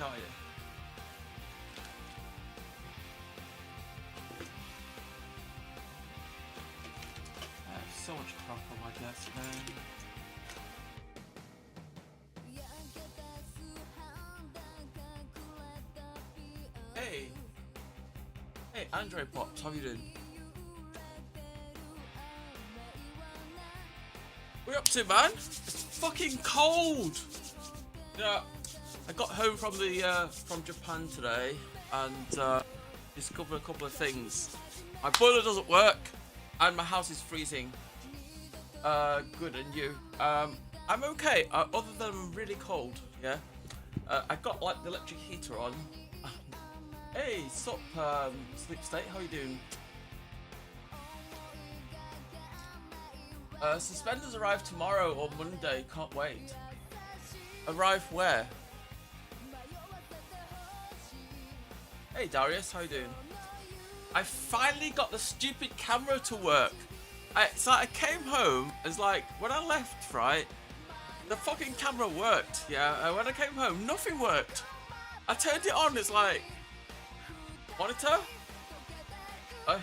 are you? I have so much crap on my desk, man. Hey! Hey, Andre Pops, how you doing? What are you up to, man? It's fucking cold! Yeah, I got home from from Japan today and discovered a couple of things. My boiler doesn't work and my house is freezing. Good, and you? I'm okay, other than I'm really cold, yeah? I got like the electric heater on. Hey, sup, Sleep State, how you doing? Suspenders arrive tomorrow or Monday, can't wait. Arrive where? Hey Darius, how you doing? I finally got the stupid camera to work. It's like I came home, it's like, when I left, right, the fucking camera worked, yeah, and when I came home, nothing worked. I turned it on, it's like, monitor?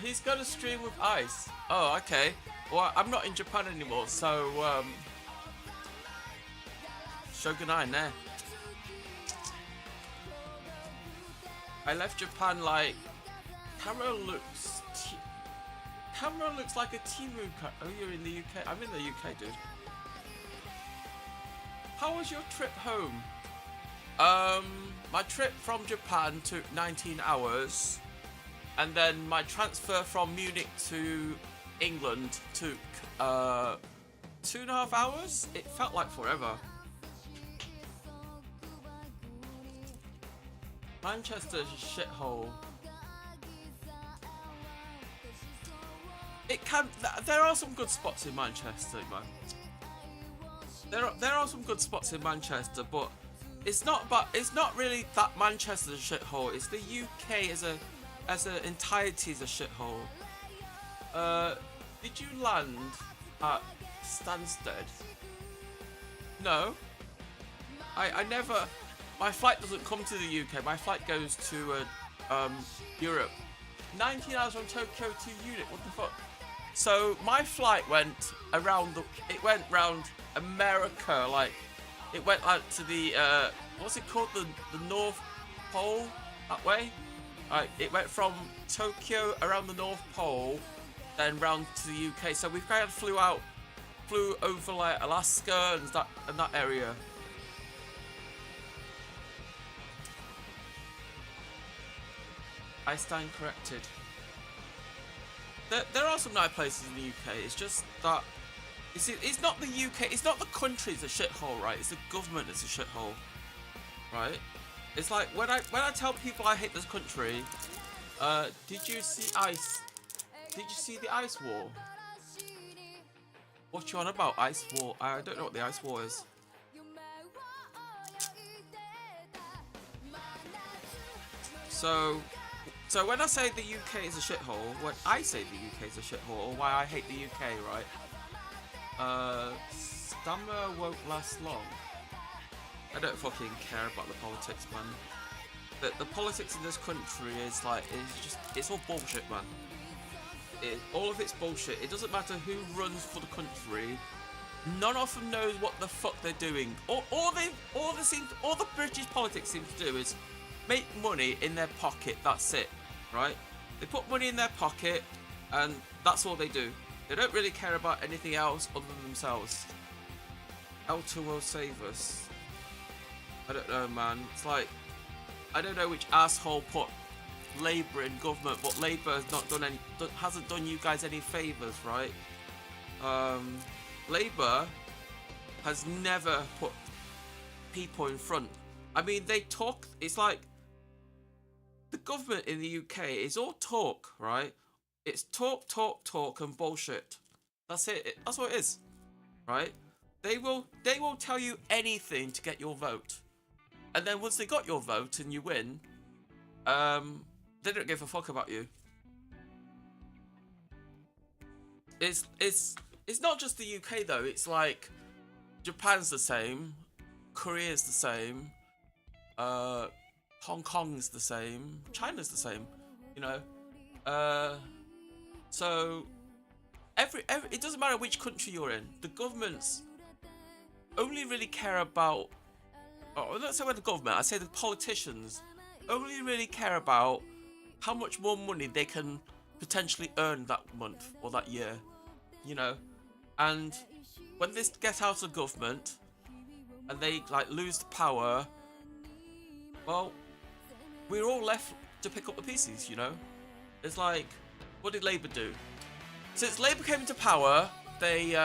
He's gonna stream with ice. Oh, okay. Well, I'm not in Japan anymore, so, Shogunai there. I left Japan like camera looks like a Timu oh, you're in the UK. I'm in the UK, dude. How was your trip home? My trip from Japan took 19 hours, and then my transfer from Munich to England took 2.5 hours. It felt like forever. Manchester's a shithole. It can. There are some good spots in Manchester, man. There are some good spots in Manchester, but it's not. But it's not really that Manchester's a shithole. It's the UK as an entirety is a shithole. Did you land at Stansted? No. I never. My flight doesn't come to the UK. My flight goes to Europe. 19 hours from Tokyo to Munich. What the fuck? So my flight went around it went round America. Like it went out to the what's it called? The North Pole that way. It went from Tokyo around the North Pole, then round to the UK. So we kind of flew over like Alaska and that area. I stand corrected. There are some nice places in the UK. It's just that you see, it's not the UK. It's not the country that's a shithole, right? It's the government that's a shithole, right? It's like when I tell people I hate this country. Did you see ice? Did you see the ice war? What you on about, ice war? I don't know what the ice war is. So when I say the UK is a shithole, when I say the UK is a shithole, or why I hate the UK, right? Stammer won't last long. I don't fucking care about the politics, man. The politics in this country is like, it's all bullshit, man. All of it's bullshit. It doesn't matter who runs for the country. None of them knows what the fuck they're doing. All the British politics seem to do is make money in their pocket. That's it, right? They put money in their pocket, and that's all they do. They don't really care about anything else other than themselves. L2 will save us. I don't know, man. It's like, I don't know which asshole put Labour in government, but Labour has not done hasn't done you guys any favours, right? Labour has never put people in front. I mean, they talk. It's like the government in the UK is all talk, right? It's talk, talk, talk, and bullshit. That's it. That's what it is, right? They will tell you anything to get your vote, and then once they got your vote and you win, they don't give a fuck about you. It's not just the UK though. It's like Japan's the same, Korea's the same, Hong Kong's the same. China's the same. You know. So every it doesn't matter which country you're in. The governments only really care about. Oh, let's say the government. I say the politicians only really care about how much more money they can potentially earn that month or that year. You know, and when they get out of government and they like lose the power, well, we're all left to pick up the pieces. You know, it's like, what did Labour do? Since Labour came into power, they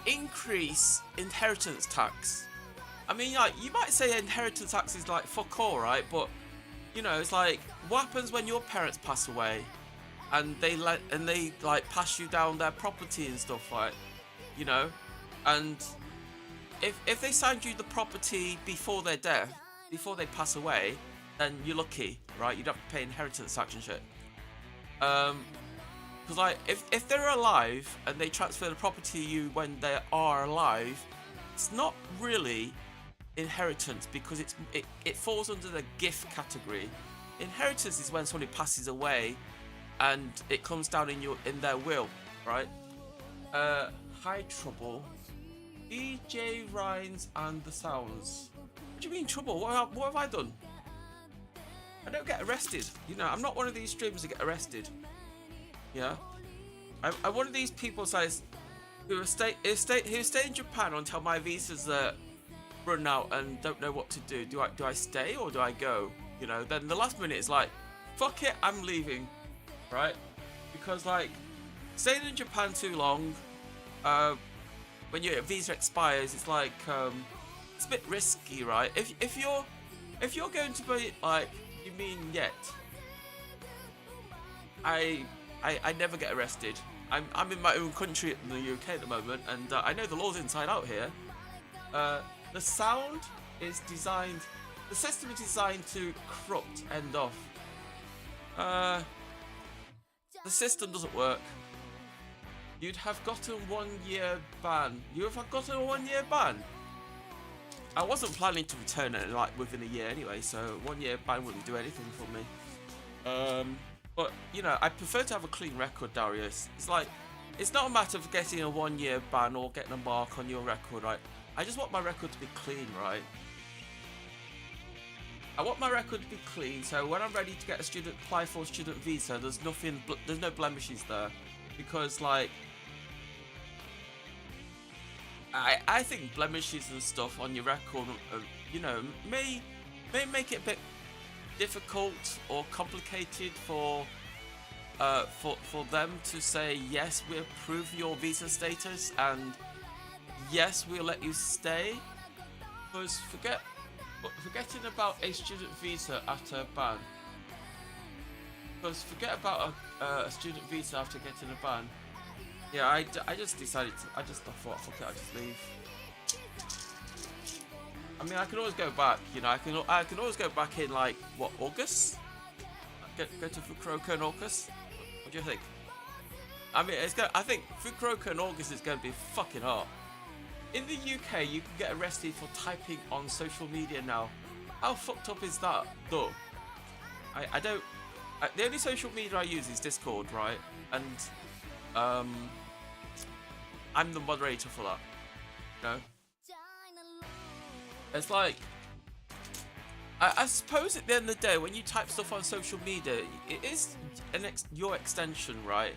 increase inheritance tax. I mean, like, you might say inheritance tax is like fuck all, right? But you know, it's like, what happens when your parents pass away, and they like pass you down their property and stuff, like, you know, and if they signed you the property before their death, before they pass away, then you're lucky, right? You'd have to pay inheritance tax and shit. Because like, if they're alive and they transfer the property to you when they are alive, it's not really inheritance, because it falls under the gift category. Inheritance is when somebody passes away and it comes down in their will, right? High Trouble, DJ Rhines and the Sounds. What do you mean trouble? What have I done? I don't get arrested. You know, I'm not one of these streamers that get arrested. Yeah, I'm one of these people who stay in Japan until my visa's run out and don't know what to do. Do I stay or do I go? You know, then the last minute is like, fuck it, I'm leaving, right? Because like, staying in Japan too long, when your visa expires, it's like it's a bit risky, right? If you're going to be like, you mean yet? I never get arrested. I'm in my own country in the UK at the moment, and I know the laws inside out here. The sound is designed. The system is designed to corrupt end off. The system doesn't work. You'd have gotten 1 year ban. You have gotten a 1 year ban. I wasn't planning to return it like within a year anyway, so 1 year ban wouldn't do anything for me. But you know, I prefer to have a clean record, Darius. It's like, it's not a matter of getting a 1 year ban or getting a mark on your record, right? I just want my record to be clean, right? I want my record to be clean, so when I'm ready to apply for a student visa, there's no blemishes there, because like, I think blemishes and stuff on your record, you know, may make it a bit difficult or complicated for them to say, yes, we approve your visa status and yes, we'll let you stay. Because forgetting about a student visa after a ban. Because forget about a student visa after getting a ban. Yeah, I just decided I thought, fuck it, I'll just leave. I mean, I can always go back, you know, I can always go back in like, what, August? Go to Fukuoka in August? What do you think? I mean, I think Fukuoka in August is going to be fucking hot. In the UK, you can get arrested for typing on social media now. How fucked up is that, though? I don't... the only social media I use is Discord, right? And, I'm the moderator for that, you know? It's like... I suppose at the end of the day, when you type stuff on social media, it is your extension, right?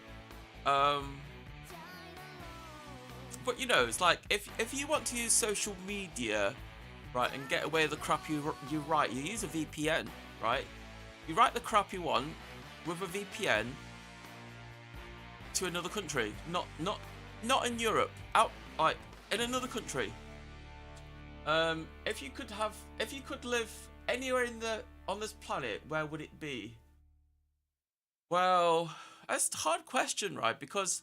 But you know, it's like, if you want to use social media, right, and get away with the crap you write, you use a VPN, right? You write the crap you want with a VPN to another country, not in Europe, out like in another country. If you could live anywhere on this planet, where would it be? Well, that's a hard question, right? Because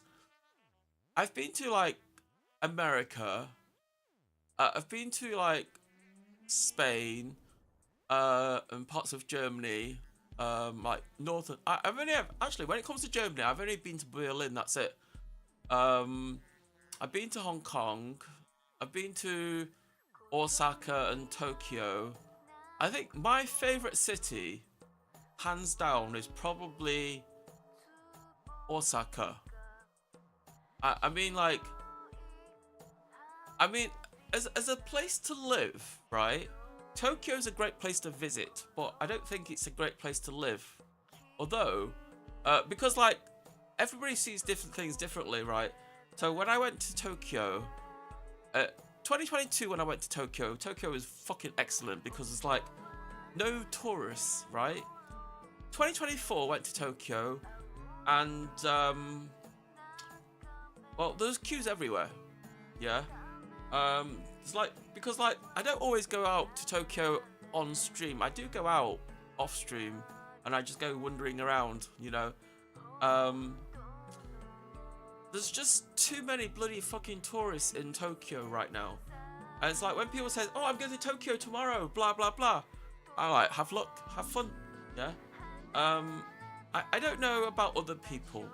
I've been to like America, I've been to like Spain, and parts of Germany, like northern. Actually, when it comes to Germany, I've only been to Berlin. That's it. I've been to Hong Kong. I've been to Osaka and Tokyo. I think my favorite city, hands down, is probably Osaka. I mean, like, I mean, as a place to live, right? Tokyo is a great place to visit, but I don't think it's a great place to live. Although, because like everybody sees different things differently, right? So when I went to Tokyo, 2022, when I went to Tokyo, Tokyo was fucking excellent because it's like no tourists, right? 2024 went to Tokyo, and well, there's queues everywhere. Yeah. It's like because like I don't always go out to Tokyo on stream. I do go out off stream, and I just go wandering around. You know. There's just too many bloody fucking tourists in Tokyo right now. And it's like when people say, "Oh, I'm going to Tokyo tomorrow," blah blah blah. I like have luck, have fun. Yeah. I don't know about other people.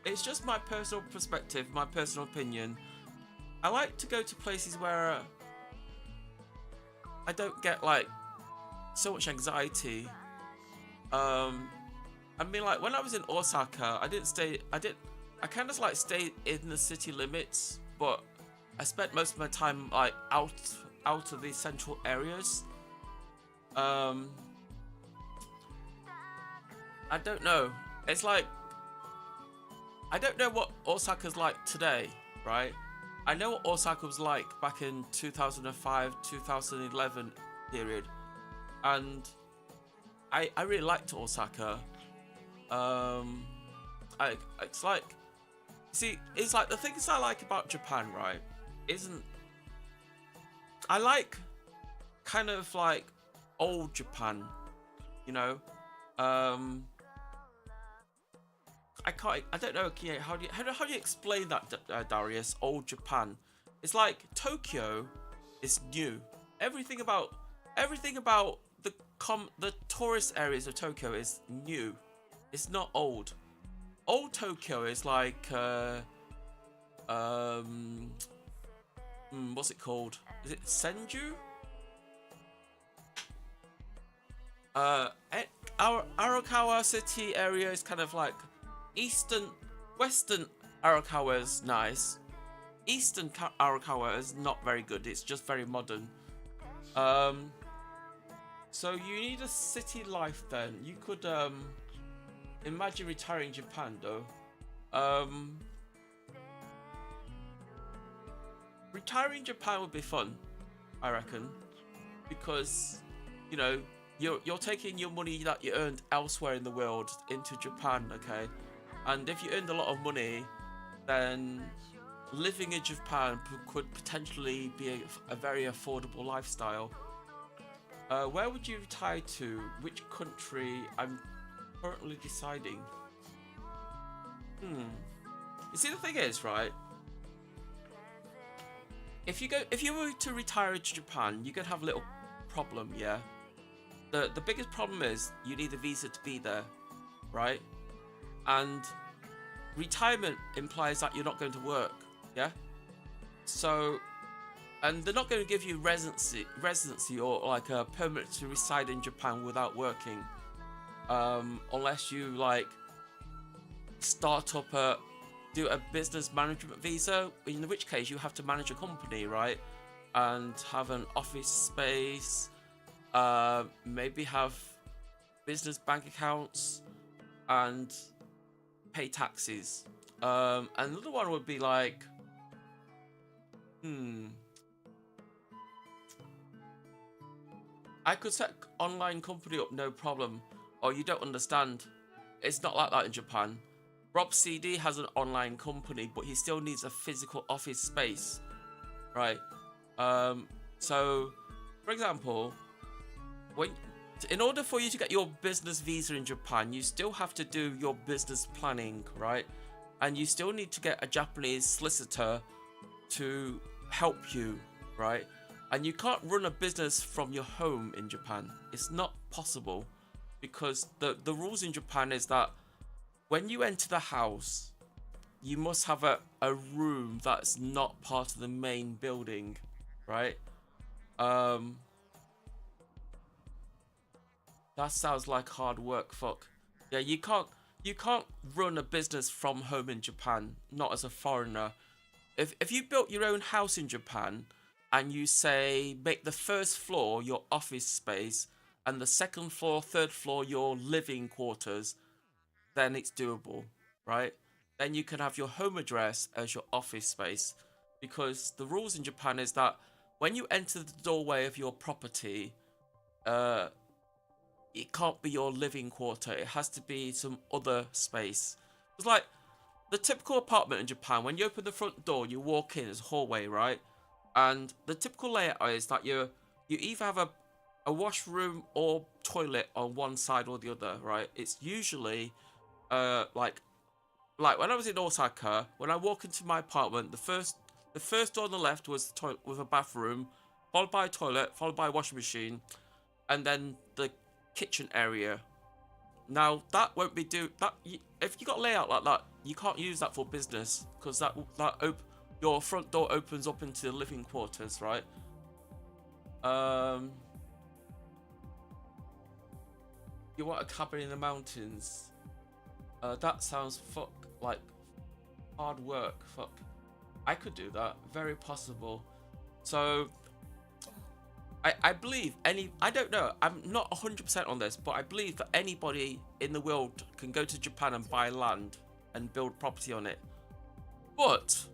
It's just my personal perspective, my personal opinion. I like to go to places where I don't get like so much anxiety. I mean, like when I was in Osaka, I kind of like stayed in the city limits, but I spent most of my time like out of the central areas. I don't know. It's like I don't know what Osaka's like today, right? I know what Osaka was like back in 2005, 2011 period, and I really liked Osaka. It's like, see, it's like the things I like about Japan, right? Isn't I like kind of like old Japan, you know? I don't know. How do you explain that, Darius? Old Japan. It's like Tokyo is new. Everything about the tourist areas of Tokyo is new. It's not old. Old Tokyo is like what's it called? Is it Senju? Our Arakawa city area is kind of like Western Arakawa is nice. Eastern Arakawa is not very good. It's just very modern. So you need a city life then. You could imagine retiring in Japan though. Retiring in Japan would be fun, I reckon, because you know you're taking your money that you earned elsewhere in the world into Japan, okay? And if you earned a lot of money, then living in Japan could potentially be a very affordable lifestyle. Where would you retire to? Which country? I'm currently deciding. You see, the thing is, right? If you were to retire to Japan, you could have a little problem, yeah. The biggest problem is you need a visa to be there, right? And retirement implies that you're not going to work, yeah. So, and they're not going to give you residency or like a permit to reside in Japan without working, unless you like do a business management visa, in which case you have to manage a company, right? And have an office space, maybe have business bank accounts, and pay taxes. Another one would be like, I could set online company up, no problem. Oh, you don't understand. It's not like that in Japan. Rob CD has an online company, but he still needs a physical office space, right? So, for example, in order for you to get your business visa in Japan, you still have to do your business planning, right? And you still need to get a Japanese solicitor to help you, right? And you can't run a business from your home in Japan. It's not possible, because the rules in Japan is that when you enter the house, you must have a room that's not part of the main building, right? That sounds like hard work. Fuck. Yeah, you can't run a business from home in Japan, not as a foreigner. If you built your own house in Japan and you say make the first floor your office space and the second floor, third floor your living quarters, then it's doable, right? Then you can have your home address as your office space because the rules in Japan is that when you enter the doorway of your property, uh, it can't be your living quarter. It has to be some other space. It's like the typical apartment in Japan. When you open the front door, you walk in as a hallway, right? And the typical layout is that you either have a washroom or toilet on one side or the other, right? It's usually like when I was in Osaka, when I walk into my apartment, the first door on the left was the toilet with a bathroom, followed by a toilet, followed by a washing machine, and then the kitchen area. Now that won't be if you got a layout like that, you can't use that for business because your front door opens up into the living quarters, right? Um, you want a cabin in the mountains? That sounds like hard work. Fuck, I could do that. Very possible. So I believe I don't know, I'm not 100% on this, but I believe that anybody in the world can go to Japan and buy land and build property on it. But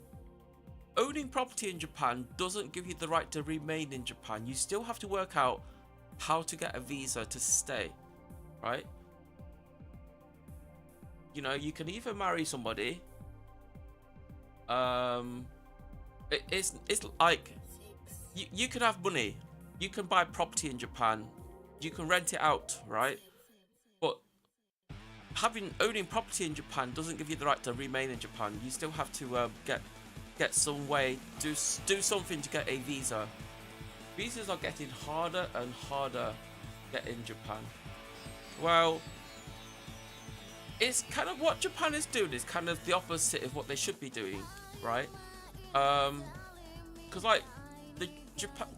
owning property in Japan doesn't give you the right to remain in Japan. You still have to work out how to get a visa to stay, right? You know, you can either marry somebody. It's like you can have money. You can buy property in Japan. You can rent it out, right? But owning property in Japan doesn't give you the right to remain in Japan. You still have to get some way, do something to get a visa. Visas are getting harder and harder to get in Japan. Well, it's kind of what Japan is doing is kind of the opposite of what they should be doing, right? Because like the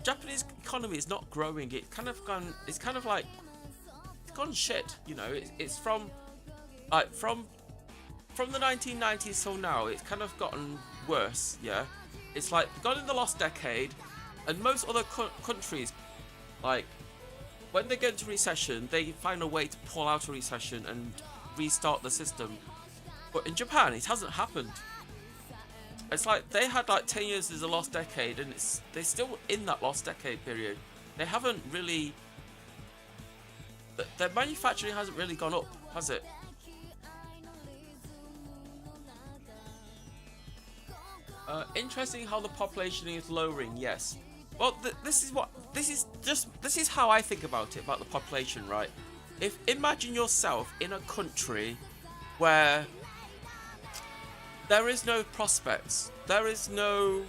Japanese economy is not growing. It's kind of gone shit. You know, it's from the 1990s till now. It's kind of gotten worse. Yeah, it's like gone in the last decade, and most other countries, like when they get into recession, they find a way to pull out of recession and restart the system. But in Japan, it hasn't happened. It's like they had like 10 years as the lost decade, and they're still in that lost decade period. They haven't really. Their manufacturing hasn't really gone up, has it? Interesting how the population is lowering. Yes. Well, this is how I think about it, about the population, right? Imagine yourself in a country where there is no prospects, there is no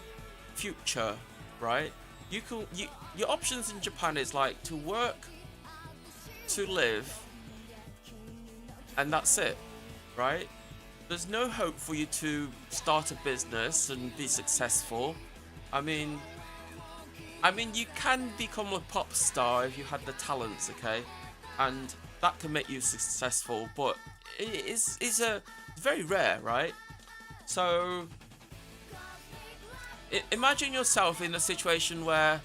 future, right? Your options in Japan is like to work, to live, and that's it, right? There's no hope for you to start a business and be successful. I mean, you can become a pop star if you had the talents, okay? And that can make you successful, but it's very rare, right? So imagine yourself in a situation where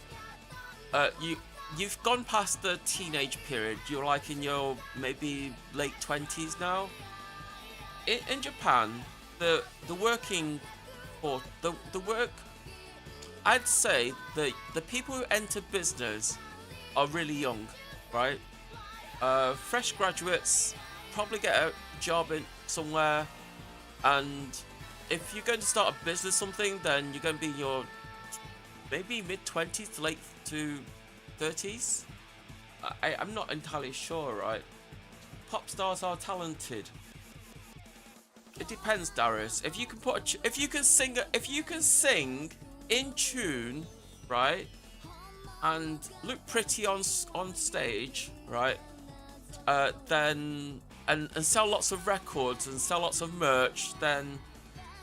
you've gone past the teenage period. You're like in your maybe late 20s now. In Japan, the working for the work, I'd say the people who enter business are really young, right? Fresh graduates probably get a job in somewhere, and if you're going to start a business something, then you're going to be in your maybe mid-20s to late to 30s. I'm not entirely sure, right? Pop stars are talented. It depends, Darius. If you can sing in tune, right, and look pretty on stage, right, then and sell lots of records and sell lots of merch, then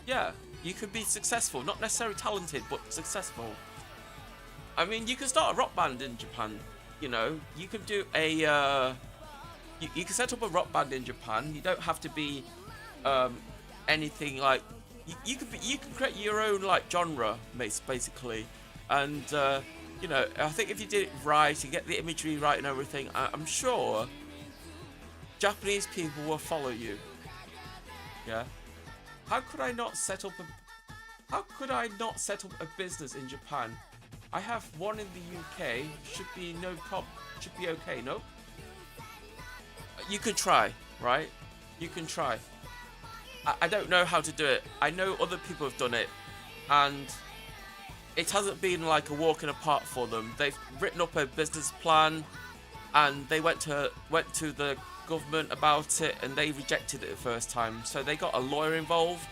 yeah, you could be successful. Not necessarily talented, but successful. I mean, you can start a rock band in Japan. You know, you could do a You can set up a rock band in Japan. You don't have to be anything like you can create your own like genre, basically, and you know, I think if you did it right, you get the imagery right and everything, I'm sure Japanese people will follow you. Yeah. How could I not set up a business in Japan? I have one in the UK. Should be no problem. Should be okay. No. You can try, right? You can try. I don't know how to do it. I know other people have done it, and it hasn't been like a walk in the park for them. They've written up a business plan, and they went to the government about it, and they rejected it the first time. So they got a lawyer involved,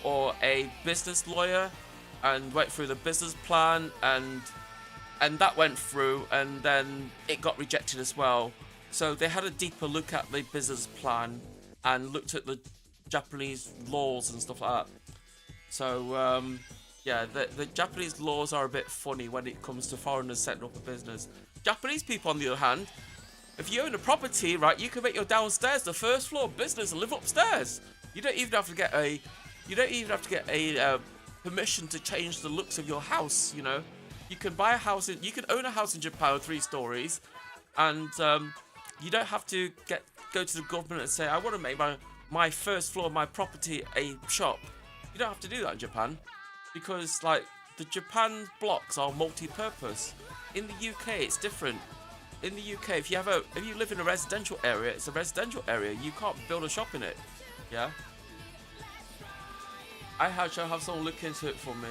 or a business lawyer, and went through the business plan, and that went through, and then it got rejected as well. So they had a deeper look at the business plan and looked at the Japanese laws and stuff like that. So yeah, the Japanese laws are a bit funny when it comes to foreigners setting up a business. Japanese people, on the other hand, if you own a property, right, you can make your downstairs the first floor business and live upstairs. You don't even have to get a permission to change the looks of your house. You know, you can buy a house you can own a house in Japan with 3 stories, and you don't have to go to the government and say, I want to make my first floor of my property a shop. You don't have to do that in Japan, because like the Japan blocks are multi-purpose. In the UK, it's different. In the UK, if you live in a residential area, it's a residential area. You can't build a shop in it. Yeah. I shall have someone look into it for me.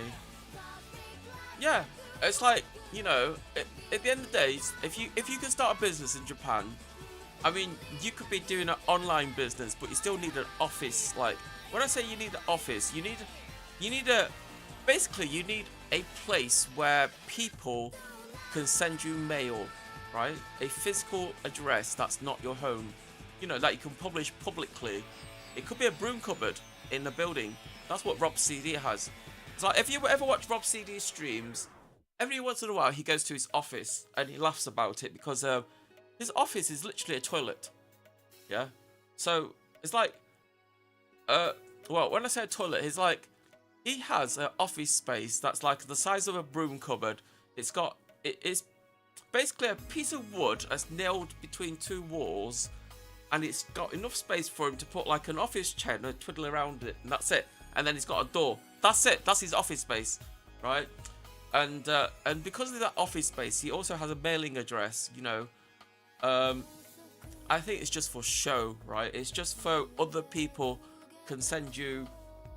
Yeah, it's like, you know, at the end of the day, if you can start a business in Japan, I mean, you could be doing an online business, but you still need an office. Like, when I say you need an office, you need basically you need a place where people can send you mail, right? A physical address that's not your home. You know, that you can publish publicly. It could be a broom cupboard in a building. That's what Rob CD has. It's like, if you ever watch Rob CD's streams, every once in a while he goes to his office and he laughs about it, because his office is literally a toilet. Yeah. So it's like, well, when I say a toilet, it's like he has an office space that's like the size of a broom cupboard. It is basically a piece of wood that's nailed between 2 walls, and it's got enough space for him to put like an office chair and twiddle around it, and that's it. And then he's got a door. That's it. That's his office space, right? And because of that office space, he also has a mailing address. You know, I think it's just for show, right? It's just for other people can send you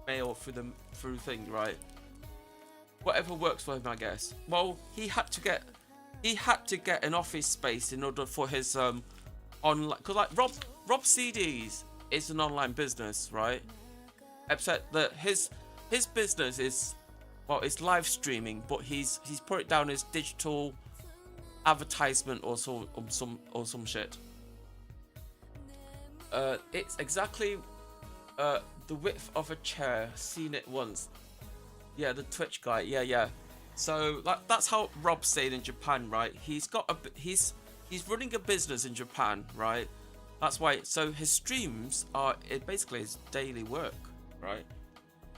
mail through thing, right? Whatever works for him, I guess. Well, he had to get an office space in order for his online, because like Rob CDs is an online business, right? Except that his business is, well, it's live streaming, but he's put it down as digital advertisement or some shit. It's exactly the width of a chair. Seen it once. Yeah, the Twitch guy. Yeah. So like that's how Rob's saying in Japan, right? He's running a business in Japan, right? That's why. So his streams are basically his daily work, right?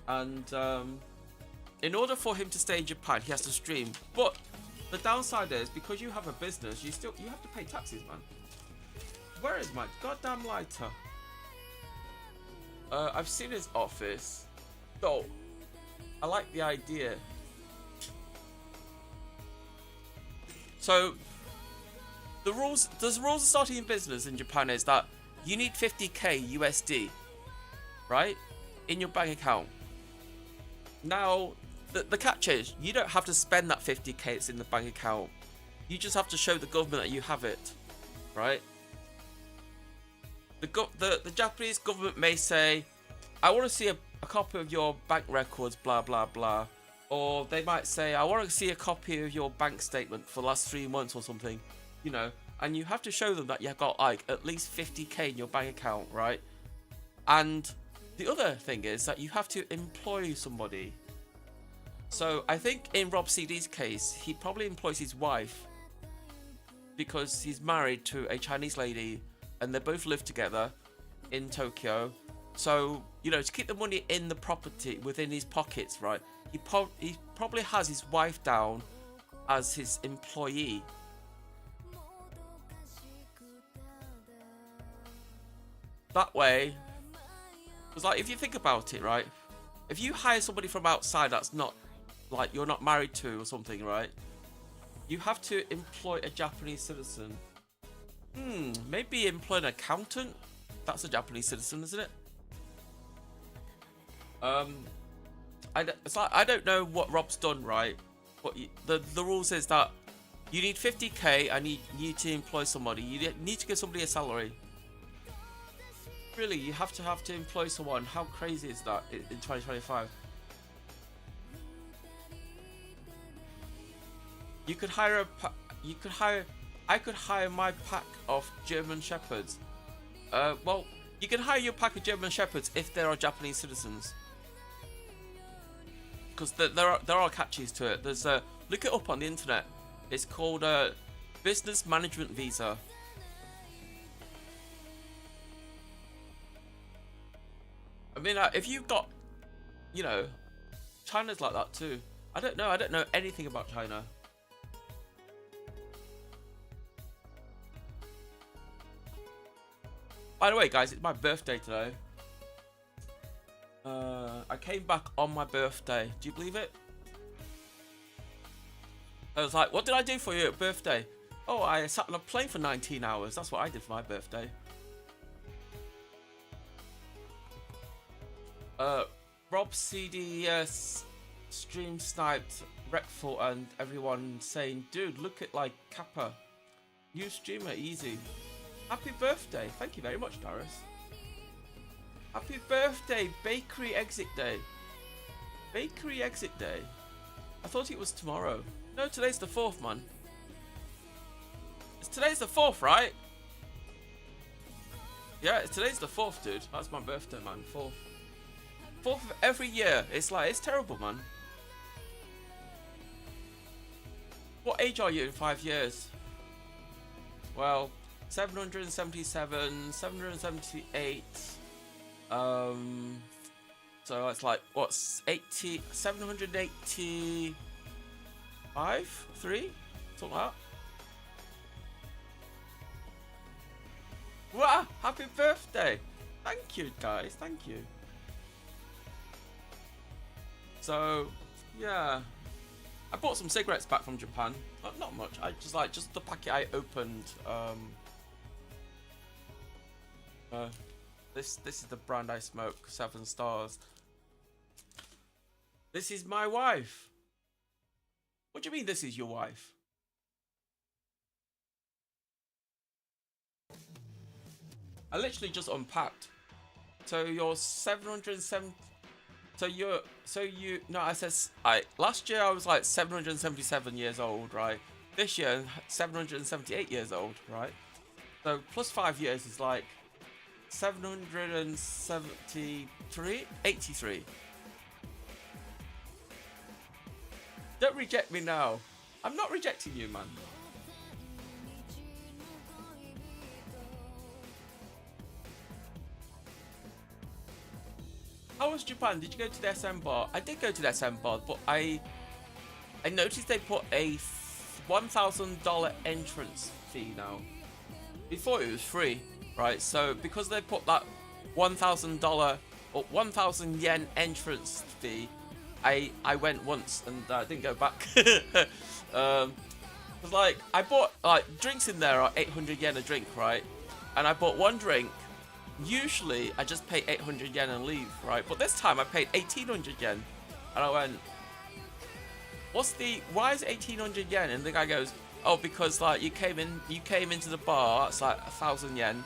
And in order for him to stay in Japan, he has to stream. But the downside is, because you have a business, you have to pay taxes, man. Where is my goddamn lighter? I've seen his office. Oh, I like the idea. So the rules of starting a business in Japan is that you need 50k USD, right, in your bank account. Now, the catch is, you don't have to spend that 50k that's in the bank account. You just have to show the government that you have it, right? The Japanese government may say, I want to see a copy of your bank records, blah, blah, blah. Or they might say, I want to see a copy of your bank statement for the last 3 months or something, you know. And you have to show them that you've got like at least 50k in your bank account, right? And the other thing is that you have to employ somebody. So I think in Rob CD's case, he probably employs his wife, because he's married to a Chinese lady and they both live together in Tokyo. So, you know, to keep the money in the property within his pockets, right? He probably has his wife down as his employee. That way, because like if you think about it, right? If you hire somebody from outside that's not like you're not married to or something, right? You have to employ a Japanese citizen. Maybe employ an accountant. That's a Japanese citizen, isn't it? It's like I don't know what Rob's done, right? But the rules is that you need 50k and you need to employ somebody. You need to give somebody a salary. Really, you have to employ someone. How crazy is that in 2025? You could hire I could hire my pack of German Shepherds. Well, you can hire your pack of German Shepherds if they are Japanese citizens. Because there are catches to it. There's look it up on the internet. It's called business management visa. I mean, if you've got, you know, China's like that too. I don't know anything about China. By the way, guys, it's my birthday today. I came back on my birthday. Do you believe it? I was like, what did I do for you at birthday? Oh, I sat on a plane for 19 hours. That's what I did for my birthday. Rob CDS stream sniped Wreckful and everyone saying, dude, look at like Kappa. New streamer, easy. Happy birthday. Thank you very much, Darius. Happy birthday, Bakery Exit Day. Bakery Exit Day. I thought it was tomorrow. No, today's the 4th, man. Today's the 4th, right? Yeah, today's the 4th, dude. That's my birthday, man. 4th. 4th of every year. It's like, it's terrible, man. What age are you in 5 years? Well, 777, 778. So it's like, what's 80, 785? 3? Something like that. Wow, happy birthday. Thank you, guys. Thank you. So, yeah. I bought some cigarettes back from Japan. Not much. I just the packet I opened. This is the brand I smoke. 7 stars. This is my wife. What do you mean this is your wife? I literally just unpacked. So you're 707. I says last year I was like 777 years old, right? This year 778 years old, right? So plus 5 years is like 83. Don't reject me now. I'm not rejecting you, man. How was Japan? Did you go to the SM bar? I did go to the SM bar, but I noticed they put a $1,000 entrance fee now. Before it was free, right? So because they put that $1,000 or 1,000 yen entrance fee, I went once and didn't go back. Cause like I bought like drinks in there are 800 yen a drink, right? And I bought one drink. Usually I just pay 800 yen and leave, right? But this time I paid 1,800 yen, and I went, why is it 1,800 yen? And the guy goes, oh, because like you came into the bar, it's like 1,000 yen,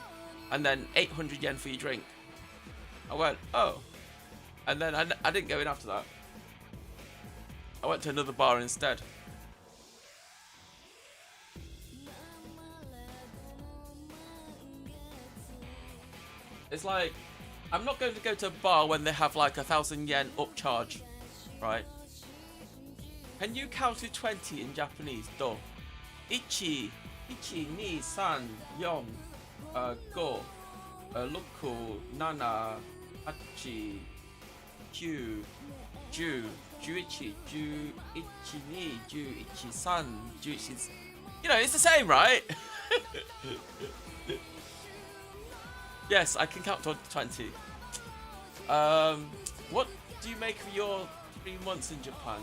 and then 800 yen for your drink. I went, oh, and then I didn't go in after that. I went to another bar instead. It's like, I'm not going to go to a bar when they have like 1,000 yen upcharge, right? Can you count to 20 in Japanese? Do. Ichi, ni, san, yon. Go, Loku, Nana, Hachi, Q, Ju, Juichi, Juichi ni, Juichi san, Juichi. You know, it's the same, right? Yes, I can count to 20. What do you make of your 3 months in Japan?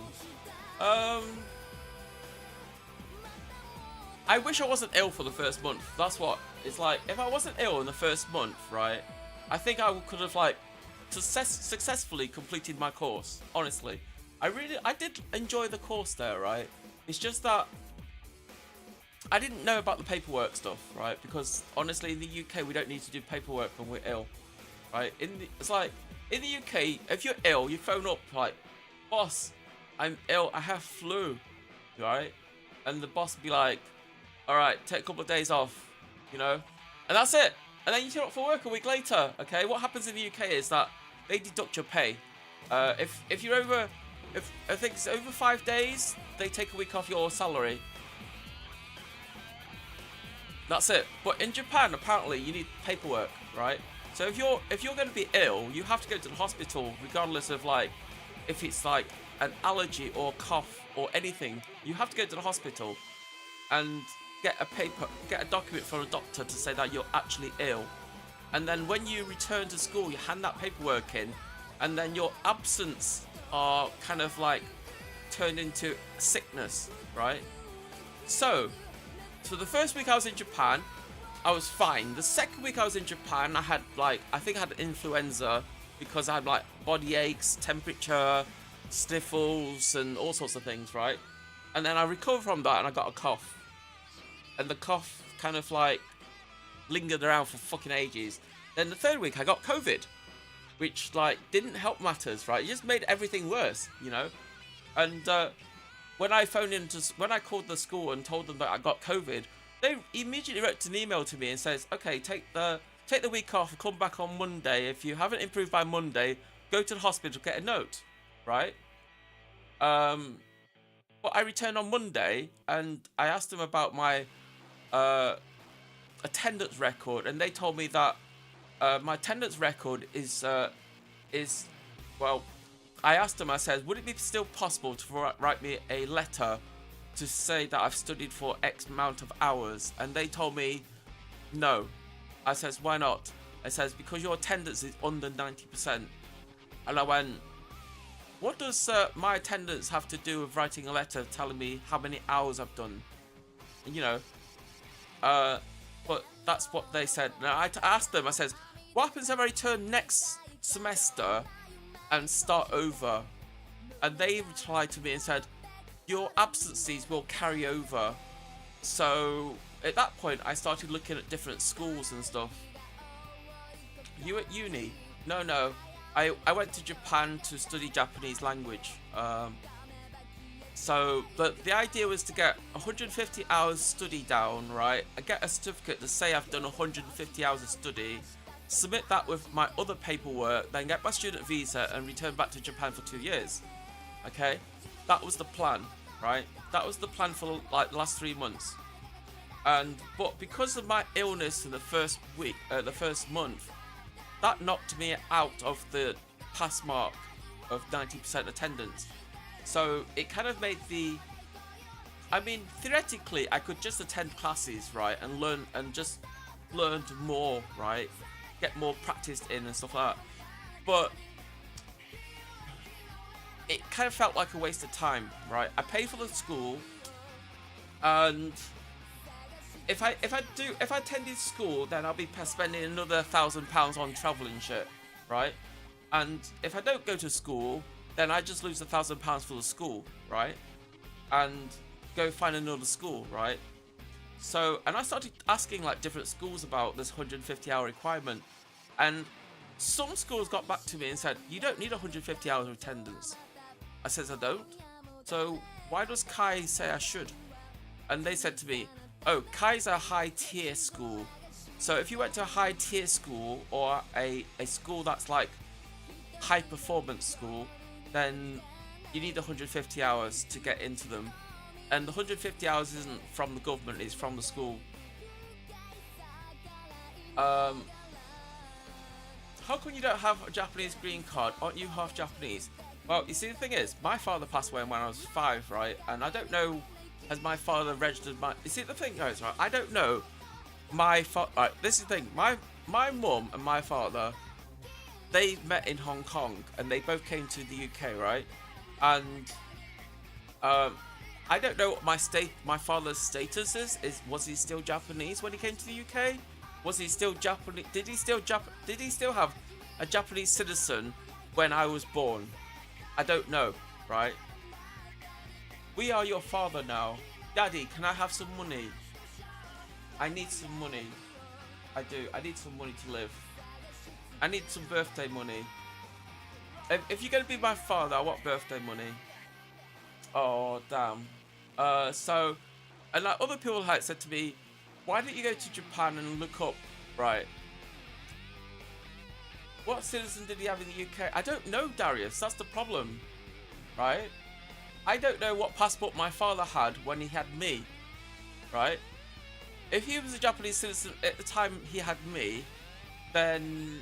I wish I wasn't ill for the first month. That's what it's like. If I wasn't ill in the first month, right, I think I could have like successfully completed my course. Honestly, I did enjoy the course there, right? It's just that I didn't know about the paperwork stuff, right? Because honestly, in the UK, we don't need to do paperwork when we're ill, right? It's like in the UK, if you're ill, you phone up like, boss, I'm ill, I have flu, right? And the boss will be like, all right, take a couple of days off, you know, and that's it. And then you turn up for work a week later. Okay, what happens in the UK is that they deduct your pay. If you're over, if I think it's over 5 days, they take a week off your salary. That's it. But in Japan, apparently, you need paperwork, right? So if you're going to be ill, you have to go to the hospital, regardless of like if it's like an allergy or cough or anything. You have to go to the hospital and get a document from a doctor to say that you're actually ill. And then when you return to school, you hand that paperwork in, and then your absence are kind of like turned into sickness, right? So the first week I was in Japan, I was fine. The second week I was in Japan, I had like, I think I had influenza because I had like body aches, temperature, sniffles, and all sorts of things, right? And then I recovered from that and I got a cough. And the cough kind of like lingered around for fucking ages. Then the third week I got COVID, which like didn't help matters, right? It just made everything worse, you know? And when I called the school and told them that I got COVID, they immediately wrote an email to me and says, okay, take the week off, come back on Monday. If you haven't improved by Monday, go to the hospital, get a note, right? But I returned on Monday and I asked them about my attendance record, and they told me that my attendance record is well, I asked them, I said, would it be still possible to write me a letter to say that I've studied for X amount of hours? And they told me no. I says, why not? I says, because your attendance is under 90%. And I went, what does my attendance have to do with writing a letter telling me how many hours I've done? And, you know, but that's what they said. Now I asked them, I says, what happens if I return next semester and start over? And they replied to me and said, your absences will carry over. So at that point I started looking at different schools and stuff. You at uni? No. I went to Japan to study Japanese language. So the idea was to get 150 hours study down, right? I get a certificate to say I've done 150 hours of study, submit that with my other paperwork, then get my student visa and return back to Japan for 2 years. Okay? That was the plan, right? That was the plan for like the last 3 months. But because of my illness in the first week, the first month, that knocked me out of the pass mark of 90% attendance. So it kind of made I mean, theoretically, I could just attend classes, right, and learn more, right, get more practice in and stuff like that. But it kind of felt like a waste of time, right? I pay for the school, and if I attended school, then I'll be spending another £1,000 on travel and shit, right? And if I don't go to school, then I just lose £1,000 for the school, right? And go find another school, right? So, and I started asking like different schools about this 150-hour requirement, and some schools got back to me and said, you don't need 150 hours of attendance. I says, I don't. So why does Kai say I should? And they said to me, oh, Kai's a high tier school. So if you went to a high tier school or a school that's like high performance school, then you need 150 hours to get into them. And the 150 hours isn't from the government, it's from the school. Um, how come you don't have a Japanese green card? Aren't you half Japanese? Well, you see, the thing is, my father passed away when I was 5, right? And I don't know, has my father registered my... You see, the thing goes, right? I don't know my father... Right, this is the thing. My mum and my father, they met in Hong Kong, and they both came to the UK, right? And I don't know what my father's status is. Was he still Japanese when he came to the UK? Was he still Japanese? Did he still have a Japanese citizen when I was born? I don't know, right? We are your father now. Daddy, can I have some money? I need some money. I do. I need some money to live. I need some birthday money. If you're going to be my father, I want birthday money. Oh, damn. So, and like other people like said to me, why don't you go to Japan and look up, right? What citizen did he have in the UK? I don't know, Darius. That's the problem, right? I don't know what passport my father had when he had me, right? If he was a Japanese citizen at the time he had me, then...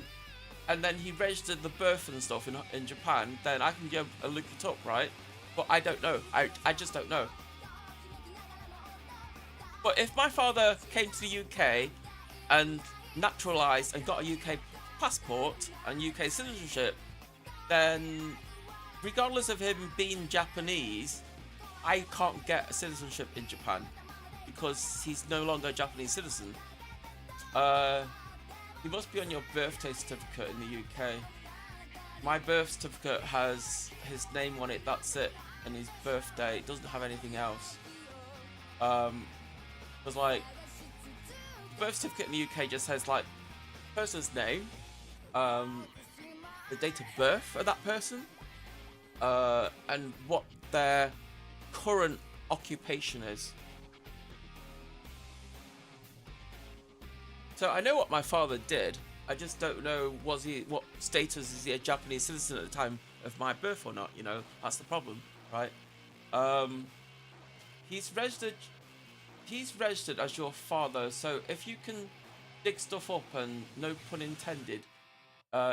And then he registered the birth and stuff in Japan, then I can go and look it up, right? But I don't know. I just don't know. But if my father came to the UK and naturalised and got a UK passport and UK citizenship, then regardless of him being Japanese, I can't get a citizenship in Japan because he's no longer a Japanese citizen. He must be on your birthday certificate in the UK. My birth certificate has his name on it, that's it, and his birthday. It doesn't have anything else. Because like, birth certificate in the UK just has like person's name, the date of birth of that person, and what their current occupation is. So I know what my father did. I just don't know what status is he a Japanese citizen at the time of my birth or not. You know, that's the problem, right? He's registered as your father. So if you can dig stuff up, and no pun intended,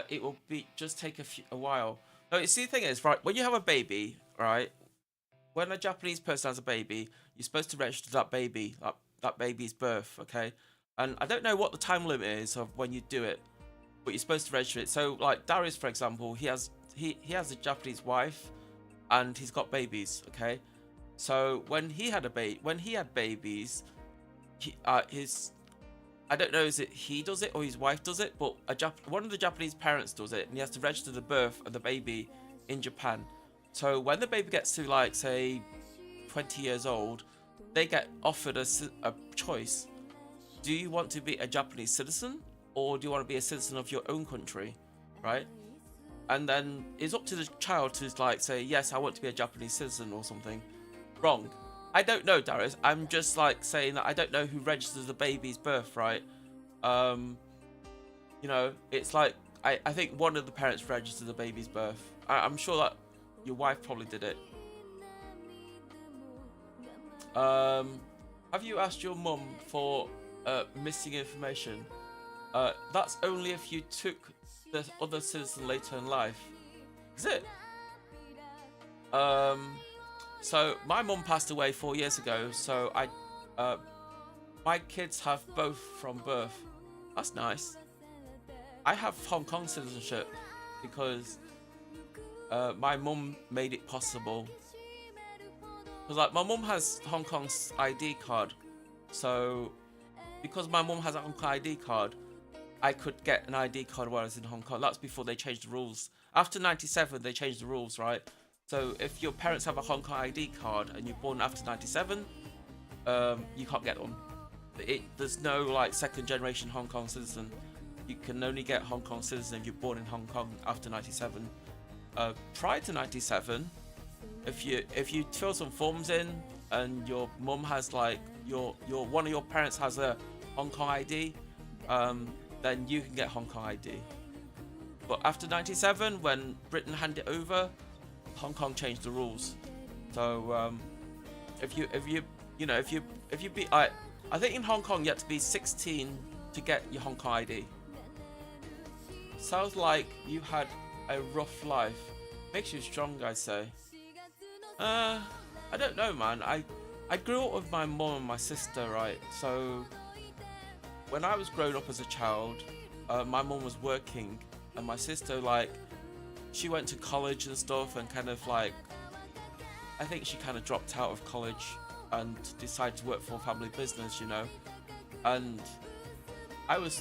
it will just take a while. No, you see, the thing is, right, when you have a baby, right, when a Japanese person has a baby, you're supposed to register that baby's birth, okay? And I don't know what the time limit is of when you do it, but you're supposed to register it. So like Darius, for example, he has a Japanese wife and he's got babies, okay? So when he had babies, I don't know, is it he does it or his wife does it, but one of the Japanese parents does it, and he has to register the birth of the baby in Japan. So when the baby gets to like say 20 years old, they get offered a choice. Do you want to be a Japanese citizen, or do you want to be a citizen of your own country, right? And then it's up to the child to like say, yes, I want to be a Japanese citizen or something. Wrong. I don't know, Darius. I'm just like saying that I don't know who registers the baby's birth, right? You know, it's like, I think one of the parents registered the baby's birth. I'm sure that your wife probably did it. Have you asked your mum for missing information? That's only if you took the other citizen later in life. Is it? So my mum passed away 4 years ago, so my kids have both from birth. That's nice. I have Hong Kong citizenship because my mum made it possible. Because like my mum has Hong Kong's ID card, so because my mum has a Hong Kong ID card, I could get an ID card while I was in Hong Kong. That's before they changed the rules. After 97, they changed the rules, right? So if your parents have a Hong Kong ID card and you're born after 97, you can't get one. There's no like second generation Hong Kong citizen. You can only get Hong Kong citizen if you're born in Hong Kong after 97. Prior to 97, if you fill some forms in and your mum has like one of your parents has a Hong Kong ID, then you can get Hong Kong ID. But after 97, when Britain handed it over, Hong Kong changed the rules. So if you be, I think in Hong Kong you have to be 16 to get your Hong Kong ID. Sounds like you had a rough life. Makes you strong, I say. I don't know, man. I grew up with my mum and my sister, right? So when I was growing up as a child, my mum was working, and my sister, like, she went to college and stuff, and kind of like, I think she kind of dropped out of college and decided to work for a family business, you know. And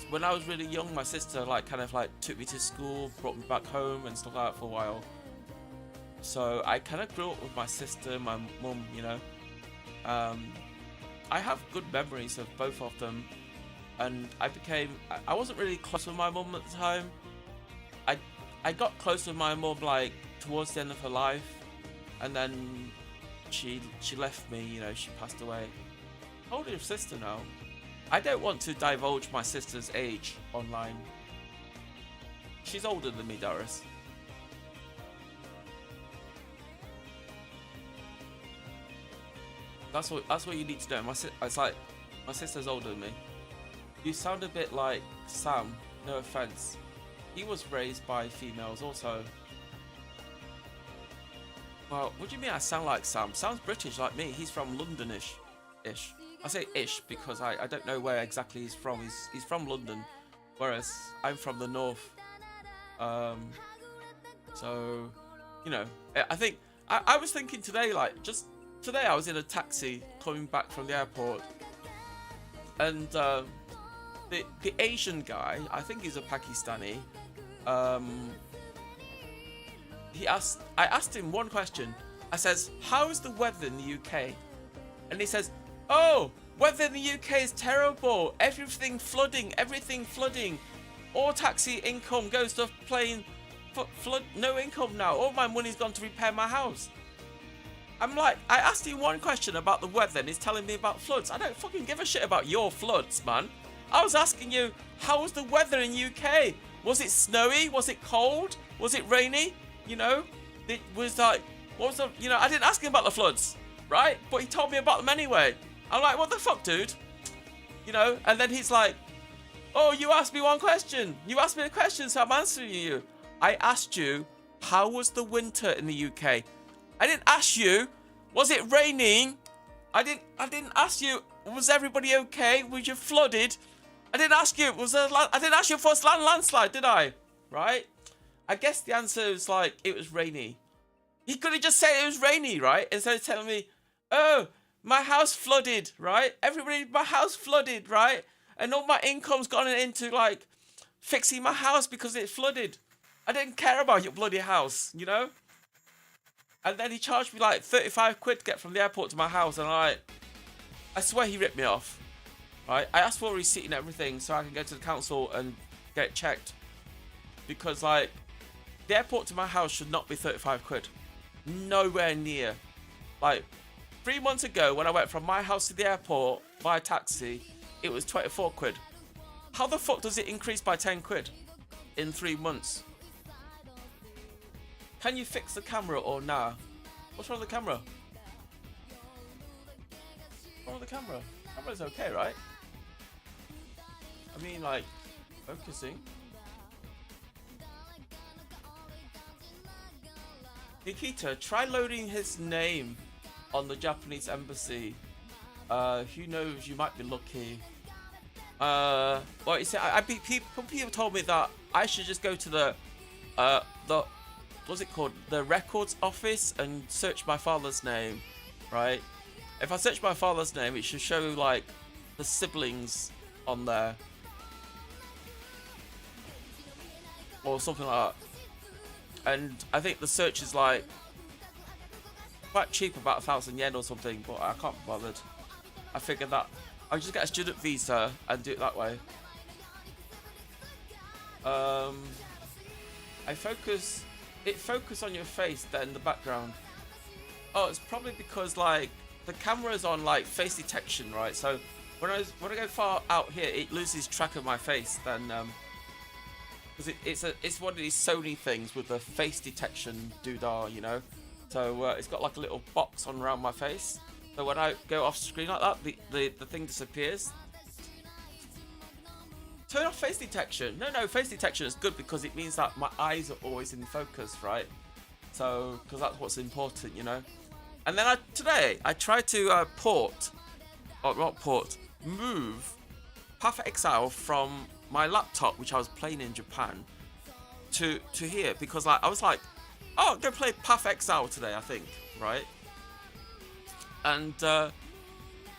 when I was really young, my sister like kind of like took me to school, brought me back home and stuff like that for a while. So I kind of grew up with my sister, my mum, you know. I have good memories of both of them, and I wasn't really close with my mum at the time. I got close with my mum like towards the end of her life, and then she left me, you know, she passed away. How old is your sister now? I don't want to divulge my sister's age online. She's older than me, Doris. That's what you need to know. It's like my sister's older than me. You sound a bit like Sam. No offense. He was raised by females also. Well, what do you mean I sound like Sam? Sounds British like me. He's from Londonish. Ish. I say ish because I don't know where exactly he's from. He's from London, whereas I'm from the north. So, you know, I think I was thinking today, like just today, I was in a taxi coming back from the airport, and the Asian guy, I think he's a Pakistani. I asked him one question. I says, "How's the weather in the UK?" And he says, "Oh, weather in the UK is terrible. Everything flooding. All taxi income goes to plane. Flood. No income now. All my money's gone to repair my house." I'm like, I asked him one question about the weather, and he's telling me about floods. I don't fucking give a shit about your floods, man. I was asking you, how was the weather in UK? Was it snowy? Was it cold? Was it rainy? You know, it was like, what was the, you know, I didn't ask him about the floods, right? But he told me about them anyway. I'm like, what the fuck, dude? You know, and then he's like, oh, you asked me one question. You asked me a question, so I'm answering you. I asked you, how was the winter in the UK? I didn't ask you, was it raining? I didn't ask you, was everybody okay? Was you flooded? I didn't ask you, I didn't ask you for a landslide, did I? Right? I guess the answer is like, it was rainy. He could have just said it was rainy, right? Instead of telling me, oh, my house flooded, right? Everybody, my house flooded, right? And all my income's gone into like fixing my house because it flooded. I didn't care about your bloody house, you know? And then he charged me like 35 quid to get from the airport to my house, and I swear he ripped me off. Right? I asked for a receipt and everything so I can go to the council and get it checked. Because like, the airport to my house should not be 35 quid. Nowhere near. Like, 3 months ago when I went from my house to the airport by taxi, it was 24 quid. How the fuck does it increase by 10 quid in 3 months? Can you fix the camera or nah? What's wrong with the camera? What's wrong with the camera? The camera's okay, right? I mean, like, focusing. Nikita, try loading his name on the Japanese embassy. Who knows, you might be lucky. Well, you see, people told me that I should just go to the what's it called? The records office and search my father's name, right? If I search my father's name, it should show like the siblings on there. Or something like that. And I think the search is like quite cheap, about 1,000 yen or something, but I can't be bothered. I figured that I'll just get a student visa and do it that way. It focus on your face, then the background. Oh, it's probably because like the camera's on like face detection, right? So when I go far out here, it loses track of my face. Then because it's one of these Sony things with the face detection doodah, you know. So it's got like a little box on around my face. So when I go off screen like that, the thing disappears. turn off face detection. No, face detection is good because it means that my eyes are always in focus, right? So, because that's what's important, you know. And then today I tried to move Path Exile from my laptop, which I was playing in Japan, to here because like I was like, oh, I'm gonna play Path Exile today, I think, right? And I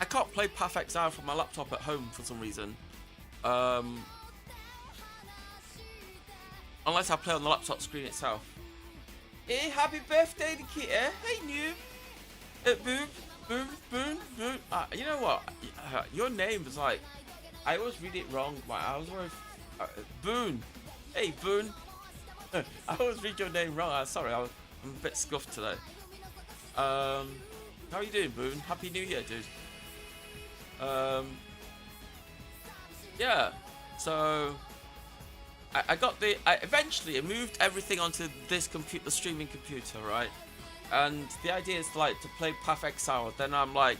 can't play Path Exile from my laptop at home for some reason. Unless I play on the laptop screen itself. Hey, happy birthday, Nikita. Hey, noob. Boon. You know what? Your name is like, I always read it wrong. I was always Boon. Hey, Boon. I always read your name wrong. Sorry, I'm a bit scuffed today. How are you doing, Boon? Happy New Year, dude. Yeah. So I eventually moved everything onto this computer, the streaming computer, right? And the idea is like to play Path Exile. Then I'm like,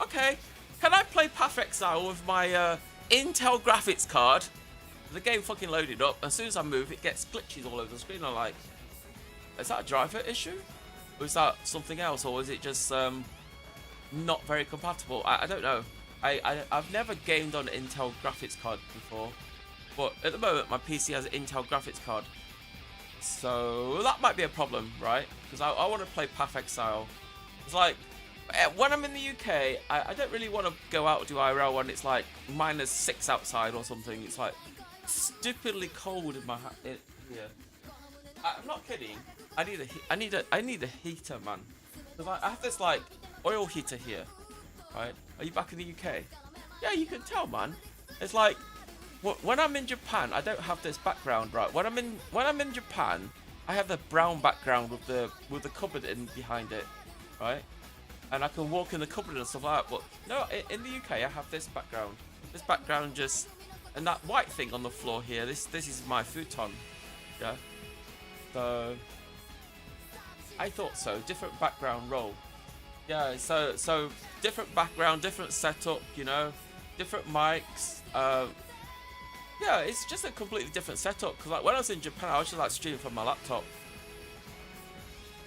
okay, can I play Path Exile with my Intel graphics card? The game fucking loaded up. As soon as I move, it gets glitches all over the screen. I'm like, is that a driver issue? Or is that something else? Or is it just not very compatible? I don't know. I've never gamed on an Intel graphics card before. But at the moment, my PC has an Intel graphics card. So that might be a problem, right? Because I want to play Path Exile. It's like, when I'm in the UK, I don't really want to go out and do IRL when it's like -6 outside or something. It's like stupidly cold in my here. I'm not kidding. I need a heater, man. Because I have this like oil heater here, right? Are you back in the UK? Yeah, you can tell, man. It's like when I'm in Japan, I don't have this background, right? When I'm in Japan, I have the brown background with the cupboard in behind it, right? And I can walk in the cupboard and stuff like that. But no, in the UK, I have this background. This background just, and that white thing on the floor here. This is my futon, yeah. So I thought so. Different background role. Yeah. So different background, different setup. You know, different mics. Yeah, it's just a completely different setup. Because like when I was in Japan, I was just like streaming from my laptop.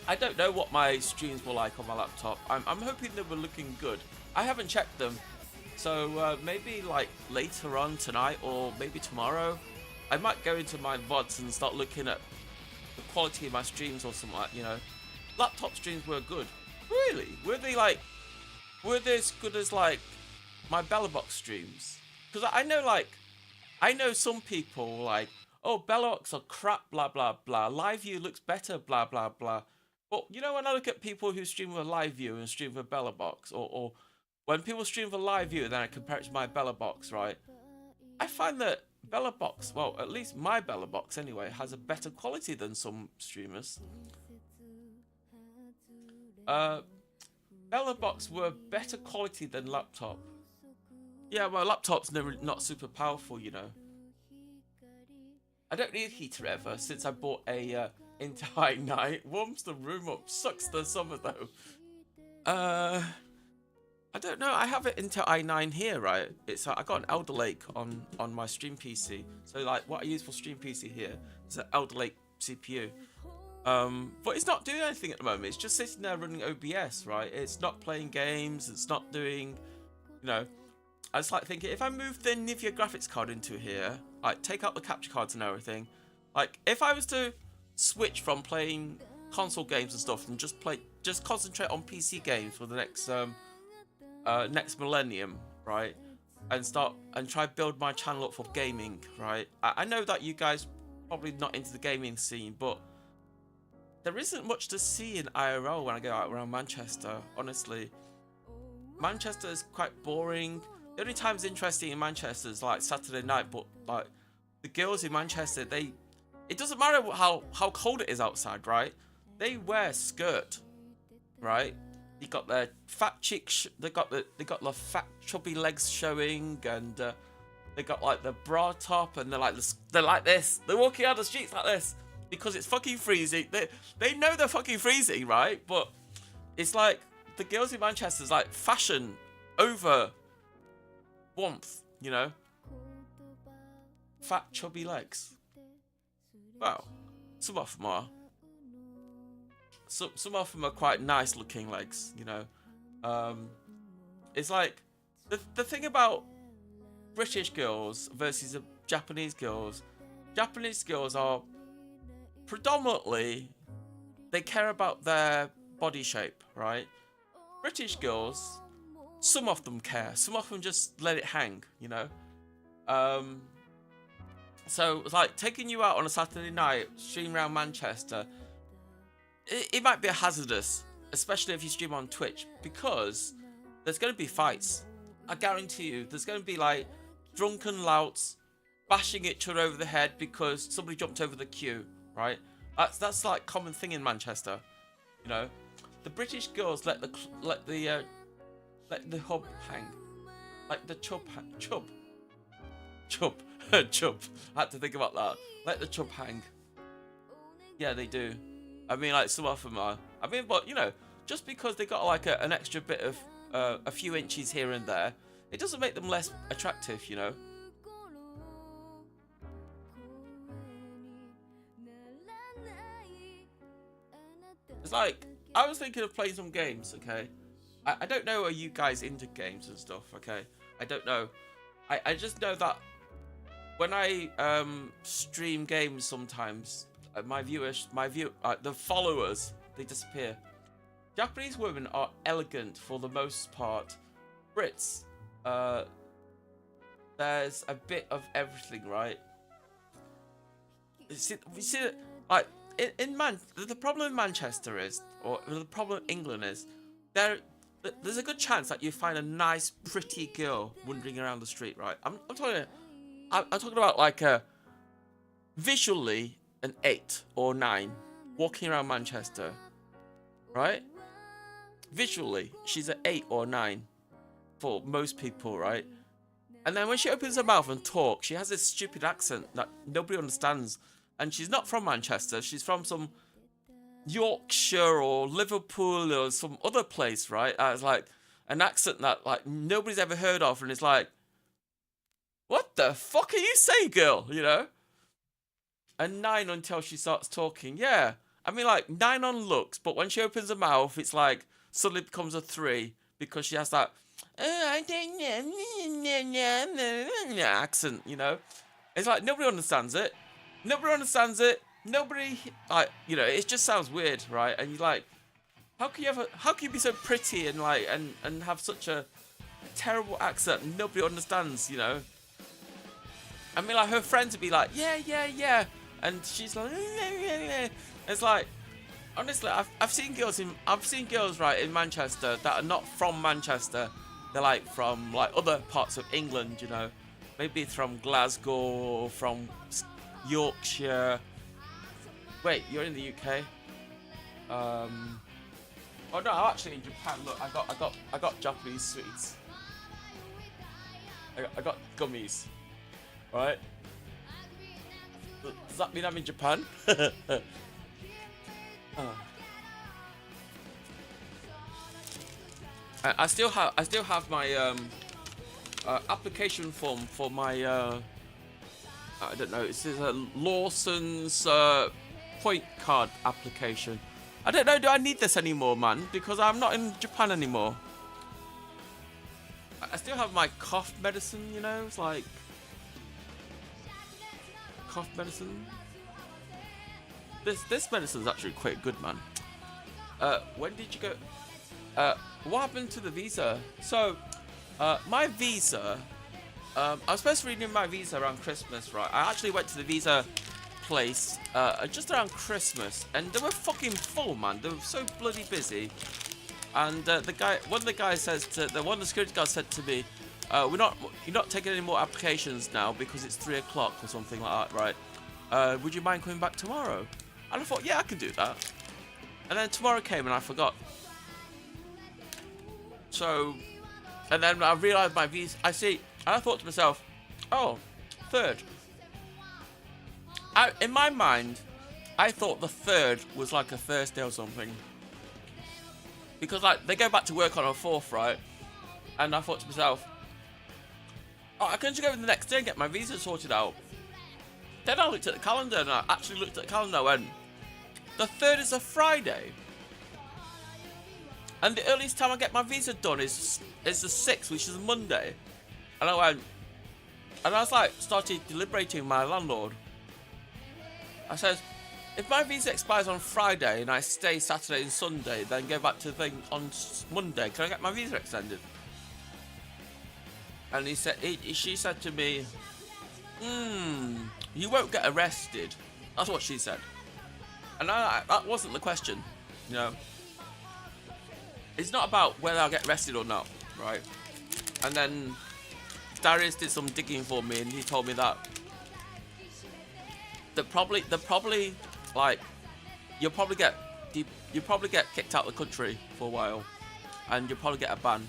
I don't know what my streams were like on my laptop. I'm hoping they were looking good. I haven't checked them, so maybe like later on tonight or maybe tomorrow, I might go into my VODs and start looking at the quality of my streams or something like, you know. Laptop streams were good. Really? Were they as good as like my Bellabox streams? Because I know some people like, oh, Bellabox are crap, blah blah blah. Live view looks better, blah blah blah. But you know, when I look at people who stream with a live view and stream with a Bellabox, or when people stream with a live view and then I compare it to my Bellabox, right? I find that Bellabox, well, at least my Bellabox anyway, has a better quality than some streamers. Bellabox were better quality than laptop. Yeah, well, laptop's not super powerful, you know. I don't need a heater ever since I bought a Intel i9. Warms the room up, sucks the summer though. I don't know. I have an Intel i9 here, right? It's I got an Elder Lake on my stream PC. So like what I use for stream PC here is an Elder Lake CPU. But it's not doing anything at the moment. It's just sitting there running OBS, right? It's not playing games. It's not doing, you know. I was like thinking, if I move the Nvidia graphics card into here, like take out the capture cards and everything, like if I was to switch from playing console games and stuff and just concentrate on PC games for the next millennium, right? And try build my channel up for gaming, right? I know that you guys probably not into the gaming scene, but there isn't much to see in IRL when I go out around Manchester, honestly. Manchester is quite boring. The only time's interesting in Manchester is like Saturday night, but like the girls in Manchester, it doesn't matter how cold it is outside, right? They wear skirt, right? They got their fat cheeks, they got the fat chubby legs showing, and they got like the bra top, and they're like this. They're walking out the streets like this because it's fucking freezing. They know they're fucking freezing, right? But it's like the girls in Manchester is like fashion over warmth, you know. fat, chubby legs. Well, some of them are. Some of them are quite nice looking legs, you know. It's like the thing about British girls versus Japanese girls. Japanese girls are predominantly, they care about their body shape, right? British girls, some of them care, some of them just let it hang, you know. So it's like taking you out on a Saturday night, stream around Manchester. It might be hazardous, especially if you stream on Twitch, because there's going to be fights. I guarantee you, there's going to be like drunken louts bashing each other over the head because somebody jumped over the queue, right? That's like common thing in Manchester, you know. The British girls let the hub hang, like the chub. Chub. I had to think about that. Let the chub hang. Yeah, they do. I mean, like some of them are. I mean, but you know, just because they got like an extra bit of a few inches here and there, it doesn't make them less attractive, you know. It's like, I was thinking of playing some games, okay? I don't know, are you guys into games and stuff, okay? I don't know. I just know that when I stream games sometimes, the followers, they disappear. Japanese women are elegant for the most part. Brits, there's a bit of everything, right? You see, like the problem in Manchester is, or the problem in England is, there's a good chance that you find a nice, pretty girl wandering around the street, right? I'm talking about like a visually an 8 or 9 walking around Manchester, right? Visually, she's an 8 or 9 for most people, right? And then when she opens her mouth and talks, she has this stupid accent that nobody understands. And she's not from Manchester, she's from some Yorkshire or Liverpool or some other place, right? It's like an accent that like nobody's ever heard of, and it's like, what the fuck are you saying, girl? You know? A 9 until she starts talking. Yeah. I mean, like, 9 on looks, but when she opens her mouth, it's like, suddenly becomes a 3 because she has that accent, you know? It's like, nobody understands it. Nobody understands it. Nobody, like, you know, it just sounds weird, right? And you're like, how can you be so pretty and, like, and have such a terrible accent and nobody understands, you know? I mean, like, her friends would be like, yeah. And she's like, yeah. It's like, honestly, I've seen girls right in Manchester that are not from Manchester. They're like from like other parts of England, you know, maybe from Glasgow or from Yorkshire. Wait, you're in the UK? Oh no, I'm actually in Japan. Look, I got Japanese sweets. I got gummies. Right? Does that mean I'm in Japan? I still have my application form for my I don't know. It's a Lawson's point card application. I don't know. Do I need this anymore, man? Because I'm not in Japan anymore. I still have my cough medicine. You know, it's like cough medicine. This medicine's actually quite good, man. When did you go? What happened to the visa? So, my visa, I was supposed to renew my visa around Christmas, right? I actually went to the visa place just around Christmas, and they were fucking full, man. They were so bloody busy. And one of the security guards said to me, you're not taking any more applications now because it's 3 o'clock or something like that, right? Would you mind coming back tomorrow? And I thought, yeah, I can do that. And then tomorrow came and I forgot. So, and then I realised my visa. And I thought to myself, oh, 3rd. In my mind, I thought the 3rd was like a Thursday or something. Because like they go back to work on a 4th, right? And I thought to myself, oh, I can just go the next day and get my visa sorted out. Then I looked at the calendar, and I actually looked at the calendar and went, the 3rd is a Friday. And the earliest time I get my visa done is the 6th, which is a Monday. And I went, and I was like, started deliberating with my landlord. I said, if my visa expires on Friday and I stay Saturday and Sunday, then go back to the thing on Monday, can I get my visa extended? And she said to me, you won't get arrested. That's what she said. And that wasn't the question, you know. It's not about whether I get arrested or not, right? And then Darius did some digging for me, and he told me that probably like you'll probably get kicked out of the country for a while, and you'll probably get a ban,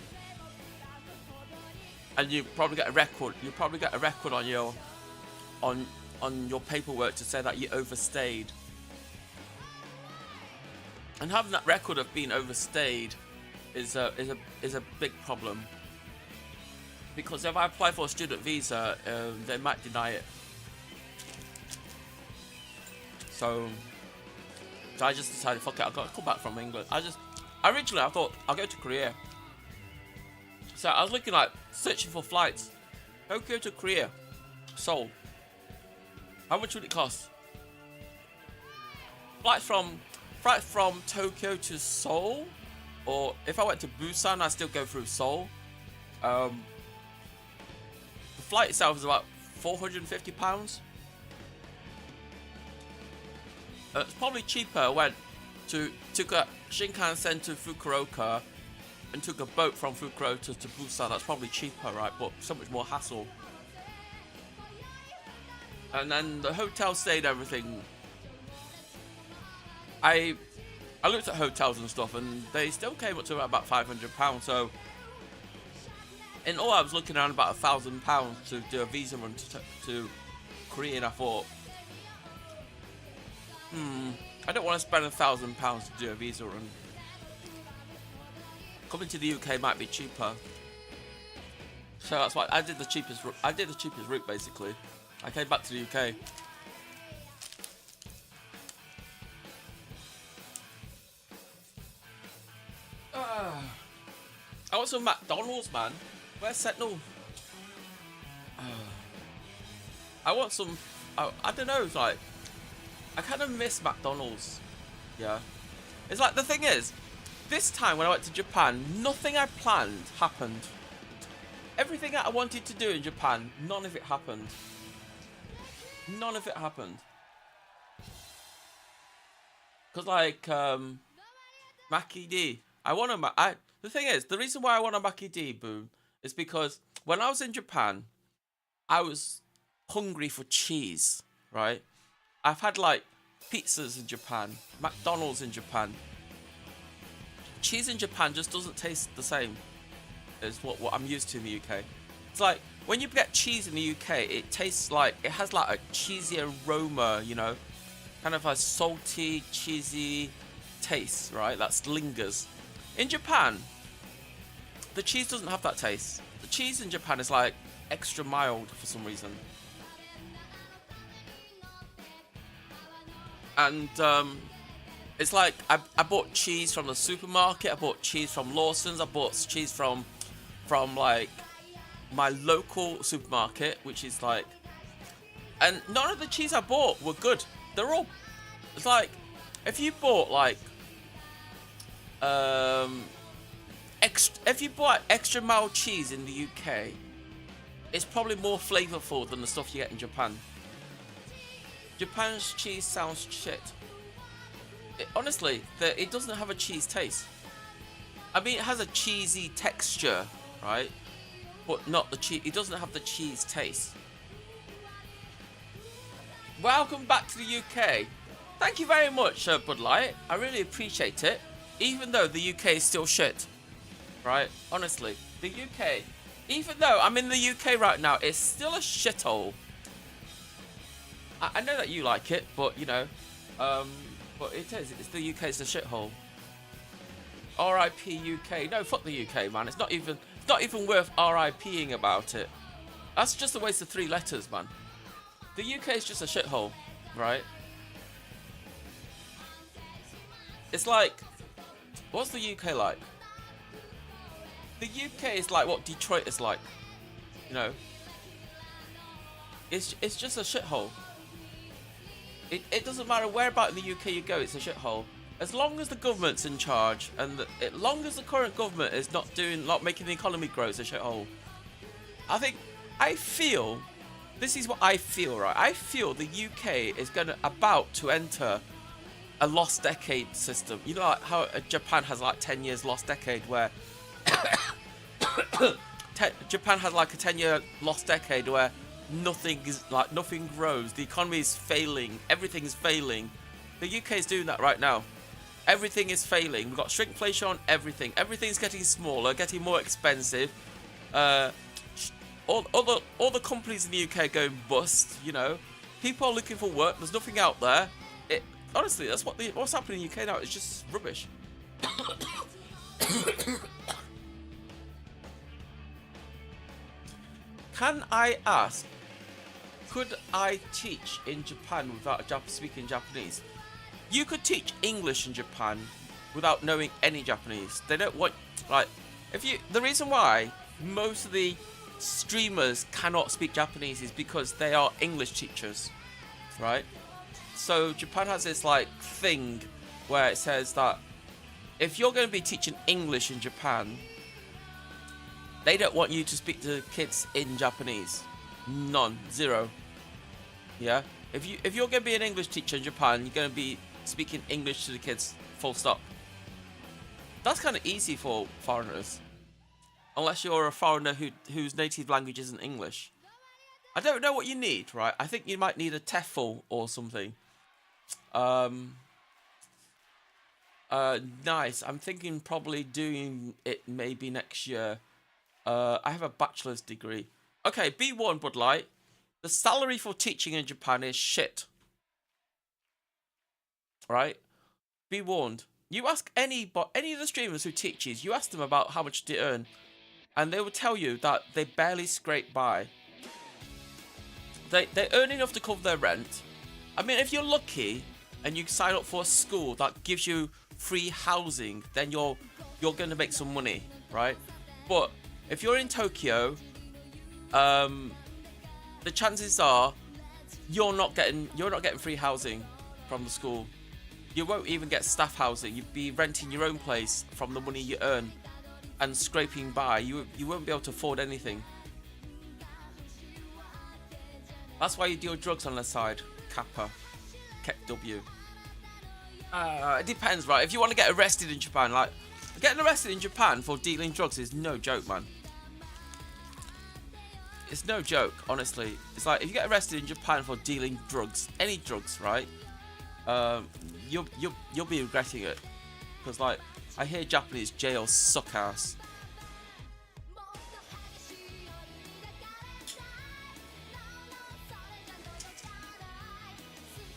and you probably get a record. You probably get a record on your paperwork to say that you overstayed. And having that record of being overstayed is a big problem, because if I apply for a student visa, they might deny it. So I just decided, fuck it, I've got to come back from England. Originally I thought I'll go to Korea. So I was looking at searching for flights, Tokyo to Korea, Seoul. How much would it cost? Flights from Tokyo to Seoul, or if I went to Busan, I'd still go through Seoul. The flight itself is about £450. It's probably cheaper. I took a Shinkansen to Fukuoka and took a boat from Fukuoka to Busan. That's probably cheaper, right? But so much more hassle. And then the hotel stay and everything. I looked at hotels and stuff, and they still came up to about £500. So in all, I was looking around about £1,000 to do a visa run to Korea, and I thought, I don't want to spend £1,000 to do a visa run. Coming to the UK might be cheaper, so that's why I did the cheapest. I did the cheapest route basically. I came back to the UK. I want some McDonald's, man. Where's Sentinel? I want some. I don't know. It's like I kind of miss McDonald's. Yeah. It's like the thing is, this time when I went to Japan, nothing I planned happened. Everything that I wanted to do in Japan, none of it happened. None of it happened. Cause like Maki D, the thing is, the reason why I want a Maki D, boom, is because when I was in Japan, I was hungry for cheese, right? I've had like pizzas in Japan, McDonald's in Japan. Cheese in Japan just doesn't taste the same as what I'm used to in the UK. It's like when you get cheese in the UK, it tastes like, it has like a cheesy aroma, you know, kind of a salty, cheesy taste, right? That lingers. In Japan, the cheese doesn't have that taste. The cheese in Japan is like extra mild for some reason. And it's like I bought cheese from the supermarket, I bought cheese from Lawson's, I bought cheese from like my local supermarket, which is like, and none of the cheese I bought were good. They're all, it's like, if you bought like if you bought extra mild cheese in the UK, it's probably more flavorful than the stuff you get in Japan. Japan's cheese sounds shit. Honestly, it doesn't have a cheese taste. I mean, it has a cheesy texture, right? But not the cheese. It doesn't have the cheese taste. Welcome back to the UK. Thank you very much, Bud Light. I really appreciate it. Even though the UK is still shit, right? Honestly, the UK, even though I'm in the UK right now, it's still a shithole. I know that you like it, but you know, but it is. It's the UK. It's a shithole. R.I.P. UK. No, fuck the UK, man. It's not even worth R.I.P.ing about it. That's just a waste of 3 letters, man. the UK is just a shithole, right? It's like, what's the UK like? The UK is like what Detroit is like, you know. It's just a shithole. It doesn't matter where about in the UK you go, it's a shithole. As long as the government's in charge, and as long as the current government is not making the economy grow, it's a shithole. I feel, this is what I feel, right? I feel the UK is about to enter a lost decade system. You know, like how Japan has like 10 years lost decade, where Japan has like a 10-year lost decade where nothing grows. The economy is failing. Everything is failing. The UK is doing that right now. Everything is failing. We've got shrinkflation on everything. Everything's getting smaller, getting more expensive. All the companies in the UK are going bust. You know, people are looking for work. There's nothing out there. Honestly, that's what's happening in the UK now. It's just rubbish. Can I ask, could I teach in Japan without speaking Japanese? You could teach English in Japan without knowing any Japanese. They don't want, like, the reason why most of the streamers cannot speak Japanese is because they are English teachers, right? So Japan has this like thing where it says that if you're going to be teaching English in Japan, they don't want you to speak to kids in Japanese. None. Zero. Yeah? If you're going to be an English teacher in Japan, you're going to be speaking English to the kids. Full stop. That's kind of easy for foreigners. Unless you're a foreigner whose native language isn't English. I don't know what you need, right? I think you might need a TEFL or something. Nice. I'm thinking probably doing it maybe next year. I have a bachelor's degree. Okay, be warned, Bud Light. The salary for teaching in Japan is shit. Right? Be warned. You ask any of the streamers who teaches, you ask them about how much they earn, and they will tell you that they barely scrape by. They earn enough to cover their rent. I mean, if you're lucky and you sign up for a school that gives you free housing, then you're going to make some money, right? But if you're in Tokyo, the chances are you're not getting free housing from the school. You won't even get staff housing. You'd be renting your own place from the money you earn and scraping by. You won't be able to afford anything. That's why you deal drugs on the side. Kappa. KEKW. It depends, right? If you want to get arrested in Japan, like, getting arrested in Japan for dealing drugs is no joke, man. It's no joke, honestly. It's like, if you get arrested in Japan for dealing drugs, any drugs, right? You'll be regretting it. Because, like, I hear Japanese jails suck ass.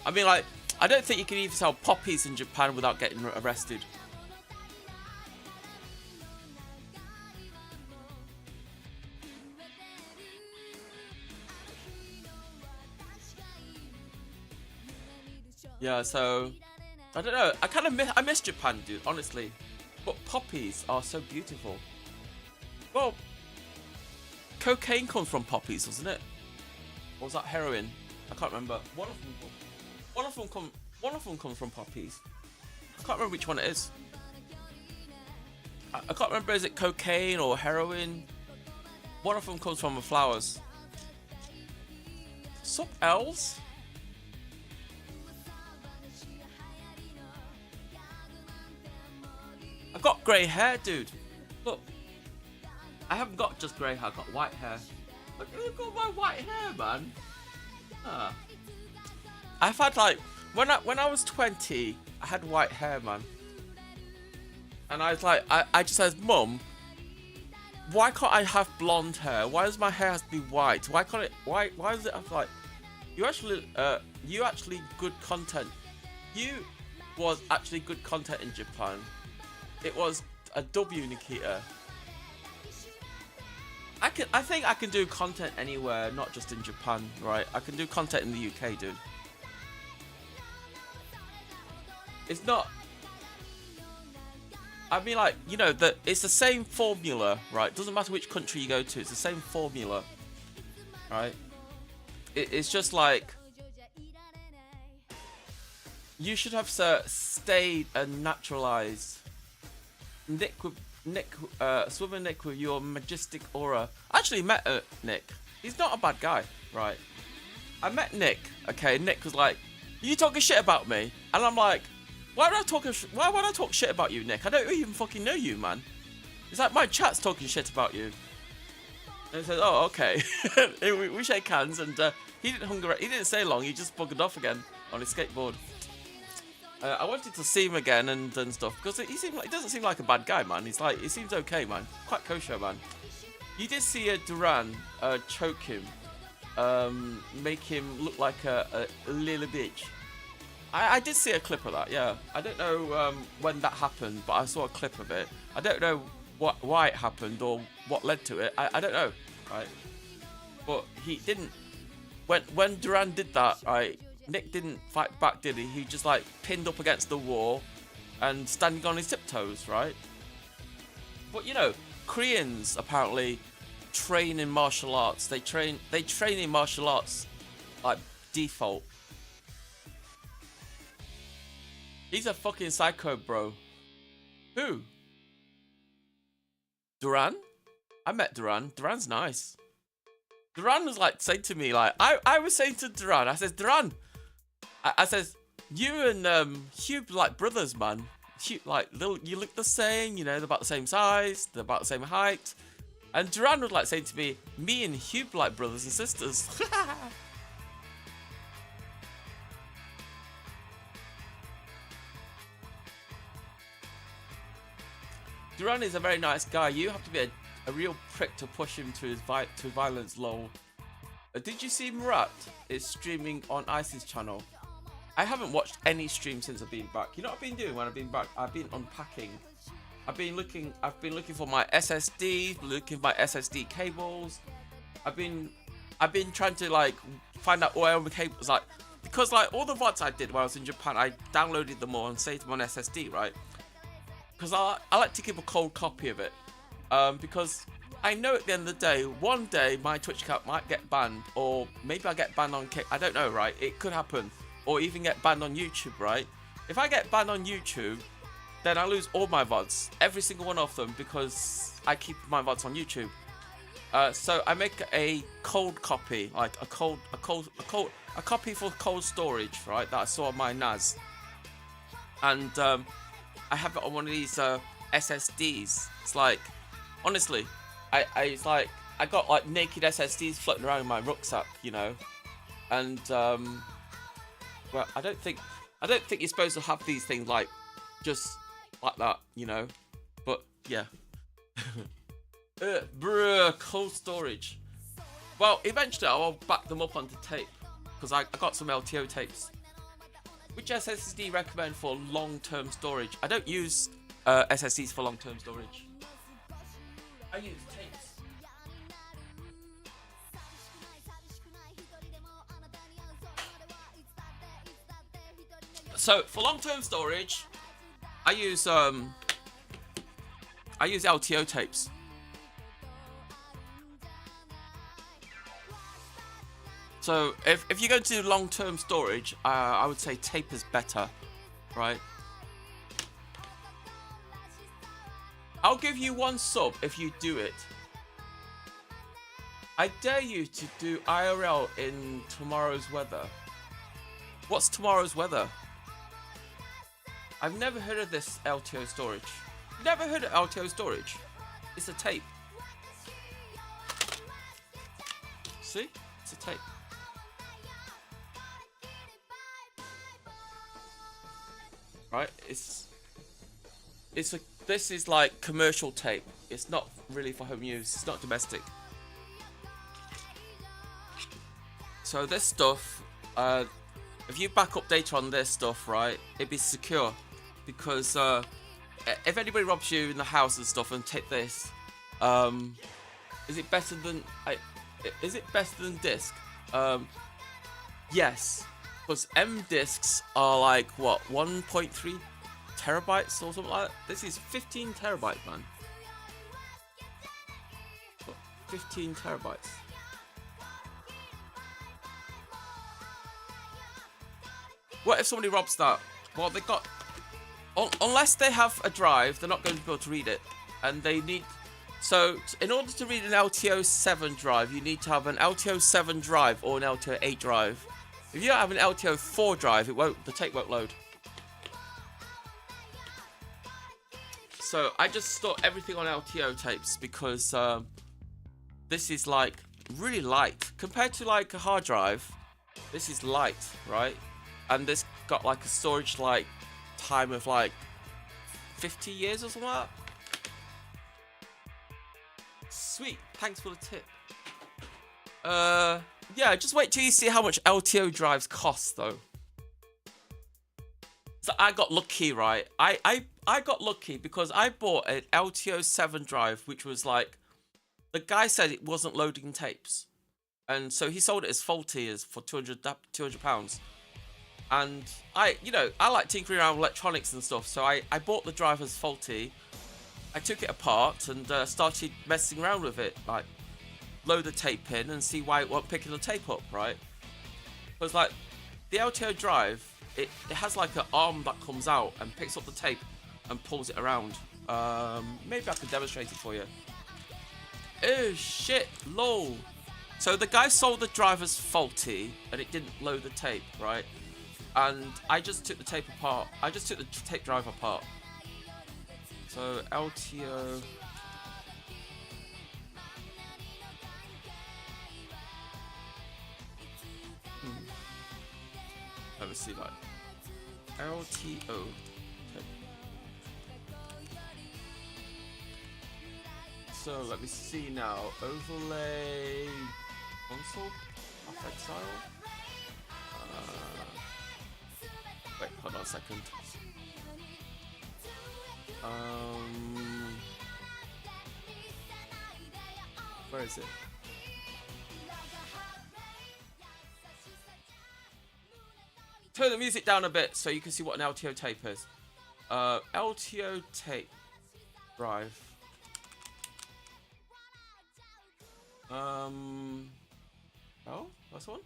I mean, like, I don't think you can even sell poppies in Japan without getting arrested. Yeah, so I don't know. I miss Japan, dude, honestly. But poppies are so beautiful. Well, cocaine comes from poppies, wasn't it? Or was that heroin? I can't remember. One of them comes from poppies. I can't remember which one it is. I can't remember, is it cocaine or heroin? One of them comes from the flowers. Sup, elves? I've got grey hair, dude. Look. I haven't got just grey hair, I've got white hair. Look at my white hair, man. Ah. I've had, like, when I was 20, I had white hair, man. And I was like, I just said, Mum, why can't I have blonde hair? Why does my hair have to be white? Why can't it, why does it have, like, you actually good content. You was actually good content in Japan. It was a W, Nikita. I think I can do content anywhere, not just in Japan, right? I can do content in the UK, dude. It's not. I mean, like, you know, it's the same formula, right? Doesn't matter which country you go to, it's the same formula, right? It's just like you should have stayed and naturalized. Swim and Nick with your majestic aura. I actually met Nick. He's not a bad guy, right? I met Nick. Okay, Nick was like, "You talking shit about me?" And I'm like, "Why would I talk shit about you, Nick? I don't even fucking know you, man." It's like my chat's talking shit about you. And he said, "Oh, okay." we shake hands, and he didn't stay long. He just buggered off again on his skateboard. I wanted to see him again and stuff because he doesn't seem like a bad guy, man. He seems okay, man. Quite kosher, man. You did see Duran choke him, make him look like a little bitch. I did see a clip of that, yeah. I don't know when that happened, but I saw a clip of it. I don't know why it happened or what led to it. I don't know, right? But he didn't. When Duran did that, right? Nick didn't fight back, did he? He just like pinned up against the wall and standing on his tiptoes, right? But you know, Koreans apparently train in martial arts. They train in martial arts like default. He's a fucking psycho, bro. Who? Duran? I met Duran. Duran's nice. Duran was like saying to me, like, I was saying to Duran, I said, Duran, I says, you and Hugh like brothers, man. Hugh, like, you look the same, you know, they're about the same size, they're about the same height. And Duran was like saying to me and Hugh like brothers and sisters. Duran is a very nice guy. You have to be a real prick to push him to violence, lol. Did you see Murat is streaming on Ice's channel? I haven't watched any stream since I've been back. You know what I've been doing when I've been back? I've been unpacking. I've been looking for my SSD, looking for my SSD cables. I've been trying to like find out where all the cables like, because like all the VODs I did when I was in Japan, I downloaded them all and saved them on SSD, right? Because I like to keep a cold copy of it. Because I know at the end of the day, one day my Twitch account might get banned, or maybe I get banned on Kick. I don't know, right? It could happen, or even get banned on YouTube, right? If I get banned on YouTube, then I lose all my VODs, every single one of them, because I keep my VODs on YouTube. So I make a cold copy, like a copy for cold storage, right? That I saw on my NAS, and I have it on one of these SSDs. It's like, honestly, it's like I got like naked SSDs floating around in my rucksack, you know, and well, I don't think you're supposed to have these things like just like that, you know, but yeah. Bruh, cold storage. Well, eventually I'll back them up onto tape because I got some LTO tapes. Which SSD recommend for long-term storage? I don't use SSDs for long-term storage. I use tapes. So for long-term storage, I use LTO tapes. So if you go to long-term storage, I would say tape is better, right? I'll give you one sub if you do it. I dare you to do IRL in tomorrow's weather. What's tomorrow's weather? I've never heard of this LTO storage. Never heard of LTO storage? It's a tape. See? It's a tape. Right? This is like commercial tape. It's not really for home use. It's not domestic. So this stuff, if you back up data on this stuff, right, it'd be secure, because if anybody robs you in the house and stuff and take this, Is it better than is it better than disc? Yes, because M discs are like what 1.3 terabytes or something like that. This is 15 terabytes, man. 15 terabytes. What if somebody robs that? Well, they got unless they have a drive, they're not going to be able to read it, and they need. So, in order to read an LTO7 drive, you need to have an LTO7 drive or an LTO8 drive. If you don't have an LTO4 drive, the tape won't load. So, I just store everything on LTO tapes because this is like really light compared to like a hard drive. This is light, right? And this got like a storage like time of like 50 years or something like that. Sweet, thanks for the tip. Yeah, just wait till you see how much LTO drives cost though. So I got lucky, right? I got lucky because I bought an LTO7 drive, which was like, the guy said it wasn't loading tapes. And so he sold it as faulty as for £200. And I like tinkering around with electronics and stuff. So I bought the drive as faulty. I took it apart and started messing around with it, like load the tape in and see why it wasn't picking the tape up, right? Because like the LTO drive, it has like an arm that comes out and picks up the tape and pulls it around. Maybe I could demonstrate it for you. Oh shit, lol. So the guy sold the drive as faulty and it didn't load the tape, right? And I just took the tape apart. I just took the tape drive apart. So LTO. Let me see, like LTO. So let me see now. Overlay console. Effect style. Wait, hold on a second. Where is it? Turn the music down a bit so you can see what an LTO tape is. LTO tape drive. Oh, that's one.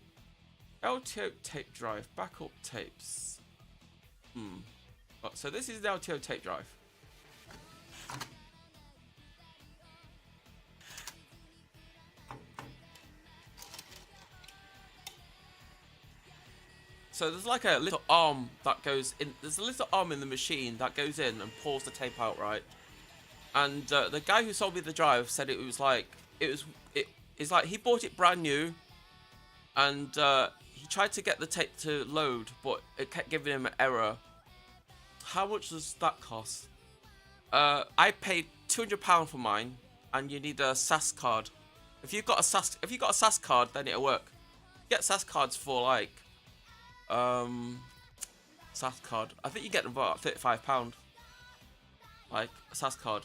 LTO tape drive, backup tapes. Oh, so this is the LTO tape drive. So there's like a little arm that goes in. There's a little arm in the machine that goes in and pulls the tape out, right? And the guy who sold me the drive said it's like he bought it brand new, and he tried to get the tape to load, but it kept giving him an error. How much does that cost? I paid £200 for mine, and you need a SAS card. If you've got a SAS card, then it'll work. You get SAS cards for like SAS card. I think you get them for about £35. Like a SAS card.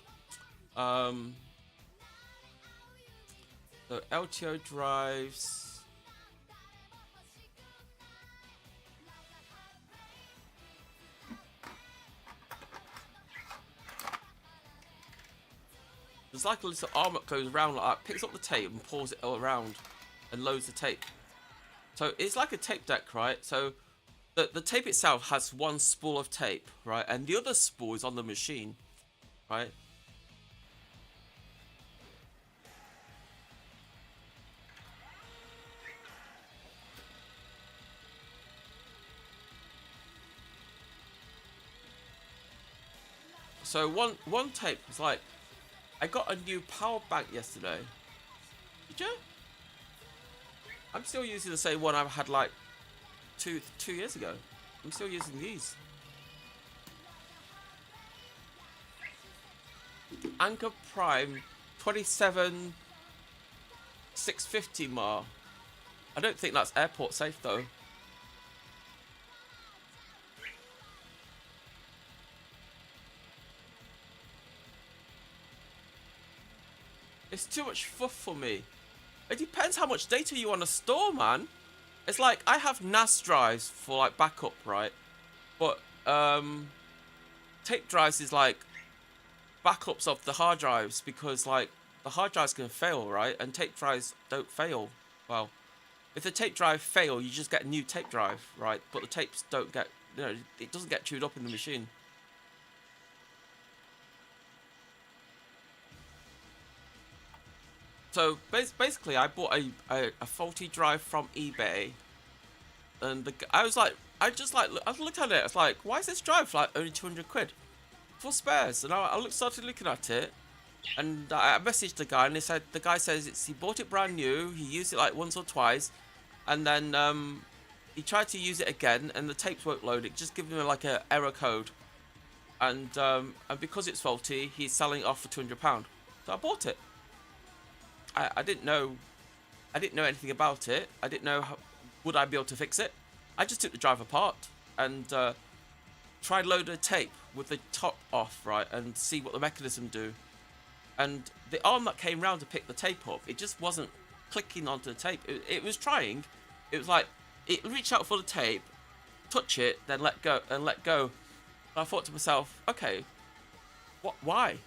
So LTO drives. There's like a little arm that goes around like that, picks up the tape and pulls it all around and loads the tape. So it's like a tape deck, right? So the tape itself has one spool of tape, right? And the other spool is on the machine, right? So one tape was like, I got a new power bank yesterday. Did you? I'm still using the same one I had like two years ago. I'm still using these. Anchor Prime 27650 MAR. I don't think that's airport safe though. It's too much fluff for me. It depends how much data you want to store, man. It's like I have NAS drives for like backup, right? But tape drives is like backups of the hard drives, because like the hard drives can fail, right? And tape drives don't fail. Well, if the tape drive fail, you just get a new tape drive, right? But the tapes don't get, it doesn't get chewed up in the machine. So basically, I bought a faulty drive from eBay, and I was like, I looked at it. I was like, why is this drive like only 200 quid for spares? And I started looking at it, and I messaged the guy, and the guy says he bought it brand new. He used it like once or twice, and then he tried to use it again, and the tapes won't load. It just gives him like a error code, and because it's faulty, he's selling it off for £200. So I bought it. I didn't know anything about it. I didn't know would I be able to fix it. I just took the drive apart and tried loading a tape with the top off, right, and see what the mechanism do. And the arm that came round to pick the tape up, it just wasn't clicking onto the tape. It was trying. It was like it reached out for the tape, touch it, then let go and let go. And I thought to myself, okay, why,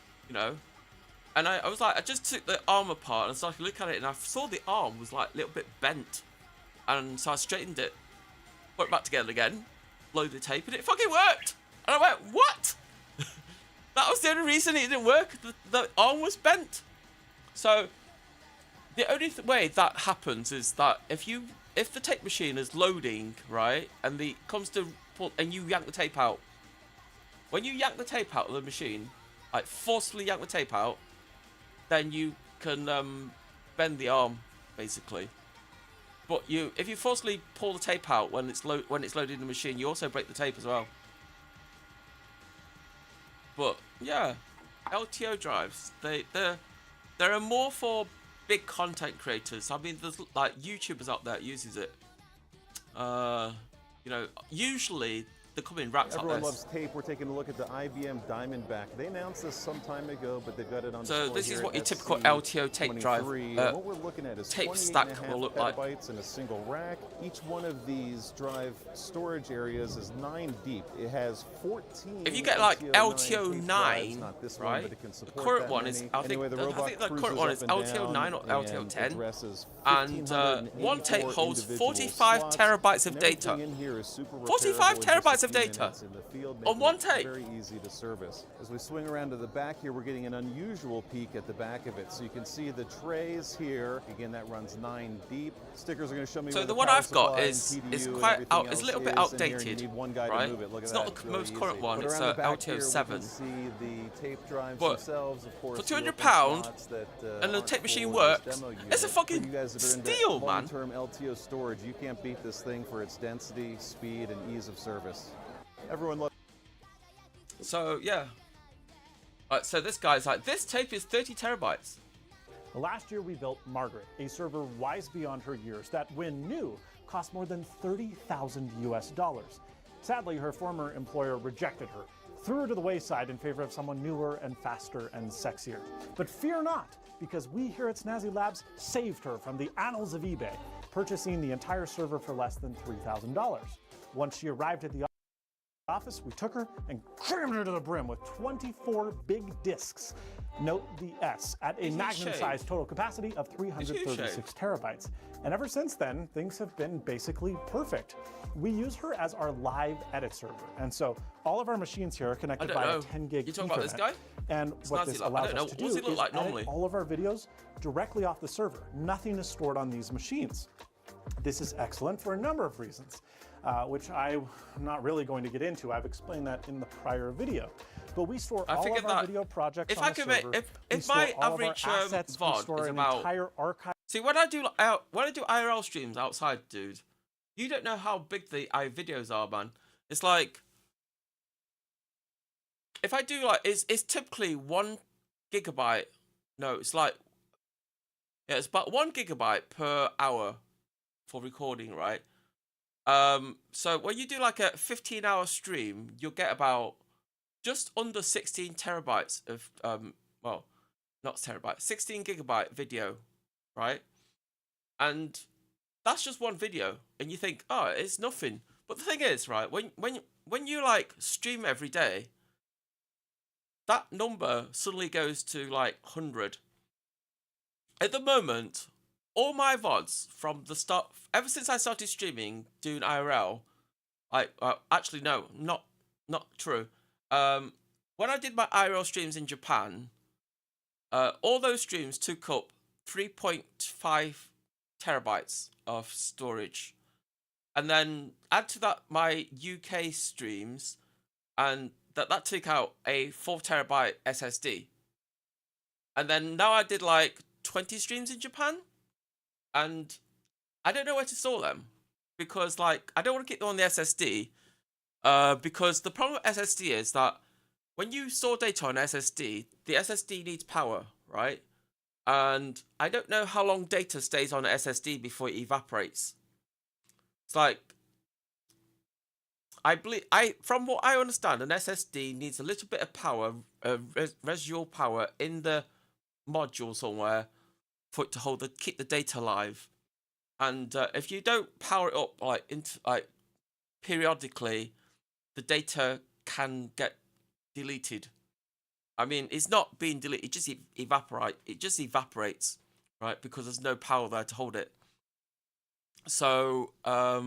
And I was like, I just took the arm apart and started looking at it, and I saw the arm was like a little bit bent, and so I straightened it, put it back together again, loaded the tape, and it fucking worked. And I went, what? That was the only reason it didn't work. The arm was bent. So the only way that happens is that if the tape machine is loading, right, and comes to pull, and you yank the tape out, when you yank the tape out of the machine, like forcefully yank the tape out, then you can bend the arm, basically. But if you forcefully pull the tape out when it's loaded in the machine, you also break the tape as well. But yeah, LTO drives, they're more for big content creators. I mean, there's like YouTubers out there that uses it. Usually they come in racks like this. Everyone loves tape. We're taking a look at the IBM Diamondback. They announced this some time ago, but they've got it on display. So this is what your at typical LTO tape drive what we're looking at is tape stack will look like. Petabytes in a single rack. Each one of these drive storage areas is 9 deep. It has 14. If you get like LTO 9, not this right? One, but it can The current one is, I think the current one is LTO 9 or LTO 10, and one tape holds 45 terabytes of data. 45 terabytes of data on one tape. Very easy to service. As we swing around to the back here, we're getting an unusual peek at the back of it. So you can see the trays here. Again, that runs 9 deep. Stickers are going to show me. So where the one I've got is quite out. It's a little bit outdated, right? It's not the most current one. It's LTO 7. But for £200 and the tape machine works, it's a fucking steal, man. Long-term LTO storage. You can't beat this thing for its density, speed, and ease of service. Everyone loves. So yeah. So this guy's like, this tape is 30 terabytes. Last year we built Margaret, a server wise beyond her years that, when new, cost more than $30,000 US. Sadly, her former employer rejected her, threw her to the wayside in favor of someone newer and faster and sexier. But fear not, because we here at Snazzy Labs saved her from the annals of eBay, purchasing the entire server for less than $3,000. Once she arrived at the office, we took her and crammed her to the brim with 24 big discs. Note the S, at a Magnum-sized total capacity of 336 terabytes. And ever since then, things have been basically perfect. We use her as our live edit server, and so all of our machines here are connected by a 10 gig You talking about this guy? And what this allows us to do is like edit all of our videos directly off the server. Nothing is stored on these machines. This is excellent for a number of reasons, which I'm not really going to get into. I've explained that in the prior video. But we store all of our video projects on the server. If my average VOD is about entire archive. See, when I do IRL streams outside, dude, you don't know how big the videos are, man. It's like, if I do like, it's typically 1 gigabyte. No, it's like, yeah, it's about 1 gigabyte per hour for recording, right? So when you do like a 15-hour stream, you'll get about just under 16 terabytes of not terabyte, 16 gigabyte video, right? And that's just one video, and you think, oh, it's nothing. But the thing is, right, when you like stream every day, that number suddenly goes to like 100. At the moment, all my VODs from the start, ever since I started streaming, doing IRL, actually no, not true. When I did my IRL streams in Japan, all those streams took up 3.5 terabytes of storage, and then add to that my UK streams, and that took out a 4 terabyte SSD. And then now I did like 20 streams in Japan, and I don't know where to store them, because like I don't want to keep them on the SSD, because the problem with SSD is that when you store data on SSD, the SSD needs power, right? And I don't know how long data stays on an SSD before it evaporates. It's like, from what I understand, an SSD needs a little bit of power, residual power in the module somewhere for it to keep the data alive. And if you don't power it up periodically, the data can get deleted. I mean, it's not being deleted; it just evaporates, right? Because there's no power there to hold it. So, I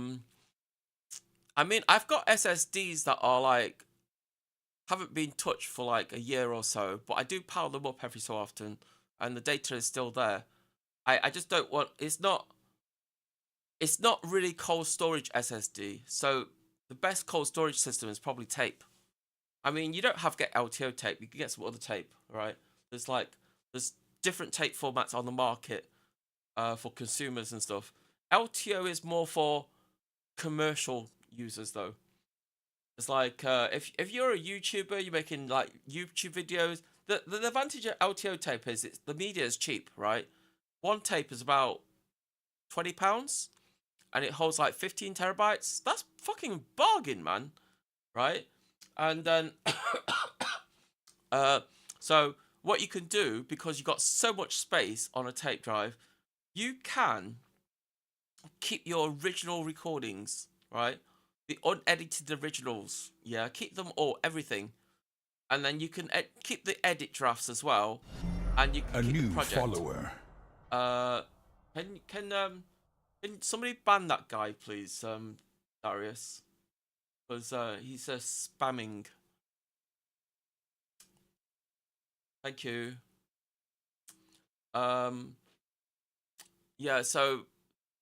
mean, I've got SSDs that are like haven't been touched for like a year or so, but I do power them up every so often, and the data is still there. I just don't want. It's not really cold storage SSD. So the best cold storage system is probably tape. I mean, you don't have to get LTO tape. You can get some other tape, right? There's different tape formats on the market for consumers and stuff. LTO is more for commercial users, though. It's like if you're a YouTuber, you're making like YouTube videos. The advantage of LTO tape is the media is cheap, right? One tape is about £20, and it holds like 15 terabytes. That's fucking bargain, man, right? And then, so what you can do, because you've got so much space on a tape drive, you can keep your original recordings, right? The unedited originals, yeah, keep them all, everything. And then you can keep the edit drafts as well, and you can keep the project. Follower. Can somebody ban that guy, please, Darius? Because he's spamming. Thank you. Yeah, so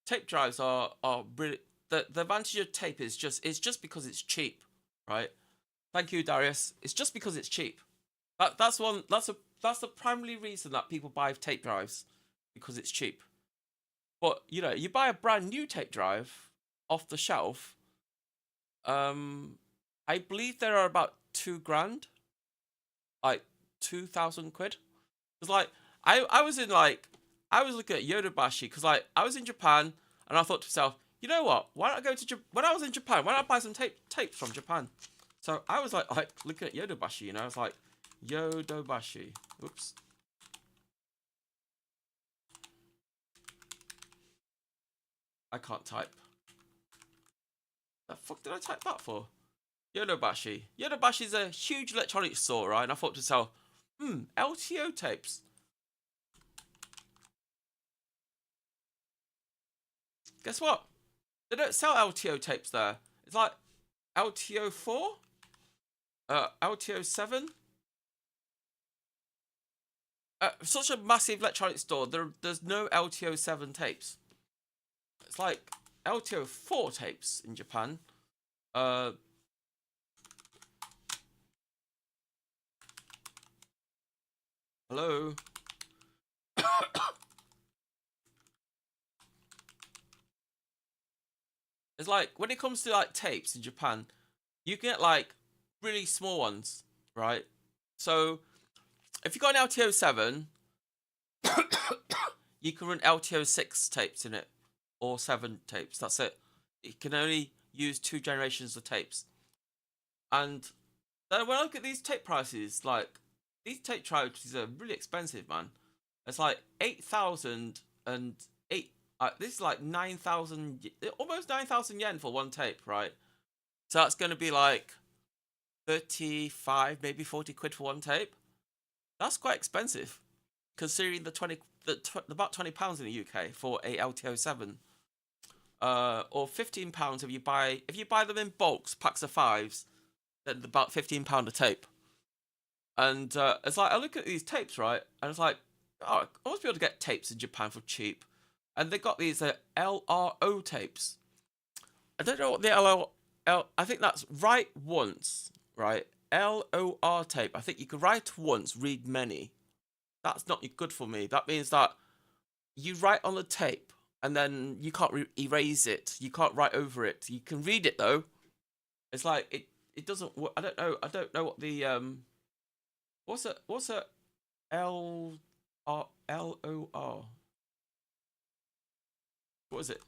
tape drives are really the advantage of tape is just because it's cheap, right? Thank you, Darius. It's just because it's cheap. That's the primary reason that people buy tape drives, because it's cheap. But you know, you buy a brand new tape drive off the shelf. I believe there are about £2,000, like 2,000 quid. It's like I was looking at Yodobashi, because like I was in Japan and I thought to myself, you know what? Why don't I go to when I was in Japan? Why don't I buy some tapes from Japan? So I was like looking at Yodobashi, you know, I was like, Yodobashi. Oops. I can't type. The fuck did I type that for? Yodobashi. Yodobashi is a huge electronics store, right? And I thought to myself, LTO tapes. Guess what? They don't sell LTO tapes there. It's like LTO 4, LTO 7. Such a massive electronics store. There's no LTO 7 tapes. It's like LTO 4 tapes in Japan. Hello? It's like, when it comes to like tapes in Japan, you get like really small ones, right? So if you got an LTO 7, you can run LTO 6 tapes in it, or 7 tapes. That's it. It can only use 2 generations of tapes. And then when I look at these tape prices, like these tape trousers are really expensive, man. It's like 8,000 and eight. This is like 9,000, almost 9,000 yen for one tape, right? So that's going to be like 35, maybe 40 quid for one tape. That's quite expensive, considering about £20 in the UK for a LTO7. Or £15 if you buy them in bulks, packs of 5s, then about £15 a tape. And it's like I look at these tapes, right, and it's like, oh, I must be able to get tapes in Japan for cheap. And they got these LRO tapes. I don't know what the I think that's write once, right? LOR tape. I think you can write once, read many. That's not good for me. That means that you write on the tape and then you can't erase it. You can't write over it. You can read it though. It's like it doesn't work. I don't know what the what's a LOR? What is it?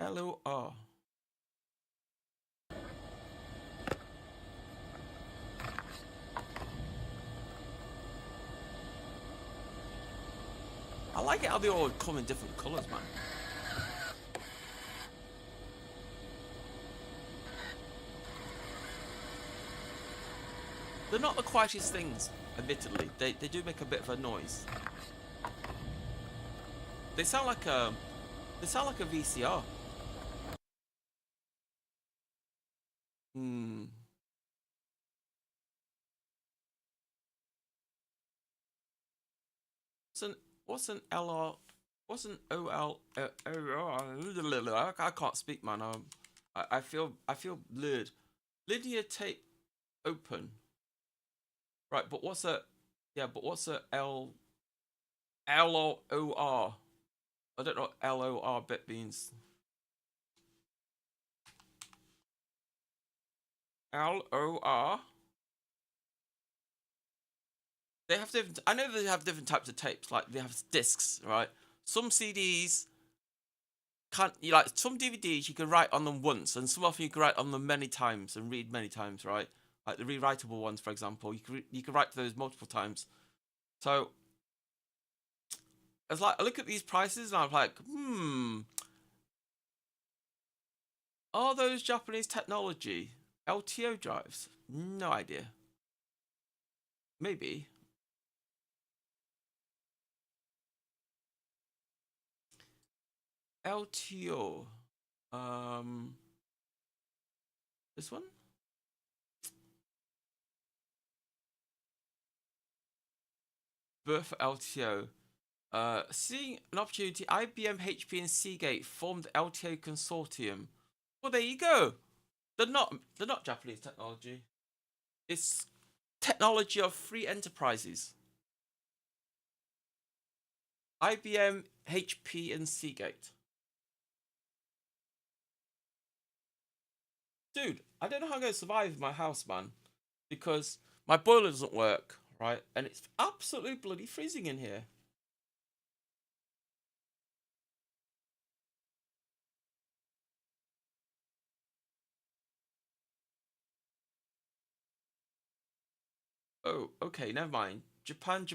LOR. I like it how they all come in different colours, man. They're not the quietest things, admittedly. They do make a bit of a noise. They sound like a VCR. What's an LR? What's an OL? I can't speak, man. I feel blurred. Linear tape open. Right, but what's a LOR? I don't know what LOR bit means. LOR. They have different. I know they have different types of tapes. Like they have discs, right? Some CDs can't. Some DVDs you can write on them once, and some of them you can write on them many times and read many times, right? Like the rewritable ones, for example, you can write those multiple times. So it's like I look at these prices and I'm like, are those Japanese technology LTO drives? No idea. Maybe. LTO. This one? Birth LTO. Seeing an opportunity, IBM, HP, and Seagate formed LTO consortium. Well, there you go. They're not Japanese technology. It's technology of free enterprises. IBM, HP, and Seagate. Dude, I don't know how I'm going to survive in my house, man. Because my boiler doesn't work, right? And it's absolutely bloody freezing in here. Oh, okay, never mind. Japan.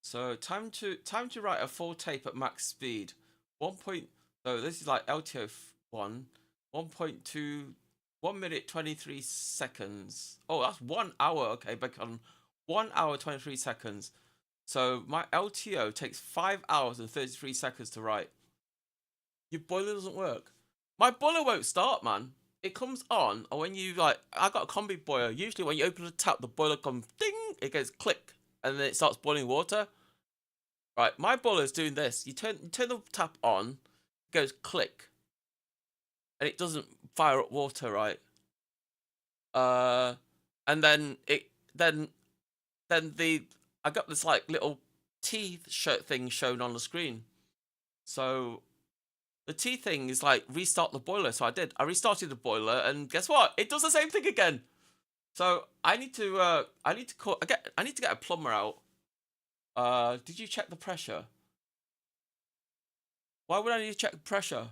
So time to write a full tape at max speed. So this is like LTO 1.2, 1 minute 23 seconds. Oh, that's 1 hour. Okay, back on 1 hour 23 seconds. So my LTO takes 5 hours and 33 seconds to write. Your boiler doesn't work. My boiler won't start, man. It comes on, and when you I got a combi boiler. Usually, when you open the tap, the boiler comes ding. It goes click, and then it starts boiling water. Right, my boiler is doing this. You turn the tap on, it goes click, and it doesn't fire up water, right? And then I got this little T thing shown on the screen. So the T thing is restart the boiler. So I restarted the boiler, and guess what? It does the same thing again. So I need to get a plumber out Did you check the pressure? Why would I need to check the pressure?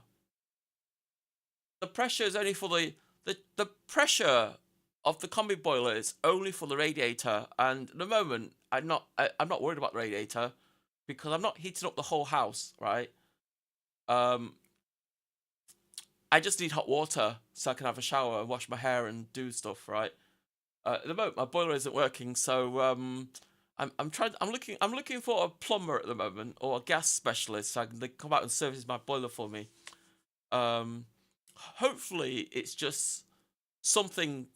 The pressure is only for the pressure of the combi boiler is only for the radiator, and at the moment I'm not worried about the radiator because I'm not heating up the whole house, right? I just need hot water so I can have a shower and wash my hair and do stuff, right? At the moment my boiler isn't working, so I'm looking for a plumber at the moment or a gas specialist so they can come out and service my boiler for me. Hopefully it's just something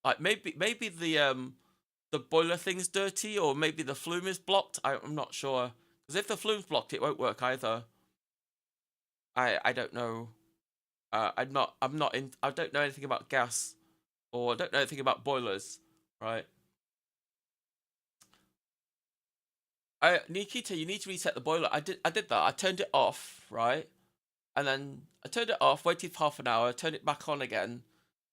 like maybe the boiler thing's dirty, or maybe the flume is blocked. I'm not sure, because if the flume's blocked it won't work either. I don't know. I'm not in. I don't know anything about gas, or I don't know anything about boilers, right? Nikita, you need to reset the boiler. I did that. I turned it off, right? And then I turned it off, waited for half an hour, turned it back on again,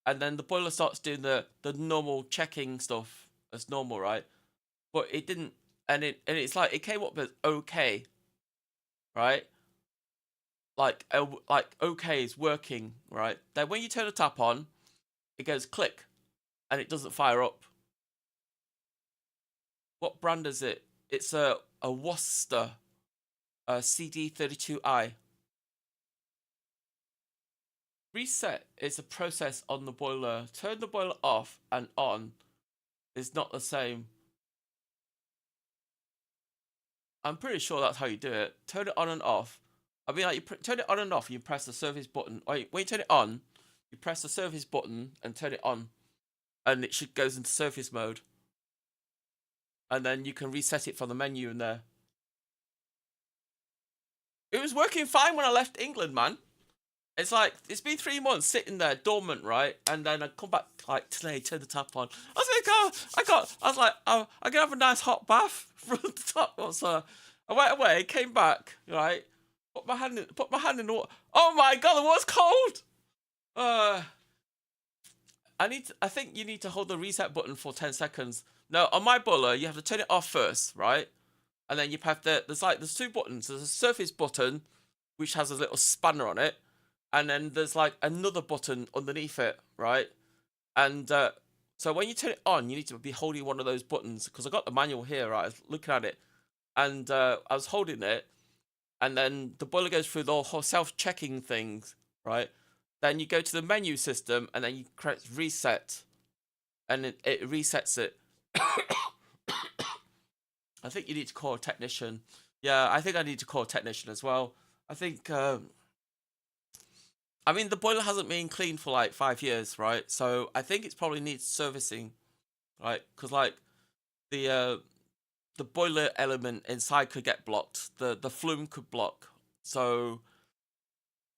and then the boiler starts doing the normal checking stuff as normal, right? But it didn't, and it's like it came up as okay, right? Like okay is working, right? Then when you turn the tap on, it goes click, and it doesn't fire up. What brand is it? It's a Worcester, CD32i. Reset is a process on the boiler. Turn the boiler off and on is not the same. I'm pretty sure that's how you do it. Turn it on and off. I mean, like you turn it on and off. You press the service button. When you turn it on, you press the service button and turn it on, and it should goes into service mode. And then you can reset it from the menu in there. It was working fine when I left England, man. It's like, it's been 3 months sitting there dormant, right? And then I come back like today, turn the tap on. I was like, oh, I can have a nice hot bath from the top. So I went away, came back, right? Put my hand in the water. Oh my god, the water's cold! I think you need to hold the reset button for 10 seconds. No, on my boiler, you have to turn it off first, right? And then you have there's 2 buttons. There's a surface button, which has a little spanner on it. And then there's like another button underneath it, right? And so when you turn it on, you need to be holding one of those buttons, because I got the manual here, right? I was looking at it, and I was holding it, and then the boiler goes through the whole self-checking things, right? Then you go to the menu system, and then you press reset, and it resets it. I think you need to call a technician. Yeah, I think I need to call a technician as well. I think. I mean, the boiler hasn't been cleaned for like 5 years, right? So I think it probably needs servicing, right? Because like the boiler element inside could get blocked. The flume could block. So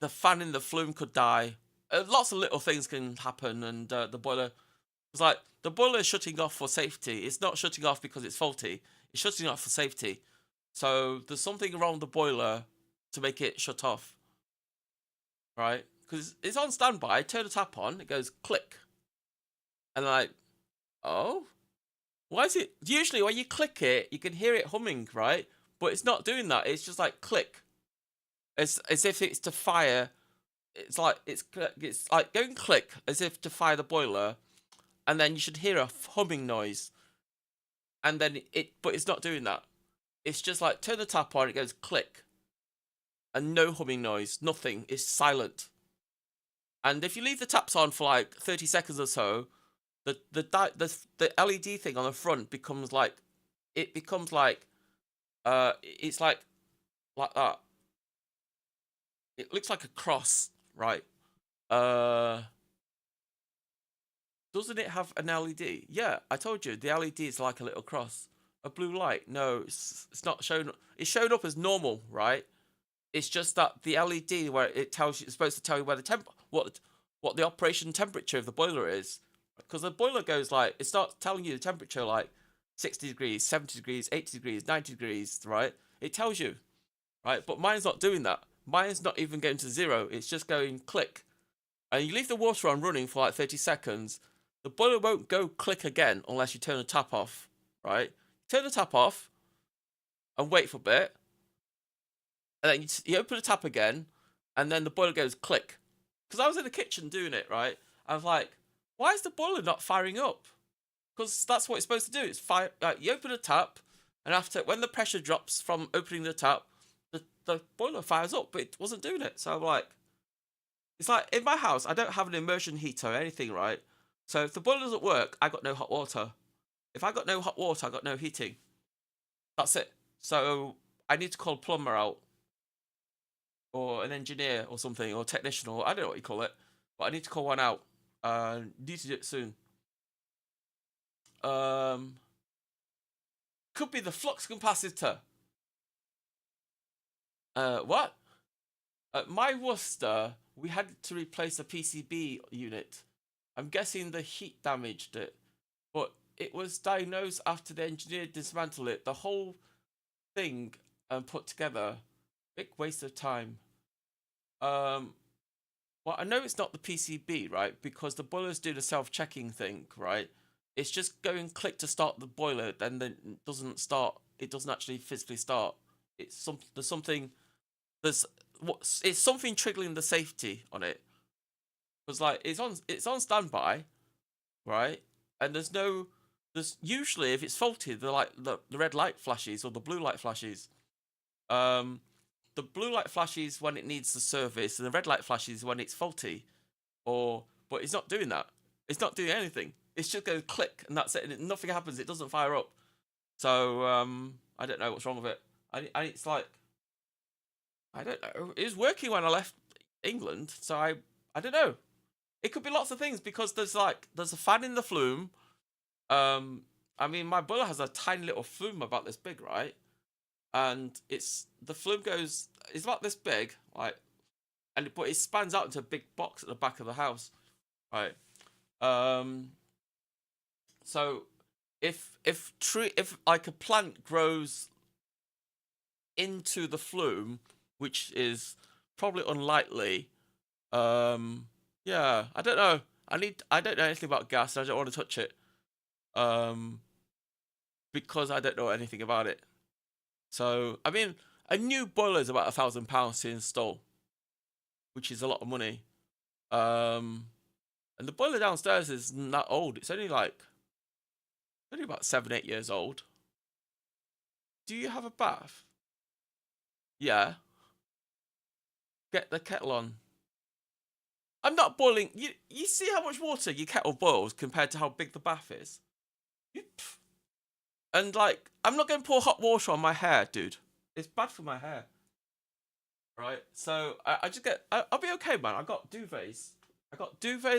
the fan in the flume could die. Lots of little things can happen, and the boiler. It's like the boiler is shutting off for safety. It's not shutting off because it's faulty. It's shutting off for safety. So there's something wrong with the boiler to make it shut off, right? Because it's on standby. Turn the tap on, it goes click, and like, oh, why is it? Usually when you click it, you can hear it humming, right? But it's not doing that. It's just like click. It's as if it's to fire. It's like going click as if to fire the boiler, and then you should hear a humming noise, and then but it's not doing that. It's just like turn the tap on, it goes click, and no humming noise, nothing. It's silent. And if you leave the taps on for like 30 seconds or so, the LED thing on the front becomes like, it's like that. It looks like a cross, right? Doesn't it have an LED? Yeah, I told you the LED is like a little cross, a blue light. No, it's not shown. It's showed up as normal, right? It's just that the LED where it tells you, it's supposed to tell you where the what the operation temperature of the boiler is, because the boiler goes like, it starts telling you the temperature like 60 degrees, 70 degrees, 80 degrees, 90 degrees, right? It tells you, right? But mine's not doing that. Mine's not even going to 0. It's just going click, and you leave the water on running for like 30 seconds. The boiler won't go click again unless you turn the tap off, right? Turn the tap off, and wait for a bit, and then you open the tap again, and then the boiler goes click. Because I was in the kitchen doing it, right? I was like, why is the boiler not firing up? Because that's what it's supposed to do. It's fire. You open the tap, and after when the pressure drops from opening the tap, the boiler fires up, but it wasn't doing it. So I'm like, it's like in my house, I don't have an immersion heater or anything, right? So if the boiler doesn't work, I got no hot water. If I got no hot water, I got no heating. That's it. So I need to call a plumber out, or an engineer, or something, or technician, or I don't know what you call it, but I need to call one out. Need to do it soon. Could be the flux capacitor. What? My Worcester, we had to replace a PCB unit. I'm guessing the heat damaged it, but it was diagnosed after the engineer dismantled it. The whole thing put together. Big waste of time. Well, I know it's not the PCB, right? Because the boilers do the self-checking thing, right? It's just going click to start the boiler, then it doesn't start. It doesn't actually physically start. It's something it's something triggering the safety on it. Because like it's on standby, right? And there's usually if it's faulty, the red light flashes or the blue light flashes. The blue light flashes when it needs the service, and the red light flashes when it's faulty. But it's not doing that. It's not doing anything. It's just going to click, and that's it. And nothing happens. It doesn't fire up. So I don't know what's wrong with it. And it's like, I don't know. It was working when I left England, so I don't know. It could be lots of things because there's a fan in the flume. I mean, my boiler has a tiny little flume about this big, right? And the flume it's about this big, right? But it spans out into a big box at the back of the house, right? So if like a plant grows into the flume, which is probably unlikely, yeah, I don't know. I don't know anything about gas. And I don't want to touch it, because I don't know anything about it. So I mean, a new boiler is about £1,000 to install, which is a lot of money. And the boiler downstairs is not old. It's only about 7-8 years old. Do you have a bath? Yeah. Get the kettle on. I'm not boiling. You see how much water your kettle boils compared to how big the bath is? And like, I'm not going to pour hot water on my hair, dude. It's bad for my hair. Right? So I just I'll be okay, man. I got duvets.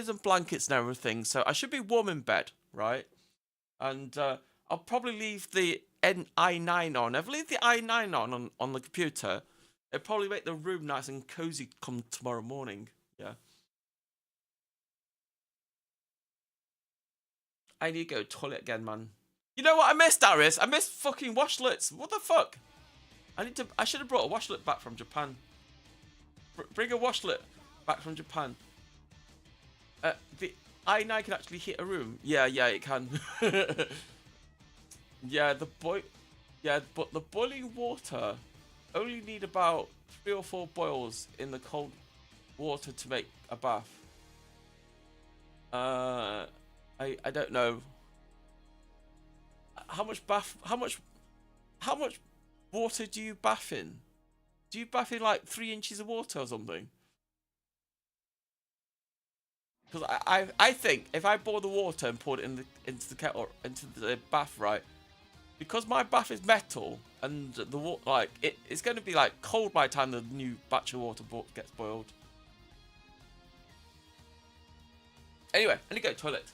And blankets and everything. So I should be warm in bed, right? And I'll probably leave the i9 on. If I leave the i9 on the computer, it'll probably make the room nice and cozy come tomorrow morning. Yeah. I need to go to the toilet again, man. You know what I missed, Darius? I missed fucking washlets. What the fuck? I should have brought a washlet back from Japan. Bring a washlet back from Japan. The i9 can actually heat a room. Yeah, it can. Yeah, but the boiling water only need about 3 or 4 boils in the cold water to make a bath. I don't know. How much water do you bath in? Do you bath in like 3 inches of water or something? Because I think if I boil the water and pour it into the kettle, into the bath, right? Because my bath is metal and the water, like it's going to be like cold by the time the new batch of water gets boiled. Anyway, I need to go to the toilet.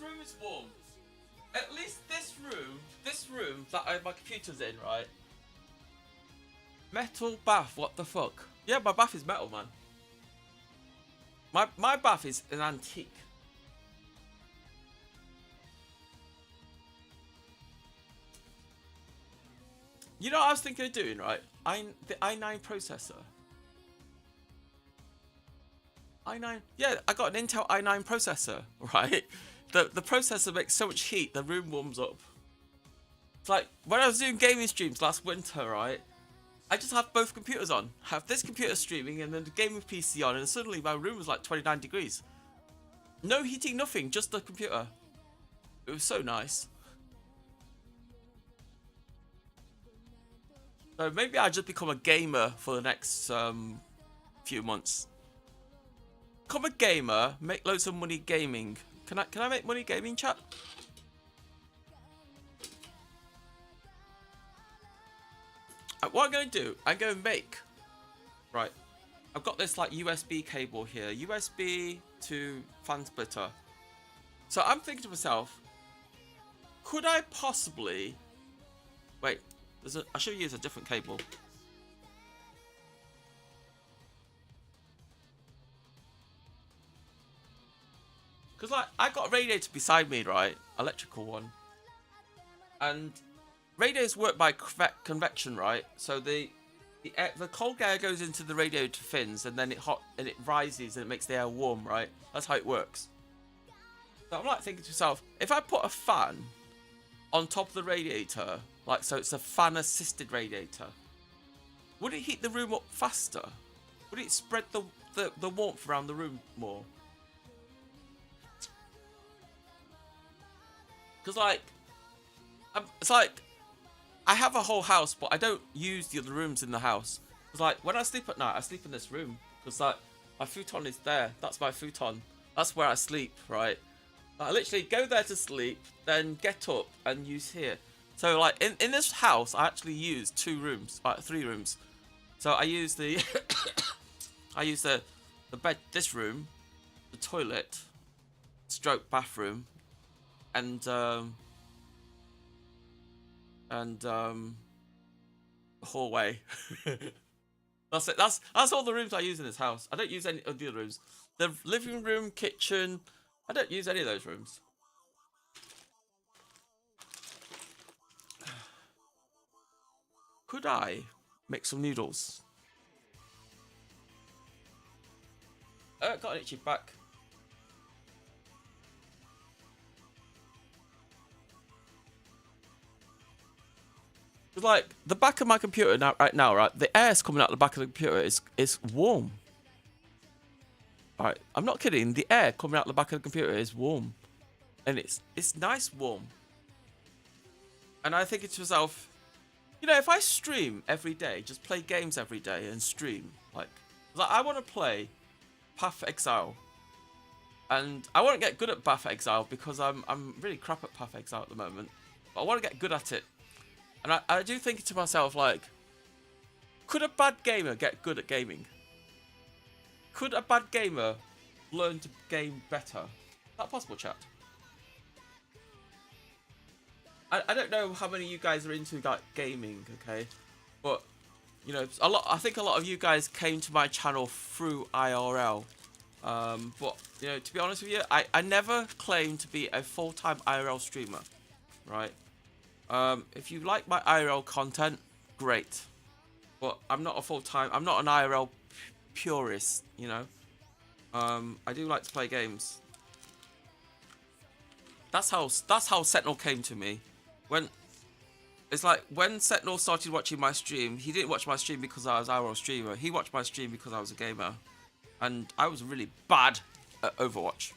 room is warm. At least this room that my computer's in, right? Metal bath, what the fuck? Yeah, my bath is metal, man. My bath is an antique. You know what I was thinking of doing, right? The i9 processor. i9, yeah, I got an Intel i9 processor, right? The processor makes so much heat, the room warms up. It's like, when I was doing gaming streams last winter, right? I just have both computers on. Have this computer streaming and then the gaming PC on, and suddenly my room was like 29 degrees. No heating, nothing, just the computer. It was so nice. So maybe I'll just become a gamer for the next few months. Become a gamer, make loads of money gaming. Can I make money gaming, chat? What I'm going to do, I'm going to make... Right. I've got this like USB cable here. USB to fan splitter. So I'm thinking to myself, could I possibly... Wait, I should use a different cable. Because like, I got a radiator beside me, right? Electrical one. And radiators work by convection, right? So the cold air goes into the radiator fins, and then it rises and it makes the air warm, right? That's how it works. So I'm like thinking to myself, if I put a fan on top of the radiator, like so it's a fan assisted radiator, would it heat the room up faster? Would it spread the warmth around the room more? Because like, it's like, I have a whole house, but I don't use the other rooms in the house. It's like, when I sleep at night, I sleep in this room. Because like, my futon is there. That's my futon. That's where I sleep, right? I literally go there to sleep, then get up and use here. So like, in this house, I actually use 2 rooms, like 3 rooms. So I use the, I use the bed, this room, the toilet, stroke bathroom, and the hallway. That's it. That's all the rooms I use in this house. I don't use any of the other rooms. The living room, kitchen, I don't use any of those rooms. Could I make some noodles? Oh, got an itchy back. Like the back of my computer now, right? The air's coming out the back of the computer is warm. Alright, I'm not kidding. The air coming out the back of the computer is warm, and it's nice warm. And I think to myself, you know, if I stream every day, just play games every day and stream, like I want to play Path Exile, and I want to get good at Path Exile because I'm really crap at Path Exile at the moment, but I want to get good at it. And I do think to myself, like, could a bad gamer get good at gaming? Could a bad gamer learn to game better? Is that possible, chat? I don't know how many of you guys are into like gaming, okay? But you know, I think a lot of you guys came to my channel through IRL. But you know, to be honest with you, I never claimed to be a full-time IRL streamer, right? If you like my IRL content, great. But I'm not a full-time, I'm not an IRL purist, you know. I do like to play games. That's how Sentinel came to me. When Sentinel started watching my stream, he didn't watch my stream because I was an IRL streamer. He watched my stream because I was a gamer. And I was really bad at Overwatch.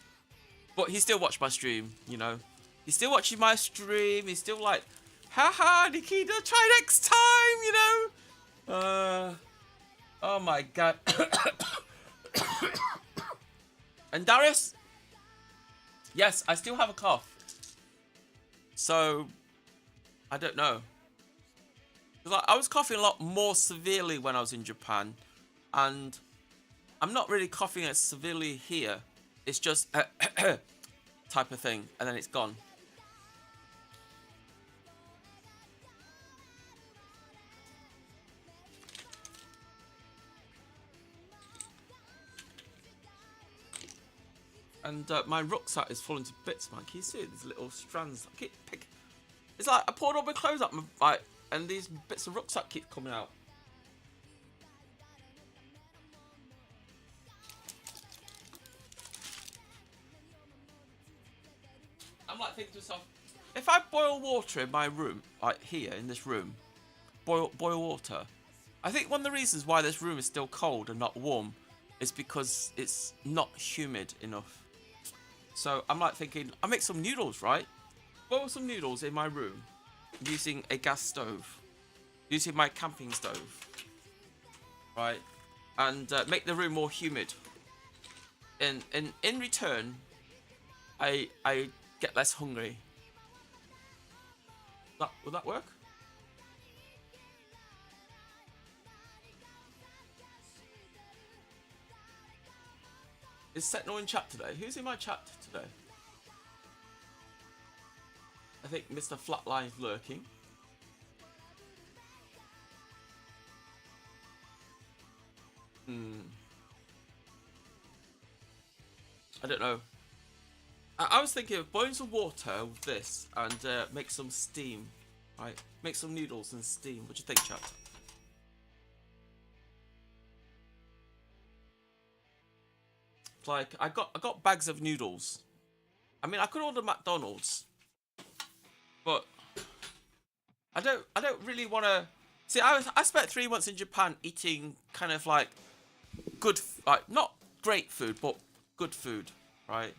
But he still watched my stream, you know. He's still watching my stream. He's still like, haha, Nikita, try next time, you know. Oh my god. And Darius? Yes, I still have a cough. So, I don't know. Like, I was coughing a lot more severely when I was in Japan. And I'm not really coughing as severely here. It's just type of thing, and then it's gone. And my rucksack is falling to bits, man. Can you see it? These little strands. I keep pick. It's like I poured all my clothes up, and these bits of rucksack keep coming out. I'm like thinking to myself, if I boil water in my room, like here in this room, boil water. I think one of the reasons why this room is still cold and not warm is because it's not humid enough. So I'm like thinking, I'll make some noodles, right? Boil some noodles in my room using a gas stove, using my camping stove, right? And make the room more humid. And in return, I get less hungry. Would that work? Is Sentinel in chat today? Who's in my chat today? I think Mr. Flatline's lurking. I don't know. I was thinking of boiling some water with this and make some steam. Right? Make some noodles and steam. What do you think, chat? Like I got bags of noodles. I mean, I could order McDonald's, but I don't really want to. See, I spent 3 months in Japan eating kind of like good, like not great food, but good food, right?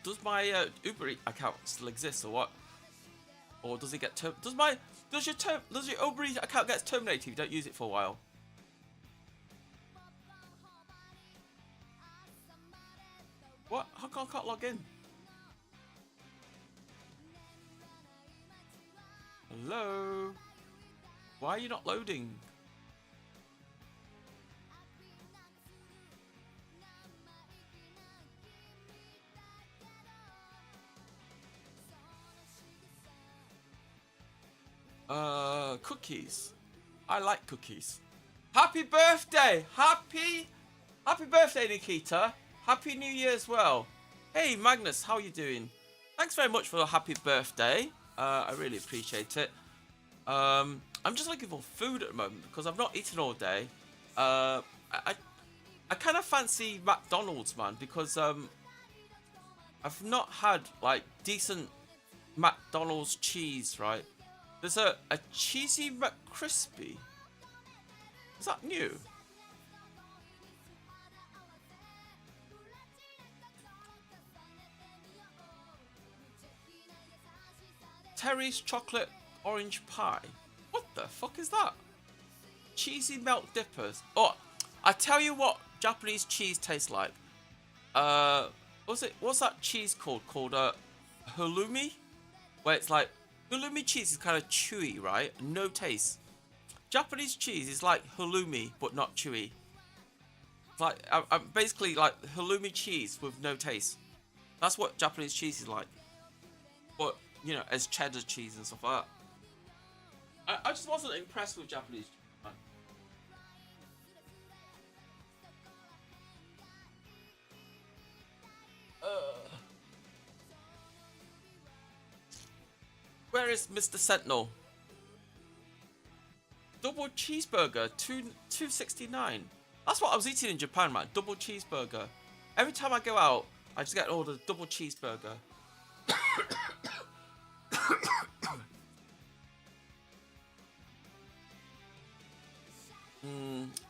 Does my Uber Eats account still exist, or what? Or does it get does your Uber Eats account get terminated if you don't use it for a while? What? How come I can't log in? Hello? Why are you not loading? Cookies. I like cookies. Happy birthday! Happy birthday, Nikita. Happy New Year as well. Hey, Magnus, how are you doing? Thanks very much for a happy birthday. I really appreciate it. I'm just looking for food at the moment because I've not eaten all day. I kind of fancy McDonald's, man, because I've not had like decent McDonald's cheese, right? There's a cheesy McCrispy. Is that new? Terry's chocolate orange pie. What the fuck is that? Cheesy milk dippers. Oh, I tell you what Japanese cheese tastes like. What's that cheese called? Called halloumi? Where it's like halloumi cheese is kind of chewy, right? No taste. Japanese cheese is like halloumi, but not chewy. It's like I'm basically like halloumi cheese with no taste. That's what Japanese cheese is like. But you know, as cheddar cheese and stuff like that. I just wasn't impressed with Japanese cheese, man. Where is Mr. Sentinel? Double cheeseburger, $2.69. That's what I was eating in Japan, man. Double cheeseburger. Every time I go out, I just get an order double cheeseburger.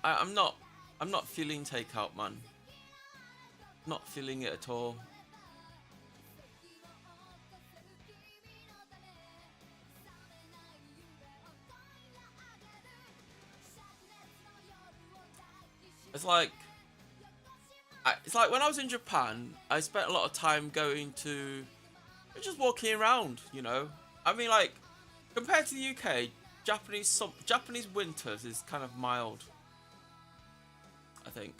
I'm not feeling takeout, man. Not feeling it at all. It's like when I was in Japan, I spent a lot of time going to just walking around, you know. I mean, like compared to the UK, Japanese winters is kind of mild, I think.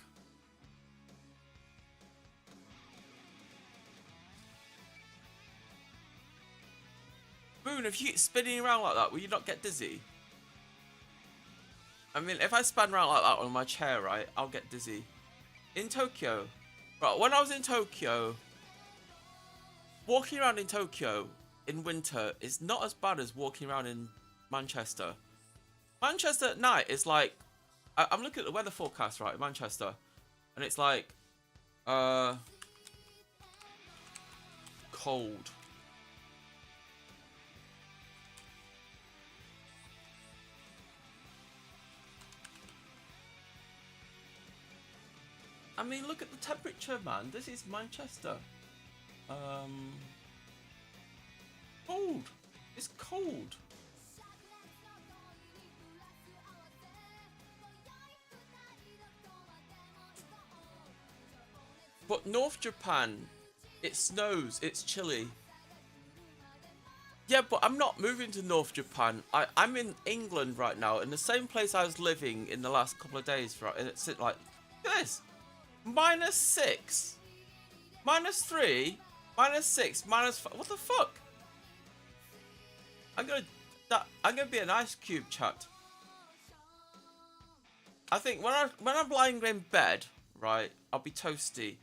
Boone, if you keep spinning around like that, will you not get dizzy? I mean, if I span around like that on my chair, right, I'll get dizzy. In Tokyo, right, when I was in Tokyo, walking around in Tokyo in winter is not as bad as walking around in Manchester. Manchester at night is like, I'm looking at the weather forecast, right, in Manchester, and it's like, cold. I mean, look at the temperature, man. This is Manchester. Cold. It's cold. But North Japan, it snows, it's chilly. Yeah, but I'm not moving to North Japan. I'm in England right now, in the same place I was living in the last couple of days. Right, and it's like, look at this. -6, -3, -6, -5. What the fuck? I'm gonna be an ice cube, chat. I think when I'm lying in bed, right, I'll be toasty.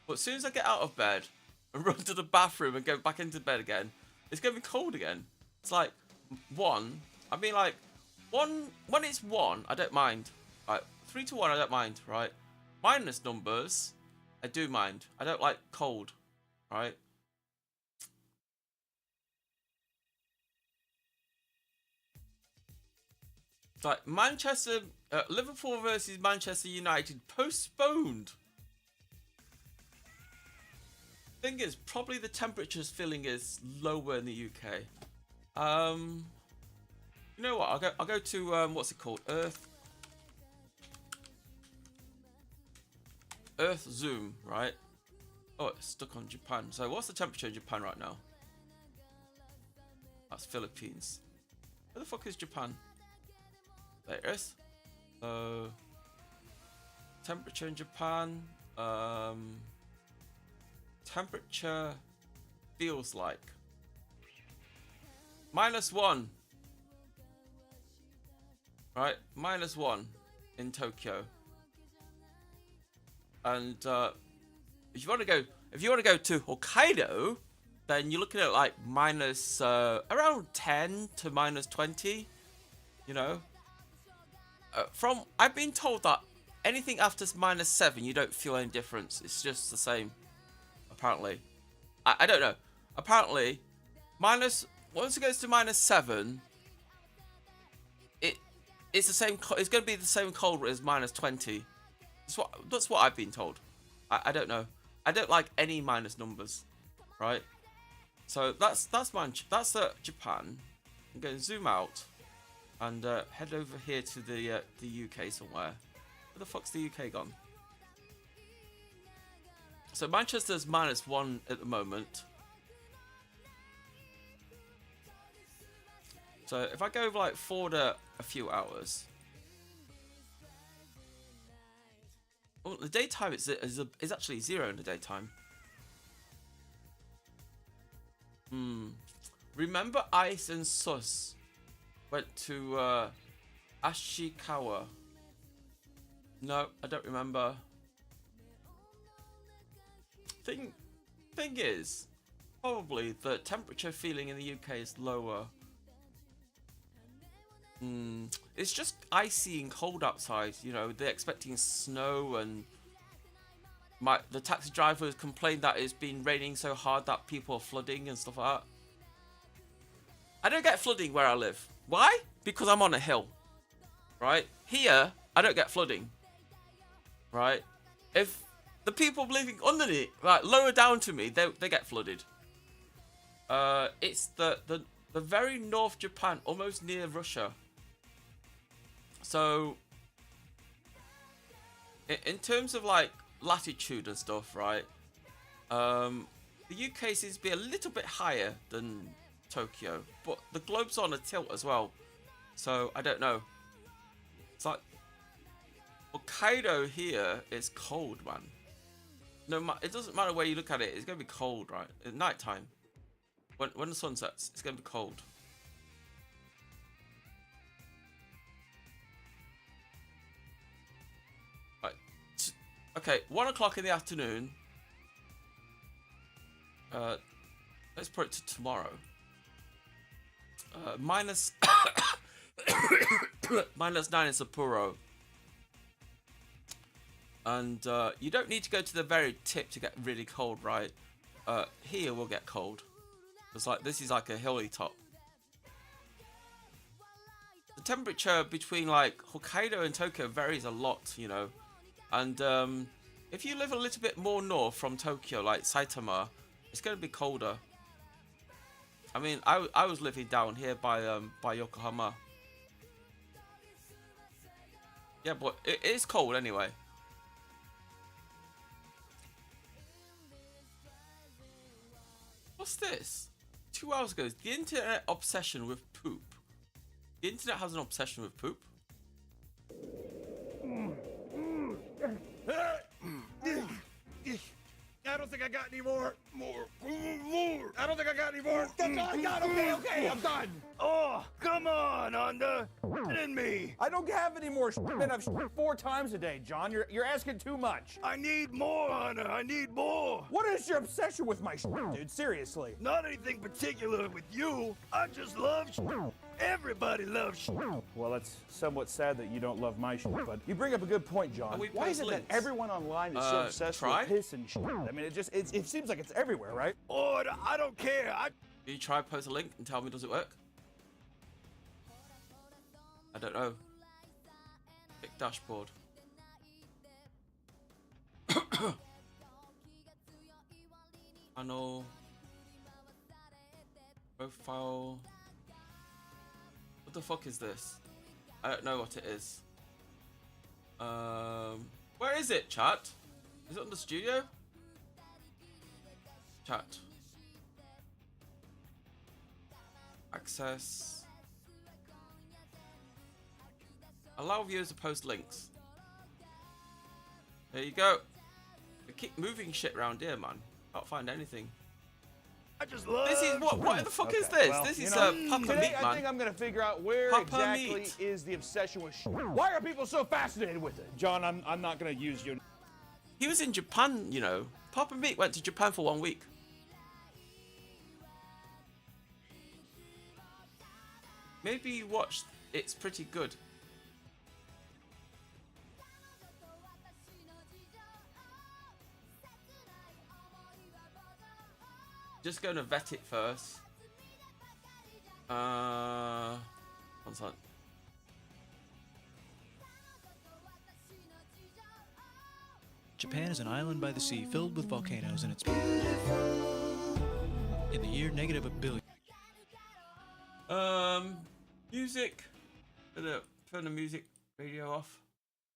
But as soon as I get out of bed and run to the bathroom and go back into bed again, it's gonna be cold again. It's like when it's 1, I don't mind. Right, 3 to 1, I don't mind. Right. Minus numbers, I do mind. I don't like cold, right? It's like Liverpool versus Manchester United postponed. Thing is, probably the temperature's feeling is lower in the UK. You know what? I'll go to what's it called? Earth zoom, right? Oh, it's stuck on Japan. So what's the temperature in Japan right now? That's Philippines. Where the fuck is Japan? There it is. So temperature in Japan. Temperature feels like -1. Right, -1 in Tokyo. And if you want to go to Hokkaido, then you're looking at like around 10 to -20. You know, I've been told that anything after -7, you don't feel any difference. It's just the same. Apparently, I don't know. Apparently, once it goes to -7, it's the same. It's going to be the same cold as -20. That's what I've been told. I don't know. I don't like any minus numbers, right? So that's Japan. I'm going to zoom out and head over here to the UK somewhere. Where the fuck's the UK gone? So Manchester's -1 at the moment. So if I go like forward a few hours. Oh, the daytime is actually 0 in the daytime. Remember Ice and Sus went to Ashikawa? No, I don't remember. Thing is, probably the temperature feeling in the UK is lower. It's just icy and cold outside. You know, they're expecting snow, and the taxi drivers complained that it's been raining so hard that people are flooding and stuff like that. I don't get flooding where I live. Why? Because I'm on a hill. Right? Here, I don't get flooding. Right? If the people living underneath, like lower down to me, they get flooded. It's the very North Japan, almost near Russia. So, in terms of like latitude and stuff, right? The UK seems to be a little bit higher than Tokyo, but the globe's on a tilt as well. So I don't know. It's like Hokkaido here is cold, man. No, it doesn't matter where you look at it. It's gonna be cold, right? At night time, when the sun sets, it's gonna be cold. Right. Okay, 1 o'clock in the afternoon. Let's put it to tomorrow. Minus minus 9 in Sapporo. And you don't need to go to the very tip to get really cold, right? Here we'll get cold. It's like this is like a hilly top. The temperature between like Hokkaido and Tokyo varies a lot, you know. And if you live a little bit more north from Tokyo, like Saitama, it's going to be colder. I mean, I was living down here by Yokohama. Yeah, but it is cold anyway. What's this? 2 hours ago, the internet obsession with poop. The internet has an obsession with poop. I don't think I got any more. More. I don't think I got any more. I got, okay, I'm done. Oh, come on, Honda. Get in me. I don't have any more shit. I've shit 4 times a day, John. You're asking too much. I need more, Honda. I need more. What is your obsession with my shit, dude? Seriously. Not anything particular with you. I just love shit. Everybody loves shit. Well, it's somewhat sad that you don't love my shit, but you bring up a good point, John. we Why is it that links? everyone online is so obsessed try? with piss and shit? I mean, it seems like it's everywhere, right? Oh, I don't care. Do you try post a link and tell me does it work? I don't know. Pick dashboard. Panel. Profile. What the fuck is this? I don't know what it is. Where is it, chat? Is it on the studio? Chat. Access. Allow viewers to post links. There you go. We keep moving shit around here, man. Can't find anything. I just love. This is what the fuck is Okay, this? well, This is Papa today Meat, I man. think I'm gonna figure out where Papa exactly Meat. is the obsession with shit. Why are people so fascinated with it? John, I'm not gonna use you. He was in Japan, you know. Papa Meat went to Japan for 1 week. Maybe you watched It's Pretty Good. Just going to vet it first. One second. Japan is an island by the sea filled with volcanoes, and it's beautiful. In the year negative a billion. Music. Turn the music radio off.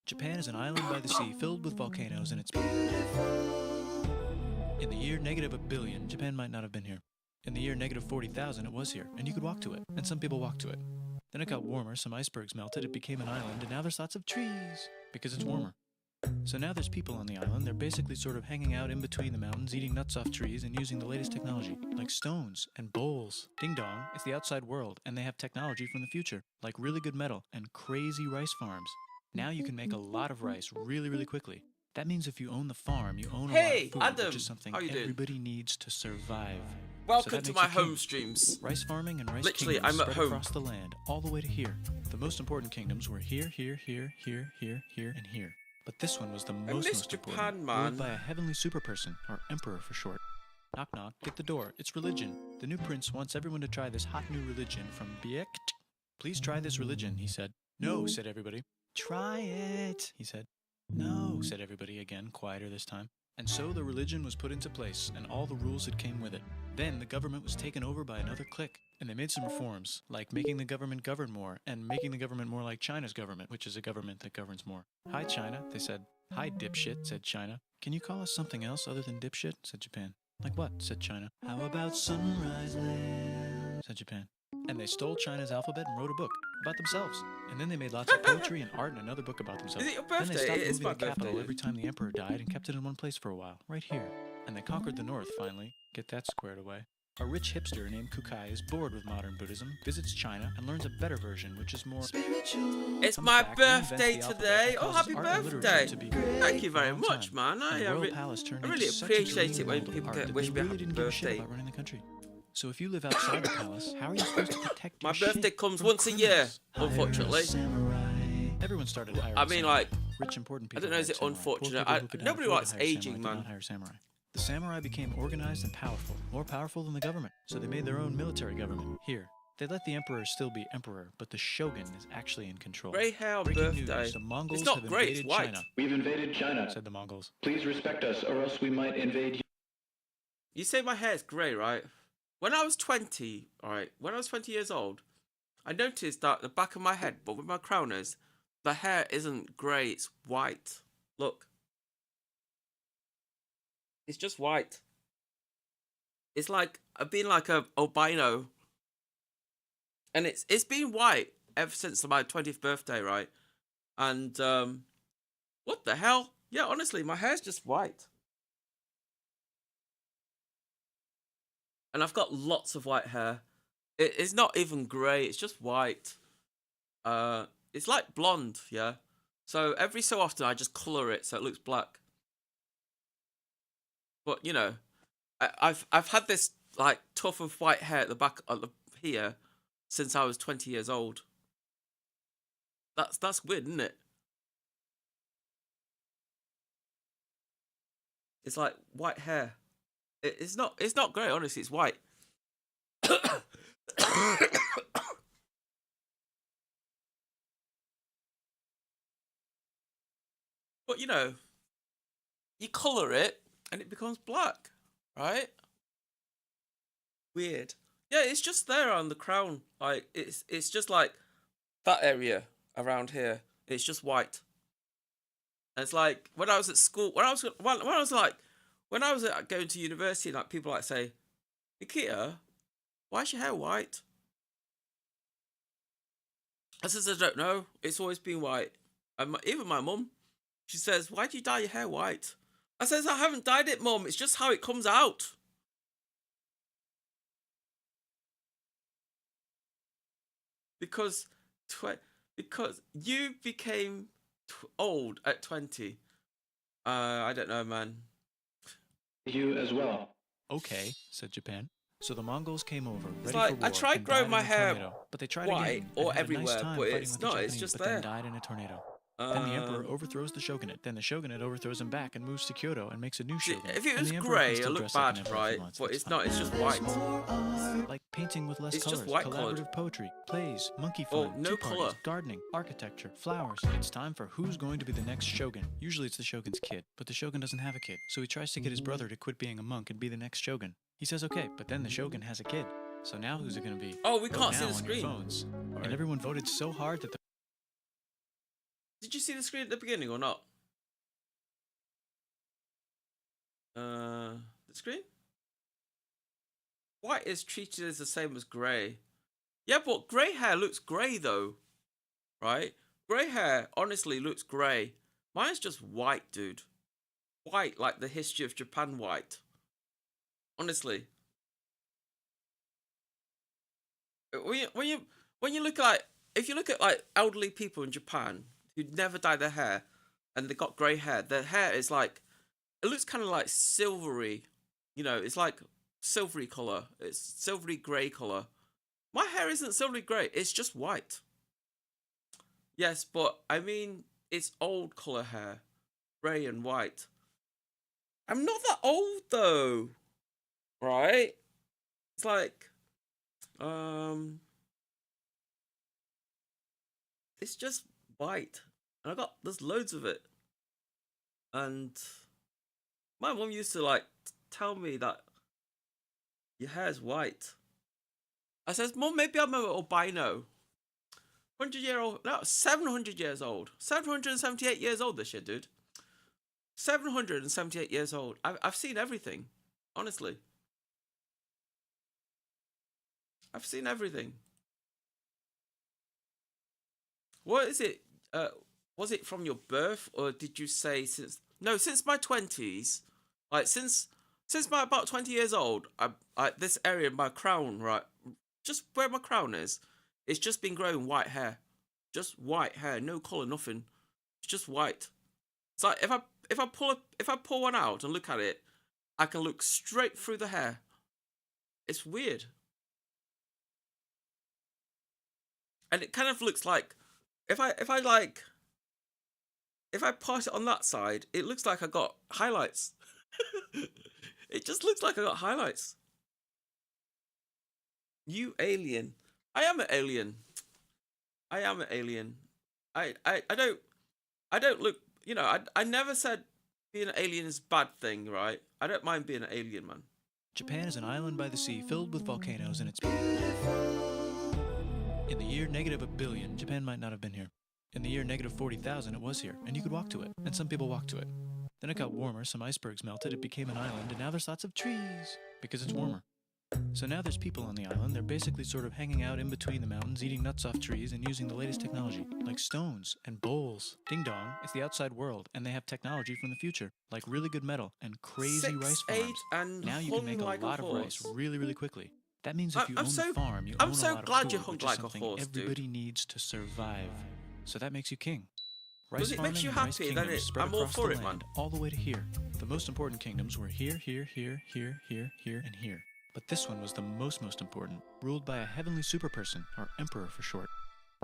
Japan is an island by the sea filled with volcanoes, and it's beautiful. In the year negative a billion, Japan might not have been here. In the year negative 40,000, it was here, and you could walk to it, and some people walked to it. Then it got warmer, some icebergs melted, it became an island, and now there's lots of trees because it's warmer. So now there's people on the island. They're basically sort of hanging out in between the mountains, eating nuts off trees, and using the latest technology, like stones and bowls. Ding dong, it's the outside world, and they have technology from the future, like really good metal and crazy rice farms. Now you can make a lot of rice really, really quickly. That means if you own the farm, you own a lot Hey, of food, Adam, which is something how you doing? everybody needs to survive. Welcome that to makes my you king. home streams. Rice farming and rice Literally, kingdoms I'm at spread home. across the land, all the way to here. The most important kingdoms were here, here, here, here, here, here, and here. But this one was the most miss important, Japan, man. ruled by a heavenly superperson, or emperor for short. Knock knock, get the door, it's religion. The new prince wants everyone to try this hot new religion from Biekt. Please try this religion, he said. No, said everybody. Try it, he said. No, said everybody again, quieter this time. And so the religion was put into place, and all the rules that came with it. Then the government was taken over by another clique, and they made some reforms, like making the government govern more, and making the government more like China's government, which is a government that governs more. Hi, China, they said. Hi, dipshit, said China. Can you call us something else other than dipshit, said Japan. Like what, said China. How about Sunrise Land, said Japan. And they stole China's alphabet and wrote a book about themselves. And then they made lots of poetry and art and another book about themselves. Is it your Then they birthday? stopped It is moving my the capital birthday. every time the emperor died and kept it in one place for a while, right here. And they conquered the north finally. Get that squared away. A rich hipster named Kukai is bored with modern Buddhism, visits China, and learns a better version, which is more spiritual. It's my birthday today. Oh, happy birthday! Thank you very much, man. I really appreciate it when people wish me a happy birthday. Running the country. So if you live outside the palace, how are you supposed to protect your My birthday shit comes from once a year, criminals? unfortunately. Everyone started hiring I mean, samurai. like, Rich important people. I don't know, is hired it samurai. Poor unfortunate? people who could not Nobody afford to likes hire aging, samurai did man. not hire samurai. The samurai became organized and powerful, more powerful than the government, so they made their own military government. Here, they let the emperor still be emperor, but the shogun is actually in control. Grey hair on Breaking birthday. news, the Mongols It's not have grey, it's invaded white. China, We've invaded China. said the Mongols. Please respect us, or else we might invade you. You say my hair's grey, right? When I was 20, alright, when I was 20 years old, I noticed that the back of my head, but with my crowners, the hair isn't grey, it's white. Look. It's just white. It's like, I've been like a albino. And it's been white ever since my 20th birthday, right? And, what the hell? Yeah, honestly, my hair's just white. And I've got lots of white hair. It's not even grey, it's just white. It's like blonde, yeah? So every so often I just colour it so it looks black. But, you know, I've had this, like, tuft of white hair at the back of here since I was 20 years old. That's weird, isn't it? It's like white hair. It's not grey, honestly, it's white. But, you know, you colour it and it becomes black, right? Weird. Yeah, it's just there on the crown. Like, it's just like that area around here. It's just white. And it's like, when I was at school, when I was going to university, like, people like say, Nikita, why is your hair white? I says, I don't know. It's always been white. And even my mum, she says, why do you dye your hair white? I says, I haven't dyed it, Mum. It's just how it comes out. Because you became old at 20. I don't know, man. You as well. Okay, said Japan. So the Mongols came over, ready like, for war, I tried and growing died my in a hair tornado. But they tried white again, or and had a everywhere, nice time but fighting it's with the not, it's Japanese, just but then there. died in a tornado. Then the emperor overthrows the shogunate. Then the shogunate overthrows him back and moves to Kyoto and makes a new shogunate. If it And was the emperor grey, can it still looked dress like an bad, emperor if he right? wants, But that's it's fine. not, it's just white. Like painting with less It's colors, just white-coloured. collaborative poetry, plays, monkey Oh, fun, no tea parties, colour. gardening, architecture, flowers. It's time for who's going to be the next shogun. Usually it's the shogun's kid, but the shogun doesn't have a kid, so he tries to get his brother to quit being a monk and be the next shogun. He says okay, but then the shogun has a kid. So now who's it going to be? Oh, we Vote can't see now the on your screen. phones. And everyone voted so hard that the Did you see the screen at the beginning or not? The screen? White is treated as the same as grey. Yeah, but grey hair looks grey though. Right? Grey hair honestly looks grey. Mine's just white, dude. White, like the history of Japan white. Honestly. When you look at, if you look at like elderly people in Japan who never dye their hair and they got grey hair, their hair is like, it looks kind of like silvery, you know, it's like silvery colour, it's silvery grey colour. My hair isn't silvery grey, it's just white. Yes, but I mean, it's old colour hair, grey and white. I'm not that old though, right? It's like, it's just white, and there's loads of it, and my mum used to like tell me that your hair's white. I says, Mum, maybe I'm an albino. 100-year-old, no, 700 years old, 778 years old this year, dude. 778 years old. I've seen everything, honestly. I've seen everything. What is it? Was it from your birth, or did you say since? No, since my 20s. Like since my about 20 years old, I this area, my crown, right, just where my crown is, it's just been growing white hair, just white hair, no color, nothing. It's just white. It's like if I pull one out and look at it, I can look straight through the hair. It's weird. And it kind of looks like if I part it on that side, it looks like I got highlights. It just looks like I got highlights. You alien. I am an alien. I am an alien. I don't look, you know, I never said being an alien is a bad thing, right? I don't mind being an alien, man. Japan is an island by the sea filled with volcanoes, and it's beautiful. In the year -1 billion, Japan might not have been here. In the year -40,000, it was here, and you could walk to it, and some people walked to it. Then it got warmer, some icebergs melted, it became an island, and now there's lots of trees, because it's warmer. So now there's people on the island. They're basically sort of hanging out in between the mountains, eating nuts off trees, and using the latest technology, like stones and bowls. Ding dong, it's the outside world, and they have technology from the future, like really good metal and crazy rice 6'8" farms. and Now you can make hung like a lot of horse. rice really, really quickly. That means if you own the farm, you I'm own so a lot glad of you food, hung which like is a something horse, dude. everybody needs to survive. So that makes you king. Because it makes you farming and rice happy, then kingdoms spread I'm all across for the it, man. land, all the way to here. The most important kingdoms were here, here, here, here, here, here, and here. But this one was the most important, ruled by a heavenly superperson, or emperor for short.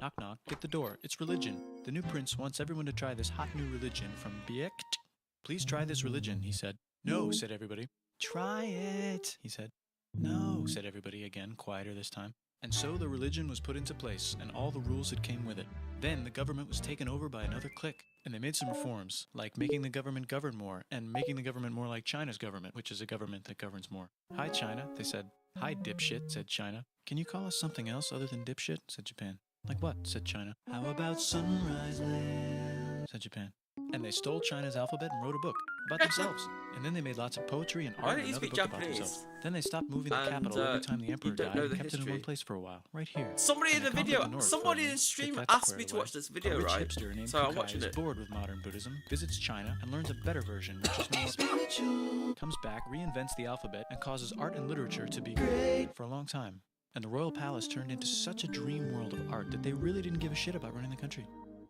Knock knock, get the door, it's religion. The new prince wants everyone to try this hot new religion from Biekt. Please try this religion, he said. No, said everybody. Try it, he said. No, said everybody again, quieter this time. And so the religion was put into place, and all the rules that came with it. Then the government was taken over by another clique, and they made some reforms, like making the government govern more, and making the government more like China's government, which is a government that governs more. Hi, China, they said. Hi, dipshit, said China. Can you call us something else other than dipshit, said Japan. Like what, said China. How about Sunrise Land, said Japan. And they stole China's alphabet and wrote a book about themselves. And then they made lots of poetry and Why art don't and you another speak book about Japanese? themselves. Then they stopped moving the And, capital every time the emperor you don't died know and the kept it in history. one place for a while, right here. Somebody in And the they conquered video, the north somebody finally, in stream took that asked squared me to away. watch this video, A rich right? hipster named So I'm Kukai watching is it. bored with modern Buddhism, visits China, and learns a better version, which is more spiritual. Comes back, reinvents the alphabet, and causes art and literature to be great for a long time. And the royal palace turned into such a dream world of art that they really didn't give a shit about running the country.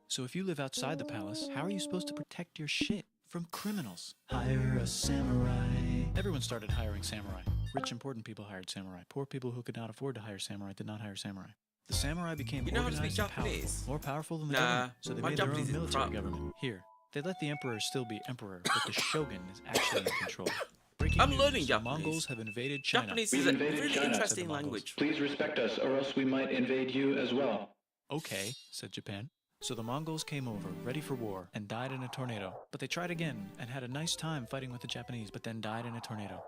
So if you live outside the palace, how are you supposed to protect your shit from criminals? Hire a samurai. Everyone started hiring samurai. Rich, important people hired samurai. Poor people who could not afford to hire samurai did not hire samurai. The samurai became You know how to organized speak and powerful, Japanese? more powerful than the Nah, government. So they my made their own Japanese is military crap. government. Here, they let the emperor still be emperor, but the shogun is actually in control. Breaking I'm news, learning the Japanese. Mongols have invaded China. Japanese We is a invaded really China, interesting said the Mongols. language. Please respect us, or else we might invade you as well. Okay, said Japan. So the Mongols came over, ready for war, and died in a tornado. But they tried again, and had a nice time fighting with the Japanese, but then died in a tornado.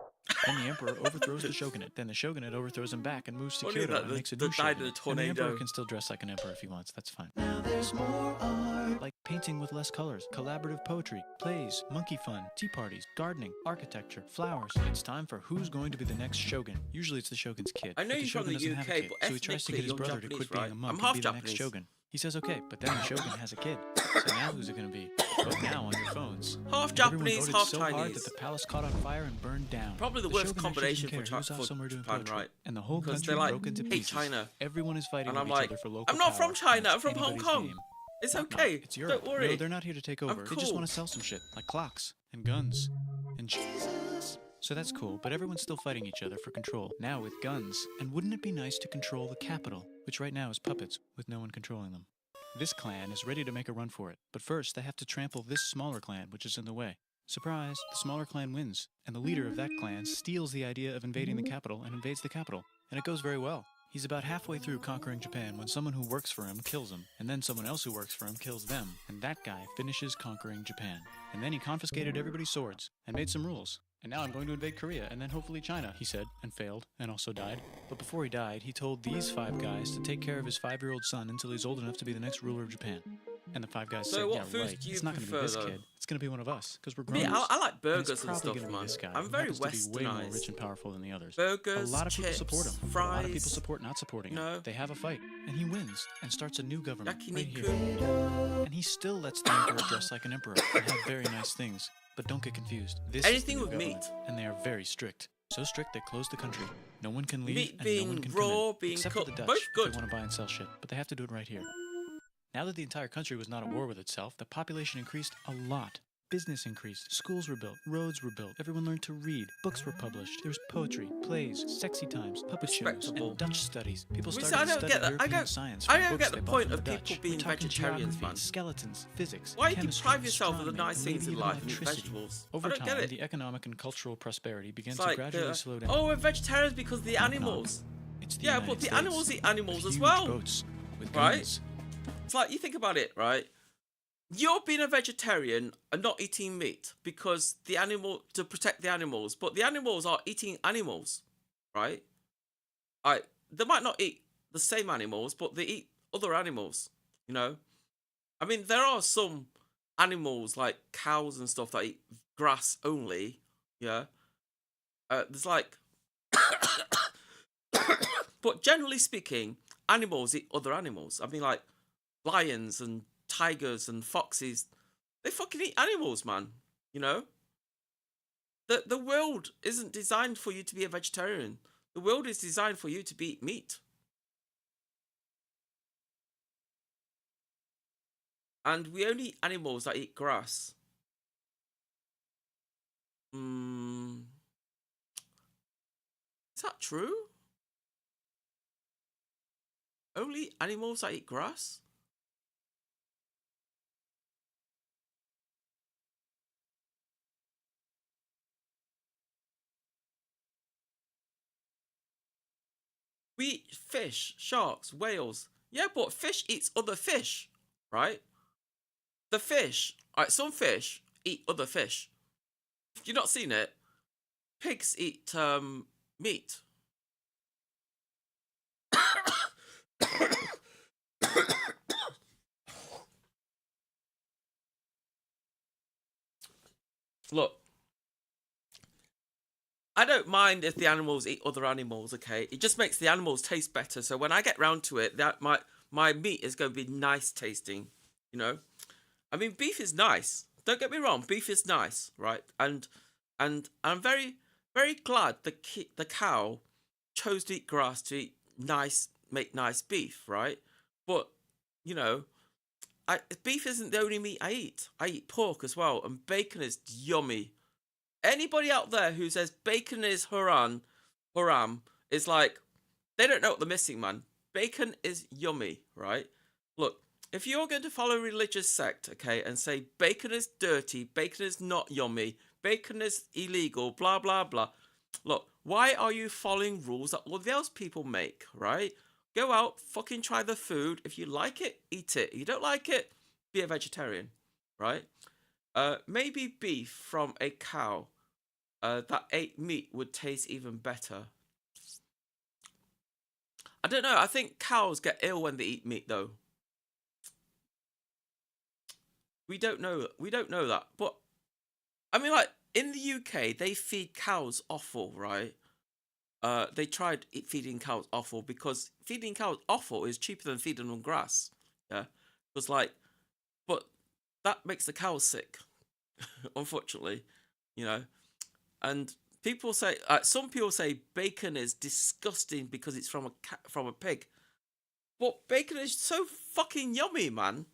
Then the emperor overthrows the shogunate. Then the shogunate overthrows him back and moves to Funny Kyoto that and the- makes a the new died in a shogunate. And the emperor tornado. can still dress like an emperor if he wants, that's fine. Now there's more art. Like painting with less colors, collaborative poetry, plays, monkey fun, tea parties, gardening, architecture, flowers. It's time for who's going to be the next shogun. Usually it's the shogun's kid. I know but you're from shogun the doesn't have a UK, kid, but so he tries to ethnically get his you're brother to Japanese, quit being right? a monk I'm and half be the next Japanese. shogun. He says okay, but then the shogun has a kid. So now who's it going to be? Vote now on your phones. Half Everyone Japanese, voted half so hard Chinese. that the palace caught on fire and burned down. Probably the The worst shogun combination actually for didn't care. He was off for somewhere doing Japan, poetry. right? And the whole 'Cause country they, like, broke into hate pieces. China. Everyone is fighting And with I'm each like, other for local I'm not from power, China, and I'm from it's Hong anybody's Kong. game. It's Knock, knock, okay. It's Europe. Don't worry. No, they're not here to take over. They just cool. want to sell some shit, like clocks and guns and Jesus. So that's cool, but everyone's still fighting each other for control, now with guns. And wouldn't it be nice to control the capital, which right now is puppets, with no one controlling them? This clan is ready to make a run for it, but first they have to trample this smaller clan, which is in the way. Surprise, the smaller clan wins, and the leader of that clan steals the idea of invading the capital and invades the capital, and it goes very well. He's about halfway through conquering Japan when someone who works for him kills him, and then someone else who works for him kills them, and that guy finishes conquering Japan. And then he confiscated everybody's swords, and made some rules. And now I'm going to invade Korea, and then hopefully China, he said, and failed, and also died. But before he died, he told these 5 guys to take care of his 5-year-old son until he's old enough to be the next ruler of Japan. And the five guys So say, what yeah, foods right. do you It's not going to be prefer, this though? kid. It's going to be one of us, because we're Me, grown-ups. I like And burgers it's and probably stuff, going to be man. this guy. I'm who very happens to be way more rich westernized. and powerful than the others. Burgers, A lot of people chips, support him. But fries. a lot of people support not supporting him. No. They have a fight, and he wins, and starts a new government right here. Yakiniku. And he still lets the emperor dress like an emperor and have very nice things. But don't get confused. This Anything is the with new meat. government, and they are very strict. So strict they close the country. No one can leave, Meat and no being one can raw, come in, being except for the cooked, Dutch both if good. they want to buy and sell shit. But they have to do it right here. Now that the entire country was not at war with itself, the population increased a lot. Business increased, schools were built, roads were built, everyone learned to read, books were published, there was poetry, plays, sexy times, puppet shows, Respectable. and Dutch studies. People See, started I to don't study get that. European science I from don't books get they the bought point from of the people Dutch. being We're talking vegetarians, geography, man. skeletons, physics, Why do you chemistry, deprive yourself of the astronomy, nice and things maybe in even life and eat electricity. vegetables? Over I don't time, get it. the economic and cultural prosperity began It's to like, gradually slow down. oh, we're vegetarians because of the Knock, knock. animals. It's the Yeah, United but the States, animals eat animals with as huge well, boats with right? guns. It's like, you think about it, right? You're being a vegetarian and not eating meat because the animal, to protect the animals, but the animals are eating animals, right? They might not eat the same animals, but they eat other animals, you know? I mean, there are some animals like cows and stuff that eat grass only, yeah? There's like, but generally speaking, animals eat other animals. I mean, like lions and tigers and foxes, they fucking eat animals, man. You know? The world isn't designed for you to be a vegetarian. The world is designed for you to eat meat. And we only eat animals that eat grass. Is that true? Only animals that eat grass? We eat fish, sharks, whales. Yeah, but fish eats other fish, right? The fish, right, some fish eat other fish. If you've not seen it, pigs eat meat. Look, I don't mind if the animals eat other animals, okay? It just makes the animals taste better. So when I get round to it, that my meat is going to be nice tasting, you know? I mean, beef is nice. Don't get me wrong, beef is nice, right? And I'm very, very glad the cow chose to eat grass to eat nice, make nice beef, right? But, you know, beef isn't the only meat I eat. I eat pork as well, and bacon is yummy. Anybody out there who says bacon is haram, is like, they don't know what they're missing, man. Bacon is yummy, right? Look, if you're going to follow a religious sect, okay, and say bacon is dirty, bacon is not yummy, bacon is illegal, blah, blah, blah. Look, why are you following rules that all the else people make, right? Go out, fucking try the food. If you like it, eat it. If you don't like it, be a vegetarian, right? Maybe beef from a cow that ate meat would taste even better. I don't know. I think cows get ill when they eat meat, though. We don't know. We don't know that. But I mean, like in the UK, they feed cows offal, right? They tried feeding cows offal because feeding cows offal is cheaper than feeding them grass. Yeah, because like, but that makes the cows sick, unfortunately, you know. And people say, some people say bacon is disgusting because it's from a pig. But bacon is so fucking yummy, man,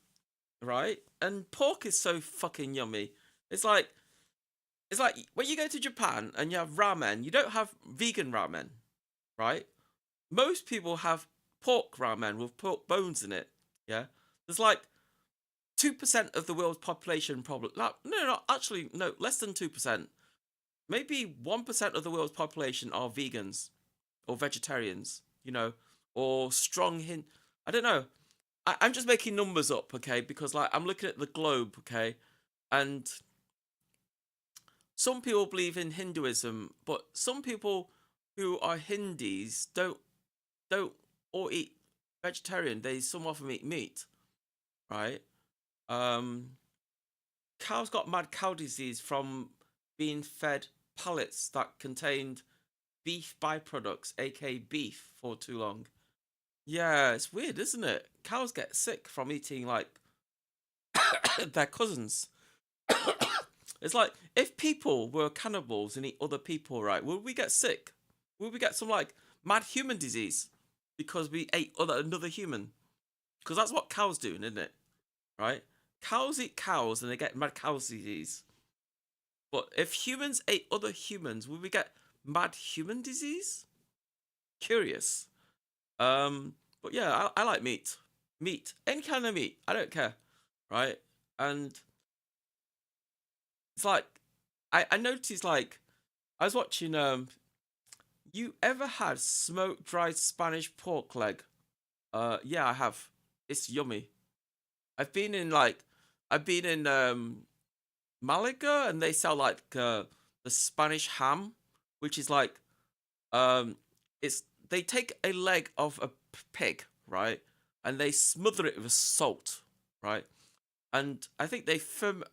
right? And pork is so fucking yummy. It's like when you go to Japan and you have ramen, you don't have vegan ramen, right? Most people have pork ramen with pork bones in it, yeah? There's like 2% of the world's population probably, no, less than 2%. Maybe 1% of the world's population are vegans or vegetarians, you know, or strong I don't know. I'm just making numbers up, okay? Because like I'm looking at the globe, okay? And some people believe in Hinduism, but some people who are Hindis don't all eat vegetarian. Some of them eat meat, right? Cows got mad cow disease from being fed pellets that contained beef byproducts, aka beef, for too long. Yeah, it's weird, isn't it? Cows get sick from eating like their cousins. It's like if people were cannibals and eat other people, right? Would we get sick? Would we get some like mad human disease because we ate another human? Because that's what cows do, isn't it? Right? Cows eat cows and they get mad cow disease. But if humans ate other humans, would we get mad human disease? Curious. But yeah, I like meat. Meat. Any kind of meat. I don't care. Right? And it's like I noticed like I was watching you ever had smoked dried Spanish pork leg? Yeah, I have. It's yummy. I've been in Malaga and they sell like the Spanish ham, which is like it's they take a leg of a pig, right? And they smother it with salt, right? And I think they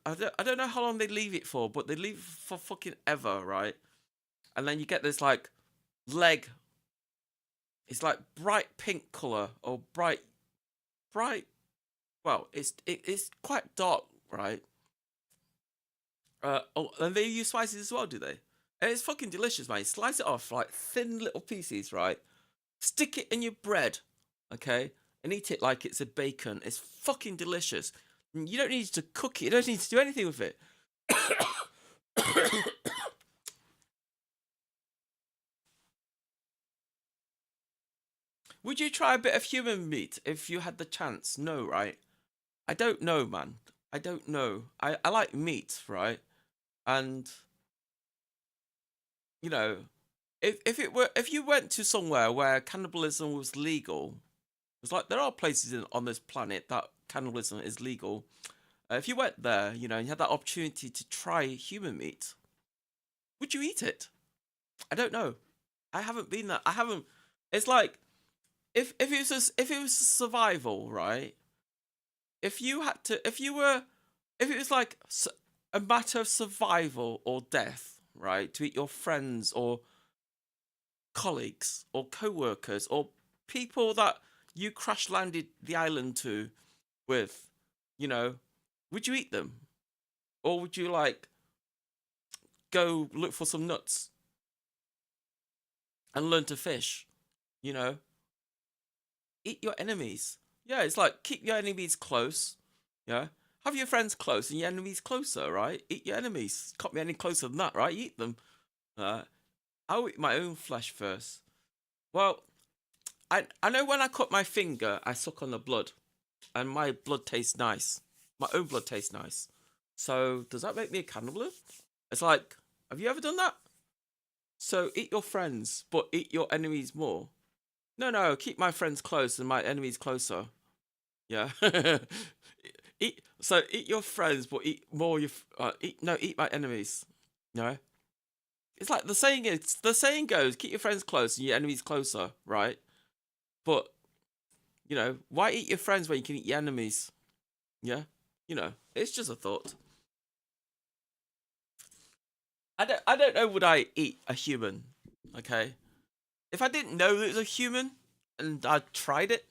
I don't know how long they leave it for, but they leave it for fucking ever, right? And then you get this like leg. It's like bright pink color or bright. Well, it's quite dark, right? Oh, and they use spices as well, do they? And it's fucking delicious, man. You slice it off like thin little pieces, right? Stick it in your bread, okay, and eat it like it's a bacon. It's fucking delicious. You don't need to cook it. You don't need to do anything with it. Would you try a bit of human meat if you had the chance? No, right? I don't know, man. I don't know. I like meat, right? And you know, if you went to somewhere where cannibalism was legal, it's like there are places on this planet that cannibalism is legal. If you went there, you know, and you had that opportunity to try human meat, would you eat it? I don't know. I haven't been there. I haven't. It's like if it was survival, right? If you had to, if it was like a matter of survival or death, right? To eat your friends or colleagues or co-workers or people that you crash landed the island to with, you know, would you eat them? Or would you like go look for some nuts and learn to fish? You know? Eat your enemies. Yeah, it's like keep your enemies close. Yeah. Have your friends close and your enemies closer, right? Eat your enemies. Can't be any closer than that, right? Eat them. I'll eat my own flesh first. Well, I know when I cut my finger, I suck on the blood. And my blood tastes nice. My own blood tastes nice. So, does that make me a cannibalist? It's like, have you ever done that? So, eat your friends, but eat your enemies more. No, keep my friends close and my enemies closer. Yeah. eat your friends, but eat more eat my enemies. No. It's like the saying goes, keep your friends close and your enemies closer, right? But you know, why eat your friends when you can eat your enemies? Yeah? You know, it's just a thought. I don't know would I eat a human, okay? If I didn't know that it was a human and I tried it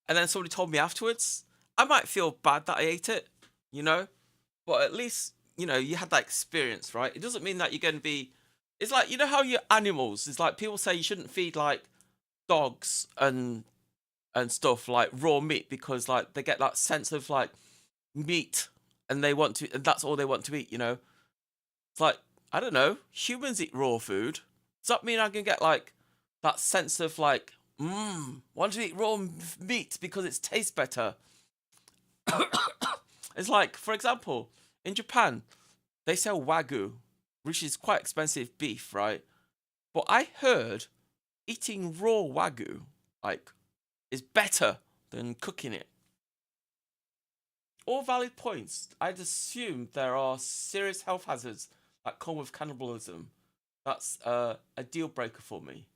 and then somebody told me afterwards, I might feel bad that I ate it, you know? But at least, you know, you had that experience, right? It doesn't mean that you're going to be... It's like, you know how your animals, it's like people say you shouldn't feed like dogs and stuff like raw meat because like they get that sense of like meat and they want to, and that's all they want to eat, you know? It's like, I don't know, humans eat raw food. Does that mean I can get like that sense of like, want to eat raw meat because it tastes better? It's like, for example, in Japan, they sell Wagyu, which is quite expensive beef, right? But I heard eating raw Wagyu, like, is better than cooking it. All valid points. I'd assume there are serious health hazards that come with cannibalism. That's a deal breaker for me.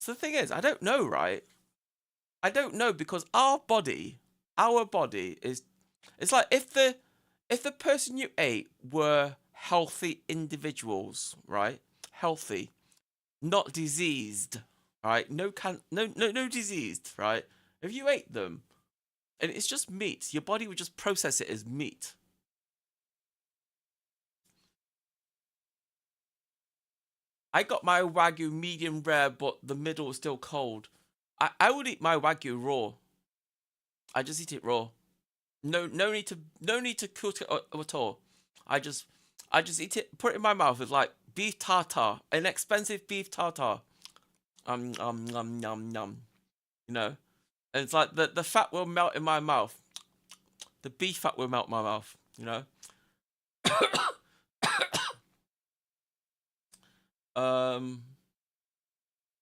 So the thing is, I don't know, right? I don't know because our body is It's like if the person you ate were healthy individuals, right? Healthy, not diseased, right? No diseased, right? If you ate them and it's just meat, your body would just process it as meat. I got my Wagyu medium rare, but the middle is still cold. I would eat my Wagyu raw. I just eat it raw. No need to cook it at all. I just eat it, put it in my mouth with like beef tartare, an expensive beef tartare. Yum. You know, and it's like the fat will melt in my mouth. The beef fat will melt in my mouth. You know.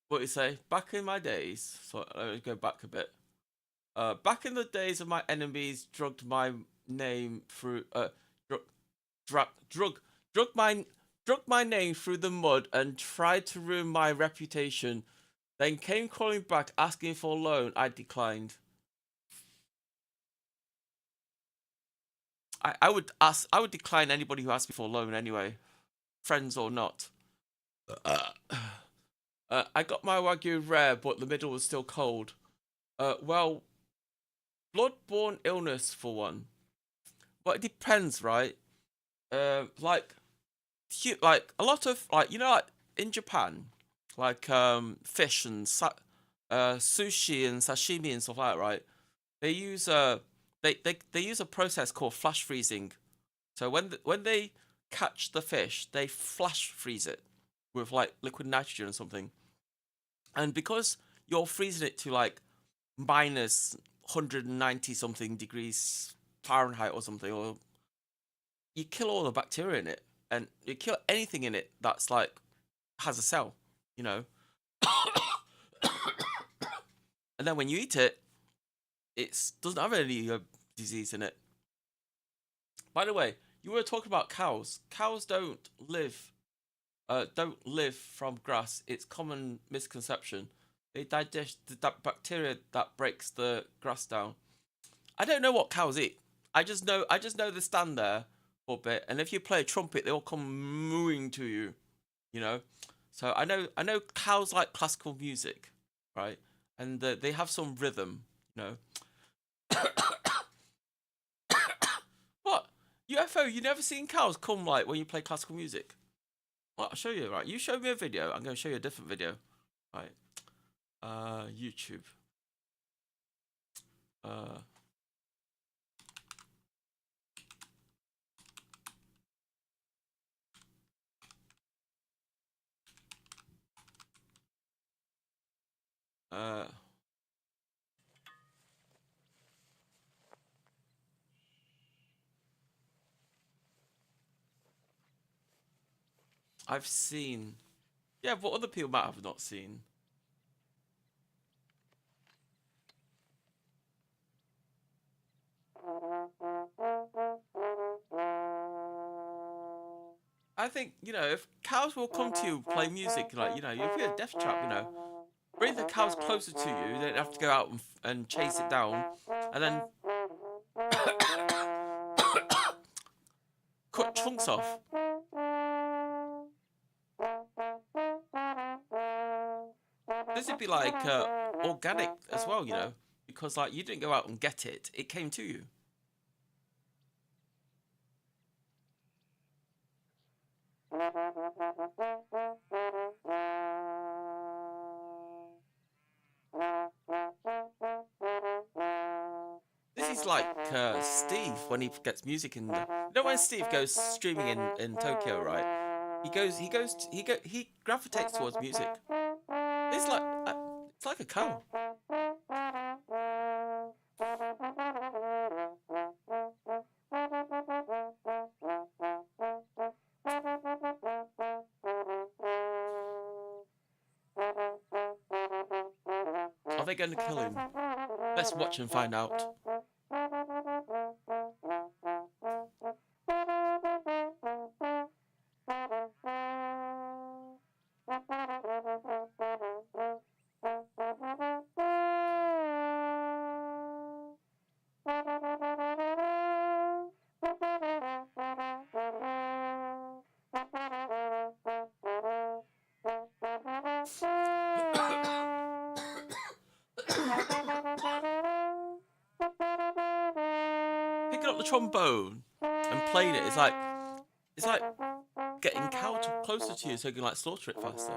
What do you say? Back in my days, so let me go back a bit. Back in the days of my enemies, drugged my name through drug my name through the mud and tried to ruin my reputation. Then came calling back asking for a loan. I declined. I would decline anybody who asked me for a loan anyway, friends or not. I got my Wagyu rare, but the middle was still cold. Well, blood-borne illness for one. But it depends, right? Like a lot of like like in Japan, like fish and sushi and sashimi and stuff like that, right? They use they use a process called flash freezing. So when they catch the fish, they flash freeze it with like liquid nitrogen or something. And because you're freezing it to like minus 190 something degrees Fahrenheit or something, or you kill all the bacteria in it, and you kill anything in it that's like has a cell, you know. And then when you eat it, it doesn't have any disease in it. By the way, you were talking about cows. Cows don't live from grass. It's common misconception. They digest that bacteria that breaks the grass down. I don't know what cows eat. I just know they stand there for a bit, and if you play a trumpet, they all come mooing to you. You know, so I know cows like classical music, right? And they have some rhythm. You know. What? UFO? You never seen cows come like when you play classical music? Well, I'll show you. Right, you show me a video. I'm going to show you a different video. Right. YouTube. I've seen. Yeah, but other people might have not seen. I think, if cows will come to you, play music, like, if you're a death trap, bring the cows closer to you, you don't have to go out and chase it down, and then cut chunks off. This would be like organic as well, because like you didn't go out and get it, it came to you. This is like Steve when he gets music in. When Steve goes streaming in Tokyo, right? He gravitates towards music. It's like a cow. Are they going to kill him? Let's watch and find out. got the trombone and playing it, it's like getting cow closer to you so you can like slaughter it faster.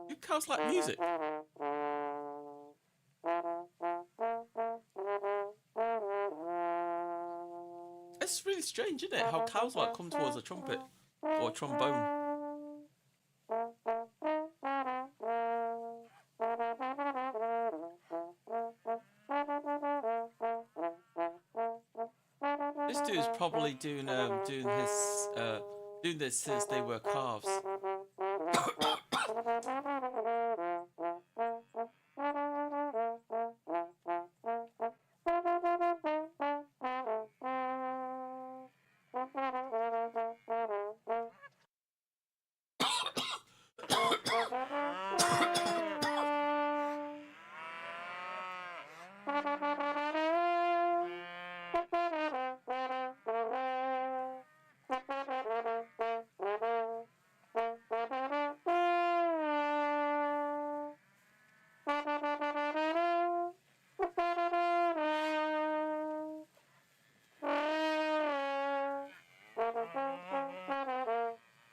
Do cows like music? It's really strange, isn't it? How cows like come towards a trumpet or a trombone. This dude's probably doing this since they were calves.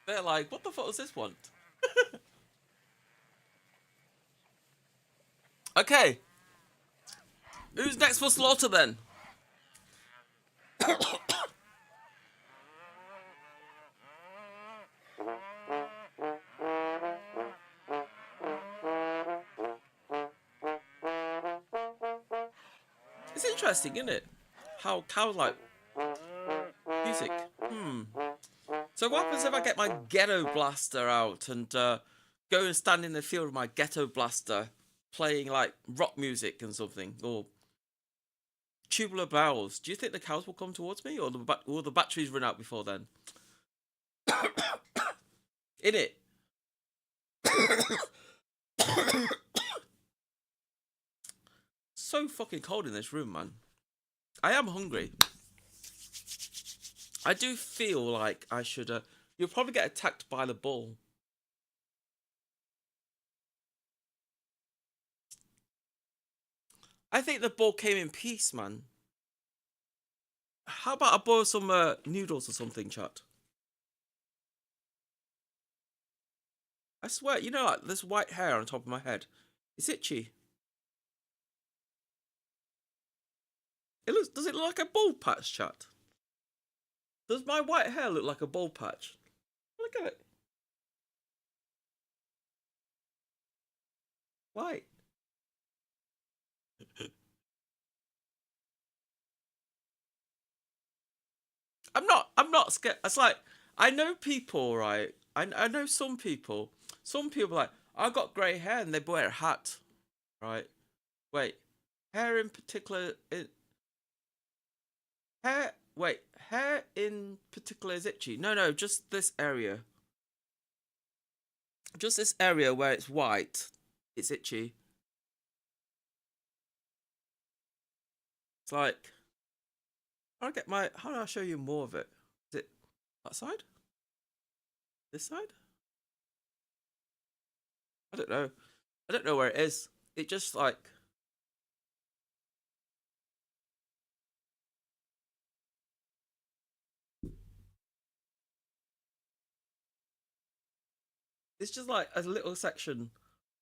They're like, what the fuck does this want? Okay. Who's next for slaughter then? It's interesting, isn't it? How cows like music. So what happens if I get my ghetto blaster out and go and stand in the field with my ghetto blaster playing like rock music and something, or tubular bells? Do you think the cows will come towards me, or will the batteries run out before then? In it. So fucking cold in this room, man. I am hungry. I do feel like I should. You'll probably get attacked by the bull. I think the bull came in peace, man. How about I boil some noodles or something, chat? I swear, you know, like this white hair on top of my head. It's itchy. Does it look like a bald patch, chat? Does my white hair look like a bald patch? Look at it. White. I'm not scared. It's like, I know people, right? I know some people. Some people are like, I got grey hair and they wear a hat, right? Wait, hair in particular, hair in particular is itchy. No, just this area. Just this area where it's white, it's itchy. It's like, how do I show you more of it? Is it that side? This side? I don't know. I don't know where it is. It just like... It's just like a little section,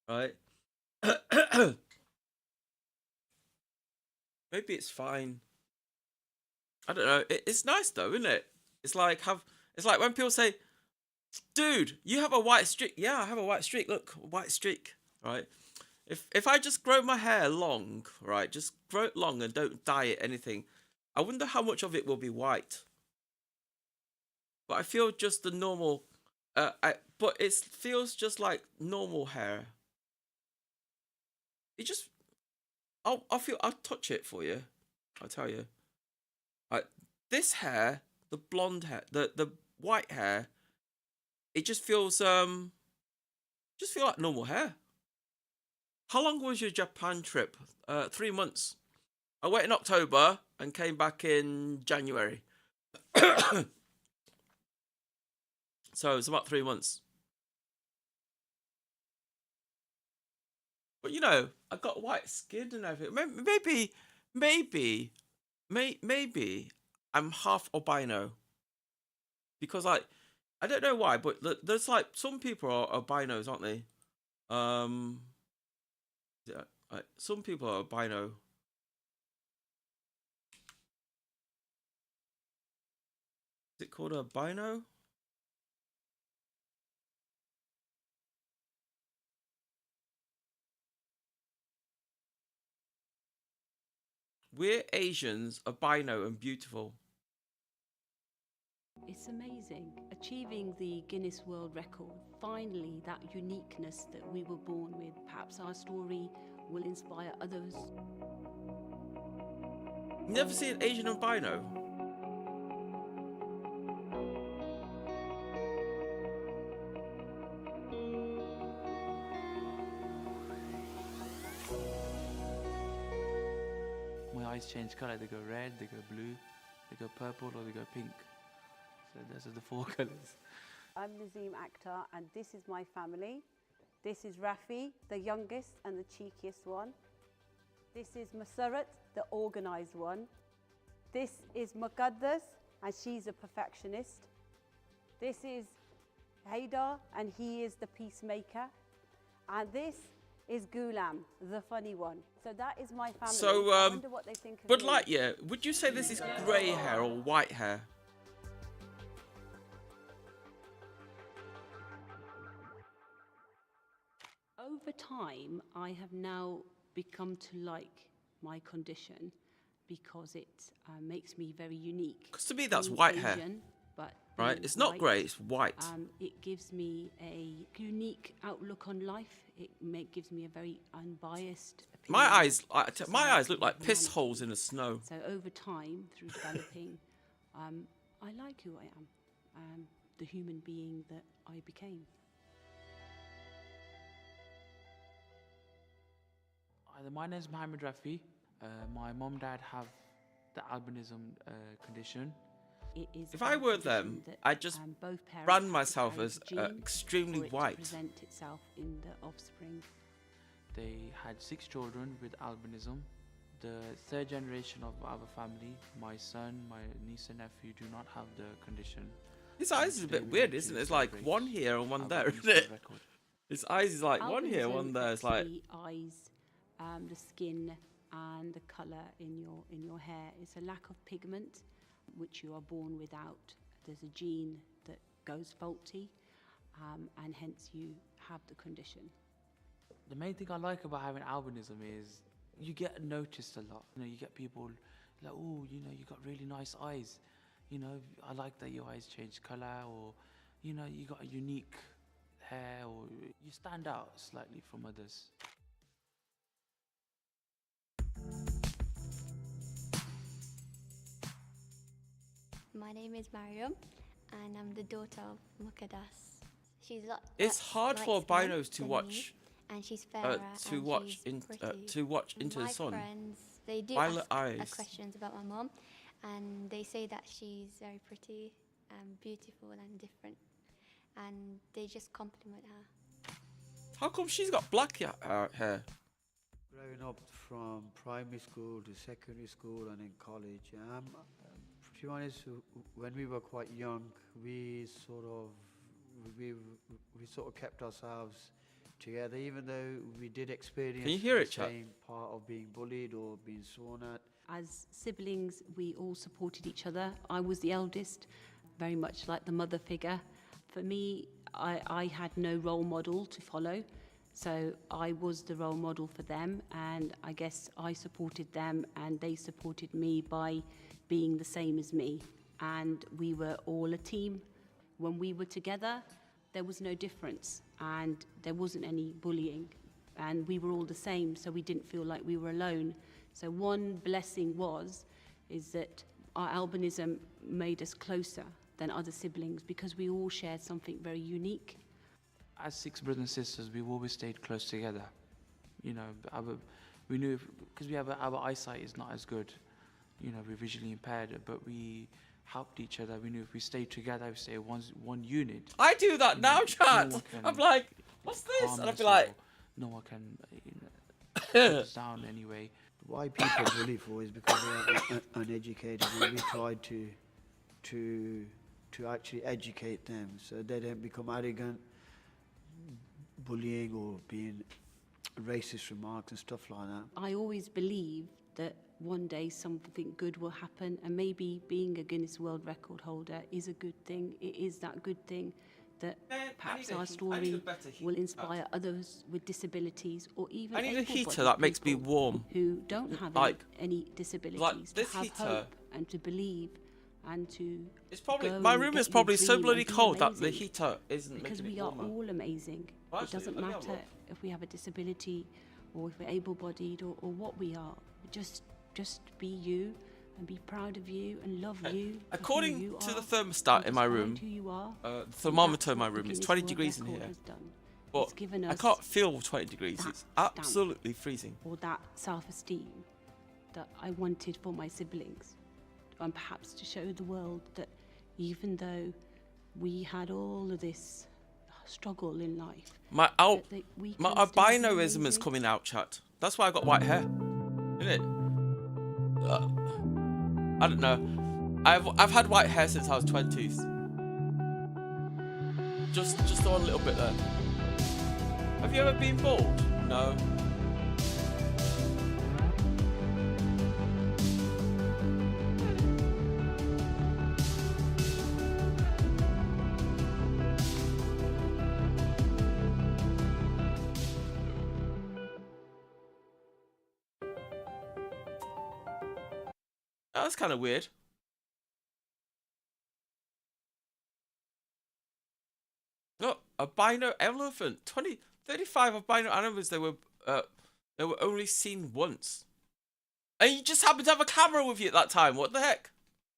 right? Maybe it's fine. I don't know. It's nice though, isn't it? It's like when people say, "Dude, you have a white streak." Yeah, I have a white streak. Look, white streak, right? If I just grow my hair long, right? Just grow it long and don't dye it anything. I wonder how much of it will be white. But I feel just the normal. But it feels just like normal hair. It just. I'll touch it for you. I'll tell you. Like this hair, the blonde hair, the white hair, it just feels just feel like normal hair. How long was your Japan trip? 3 months. I went in October and came back in January. So it's about 3 months. But you know, I got white skin and everything. Maybe I'm half albino because I don't know why, but there's like some people are albinos, aren't they? Yeah, some people are albino. Is it called albino? We're Asians, albino and beautiful. It's amazing. Achieving the Guinness World Record, finally that uniqueness that we were born with. Perhaps our story will inspire others. Never seen an Asian albino? My eyes change colour. They go red, they go blue, they go purple, or they go pink. So those are the 4 colours. I'm Nazim Akhtar, and this is my family. This is Rafi, the youngest and the cheekiest one. This is Masarat, the organised one. This is Muqaddas, and she's a perfectionist. This is Haidar, and he is the peacemaker. And this is Ghulam, the funny one. So that is my family. So, I wonder what they think of Bud me. Lightyear, would you say this is grey hair or white hair? Over time, I have now become to like my condition because it makes me very unique. Because to me that's Being white hair, Asian, but right? being It's not white, grey, it's white. It gives me a unique outlook on life. It gives me a very unbiased opinion. My eyes look like piss holes in the snow. So over time, through developing, I like who I am, the human being that I became. My name is Mohammed Rafi. My mom and dad have the albinism condition. It is If I were them, that, I'd just both parents brand have to myself carry as the gene extremely for it white. to present itself in the offspring. They had 6 children with albinism. The 3rd generation of our family, my son, my niece and nephew, do not have the condition. His eyes is a bit weird, isn't it? It's like one here and one there, isn't it? His eyes is like one here, one there. It's like the eyes, the skin, and the colour in your hair. It's a lack of pigment, which you are born without. There's a gene that goes faulty, and hence you have the condition. The main thing I like about having albinism is you get noticed a lot. You know, you get people like, oh, you know, you got really nice eyes. You know, I like that your eyes change colour, or, you know, you got a unique hair, or you stand out slightly from others. My name is Mariam, and I'm the daughter of Muqaddas. She's it's hard for albinos to watch. And she's fairer, to watch into my the sun. Friends, they do Violet ask eyes. questions about my mom, and they say that she's very pretty and beautiful and different, and they just compliment her. How come she's got black hair? Growing up from primary school to secondary school and in college, to be honest, when we were quite young, we sort of kept ourselves together, even though we did experience Can you hear the it, chat? same part of being bullied or being sworn at. As siblings, we all supported each other. I was the eldest, very much like the mother figure. For me, I had no role model to follow, so I was the role model for them, and I guess I supported them and they supported me by being the same as me, and we were all a team. When we were together, there was no difference and there wasn't any bullying, and we were all the same, so we didn't feel like we were alone. So one blessing is that our albinism made us closer than other siblings because we all shared something very unique. As 6 brothers and sisters, we've always stayed close together. You know, we knew, because our eyesight is not as good, you know, we're visually impaired, but we helped each other. We knew if we stayed together, we stay one unit. I do that you now, know, chat. no one can I'm like, what's this? harm And I'd us be like, or no one can put us down anyway. Why people bully for is because they are uneducated, and we tried to actually educate them so they don't become arrogant, bullying or being racist remarks and stuff like that. I always believe that one day something good will happen, and maybe being a Guinness World Record holder is a good thing. It is that good thing that perhaps our story will inspire others with disabilities or even I need a able-bodied heater that makes me people warm. who don't have Like- any disabilities like to this have heater. hope and to believe and to It's probably go my and room get is your probably so dream bloody and be cold that the amazing. heater isn't Because making we it are warmer. all amazing. Well, It actually, doesn't let me have a matter look. if we have a disability or if we're able-bodied or what we are. Just be you and be proud of you and love you. for who According you to the are, thermostat and in just my find room, who you are. the And thermometer in that's my what the room is Guinness 20 World degrees in Record here. has done. But It's given I us can't feel 20 degrees. that It's stamp. absolutely freezing. Or that self-esteem that I wanted for my siblings, and perhaps to show the world that even though we had all of this struggle in life, My we my can still be albinoism is amazing. coming out, chat. That's why I got white hair, isn't it? I don't know. I've had white hair since I was 20s. Just the one little bit there. Have you ever been bald? No. That's kind of weird. Oh, albino elephant. 35 albino animals they were only seen once. And you just happened to have a camera with you at that time. What the heck?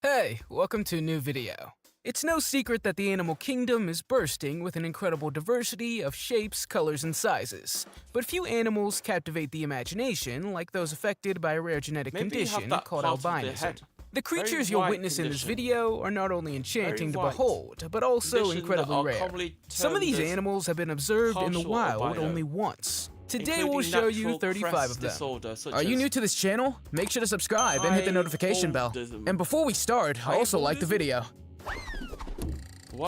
Hey, welcome to a new video. It's no secret that the animal kingdom is bursting with an incredible diversity of shapes, colors, and sizes. But few animals captivate the imagination like those affected by a rare genetic Maybe you have condition that called part of their albinism. head. The creatures you'll white witness in this condition. video are not only enchanting to white behold, but also condition that incredibly are rare. commonly Some of these termed as animals have been observed in the partial wild albino, only once. Today including we'll show you natural 35 crest of them. disorder, such Are you as new to this channel? Make sure to subscribe and hit the high notification bell. baldism. And before we start, High also like the baldism? video.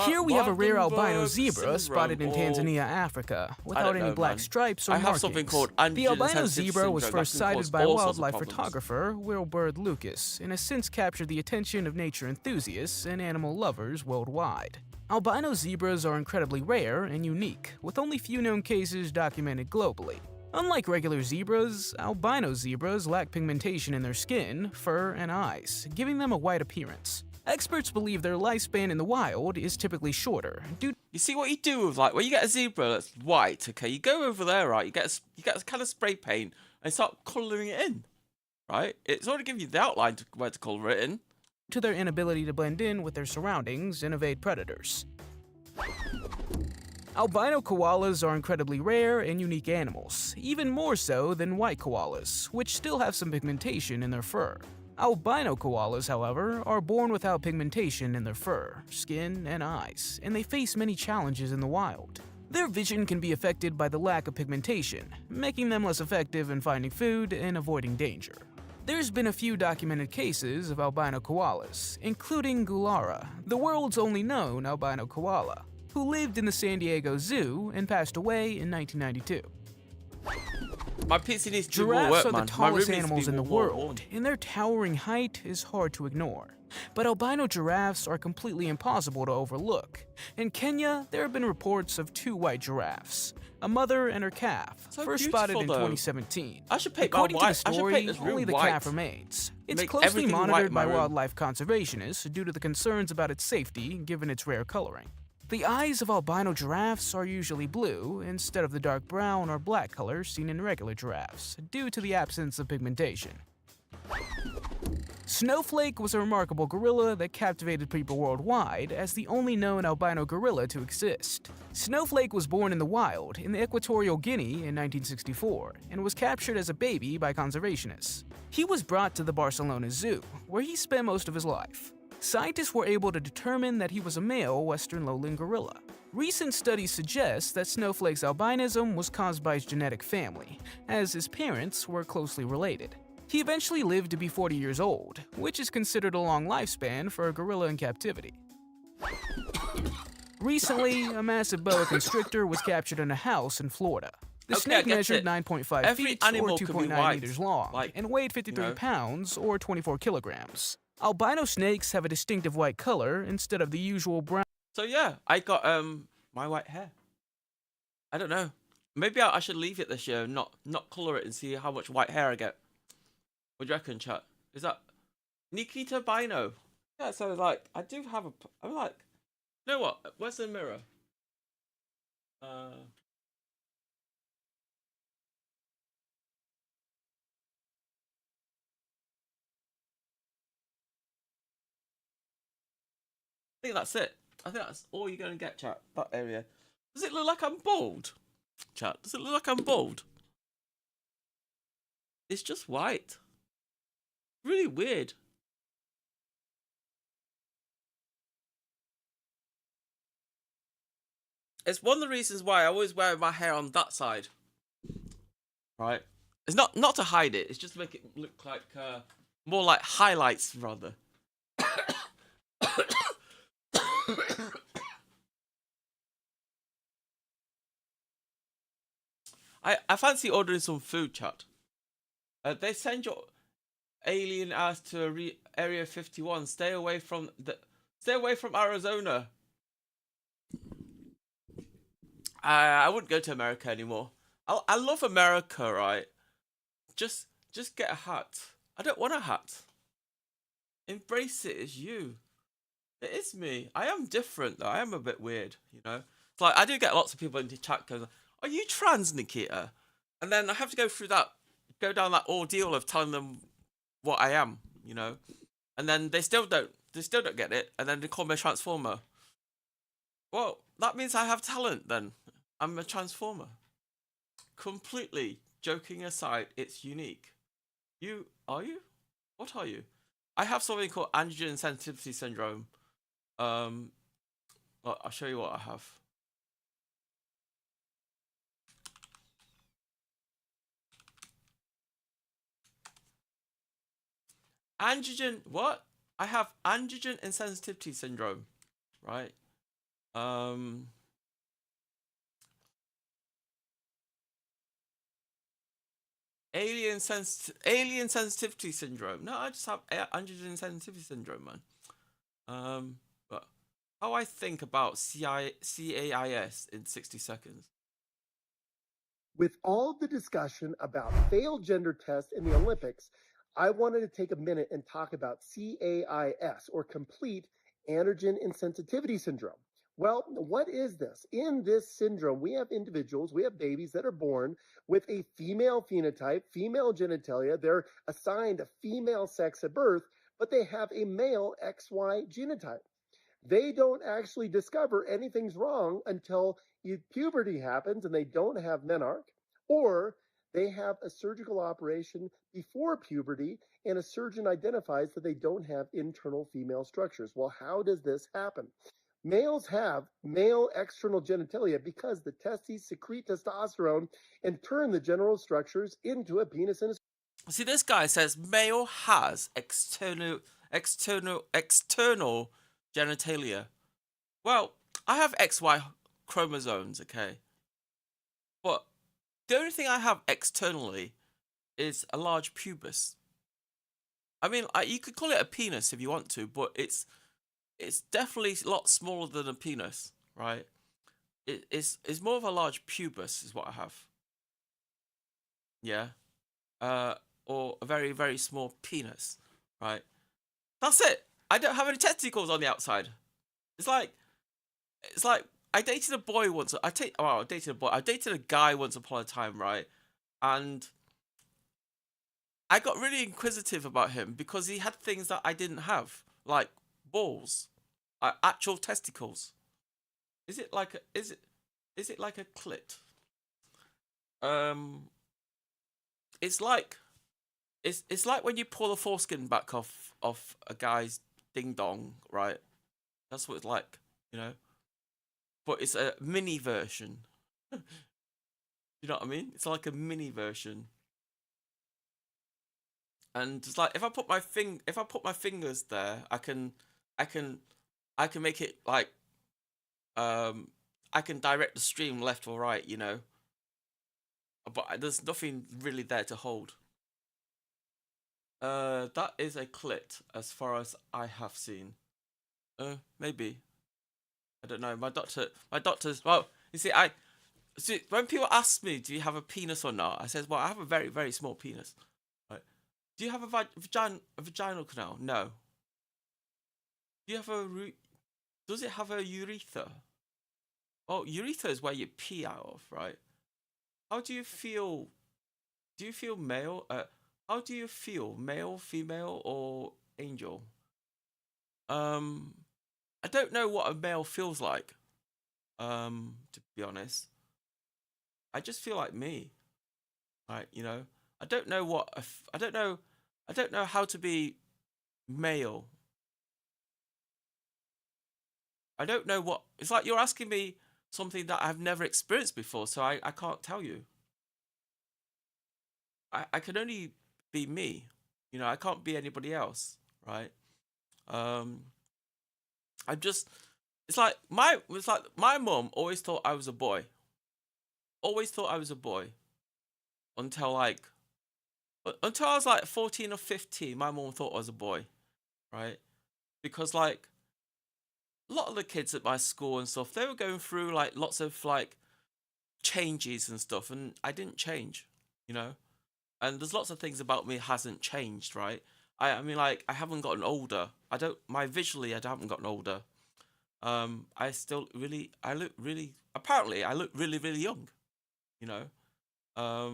Here we have a rare albino Waardenburg zebra syndrome, spotted in or- Tanzania, Africa, I without don't any know, black man. stripes or I have markings. something called The albino androgen zebra was syndrome that first can sighted cause by all sorts of wildlife problems. photographer Wilbert Lucas and has since captured the attention of nature enthusiasts and animal lovers worldwide. Albino zebras are incredibly rare and unique, with only few known cases documented globally. Unlike regular zebras, albino zebras lack pigmentation in their skin, fur, and eyes, giving them a white appearance. Experts believe their lifespan in the wild is typically shorter, due You see what you do with, like, when you get a zebra that's white, okay, you go over there, right, you get a kind of spray paint and start colouring it in, right? It's already giving you the outline to where to colour it in. to their inability to blend in with their surroundings and evade predators. Albino koalas are incredibly rare and unique animals, even more so than white koalas, which still have some pigmentation in their fur. Albino koalas, however, are born without pigmentation in their fur, skin, and eyes, and they face many challenges in the wild. Their vision can be affected by the lack of pigmentation, making them less effective in finding food and avoiding danger. There's been a few documented cases of albino koalas, including Gulara, the world's only known albino koala, who lived in the San Diego Zoo and passed away in 1992. My PC needs to do more Giraffes work, are the man. My room tallest needs to animals be in the more world, warm. and their towering height is hard to ignore. But albino giraffes are completely impossible to overlook. In Kenya, there have been reports of two white giraffes, a mother and her calf, So first spotted in beautiful, though. 2017. I should paint According my to white. the I should story, paint this room only the white. calf remains. It's Make closely everything white in monitored my by room. wildlife conservationists due to the concerns about its safety given its rare coloring. The eyes of albino giraffes are usually blue instead of the dark brown or black color seen in regular giraffes, due to the absence of pigmentation. Snowflake was a remarkable gorilla that captivated people worldwide as the only known albino gorilla to exist. Snowflake was born in the wild in Equatorial Guinea in 1964 and was captured as a baby by conservationists. He was brought to the Barcelona Zoo, where he spent most of his life. Scientists were able to determine that he was a male western lowland gorilla. Recent studies suggest that Snowflake's albinism was caused by his genetic family, as his parents were closely related. He eventually lived to be 40 years old, which is considered a long lifespan for a gorilla in captivity. Recently, a massive boa constrictor was captured in a house in Florida. The snake measured 9.5 feet or 2.9 meters long and weighed 53 pounds or 24 kilograms. Albino snakes have a distinctive white color instead of the usual brown. So yeah, I got my white hair. I don't know. Maybe I should leave it this year, not color it and see how much white hair I get. What do you reckon, chat? Is that Nikita Bino? Yeah, so like I do have a. I'm like, you know what? Where's the mirror? I think that's it. I think that's all you're gonna get, chat. That area. Does it look like I'm bald, chat? Does it look like I'm bald? It's just white. Really weird. It's one of the reasons why I always wear my hair on that side. Right? It's not to hide it. It's just to make it look like more like highlights rather. I fancy ordering some food, chat. They send your alien ass to Area 51. Stay away from Arizona. I wouldn't go to America anymore. I love America, right? Just get a hat. I don't want a hat. Embrace it as you. It is me. I am different though. I am a bit weird, you know. It's like I do get lots of people into chat going, "Are you trans, Nikita?" And then I have to go down that ordeal of telling them what I am, you know. And then they still don't get it, and then they call me a transformer. Well, that means I have talent then. I'm a transformer. Completely joking aside, it's unique. You are you? What are you? I have something called androgen sensitivity syndrome. Well, I'll show you what I have. Androgen, what? I have androgen insensitivity syndrome, right? Alien sensitivity syndrome. No, I just have androgen sensitivity syndrome, man. But how I think about CAIS in 60 seconds. With all of the discussion about failed gender tests in the Olympics, I wanted to take a minute and talk about CAIS, or complete androgen insensitivity syndrome. Well, what is this? In this syndrome, we have babies that are born with a female phenotype, female genitalia. They're assigned a female sex at birth, but they have a male XY genotype. They don't actually discover anything's wrong until puberty happens and they don't have menarche, or they have a surgical operation before puberty and a surgeon identifies that they don't have internal female structures. Well, how does this happen? Males have male external genitalia because the testes secrete testosterone and turn the genital structures into a penis and a... See, this guy says male has external genitalia. Well, I have XY chromosomes, okay? But the only thing I have externally is a large pubis. I mean, you could call it a penis if you want to, but it's definitely a lot smaller than a penis, right? It's more of a large pubis is what I have. Yeah. Or a very, very small penis, right? That's it. I don't have any testicles on the outside. It's like I dated a boy once. I dated a guy once upon a time, right? And I got really inquisitive about him because he had things that I didn't have, like balls, actual testicles. Is it like a clit? It's like when you pull the foreskin back off a guy's ding dong, right? That's what it's like, you know. But it's a mini version. You know what I mean? It's like a mini version. And it's like if I put my fingers there, I can make it like I can direct the stream left or right, you know. But there's nothing really there to hold. That is a clit as far as I have seen. Maybe. I don't know. My doctor's, well, you see, when people ask me, do you have a penis or not? I says, well, I have a very, very small penis. Right. Do you have a vaginal canal? No. Do you have does it have a urethra? Oh, urethra is where you pee out of, right? How do you feel? Do you feel male? How do you feel? Male, female, or angel? I don't know what a male feels like. To be honest, I just feel like me. Right, you know. I don't know what I don't know. I don't know how to be male. I don't know what it's like. You're asking me something that I've never experienced before, so I can't tell you. I can only be me. You know, I can't be anybody else, right? I just it's like my mum always thought I was a boy. Always thought I was a boy until I was like 14 or 15. My mum thought I was a boy, right? Because like a lot of the kids at my school and stuff, they were going through like lots of like changes and stuff, and I didn't change, you know. And there's lots of things about me hasn't changed, right? I mean, like I haven't gotten older. I haven't gotten older. I still really, I look really, apparently I look really, really young, you know. I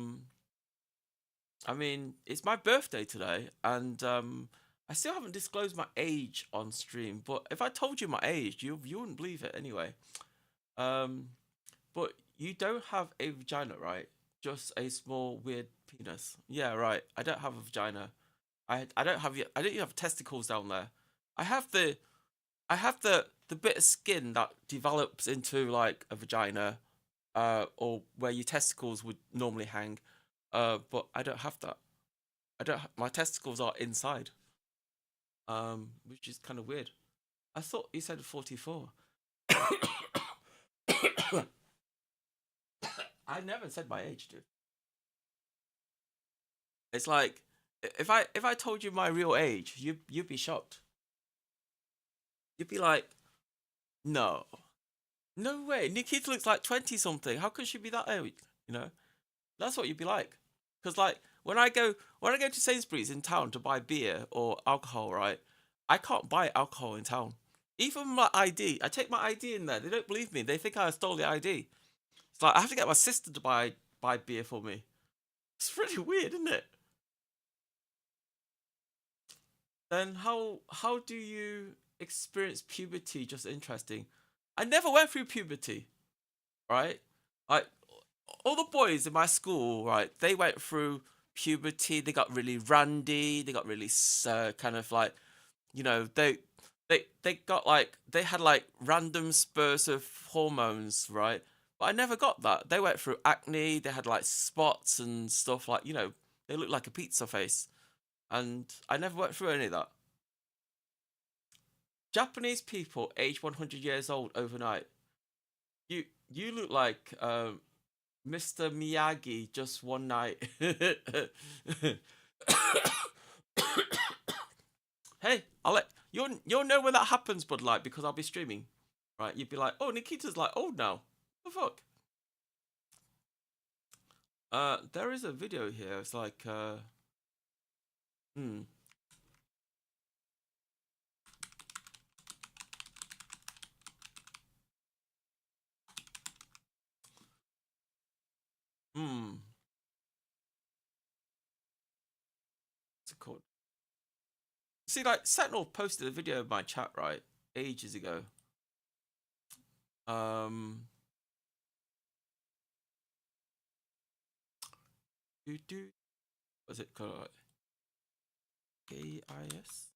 mean, it's my birthday today, and I still haven't disclosed my age on stream. But if I told you my age, you wouldn't believe it anyway. But you don't have a vagina, right? Just a small weird penis. Yeah, right. I don't have a vagina. I don't even have testicles down there. I have the bit of skin that develops into like a vagina, or where your testicles would normally hang. But I don't have that. My testicles are inside. Which is kind of weird. I thought you said 44. I never said my age, dude. It's like if I told you my real age, you'd be shocked. You'd be like, no, no way. Nikita looks like 20 something. How could she be that age? You know, that's what you'd be like. Because like when I go to Sainsbury's in town to buy beer or alcohol, right? I can't buy alcohol in town. Even my ID, I take my ID in there. They don't believe me. They think I stole the ID. It's like I have to get my sister to buy beer for me. It's really weird, isn't it? Then how do you experience puberty? Just interesting. I never went through puberty, right? Like all the boys in my school, right? They went through puberty. They got really randy. They got really kind of like, you know, they got like they had like random spurts of hormones, right? But I never got that. They went through acne. They had like spots and stuff like, you know, they looked like a pizza face, and I never went through any of that. Japanese people age 100 years old overnight. You look like Mr. Miyagi just one night. Hey, you'll know when that happens, Bud Light, because I'll be streaming. Right? You'd be like, oh, Nikita's like old now. What the fuck? There is a video here. It's like hmm. Hmm. What's it called? See, like Sentinel posted a video of my chat, right, ages ago. What's it called? KIS?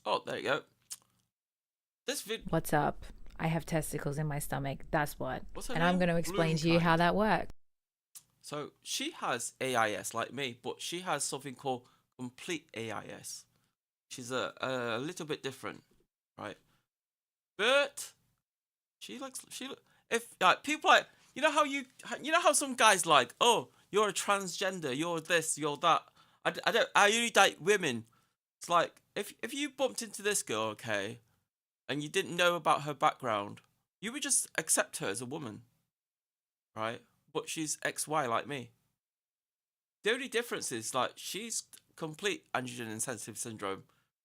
Oh, there you go. This vid. What's up? I have testicles in my stomach. That's what. What's her And I'm name? going to explain to you how that works. So she has AIS like me, but she has something called complete AIS. She's a little bit different, right? But if like people like you know how some guys like, oh, you're a transgender, you're this, you're that. I only date women. It's like if you bumped into this girl, okay, and you didn't know about her background, you would just accept her as a woman, right? But she's XY like me. The only difference is like she's complete androgen insensitive syndrome,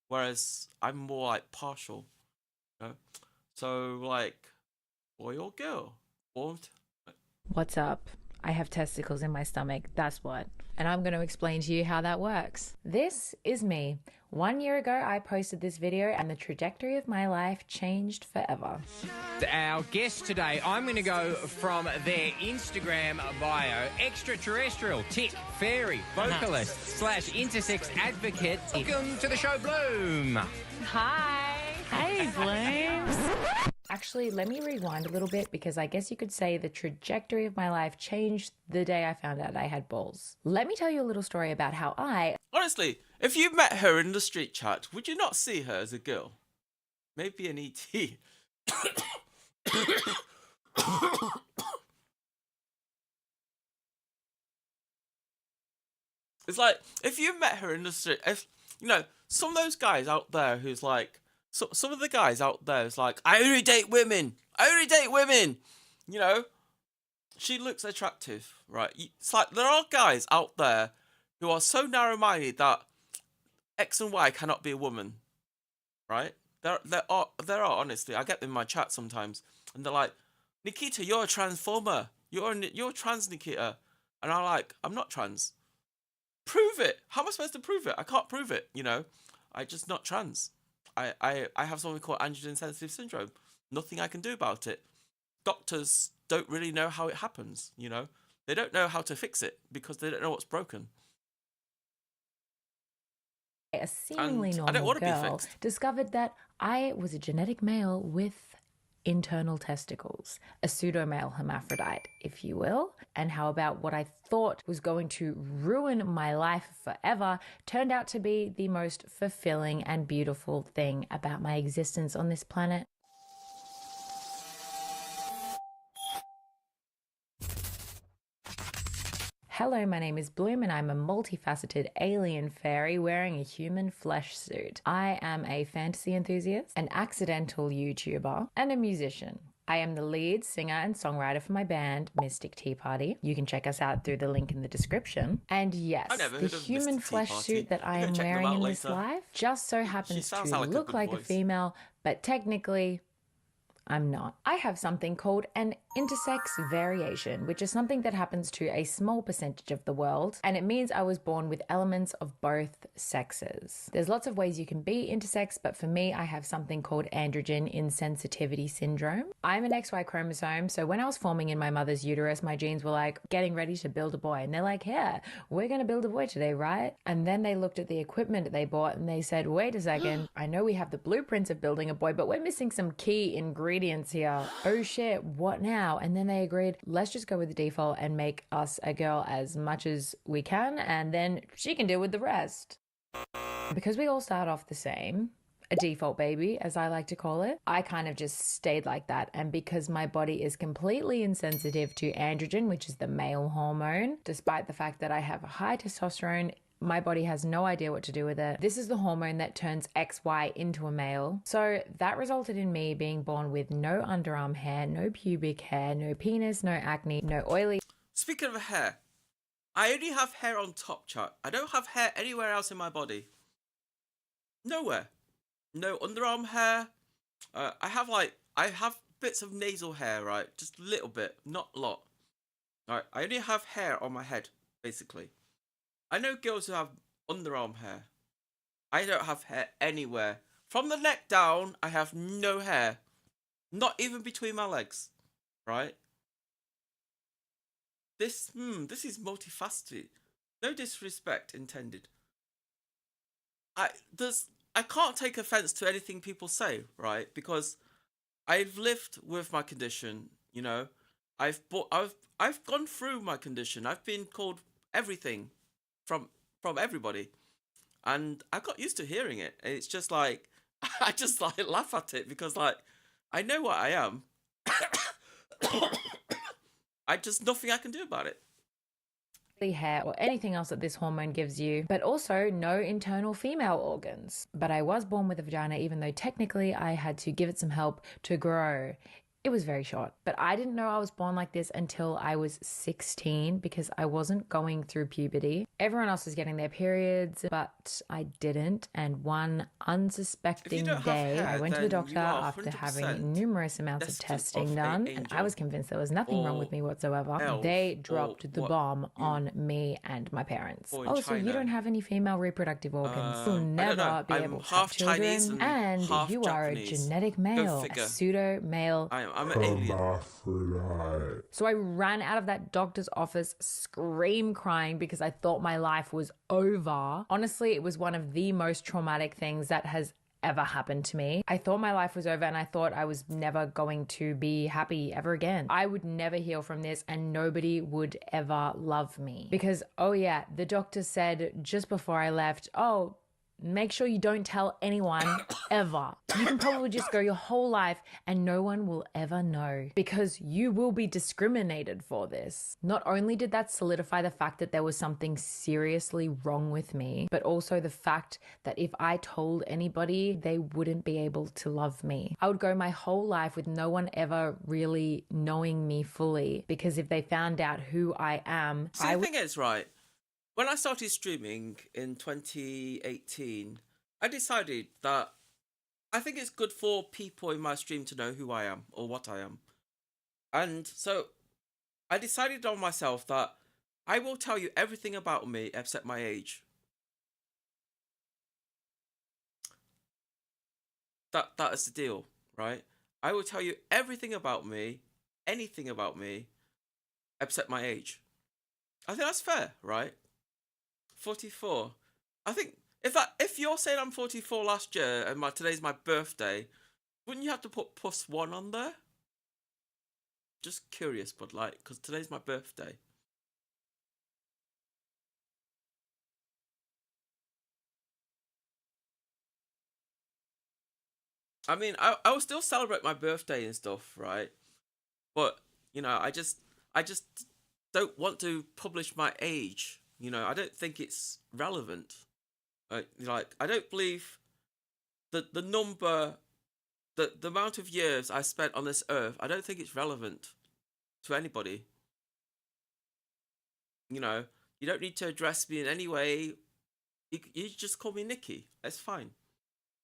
whereas I'm more like partial. You know? So like, boy or girl, What's up? I have testicles in my stomach. That's what. And I'm going to explain to you how that works. This is me. 1 year ago, I posted this video and the trajectory of my life changed forever. Our guest today, I'm going to go from their Instagram bio, extraterrestrial, tit, fairy, vocalist / intersex advocate. Welcome to the show, Bloom. Hi. Hey, Blooms. Actually, let me rewind a little bit because I guess you could say the trajectory of my life changed the day I found out I had balls. Let me tell you a little story about how honestly, if you met her in the street chat, would you not see her as a girl? Maybe an ET. It's like if you met her in the street, if you know some of those guys out there who's like, some of the guys out there is like, I only date women. I only date women. You know, she looks attractive, right? It's like there are guys out there who are so narrow-minded that X and Y cannot be a woman, right? There are honestly. I get them in my chat sometimes, and they're like, Nikita, you're a transformer. You're trans, Nikita, and I'm not trans. Prove it. How am I supposed to prove it? I can't prove it. You know, I'm just not trans. I have something called androgen sensitive syndrome. Nothing I can do about it. Doctors don't really know how it happens, you know. They don't know how to fix it because they don't know what's broken. a seemingly And I don't normal want to be girl fixed. discovered that I was a genetic male with internal testicles, a pseudo-male hermaphrodite, if you will, and how about what I thought was going to ruin my life forever turned out to be the most fulfilling and beautiful thing about my existence on this planet. Hello, my name is Bloom and I'm a multifaceted alien fairy wearing a human flesh suit. I am a fantasy enthusiast, an accidental YouTuber, and a musician. I am the lead singer and songwriter for my band, Mystic Tea Party. You can check us out through the link in the description. And yes, I've never the heard of human Mystic Tea flesh Party. suit that I I'm am gonna check them wearing out in this later. life just so happens sounds to like a look good like a voice. female, but technically I'm not. I have something called an intersex variation, which is something that happens to a small percentage of the world, and it means I was born with elements of both sexes. There's lots of ways you can be intersex, but for me, I have something called androgen insensitivity syndrome. I'm an XY chromosome, so when I was forming in my mother's uterus, my genes were like getting ready to build a boy, and they're like, yeah, we're gonna build a boy today, right? And then they looked at the equipment they bought and they said, wait a second, I know we have the blueprints of building a boy, but we're missing some key ingredients here. Oh shit, what now? And then they agreed, let's just go with the default and make us a girl as much as we can, and then she can deal with the rest. Because we all start off the same, a default baby, as I like to call it, I kind of just stayed like that. And because my body is completely insensitive to androgen, which is the male hormone, despite the fact that I have high testosterone, my body has no idea what to do with it. This is the hormone that turns XY into a male. So that resulted in me being born with no underarm hair, no pubic hair, no penis, no acne, no oily. Speaking of hair, I only have hair on top, chat. I don't have hair anywhere else in my body. Nowhere. No underarm hair. I have bits of nasal hair, right? Just a little bit, not a lot. Right, I only have hair on my head, basically. I know girls who have underarm hair. I don't have hair anywhere. From the neck down, I have no hair. Not even between my legs. Right? This is multifaceted. No disrespect intended. I can't take offense to anything people say, right? Because I've lived with my condition, you know. I've gone through my condition. I've been called everything from everybody, and I got used to hearing it. And it's just like I just like laugh at it because like I know what I am. I just nothing I can do about it. Hair or anything else that this hormone gives you, but also no internal female organs. But I was born with a vagina, even though technically I had to give it some help to grow. It was very short, but I didn't know I was born like this until I was 16 because I wasn't going through puberty. Everyone else was getting their periods, but I didn't. And one unsuspecting day, I went to the doctor after having numerous amounts of testing done, and I was convinced there was nothing wrong with me whatsoever. They dropped the bomb on me and my parents. Oh, so you don't have any female reproductive organs. You'll never be able to have children, and you are a genetic male, a pseudo-male. I'm an alien. So I ran out of that doctor's office scream crying because I thought my life was over. Honestly, it was one of the most traumatic things that has ever happened to me. I thought my life was over and I thought I was never going to be happy ever again. I would never heal from this and nobody would ever love me. Because, oh yeah, the doctor said just before I left, oh, make sure you don't tell anyone ever. You can probably just go your whole life and no one will ever know because you will be discriminated for this. Not only did that solidify the fact that there was something seriously wrong with me, but also the fact that if I told anybody, they wouldn't be able to love me. I would go my whole life with no one ever really knowing me fully because if they found out who I am, See, the thing is, right, when I started streaming in 2018, I decided that I think it's good for people in my stream to know who I am or what I am. And so I decided on myself that I will tell you everything about me except my age. That is the deal, right? I will tell you everything about me, anything about me, except my age. I think that's fair, right? 44. I think if you're saying I'm 44 last year and today's my birthday, wouldn't you have to put +1 on there? Just curious, but like, because today's my birthday. I mean, I will still celebrate my birthday and stuff, right? But you know, I just don't want to publish my age. You know, I don't think it's relevant. Like I don't believe the number, the amount of years I spent on this earth. I don't think it's relevant to anybody. You know, you don't need to address me in any way. You just call me Nikki. That's fine,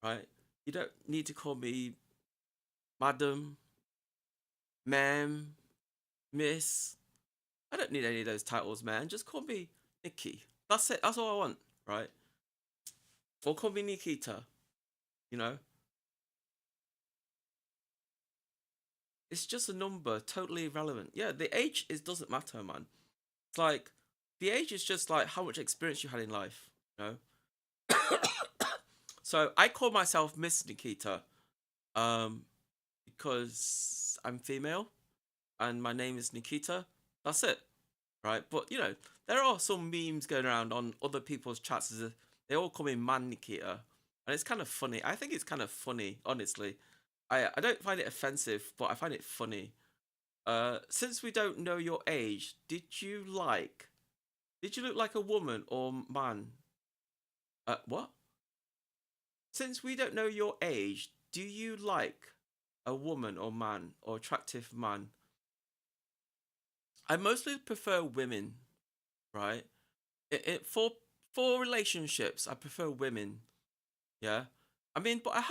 right? You don't need to call me Madam, Ma'am, Miss. I don't need any of those titles, man. Just call me Nikki. That's it. That's all I want, right? Or call me Nikita. You know? It's just a number, totally irrelevant. Yeah, the age doesn't matter, man. It's like the age is just like how much experience you had in life, you know? So I call myself Miss Nikita, because I'm female and my name is Nikita. That's it, right? But you know, there are some memes going around on other people's chats as they all call me Man Nikita, and it's kind of funny. I think it's kind of funny, honestly. I don't find it offensive, but I find it funny. Since we don't know your age, did you look like a woman or man? What? Since we don't know your age, do you like a woman or man or attractive man? I mostly prefer women, right? For relationships, I prefer women. Yeah, I mean, but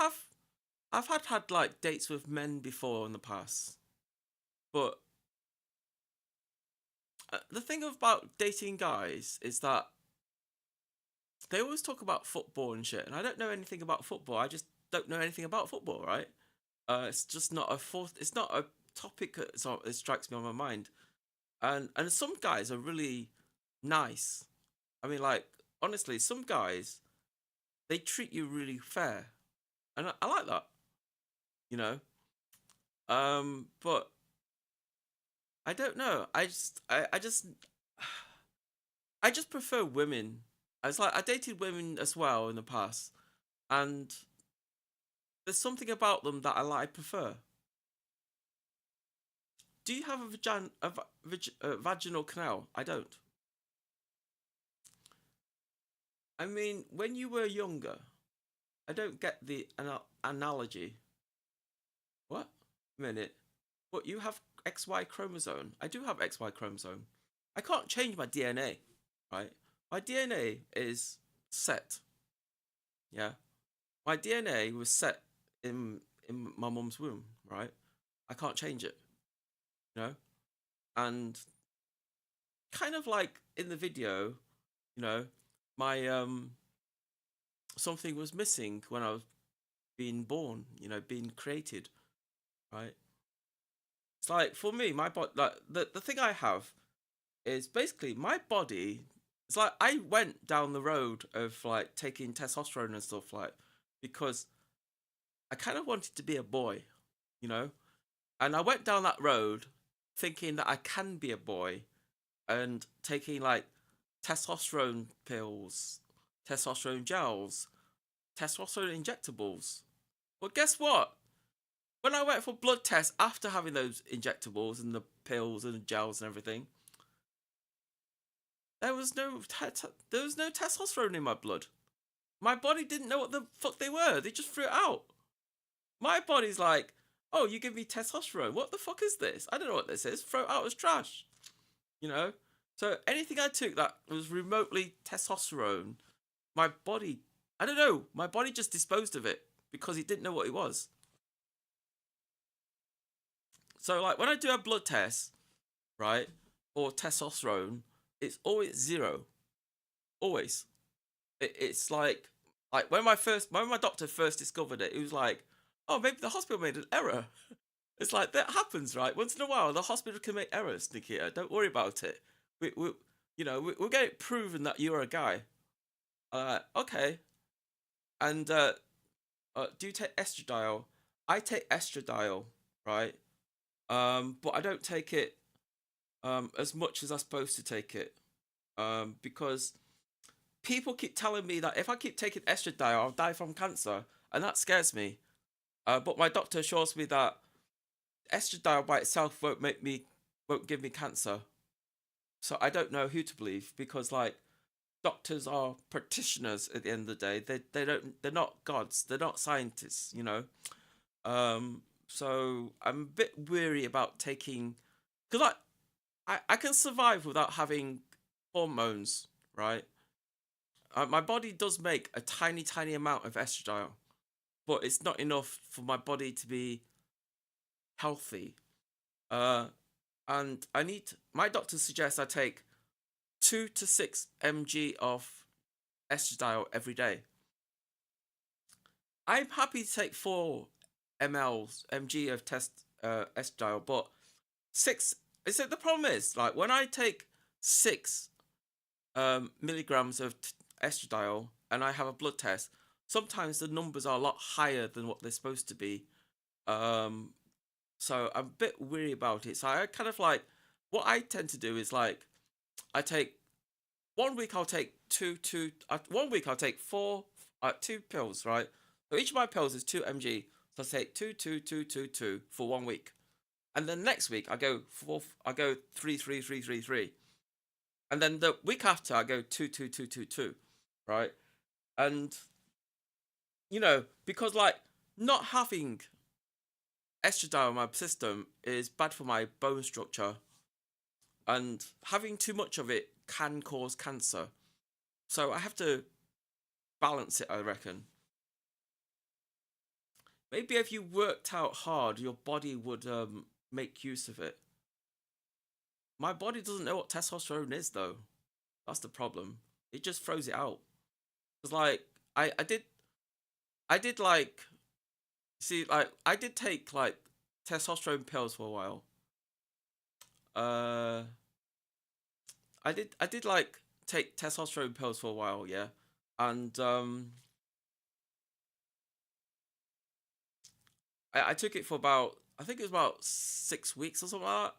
I've had like dates with men before in the past, but the thing about dating guys is that they always talk about football and shit, and I don't know anything about football. I just don't know anything about football, right? It's just not it's not a topic that strikes me on my mind. And some guys are really nice. I mean, like honestly, some guys they treat you really fair, and I like that, you know. But I don't know. I just prefer women. It's like I dated women as well in the past, and there's something about them that I prefer. Do you have a vaginal canal? I don't. I mean, when you were younger, I don't get the analogy. What? A minute. What, you have XY chromosome? I do have XY chromosome. I can't change my DNA, right? My DNA is set. Yeah. My DNA was set in my mum's womb, right? I can't change it, you know? And kind of like in the video, you know, my something was missing when I was being born, you know, being created, right? It's like for me, my body, like the thing I have is basically my body. It's like I went down the road of like taking testosterone and stuff, like, because I kind of wanted to be a boy, you know, and I went down that road thinking that I can be a boy and taking like testosterone pills, testosterone gels, testosterone injectables. But guess what? When I went for blood tests after having those injectables and the pills and the gels and everything, there was no testosterone in my blood. My body didn't know what the fuck they were. They just threw it out. My body's like, oh, you give me testosterone. What the fuck is this? I don't know what this is. Throw it out as trash. You know? So anything I took that was remotely testosterone, my body, I don't know, my body just disposed of it because it didn't know what it was. So like when I do a blood test, right, or testosterone, it's always 0. Always. It's like when my doctor first discovered it, it was like, oh, maybe the hospital made an error. It's like that happens, right? Once in a while, the hospital can make errors, Nikita. Don't worry about it. We'll get it proven that you're a guy. Okay. And do you take estradiol? I take estradiol, right? But I don't take it as much as I'm supposed to take it, because people keep telling me that if I keep taking estradiol, I'll die from cancer, and that scares me. But my doctor assures me that estradiol by itself won't give me cancer. So I don't know who to believe, because like doctors are practitioners at the end of the day. They're not gods. They're not scientists, you know. So I'm a bit weary about taking, because I can survive without having hormones, right? My body does make a tiny amount of estradiol, but it's not enough for my body to be healthy. And my doctor suggests I take 2 to 6 mg of estradiol every day. I'm happy to take 4 mg of estradiol, but 6. So the problem is, like, when I take 6 milligrams of estradiol and I have a blood test, sometimes the numbers are a lot higher than what they're supposed to be. So I'm a bit weary about it. So I kind of like, what I tend to do is like, I take 1 week I'll take 1 week I'll take 2 pills, right? So each of my pills is 2 mg. So I take 2 for 1 week, and then next week I go 3, and then the week after I go 2, right? And you know, because like not having estradiol in my system is bad for my bone structure, and having too much of it can cause cancer. So I have to balance it, I reckon. Maybe if you worked out hard, your body would make use of it. My body doesn't know what testosterone is, though. That's the problem. It just throws it out. It's like I did like, see, like I did take like testosterone pills for a while. I did like take testosterone pills for a while, yeah, and I took it for about, I think it was about 6 weeks or something like that.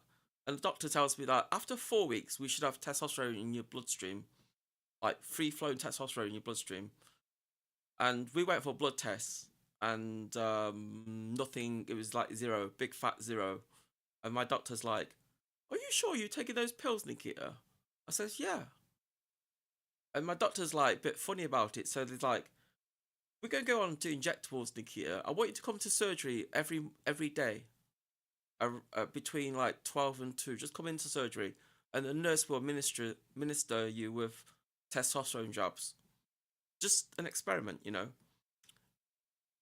And the doctor tells me that after 4 weeks, we should have testosterone in your bloodstream, like free flowing testosterone in your bloodstream. And we went for blood tests, and nothing. It was like 0, big fat 0. And my doctor's like, "Are you sure you're taking those pills, Nikita?" I says, "Yeah." And my doctor's like a bit funny about it. So there's like, "We're going to go on to injectables, Nikita. I want you to come to surgery every day, between like 12 and 2. Just come into surgery, and the nurse will minister you with testosterone jabs. Just an experiment, you know."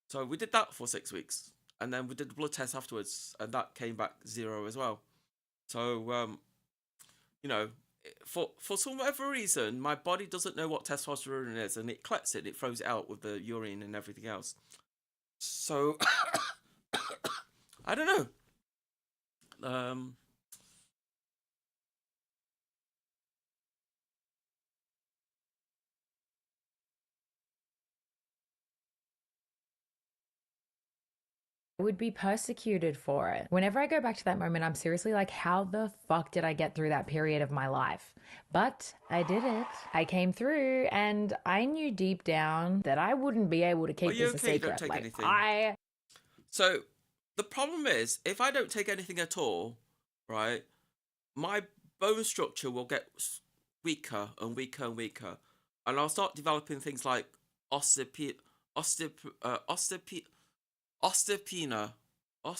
So we did that for 6 weeks, and then we did the blood test afterwards, and that came back 0 as well. So you know, for some whatever reason, my body doesn't know what testosterone is, and it collects it, it throws it out with the urine and everything else. So I don't know. I would be persecuted for it. Whenever I go back to that moment, I'm seriously like, how the fuck did I get through that period of my life? But I did it. I came through, and I knew deep down that I wouldn't be able to keep this a secret. Don't take like, anything. So the problem is, if I don't take anything at all, right, my bone structure will get weaker and weaker and weaker, and I'll start developing things like osteopenia, or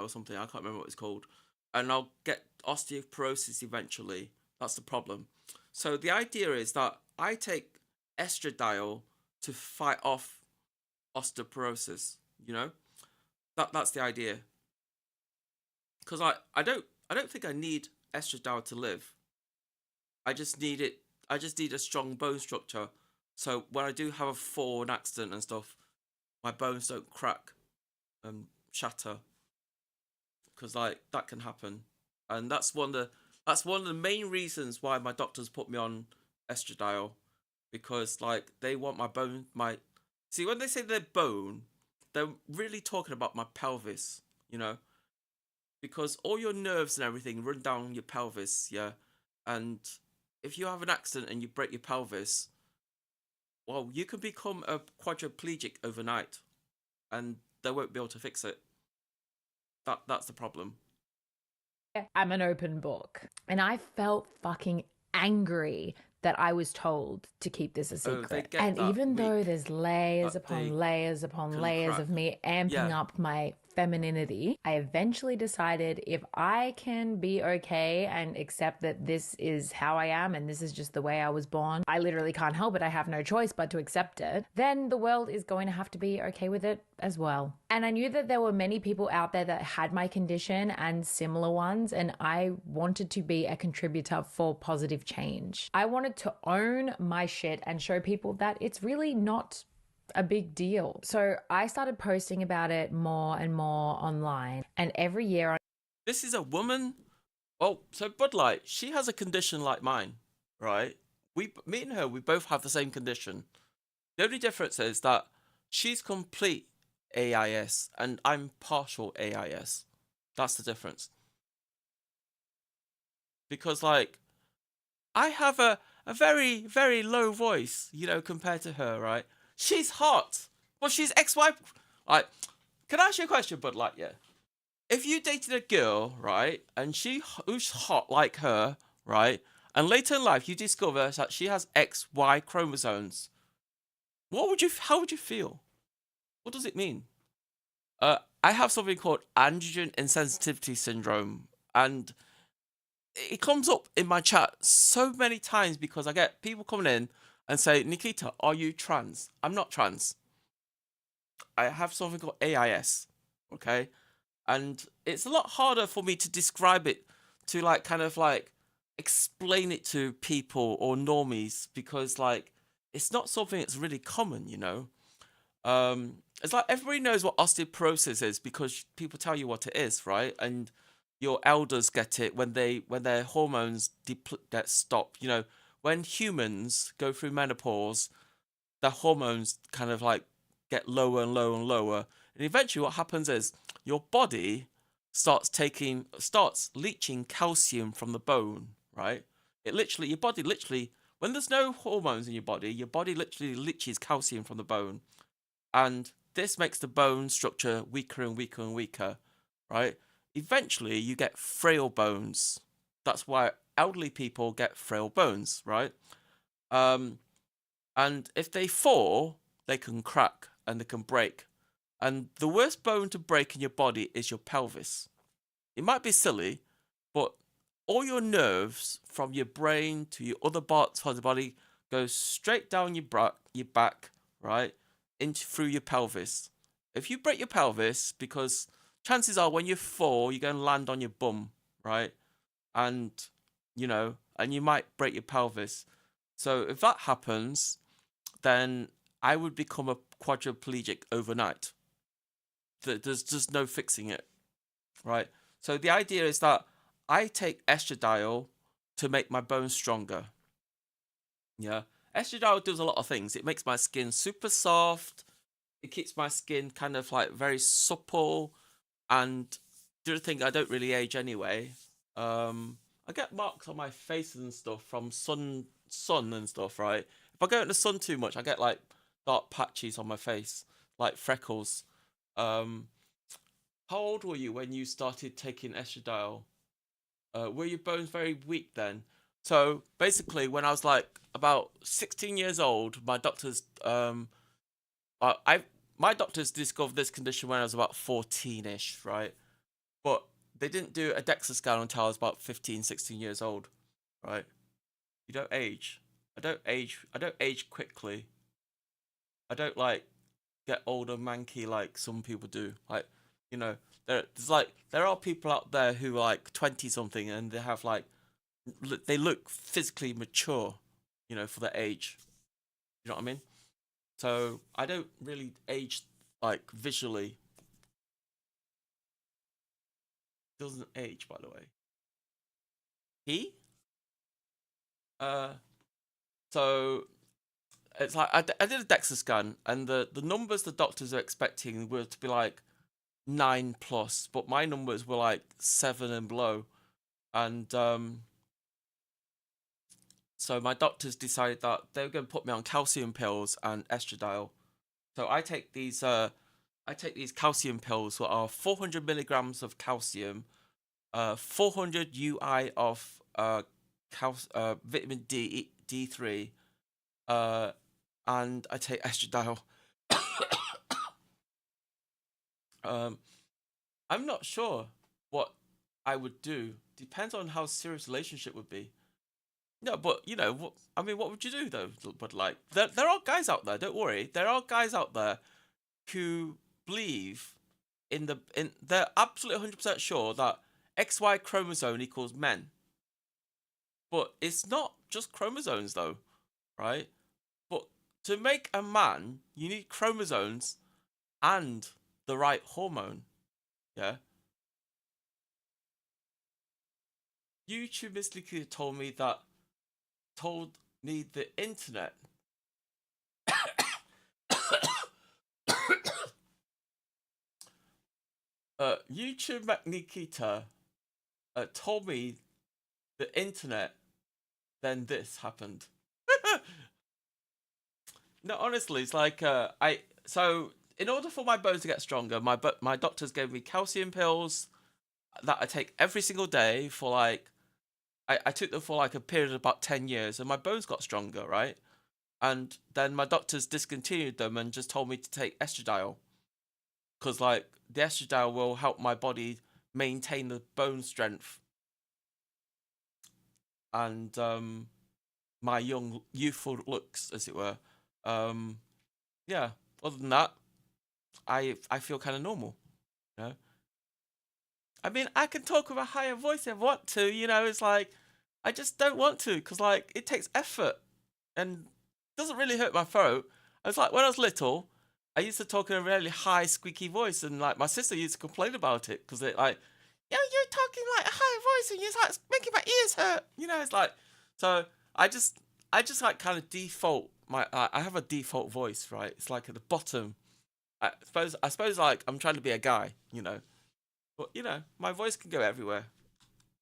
something. I can't remember what it's called, and I'll get osteoporosis eventually. That's the problem. So the idea is that I take estradiol to fight off osteoporosis. You know, that's the idea. Because I don't think I need estradiol to live. I just need it. I just need a strong bone structure. So when I do have a fall, an accident and stuff, my bones don't crack and shatter. Because like that can happen, and that's one of the main reasons why my doctors put me on estradiol, because like they want my bone. See, when they say their bone, they're really talking about my pelvis. You know, because all your nerves and everything run down your pelvis, yeah. And if you have an accident and you break your pelvis, well, you can become a quadriplegic overnight, and they won't be able to fix it. That's the problem. I'm an open book. And I felt fucking angry that I was told to keep this a secret. And even though there's layers upon layers upon layers of me amping up my femininity, I eventually decided if I can be okay and accept that this is how I am and this is just the way I was born, I literally can't help it, I have no choice but to accept it, then the world is going to have to be okay with it as well. And I knew that there were many people out there that had my condition and similar ones, and I wanted to be a contributor for positive change. I wanted to own my shit and show people that it's really not a big deal. So I started posting about it more and more online, and every year This is a woman. Oh, so Bud Light, she has a condition like mine, right? Me and her, we both have the same condition. The only difference is that she's complete AIS and I'm partial AIS. That's the difference. Because like, I have a very, very low voice, you know, compared to her, right? She's hot. Well, she's ex-wife. Like, can I ask you a question, Bud Light? Yeah. If you dated a girl, right, and who's hot like her, right, and later in life you discover that she has XY chromosomes, how would you feel? What does it mean? I have something called androgen insensitivity syndrome, and it comes up in my chat so many times because I get people coming in and say, Nikita, are you trans? I'm not trans. I have something called AIS, okay? And it's a lot harder for me to describe it, to like kind of like explain it to people or normies, because like it's not something that's really common, you know. It's like everybody knows what osteoporosis is because people tell you what it is, right? And your elders get it when their hormones get stopped. You know, when humans go through menopause, their hormones kind of like get lower and lower and lower. And eventually what happens is your body starts leaching calcium from the bone, right? Your body literally, when there's no hormones in your body literally leaches calcium from the bone. And this makes the bone structure weaker and weaker and weaker, right? Eventually you get frail bones. That's why elderly people get frail bones, right? And if they fall, they can crack and they can break. And the worst bone to break in your body is your pelvis. It might be silly, but all your nerves from your brain to your other parts of the body goes straight down your back, right, through your pelvis. If you break your pelvis, because chances are when you fall, you're going to land on your bum, right? And, and you might break your pelvis. So if that happens, then I would become a quadriplegic overnight. There's just no fixing it, right? So the idea is that I take estradiol to make my bones stronger. Yeah, estradiol does a lot of things. It makes my skin super soft. It keeps my skin kind of like very supple. And the other thing, I don't really age anyway. I get marks on my face and stuff from sun and stuff, right? If I go in the sun too much, I get like dark patches on my face, like freckles. How old were you when you started taking estradiol? Were your bones very weak then? So basically, when I was like about 16 years old, my doctors discovered this condition when I was about 14ish, right? But they didn't do a DEXA scan until I was about 15, 16 years old, right? You don't age. I don't age quickly. I don't like get old and manky like some people do. Like, there are people out there who are like 20 something and they have like they look physically mature, for their age. You know what I mean? So I don't really age like visually. Doesn't age, by the way. He? So it's like I did a DEXA scan, and the numbers the doctors are expecting were to be like 9+, but my numbers were like 7 and below, and so my doctors decided that they were going to put me on calcium pills and estradiol. So I take these calcium pills that are 400 milligrams of calcium, 400 UI of vitamin D3, and I take estradiol. I'm not sure what I would do. Depends on how serious the relationship would be. No, but what would you do though? But like, there are guys out there. Don't worry, there are guys out there who believe they're absolutely 100% sure that XY chromosome equals men. But it's not just chromosomes though, right? But to make a man, you need chromosomes and the right hormone. Yeah. YouTube mystically told me the internet YouTube Nikita told me the internet, then this happened. No, honestly, it's like so in order for my bones to get stronger, my doctors gave me calcium pills that I take every single day for like I took them for like a period of about 10 years, and my bones got stronger, right? And then my doctors discontinued them and just told me to take estradiol, because like the estradiol will help my body maintain the bone strength and my youthful looks, as it were. Yeah. Other than that, I feel kind of normal. I mean, I can talk with a higher voice if I want to. It's like I just don't want to, because like it takes effort and doesn't really hurt my throat. It's like when I was little, I used to talk in a really high, squeaky voice, and like my sister used to complain about it because it like, you're talking like a high voice and you're like making my ears hurt. It's like, so I just like kind of default I have a default voice, right? It's like at the bottom I suppose like I'm trying to be a guy, you know. But you know, my voice can go everywhere.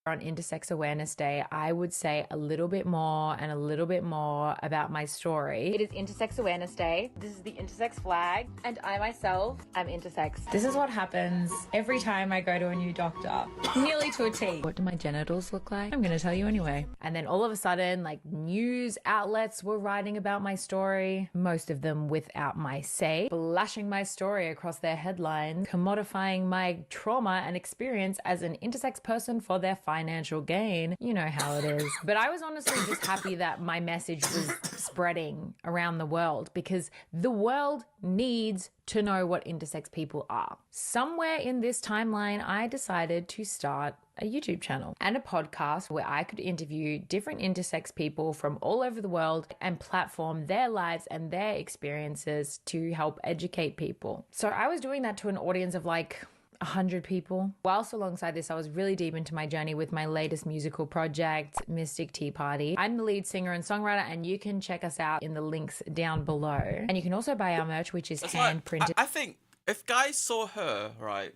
On Intersex Awareness Day, I would say a little bit more and a little bit more about my story. It is Intersex Awareness Day. This is the intersex flag, and I myself am intersex. This is what happens every time I go to a new doctor, nearly to a T. What do my genitals look like? I'm gonna tell you anyway. And then all of a sudden, like, news outlets were writing about my story, most of them without my say, flashing my story across their headlines, commodifying my trauma and experience as an intersex person for their financial gain. You know how it is. But I was honestly just happy that my message was spreading around the world, because the world needs to know what intersex people are. Somewhere in this timeline, I decided to start a YouTube channel and a podcast where I could interview different intersex people from all over the world and platform their lives and their experiences to help educate people. So I was doing that to an audience of like 100 people. Whilst alongside this, I was really deep into my journey with my latest musical project, Mystic Tea Party. I'm the lead singer and songwriter, and you can check us out in the links down below. And you can also buy our merch, which is hand printed. I think if guys saw her, right,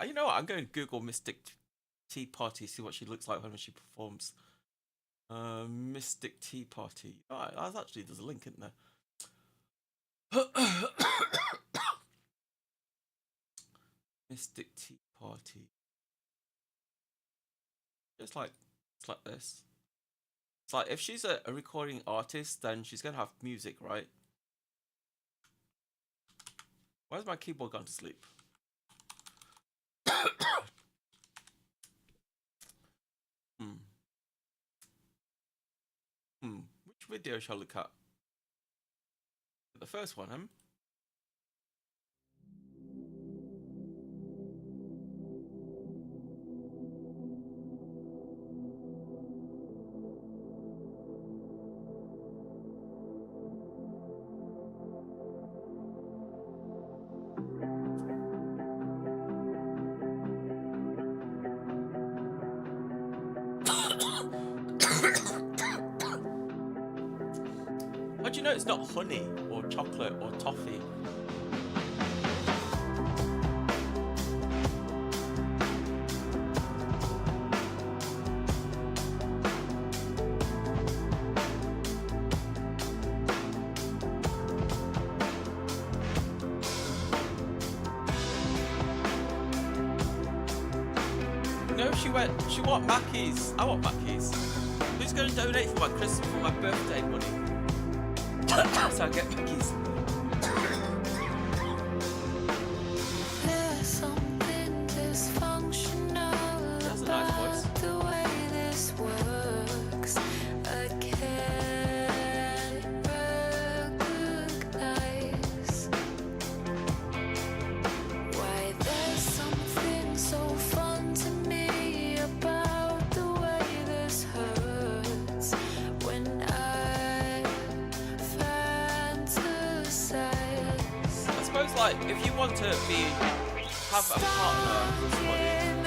you know what, I'm going to Google Mystic Tea Party, see what she looks like when she performs. Mystic Tea Party. Oh, actually, there's a link in there. Mystic Tea Party. It's like this. It's like if she's a recording artist, then she's gonna have music, right? Where's my keyboard gone to sleep? Which video shall I look at? The first one, How do you know it's not honey or chocolate or toffee? No, she want Mackey's. I want Mackey's. Who's going to donate for my birthday money? So I get Mackey's. There's something dysfunctional about the way this works. I can't recognize why there's something so fun to me about the way this hurts when I fantasize. I suppose, like, if you want to have a partner with somebody and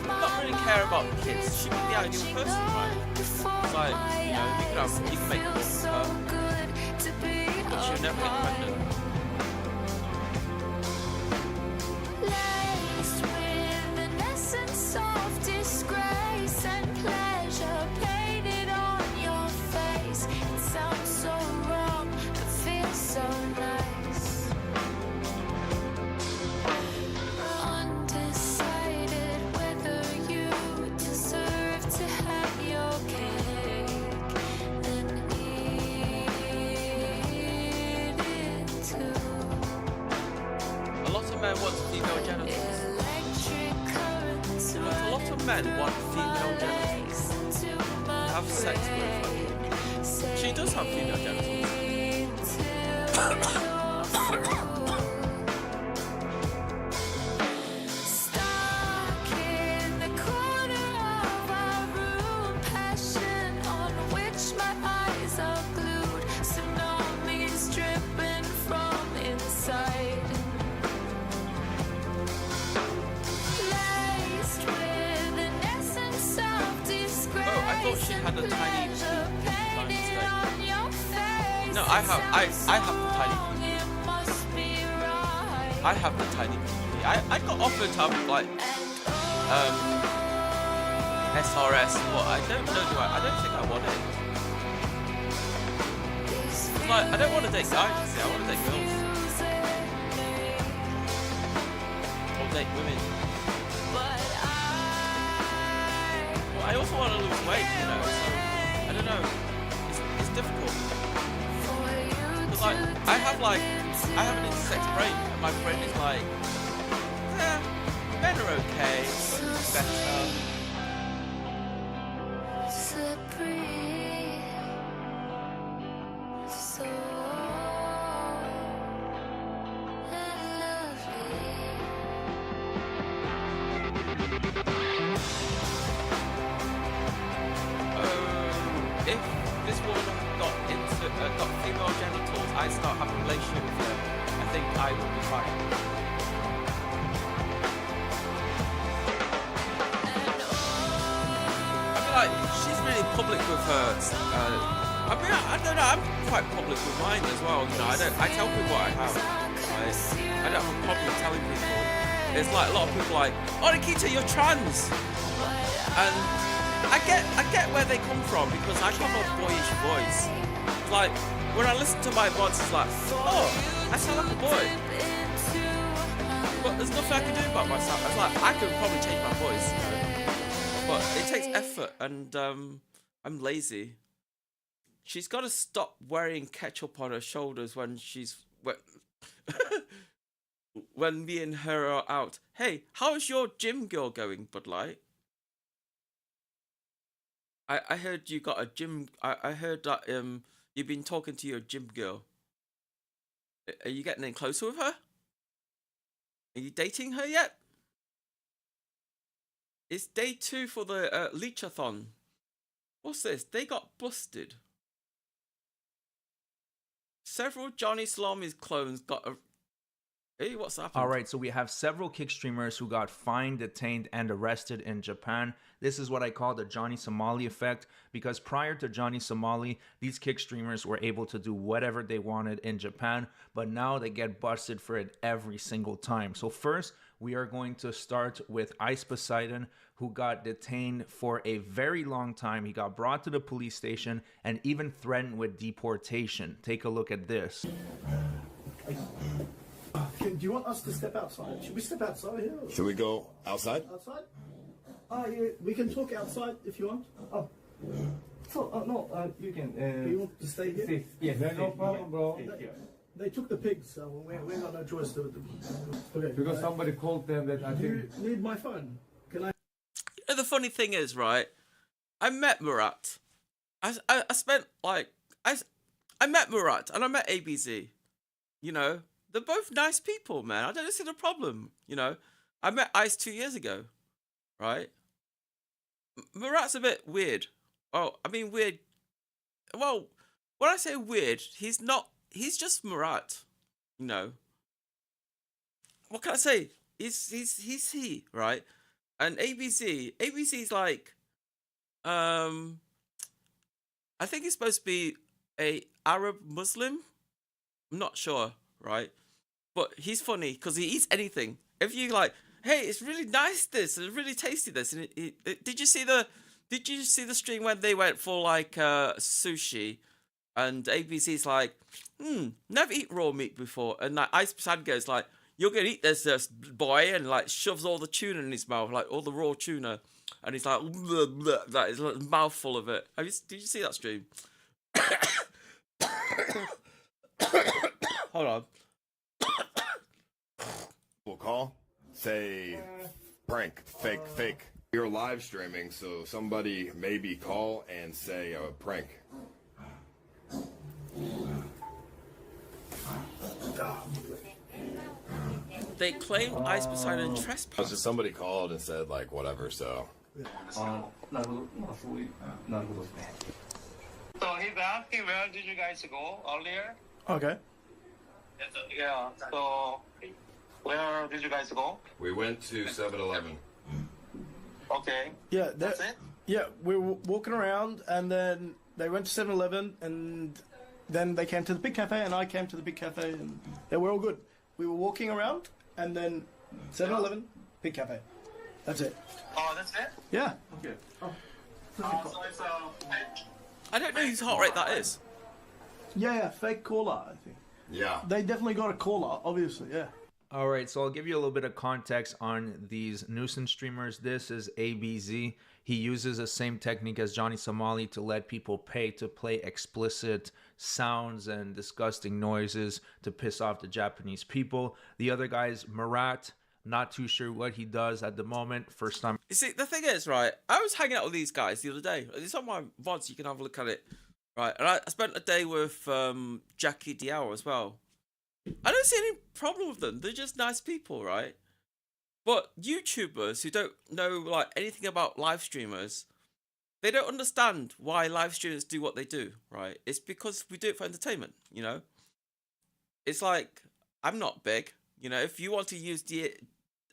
not really care about the kids, she would be the ideal person, right? It's like, you know, you can make love with her, but she'll never get pregnant. Laced with an essence of disgrace and pleasure painted on your face. It sounds so wrong, but feels so nice. Undecided whether you deserve to have your cake and eat it too. A lot of men want female genitals. A lot of men want female genitals to have sex with. She does have female genitals. Stuck in the corner of our room, passion on which my eyes are glued, tsunamis dripping from inside. Laced with an essence of disgrace. Oh, I thought she had a tiny peep by mistake. No, I have the tiny peep. It must be right. I have the tiny TV. I got offered to have like SRS, but I don't know. I don't think I want it. Like, I don't want to date guys. You see, I want to date girls or date women. But I also want to lose weight, you know. So I don't know. It's difficult. But like, I have an intersex brain, and my brain is like, men are okay, women's better. If this woman got female genitals, I start having a relationship with her, I think I will be fine. I feel like she's really public with her. I mean, I don't know. I'm quite public with mine as well. You know, I tell people what I have. I don't have a problem telling people. There's like a lot of people like, oh Nikita, you're trans, and I get where they come from because I have a boyish voice. Like when I listen to my voice, it's like, oh, I sound like a boy. But there's nothing I can do about myself. It's like I could probably change my voice, you know? But it takes effort, and I'm lazy. She's got to stop wearing ketchup on her shoulders when when me and her are out. Hey, how's your gym girl going, Bud Light? I heard you got a gym. I heard that you've been talking to your gym girl. Are you getting in closer with her? Are you dating her yet? It's day 2 for the Leechathon. What's this? They got busted. Several Johnny Salami's clones got a... Hey, what's happening? All right, so we have several kick streamers who got fined, detained, and arrested in Japan. This is what I call the Johnny Somali effect, because prior to Johnny Somali, these kick streamers were able to do whatever they wanted in Japan, but now they get busted for it every single time. So first, we are going to start with Ice Poseidon, who got detained for a very long time. He got brought to the police station and even threatened with deportation. Take a look at this. Do you want us to step outside? Should we step outside here? Should we go outside? Outside? Yeah, we can talk outside if you want. Oh. So, no, you can. You want to stay here? Stay. Yes, no problem, bro. They took the pigs, so we got no choice to. Okay. Because somebody called them that I think. You need my phone. Can I? You know, the funny thing is, right? I met Murat. I spent like I met Murat and I met ABZ. You know. They're both nice people, man. I don't see the problem, you know. I met Ice 2 years ago, right? Murat's a bit weird. Oh, I mean weird. Well, when I say weird, he's just Murat, you know. What can I say? He's he, right? And ABZ's like, I think he's supposed to be a Arab Muslim. I'm not sure, right? But he's funny because he eats anything. If you like, hey, it's really nice this, it's really tasty this. And did you see the stream when they went for like sushi, and ABC's like, never eat raw meat before, and like Ice Poseidon goes like, you're gonna eat this boy, and like shoves all the tuna in his mouth, like all the raw tuna, and he's like, bleh, bleh, like his mouthful of it. Did you see that stream? Hold on. We'll call, say, prank, fake. You're live streaming, so somebody maybe call and say a prank. They claimed Ice Poseidon trespassed. So somebody called and said like whatever, so. So he's asking where did you guys go earlier? Okay. Yeah, so where did you guys go? We went to 7-Eleven. Okay. Yeah, that's it? Yeah, we were walking around, and then they went to 7-Eleven, and then they came to the big cafe, and I came to the big cafe, and they were all good. We were walking around, and then 7-Eleven, Pig Cafe. That's it. Oh, that's it? Yeah. Okay. So it's I don't know whose heart rate that is. Yeah, fake caller, I think. Yeah. They definitely got a caller, obviously, yeah. All right, so I'll give you a little bit of context on these nuisance streamers. This is ABZ. He uses the same technique as Johnny Somali to let people pay to play explicit sounds and disgusting noises to piss off the Japanese people. The other guy is Murat. Not too sure what he does at the moment. First time. You see, the thing is, right, I was hanging out with these guys the other day. It's on my VODs, you can have a look at it. Right, and I spent a day with Jackie Diao as well. I don't see any problem with them. They're just nice people, right? But YouTubers who don't know like anything about live streamers, they don't understand why live streamers do what they do, right? It's because we do it for entertainment, you know? It's like, I'm not big, you know? If you want to use the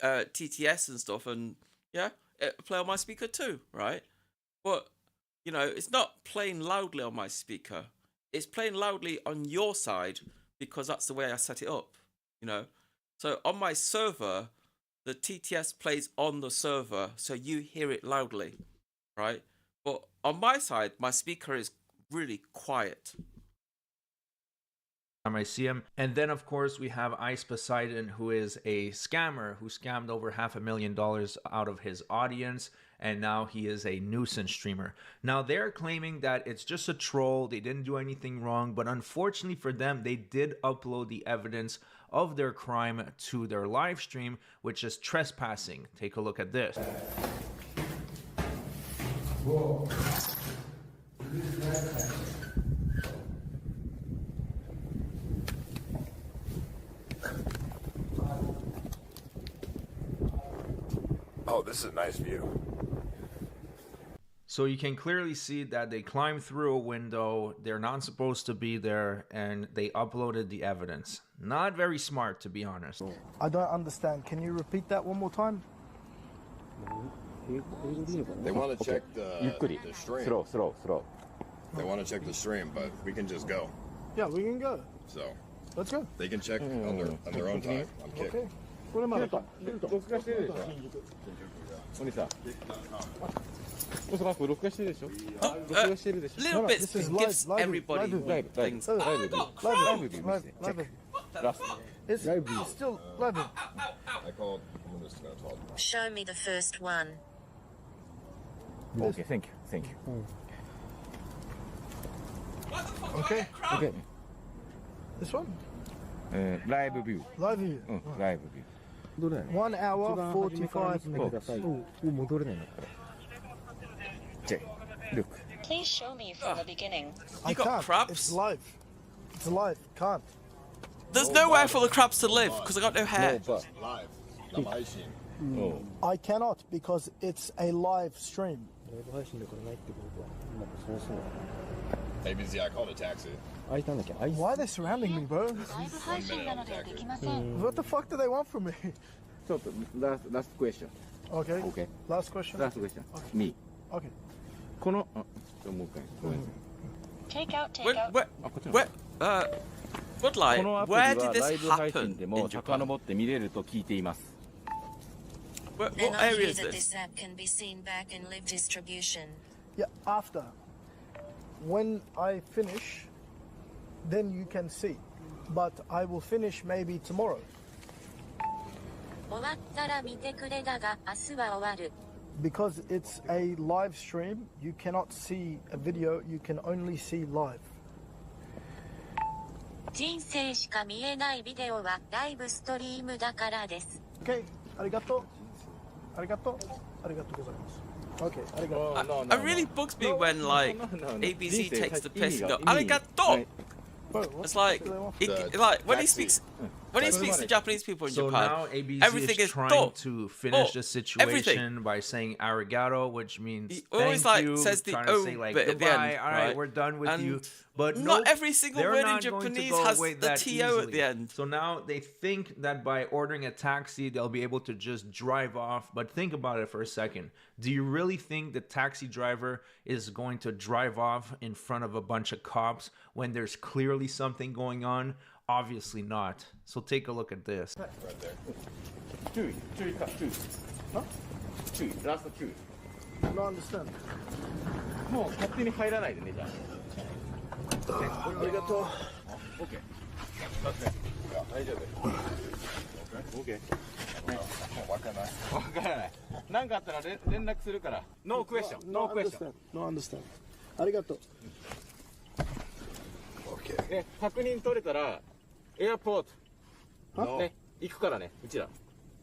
TTS and stuff and, yeah, play on my speaker too, right? But, you know, it's not playing loudly on my speaker. It's playing loudly on your side because that's the way I set it up, you know? So on my server, the TTS plays on the server, so you hear it loudly, right? But on my side, my speaker is really quiet. I see him. And then, of course, we have Ice Poseidon, who is a scammer who scammed over $500,000 out of his audience. And now he is a nuisance streamer. Now, they're claiming that it's just a troll. They didn't do anything wrong. But unfortunately for them, they did upload the evidence of their crime to their live stream, which is trespassing. Take a look at this. Whoa. Oh, this is a nice view. So you can clearly see that they climbed through a window. They're not supposed to be there, and they uploaded the evidence. Not very smart, to be honest. I don't understand. Can you repeat that one more time? They want to check the stream. Slow. They want to check the stream, but we can just go. Yeah, we can go. So let's go. They can check on their own time. I'm kidding. Okay. What am I? Little bits gives everybody things. It's still live. I called. I'm just gonna talk. Show me the first one. Okay, thank you. Okay. This one? Live view. Live view. Live view. 1 hour 45 minutes. Look. Please show me from the beginning. I can't. Crabs? It's live. It's live. Can't. There's nowhere for the crabs to live because I got no hair. Live. I cannot because it's a live stream. ABZ, I called a taxi. Why are they surrounding me, bro? What the fuck do they want from me? Last question. Okay. Last question. Okay. Me. Okay. Take out. Woodlight, where did this happen in Japan? What area is this? This app can be seen back in live distribution. Yeah, after. When I finish, then you can see. But I will finish maybe tomorrow. Because it's a live stream, you cannot see a video, you can only see live. Okay, arigato. Okay, arigato. It really bugs me when like ABZ takes the piss and go arigato. It's like when he speaks to Japanese people in Japan, now ABZ everything is trying to finish the situation by saying arigato, which means he always thank you, says the trying to say bit at the goodbye, end, all right, right? we're done with And you. But not nope, every single they're word in not going to Japanese go has away the that TO easily. at the end. So now they think that by ordering a taxi, they'll be able to just drive off. But think about it for a second. Do you really think the taxi driver is going to drive off in front of a bunch of cops when there's clearly something going on? Obviously not. So take a look at this. Right there. 注意、注意か、注意。は？注意、ラスト注意。No understand. もう勝手に入らないでね、じゃあ。ね、ありがとう。オッケー。大丈夫。オッケー。わからない。わからない。何かあったら連絡するから。ノークエスチョン。ノークエスチョン。No understand. ありがとう。オッケー。ね、確認取れたら、エアポート。ね、行くからね、うちら。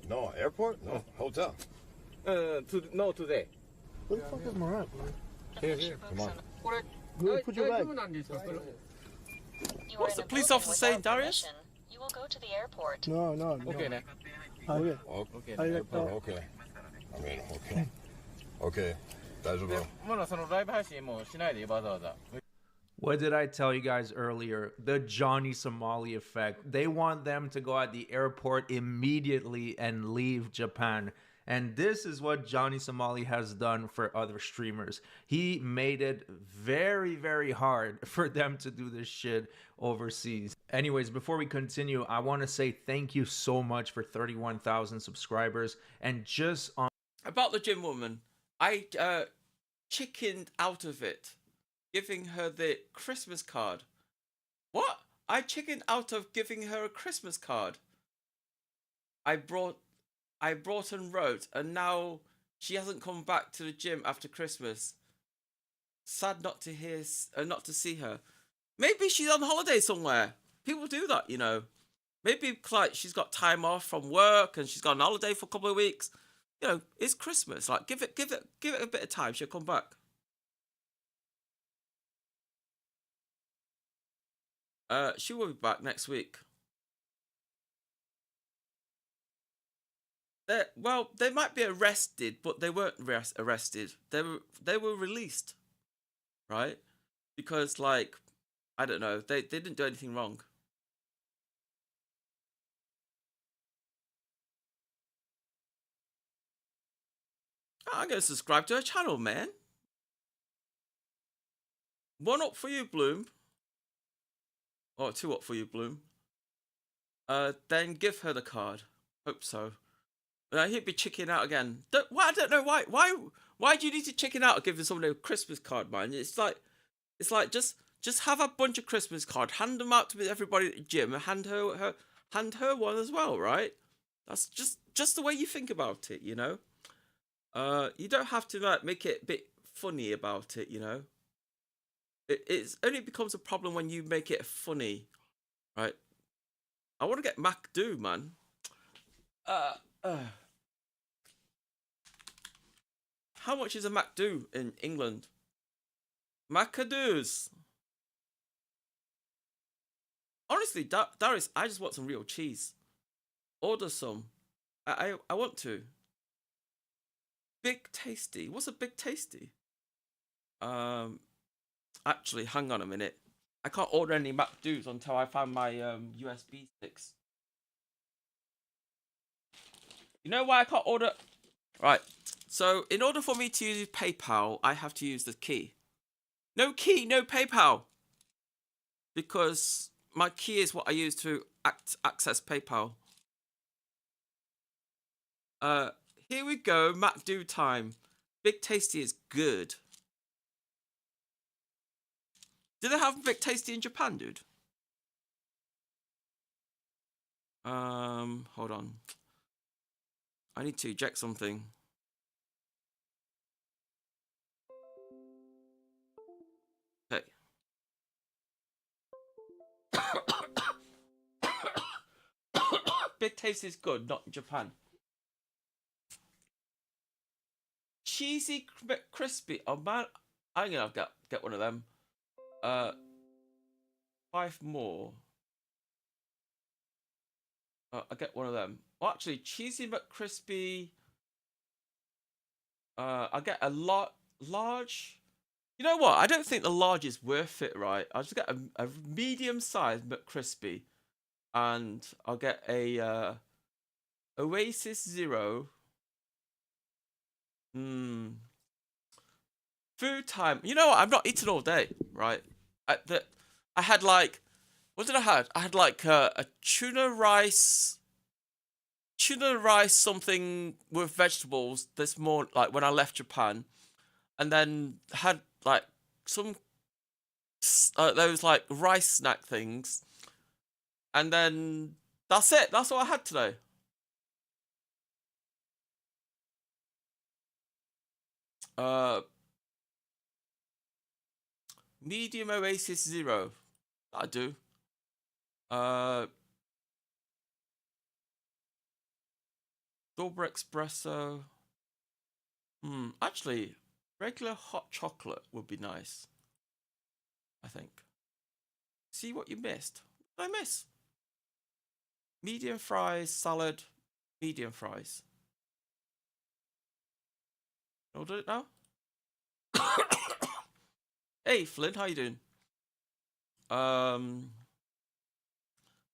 No, airport? No, hotel. No, today. What the fuck is Morant? Here, come on. Go put your bag. What's the police officer saying, Darius? You will go to the airport. No. Okay, ne. Okay. Okay. ありがとう。 Okay. I mean, okay. Okay. 大丈夫。まだそのライブ配信もしないでわざわざ。What did I tell you guys earlier? The Johnny Somali effect. They want them to go at the airport immediately and leave Japan. And this is what Johnny Somali has done for other streamers. He made it very, very hard for them to do this shit overseas. Anyways, before we continue, I want to say thank you so much for 31,000 subscribers. And just on... About the gym woman, I chickened out of it, giving her the Christmas card. What? I chickened out of giving her a Christmas card. I brought and wrote, and now she hasn't come back to the gym after Christmas. Sad not to hear, not to see her. Maybe she's on holiday somewhere. People do that, you know. Maybe like she's got time off from work and she's gone on holiday for a couple of weeks. You know, it's Christmas. Like give it a bit of time. She'll come back. She will be back next week. They might be arrested, but they weren't arrested. They were released, right? Because like, I don't know, they didn't do anything wrong. I'm gonna subscribe to her channel, man. One up for you, Bloom. Or two up for you, Bloom. Then give her the card. Hope so. He'd be chicking out again. I don't know why. Why do you need to chicken out and give somebody a Christmas card, man? It's like just have a bunch of Christmas cards, hand them out to everybody at the gym, and hand her one as well, right? That's just the way you think about it, you know. You don't have to like make it a bit funny about it, you know. It's only becomes a problem when you make it funny, right? I want to get MacDo, man. How much is a MacDo in England? Macadoos. Honestly, Darius, I just want some real cheese. Order some. I want to. Big Tasty. What's a Big Tasty? Actually, hang on a minute. I can't order any MacDoos until I find my USB sticks. You know why I can't order? Right. So, in order for me to use PayPal, I have to use the key. No key, no PayPal. Because my key is what I use to access PayPal. Here we go, MacDo time. Big Tasty is good. Do they have Big Tasty in Japan, dude? Hold on. I need to check something. Okay. Big Tasty is good, not in Japan. Cheesy crispy. Oh man, I'm gonna get one of them. 5 more. I get one of them. Well, actually, cheesy McCrispy. I get a large. You know what? I don't think the large is worth it, right? I'll just get a medium-sized McCrispy, and I'll get a Oasis Zero. Food time. You know what? I'm not eating all day, right? I had like What did I have? I had like a tuna rice something with vegetables this morning, like when I left Japan, and then had like some those like rice snack things, and then that's it. That's what I had today. Medium Oasis Zero. I do. Double espresso. Actually, regular hot chocolate would be nice. I think. See what you missed. What did I miss? Medium fries, salad, medium fries. Order it now. Hey Flynn, how you doing?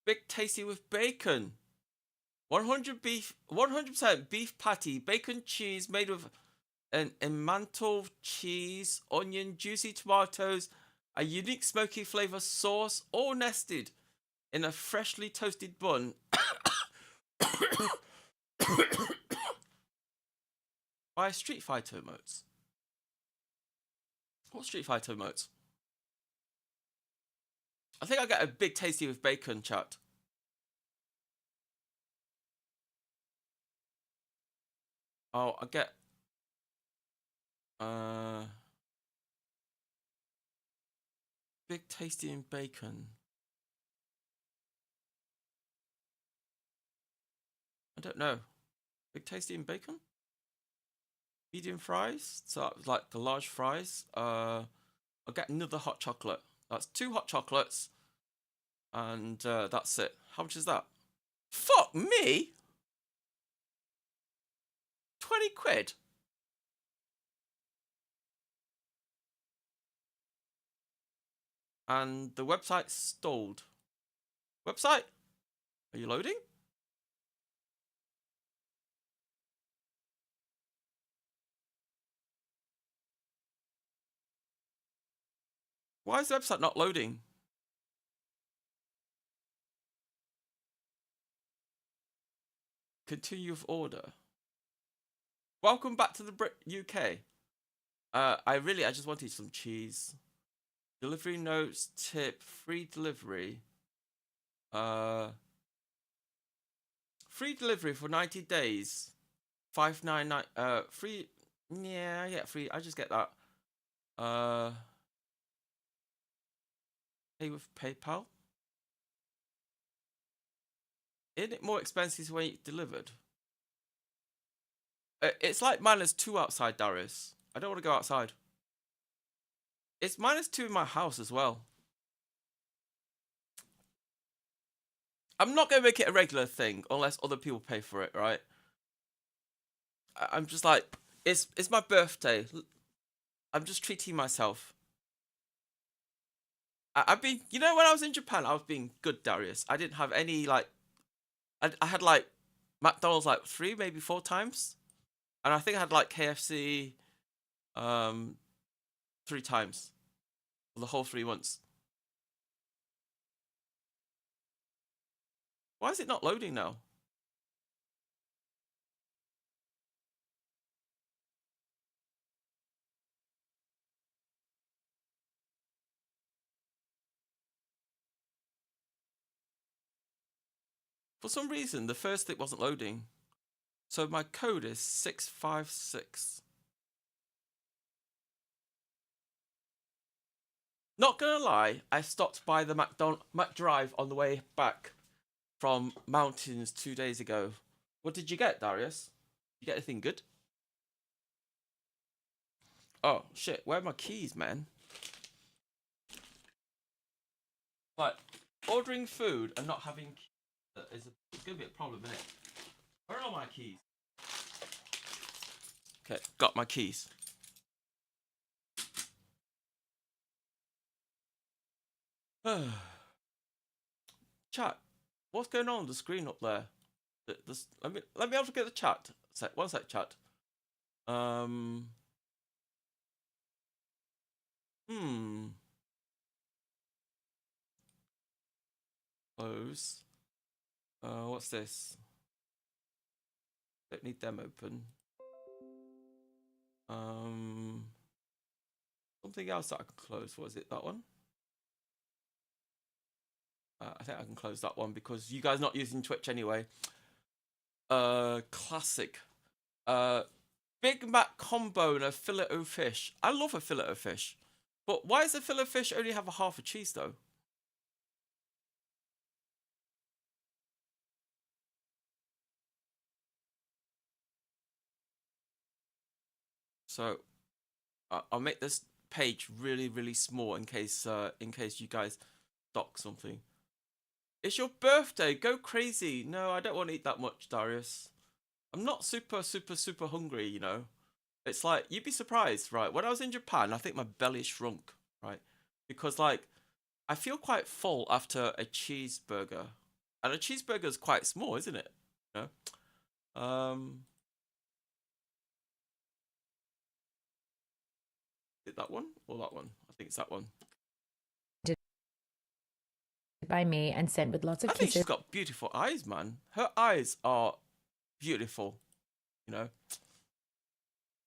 Big tasty with bacon. 100% beef patty, bacon cheese made with an emmental cheese, onion, juicy tomatoes, a unique smoky flavor sauce, all nested in a freshly toasted bun. By Street Fighter emotes. What Street Fighter emotes? I think I get a big tasty with bacon, chat. Oh, I get big tasty in bacon. I don't know. Big tasty in bacon? Medium fries? So like the large fries. I'll get another hot chocolate. That's 2 hot chocolates. And that's it. How much is that? Fuck me! 20 quid. And the website's stalled. Website? Are you loading? Why is the website not loading? Continue with order. Welcome back to the UK. I just wanted some cheese. Delivery notes, tip, free delivery. Free delivery for 90 days. 599 free. Yeah, I get free. I just get that. Pay with PayPal. Isn't it more expensive when it's delivered? It's like -2 outside, Darius. I don't want to go outside. It's -2 in my house as well. I'm not going to make it a regular thing unless other people pay for it, right? I'm just like, it's my birthday. I'm just treating myself. I've been, you know, when I was in Japan, I was being good, Darius. I didn't have any, like, I had, like, McDonald's, like, 3, maybe 4 times. And I think I had, like, KFC, 3 times. For the whole 3 months. Why is it not loading now? For some reason, the first thing wasn't loading. So my code is 656. Not gonna lie, I stopped by the McDrive on the way back from Mountains 2 days ago. What did you get, Darius? You get anything good? Oh, shit. Where are my keys, man? Like, ordering food and not having keys is going to be a problem, isn't it? Where are all my keys? Okay, got my keys. Chat, what's going on the screen up there? Let me have a look at the chat. One sec, chat. close. What's this? Don't need them open. Something else that I can close. Was it that one? I think I can close that one because you guys not using Twitch anyway. Classic. Big Mac combo and a fillet o fish. I love a fillet o fish. But why does a fillet o fish only have a half a cheese though? So I'll make this page really, really small in case you guys dock something. It's your birthday. Go crazy. No, I don't want to eat that much, Darius. I'm not super, super, super hungry, you know. It's like, you'd be surprised, right? When I was in Japan, I think my belly shrunk, right? Because, like, I feel quite full after a cheeseburger. And a cheeseburger is quite small, isn't it? You know? Is it that one or that one? I think it's that one. By me and sent with lots of I think kisses. she's got beautiful eyes, man. Her eyes are beautiful, you know.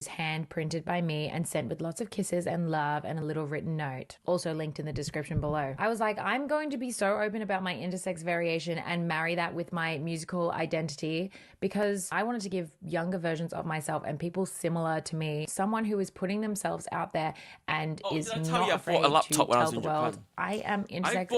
Hand printed by me and sent with lots of kisses and love and a little written note, also linked in the description below. I was like, I'm going to be so open about my intersex variation and marry that with my musical identity because I wanted to give younger versions of myself and people similar to me, someone who is putting themselves out there and is not afraid to tell the world I am intersex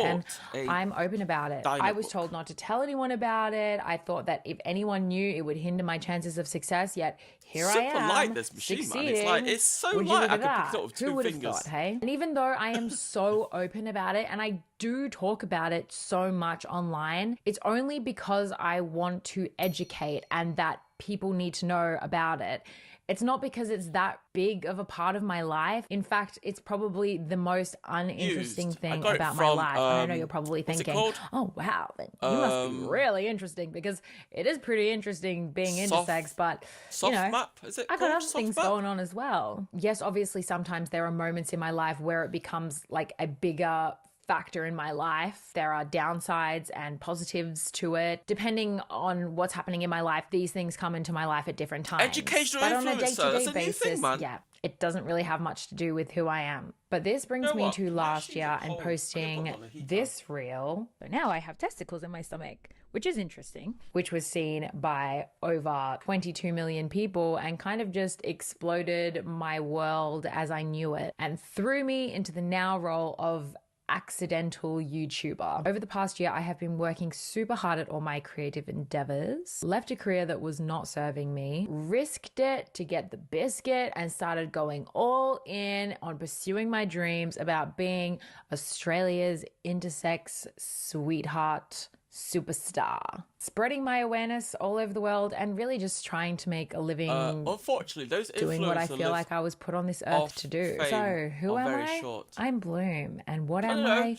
and I'm open about it. I was told not to tell anyone about it. I thought that if anyone knew, it would hinder my chances of success, yet here I am. Light, this machine, succeeding. Man. It's like, it's so light, I can pick it up with 2 fingers. Who would have thought, hey? And even though I am so open about it and I do talk about it so much online, it's only because I want to educate and that people need to know about it. It's not because it's that big of a part of my life. In fact, it's probably the most uninteresting thing about my life. And I know you're probably thinking, oh, wow, then you must be really interesting because it is pretty interesting being intersex, but, you know, I got other things going on as well. Yes, obviously, sometimes there are moments in my life where it becomes like a bigger factor in my life. There are downsides and positives to it. Depending on what's happening in my life, these things come into my life at different times. Educational but on a influencer, day-to-day that's a new basis, thing, man. yeah, it doesn't really have much to do with who I am. But this brings me to last year and posting this reel. So now I have testicles in my stomach, which is interesting, which was seen by over 22 million people and kind of just exploded my world as I knew it and threw me into the now role of accidental YouTuber. Over the past year, I have been working super hard at all my creative endeavors, left a career that was not serving me, risked it to get the biscuit, and started going all in on pursuing my dreams about being Australia's intersex sweetheart superstar, spreading my awareness all over the world and really just trying to make a living. Unfortunately, those doing what I feel like I was put on this earth to do. So who am I? I'm Bloom, and what am I?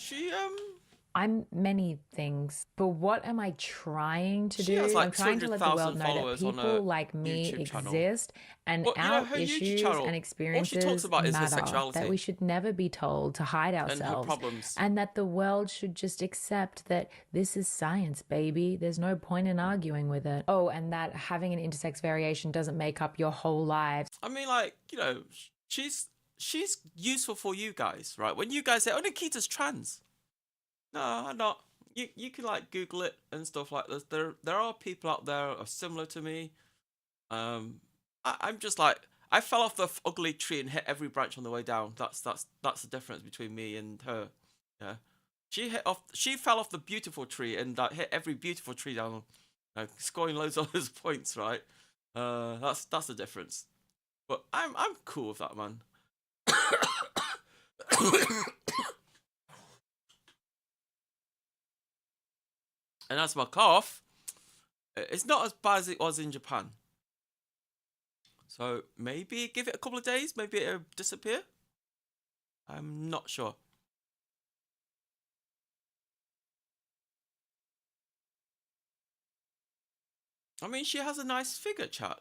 I'm many things, but what am I trying to do? Like I'm trying to let the world know that people like me exist and our issues and experiences matter, that we should never be told to hide ourselves and that the world should just accept that this is science, baby. There's no point in arguing with it. Oh, and that having an intersex variation doesn't make up your whole life. I mean, like, you know, she's useful for you guys, right? When you guys say, oh, Nikita's trans. No, I'm not. You can like Google it and stuff like this. There are people out there who are similar to me. I'm just like, I fell off the ugly tree and hit every branch on the way down. That's the difference between me and her. Yeah, she fell off the beautiful tree and hit every beautiful tree down, scoring loads of those points. Right. That's the difference. But I'm cool with that, man. And as my cough, it's not as bad as it was in Japan. So maybe give it a couple of days, maybe it'll disappear. I'm not sure. I mean, she has a nice figure, chat.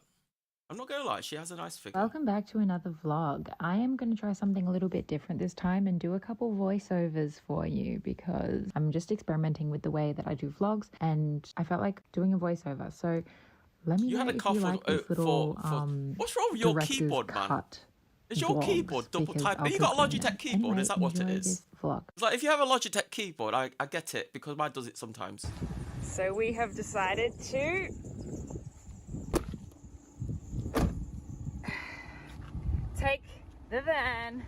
I'm not gonna lie, she has a nice figure. Welcome back to another vlog. I am going to try something a little bit different this time and do a couple voiceovers for you because I'm just experimenting with the way that I do vlogs and I felt like doing a voiceover. So let me You know had a if cough you like this little what's wrong with your director's keyboard, man? cut Is your vlogs keyboard double because type? I'll You got a keep doing them. Logitech keyboard? Anyway, Is that what it enjoy is? this vlog. It's like if you have a Logitech keyboard, I get it because mine does it sometimes. So we have decided to take the van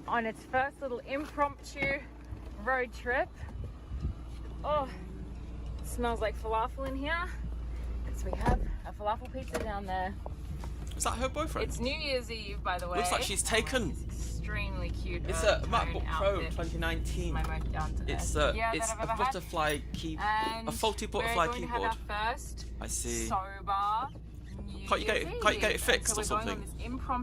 on its first little impromptu road trip. Oh, it smells like falafel in here because we have a falafel pizza down there. Is that her boyfriend? It's New Year's Eve, by the way. Looks like she's taken. Extremely cute. It's a MacBook Pro 2019. It's a butterfly keyboard, a faulty butterfly keyboard. We're going to have our first I see. sober Can't you get it fixed or something?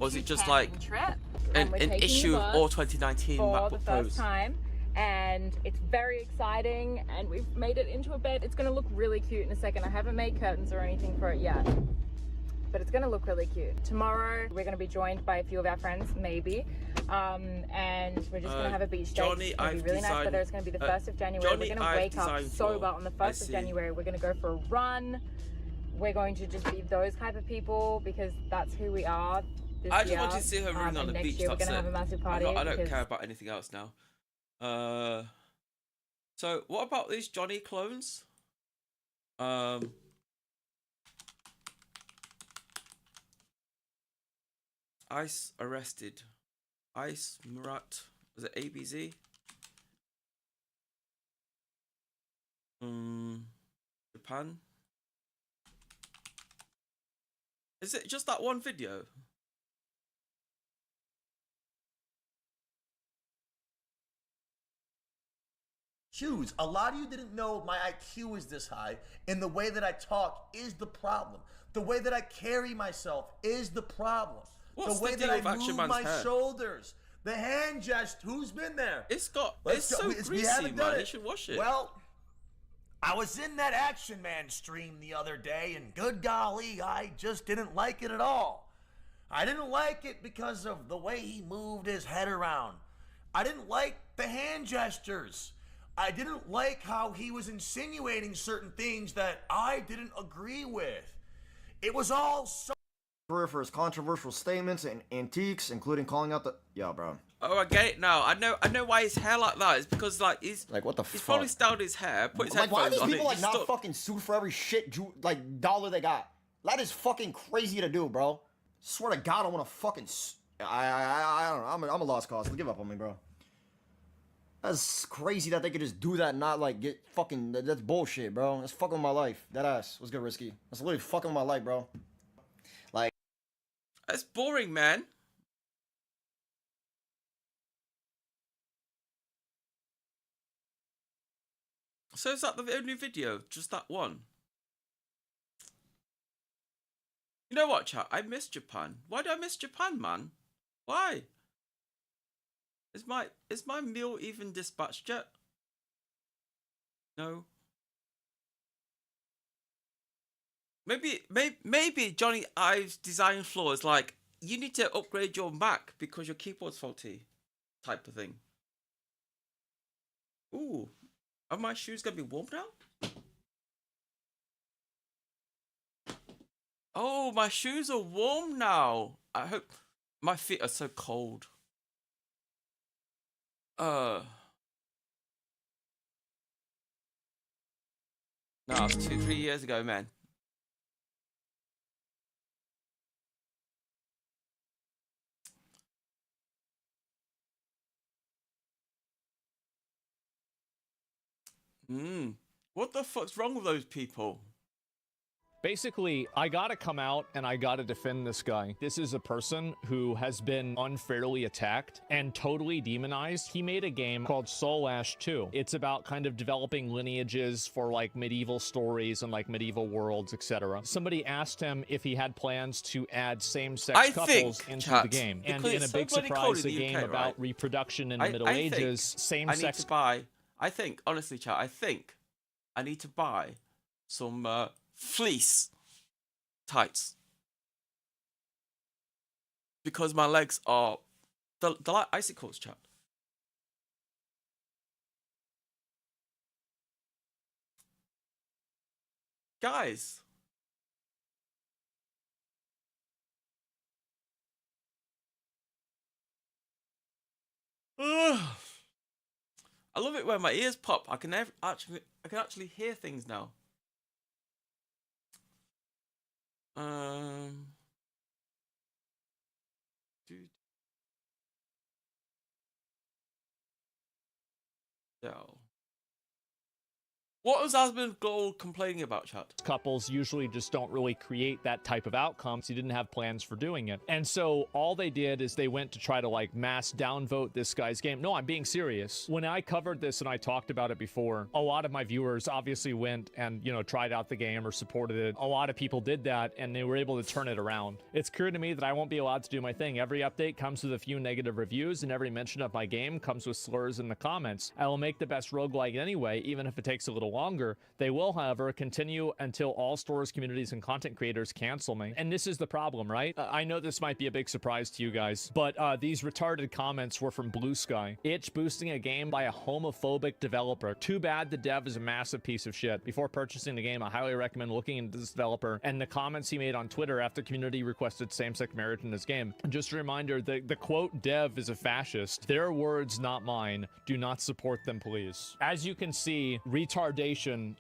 Or is it just like trip, an issue of all 2019 for MacBook the Pros? first time, and it's very exciting, and we've made it into a bed. It's going to look really cute in a second. I haven't made curtains or anything for it yet, but it's going to look really cute. Tomorrow we're going to be joined by a few of our friends, maybe, and we're just going to have a beach day. It's going to be really nice weather. It's going to be the 1st of January. We're going to wake up sober on the 1st of January. We're going to go for a run. We're going to just be those type of people because that's who we are this I just year. want to see her running on the next beach. year we're That's going to have it. a massive party. I don't because care about anything else now. So what about these Johnny clones? ICE arrested. ICE Murat. Was it ABZ? Japan. Is it just that one video? Shoes. A lot of you didn't know my IQ is this high, and the way that I talk is the problem. The way that I carry myself is the problem. What's the way the deal that with I Action move Man's my hair? shoulders, the hand gesture. Who's been there? It's got. Let's It's go. so We greasy, haven't done man. it. You should wash it. Well, I was in that Action Man stream the other day, and good golly, I just didn't like it at all. I didn't like it because of the way he moved his head around. I didn't like the hand gestures. I didn't like how he was insinuating certain things that I didn't agree with. It was all so... For his controversial statements and antiques, including calling out the... Yeah, bro. Oh, I get it now. I know why his hair like that. It's because like he's like what the he's fuck? probably styled his hair, put his Like, why are headphones these on people it. like he's not stuck. fucking sued for every shit dollar they got? That is fucking crazy to do, bro. Swear to God, I want to fucking. I don't know. I'm a lost cause. Give up on me, bro. That's crazy that they could just do that and not like get fucking. That's bullshit, bro. That's fucking with my life. That ass. What's good, Risky? That's literally fucking with my life, bro. Like. That's boring, man. So is that the only video? Just that one? You know what, chat? I miss Japan. Why do I miss Japan, man? Why? Is my meal even dispatched yet? No. Maybe Johnny Ive's design flaw is like, you need to upgrade your Mac because your keyboard's faulty. Type of thing. Ooh. Are my shoes gonna be warm now? Oh, my shoes are warm now. I hope my feet are so cold. No, it was 2-3 years ago, man. What the fuck's wrong with those people? Basically, I gotta come out and I gotta defend this guy. This is a person who has been unfairly attacked and totally demonized. He made a game called Soul Ash 2. It's about kind of developing lineages for like medieval stories and like medieval worlds, etc. Somebody asked him if he had plans to add same-sex couples into the game. And in a big surprise, a game about reproduction in the Middle Ages, same-sex... I need to buy... I think, honestly, chat, I think I need to buy some fleece tights. because my legs are they're like icicles, chat. Guys. Ugh. I love it when my ears pop. I can actually hear things now. Dude. Yeah. What was Asmongold complaining about, chat? Couples usually just don't really create that type of outcomes. He didn't have plans for doing it. And so all they did is they went to try to like mass downvote this guy's game. No, I'm being serious. When I covered this and I talked about it before, a lot of my viewers obviously went and, you know, tried out the game or supported it. A lot of people did that and they were able to turn it around. It's clear to me that I won't be allowed to do my thing. Every update comes with a few negative reviews and every mention of my game comes with slurs in the comments. I will make the best roguelike anyway, even if it takes a little longer. They will, however, continue until all stores, communities, and content creators cancel me. And this is the problem, right? I know this might be a big surprise to you guys, but these retarded comments were from Blue Sky. Itch boosting a game by a homophobic developer. Too bad the dev is a massive piece of shit. Before purchasing the game, I highly recommend looking into this developer and the comments he made on Twitter after community requested same-sex marriage in this game. And just a reminder, the quote dev is a fascist. Their words, not mine. Do not support them, please. As you can see, retardation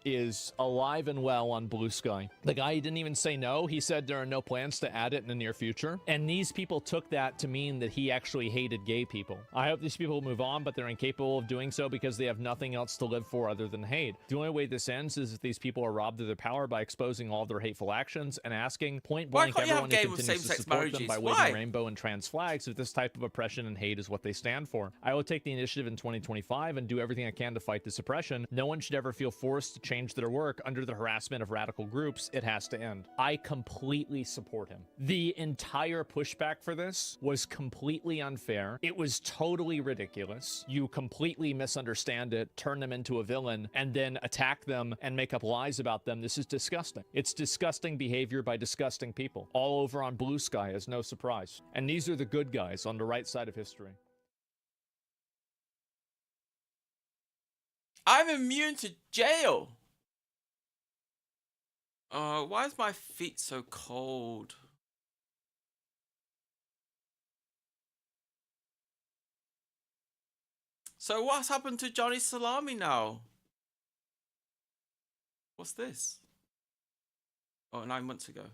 is alive and well on Blue Sky. The guy didn't even say no. He said there are no plans to add it in the near future. And these people took that to mean that he actually hated gay people. I hope these people move on, but they're incapable of doing so because they have nothing else to live for other than hate. The only way this ends is if these people are robbed of their power by exposing all of their hateful actions and asking point blank everyone who continues to support them by waving rainbow and trans flags if this type of oppression and hate is what they stand for. I will take the initiative in 2025 and do everything I can to fight this oppression. No one should ever feel forced to change their work under the harassment of radical groups. It has to end. I completely support him. The entire pushback for this was completely unfair. It was totally ridiculous. You completely misunderstand it, turn them into a villain, and then attack them and make up lies about them. This is disgusting. It's disgusting behavior by disgusting people. All over on Blue Sky is no surprise. And these are the good guys on the right side of history. I'm immune to jail. Why is my feet so cold? So what's happened to Johnny Salami now? What's this? Oh, 9 months ago.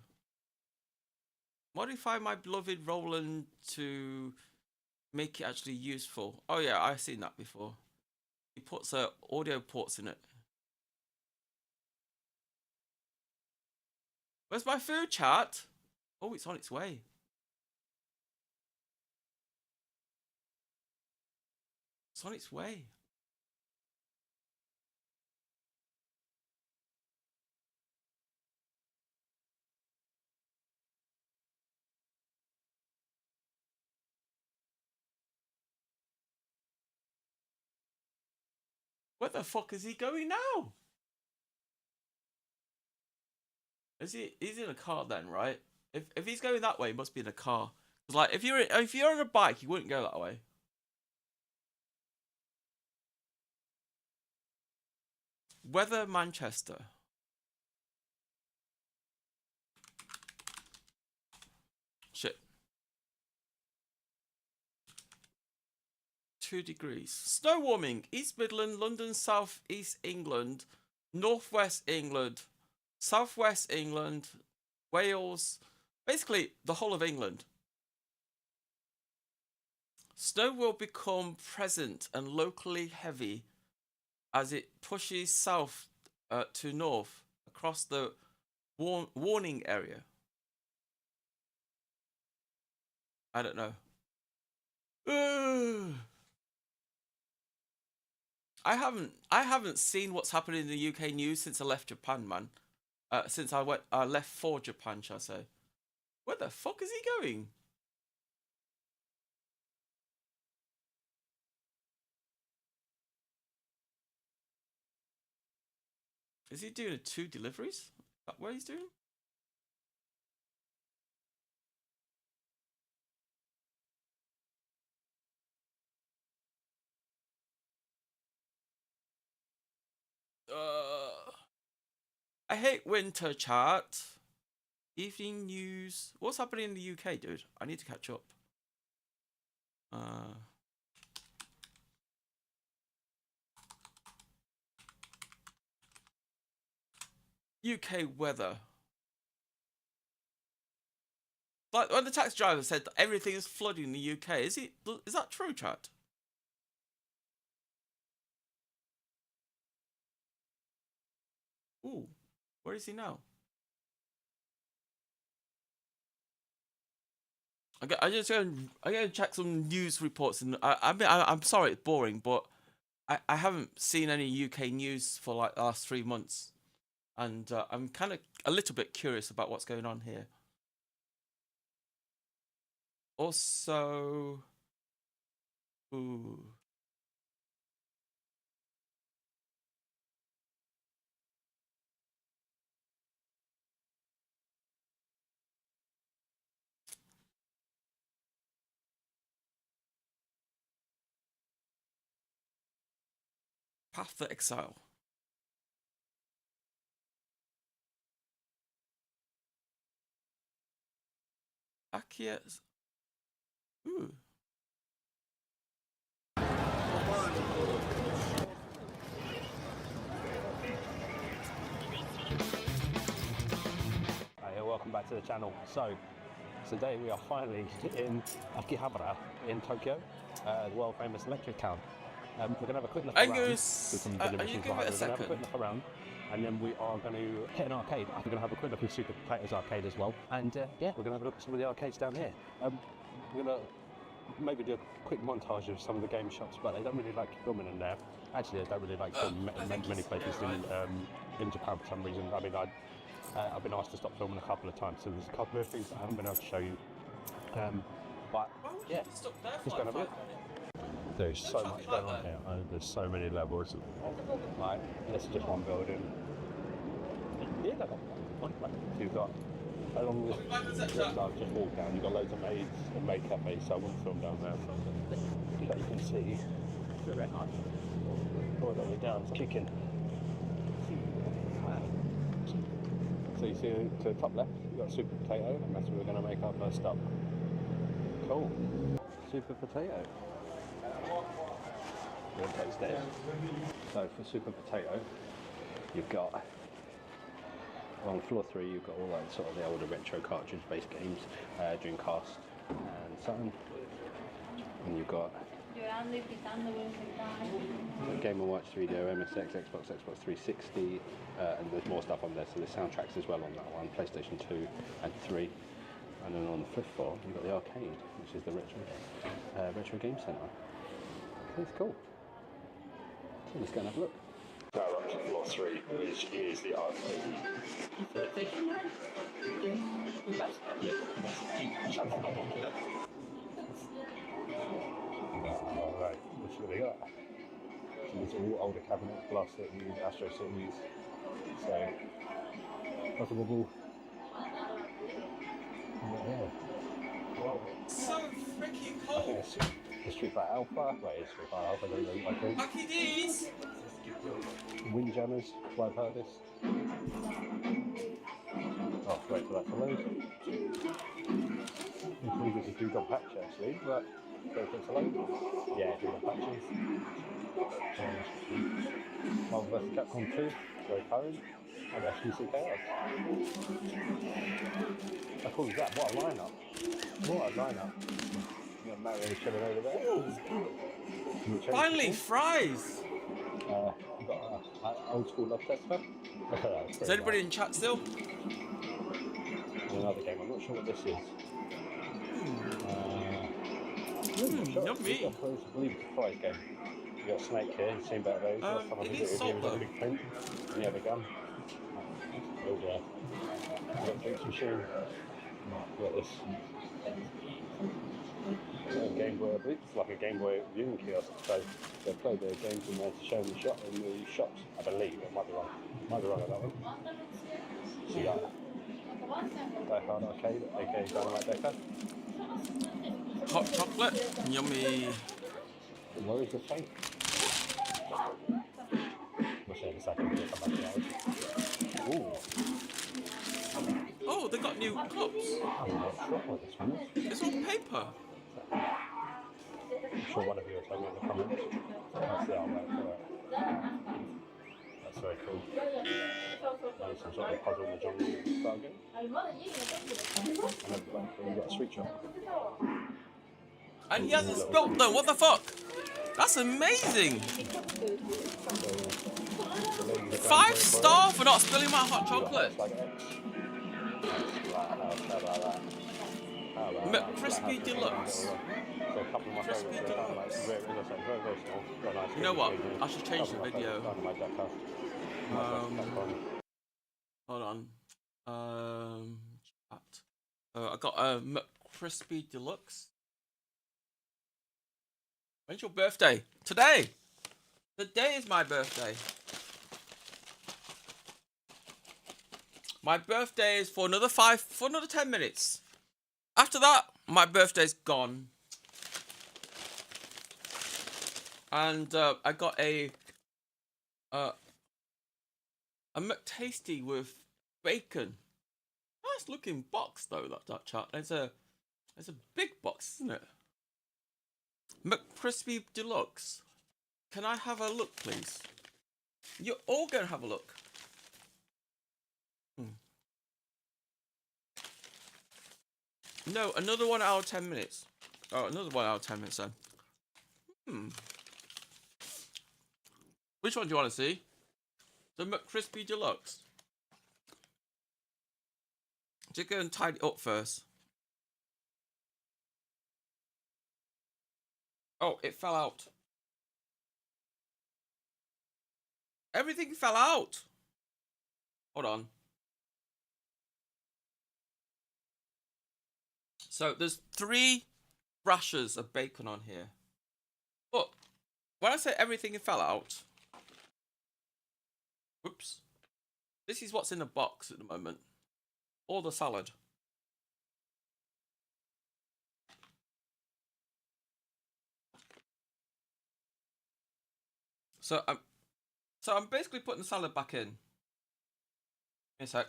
Modify my beloved Roland to make it actually useful. Oh yeah, I've seen that before. He puts audio ports in it. Where's my food, chat? Oh, it's on its way. It's on its way. Where the fuck is he going now? Is he? He's in a car then, right? If he's going that way, he must be in a car. 'Cause like if you're on a bike, you wouldn't go that way. Weather Manchester. Shit. 2 degrees. Snow warming. East Midland, London, South East England, Northwest England, Southwest England, Wales. Basically, the whole of England. Snow will become present and locally heavy as it pushes south to north across the warning area. I don't know. I haven't seen what's happening in the UK news since I left Japan, man. Since I left for Japan, shall I say? Where the fuck is he going? Is he doing 2 deliveries? Is that what he's doing? I hate winter chat. Evening news. What's happening in the UK, dude? I need to catch up. UK weather. Like when the taxi driver said that everything is flooding in the UK, is that true, chat? Ooh, where is he now? I'm gonna check some news reports, and I'm sorry it's boring, but I haven't seen any UK news for like the last 3 months, and I'm kind of a little bit curious about what's going on here. Also, ooh. Path to Exile. Akia's. Ooh. Hi, welcome back to the channel. So, today we are finally in Akihabara in Tokyo, the world famous electric town. We're going to have a quick look around. With some vending machines behind us. We're going to have a quick look around, and then we are going to hit an arcade. We're going to have a quick look at Super Potatoes arcade as well. And yeah, we're going to have a look at some of the arcades down here. We're going to maybe do a quick montage of some of the game shops, but they don't really like filming in there. Actually, they don't really like filming many places in Japan for some reason. I mean, I've been asked to stop filming a couple of times, so there's a couple of things I haven't been able to show you. But yeah, just going to have a look. There's so much going on here. There's so many levels. Like, this is just one building. Yeah, that's one place. You've got along this road I've just walked down. You've got loads of maids and maid cafes. So I wouldn't film down there. But you can see all the way down, it's kicking. So you see to the top left, you've got Super Potato, and that's where we're going to make our first stop. Cool. Super Potato. We'll go downstairs. So for Super Potato, you've got on floor 3, you've got all like sort of the older retro cartridge-based games, Dreamcast and Saturn, and you've got Game & Watch 3DO, MSX, Xbox 360, and there's more stuff on there. So there's soundtracks as well on that one, PlayStation 2 and 3. And then on the 5th floor, you've got the arcade, which is the retro game centre. It's cool. So let's go and have a look. Now we're up to floor 3, which is the arcade. Alright, what's what we got? So these are all older cabinets, Blast Cities, Astro Cities. So, possible ball. So freaking cool. I think it's the Street Fighter Alpha. Wait, it's Street Fighter Alpha, I think. Lucky D's! Windjammers, why I've heard this. Oh, wait for that to load. I believe it's a Dewdrop patch actually, but wait for it to load. Yeah, Dewdrop patches. Marvel vs. Capcom 2, very current. And FTC Chaos. How cool is that? What a lineup. What a lineup. You got Mario chilling over there. Finally, fries! We've got old school love tester. Is anybody in chat still? Another game, I'm not sure what this is. Yummy. I believe it's a prize game. You got Snake here, you've seen better days. Last time I did it with you, was on a big print. And you have a gun. Oh yeah. You got a drinks machine. You got this. Game Boy, I believe it's like a Game Boy viewing kiosk. So they play their games in there to show them the shop in the shops. I believe, it might be wrong. Might be wrong on that one. So you got Die Hard Arcade, aka Dynamite Decker. Hot chocolate, yummy. Where is the fake? What's that? second to come back out. Ooh. Oh, they got new cups. I'm not sure what this one is. It's on paper. I'm sure one of you will tell me in the comments. That's the outlet for it. That's very cool. Maybe some sort of puzzle in the jungle style game. And then we've got a sweet shop. And he hasn't spelt them. What the fuck? That's amazing. 5-star for not spilling my hot chocolate. Crispy Deluxe. Crispy Deluxe. You know what? I should change the video. Hold on. I got a Crispy Deluxe. When's your birthday? Today. Today is my birthday. My birthday is for another 10 minutes. After that, my birthday's gone. And I got a McTasty with bacon. Nice looking box though, that chat. It's a big box, isn't it? McCrispy Deluxe. Can I have a look, please? You're all gonna have a look. No, another 1 hour 10 minutes. Oh, another 1 hour 10 minutes then. Which one do you want to see? The McCrispy Deluxe. Just go and tidy it up first. Oh, it fell out. Everything fell out. Hold on. So there's 3 rashers of bacon on here. But when I say everything fell out, whoops. This is what's in the box at the moment. All the salad. So I'm basically putting the salad back in. Give me a sec.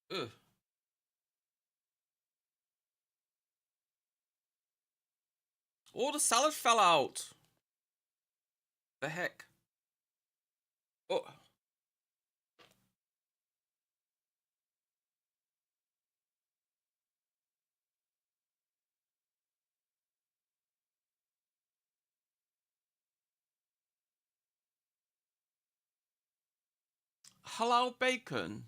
Ugh. All the salad fell out. The heck? Oh. Halal bacon?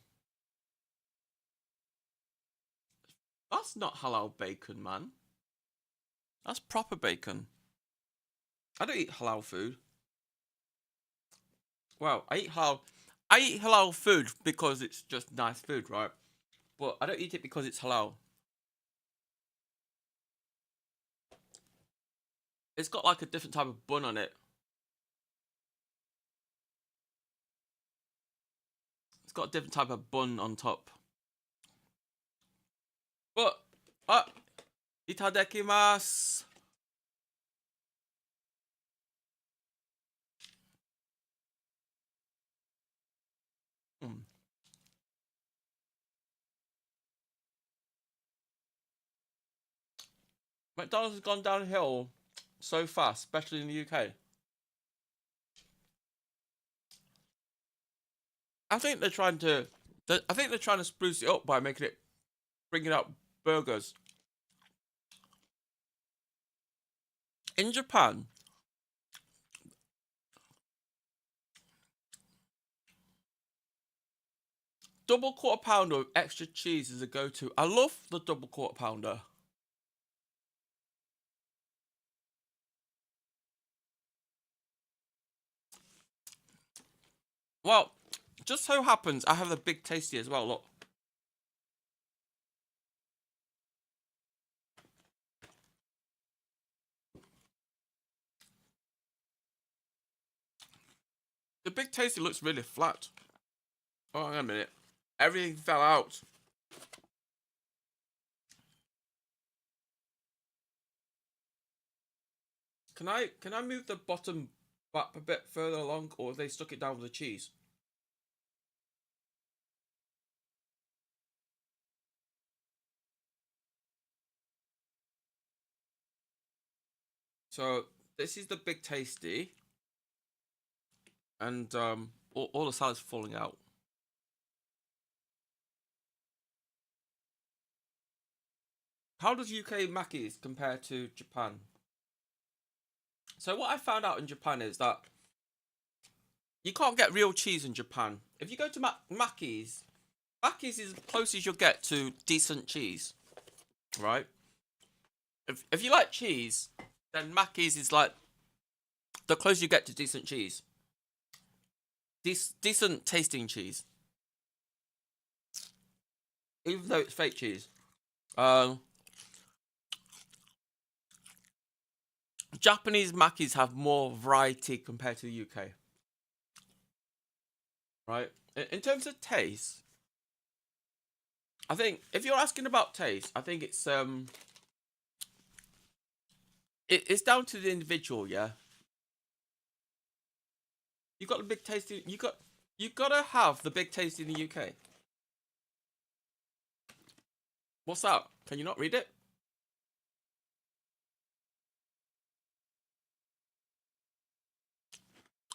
That's not halal bacon, man. That's proper bacon. I don't eat halal food. Well, I eat halal food because it's just nice food, right? But I don't eat it because it's halal. It's got like a different type of bun on it. It's got a different type of bun on top. But, itadakimasu. McDonald's has gone downhill so fast, especially in the UK. I think they're trying to spruce it up by bringing out burgers. In Japan, double quarter pounder with extra cheese is a go-to. I love the double quarter pounder. Well, just so happens I have the big tasty as well, look. The big tasty looks really flat. Oh, hang on a minute. Everything fell out. Can I move the bottom back a bit further along, or have they stuck it down with the cheese? So this is the big tasty, and all the salad's falling out. How does UK Mackey's compare to Japan? So what I found out in Japan is that you can't get real cheese in Japan. If you go to Mackey's, Mackey's is the closest you'll get to decent cheese, right? If you like cheese, then Mackey's is like the closer you get to decent cheese. Decent tasting cheese. Even though it's fake cheese. Japanese Mackey's have more variety compared to the UK. Right? In terms of taste, I think if you're asking about taste, I think it's it's down to the individual, yeah. You got the big taste. You gotta have the big taste in the UK. What's that? Can you not read it?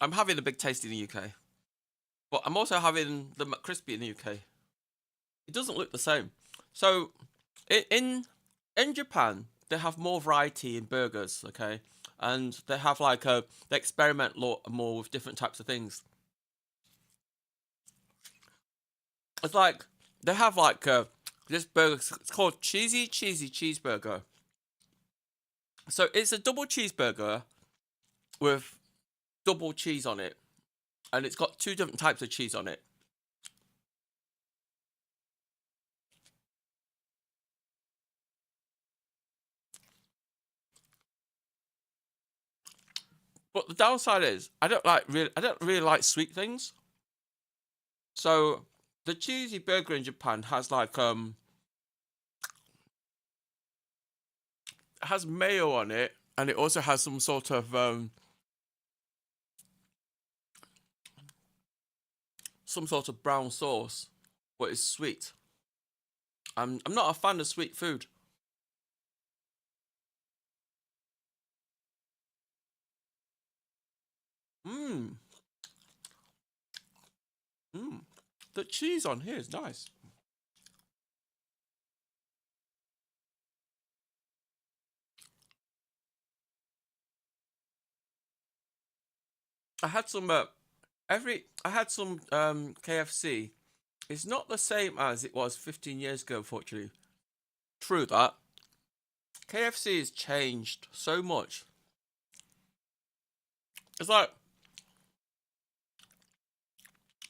I'm having the big taste in the UK, but I'm also having the McCrispy in the UK. It doesn't look the same. So, in Japan, they have more variety in burgers, okay, and they have like they experiment more with different types of things. It's like they have like this burger. It's called cheesy cheeseburger. So it's a double cheeseburger with double cheese on it, and it's got 2 different types of cheese on it. But the downside is I don't really like sweet things. So the cheesy burger in Japan has like has mayo on it, and it also has some sort of brown sauce, but it's sweet. I'm not a fan of sweet food. Mmm. Mmm. The cheese on here is nice. I had some KFC. It's not the same as it was 15 years ago, unfortunately. True that. KFC has changed so much. It's like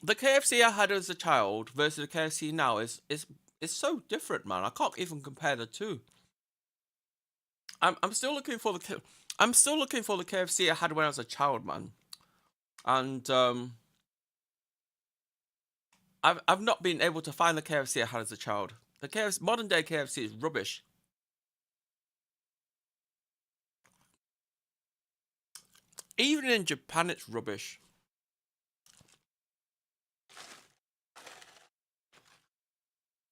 the KFC I had as a child versus the KFC now is so different, man. I can't even compare the two. I'm still looking for the KFC I had when I was a child, man. And I've not been able to find the KFC I had as a child. The modern day KFC is rubbish. Even in Japan, it's rubbish.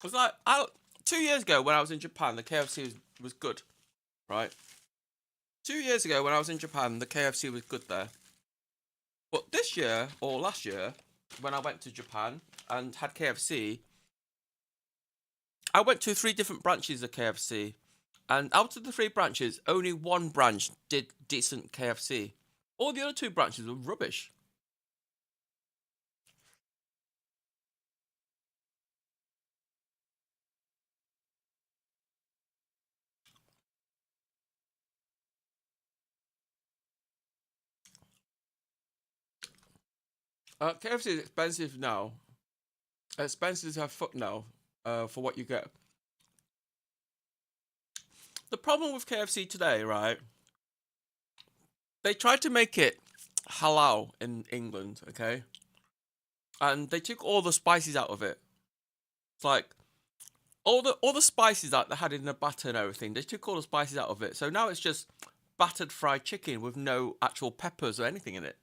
It's like 2 years ago when I was in Japan, the KFC was good, right? 2 years ago when I was in Japan, the KFC was good there. But this year or last year, when I went to Japan and had KFC, I went to 3 different branches of KFC, and out of the 3 branches, only 1 branch did decent KFC. All the other 2 branches were rubbish. KFC is expensive now. Expensive as fuck now for what you get. The problem with KFC today, right? They tried to make it halal in England, okay? And they took all the spices out of it. It's like all the spices that they had in the batter and everything. They took all the spices out of it. So now it's just battered fried chicken with no actual peppers or anything in it.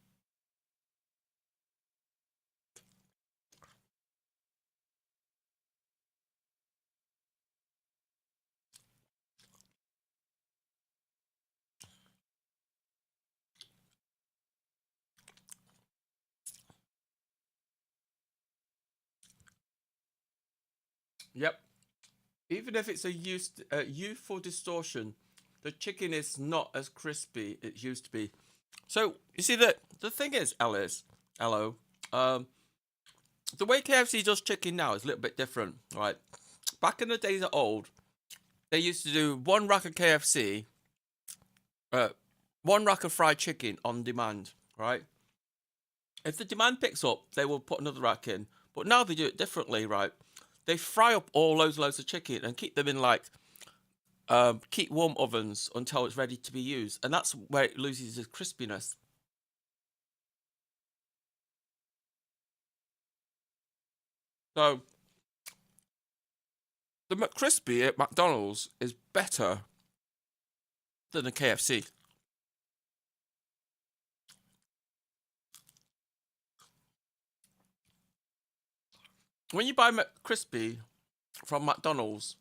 Yep. Even if it's a youthful distortion, the chicken is not as crispy as it used to be. So you see that the thing is, Alice, hello, the way KFC does chicken now is a little bit different, right? Back in the days of old, they used to do one rack of KFC, one rack of fried chicken on demand, right? If the demand picks up, they will put another rack in. But now they do it differently, right? They fry up all loads and loads of chicken and keep them in like keep warm ovens until it's ready to be used, and that's where it loses its crispiness. So the McCrispy at McDonald's is better than the KFC. When you buy McCrispy from McDonald's,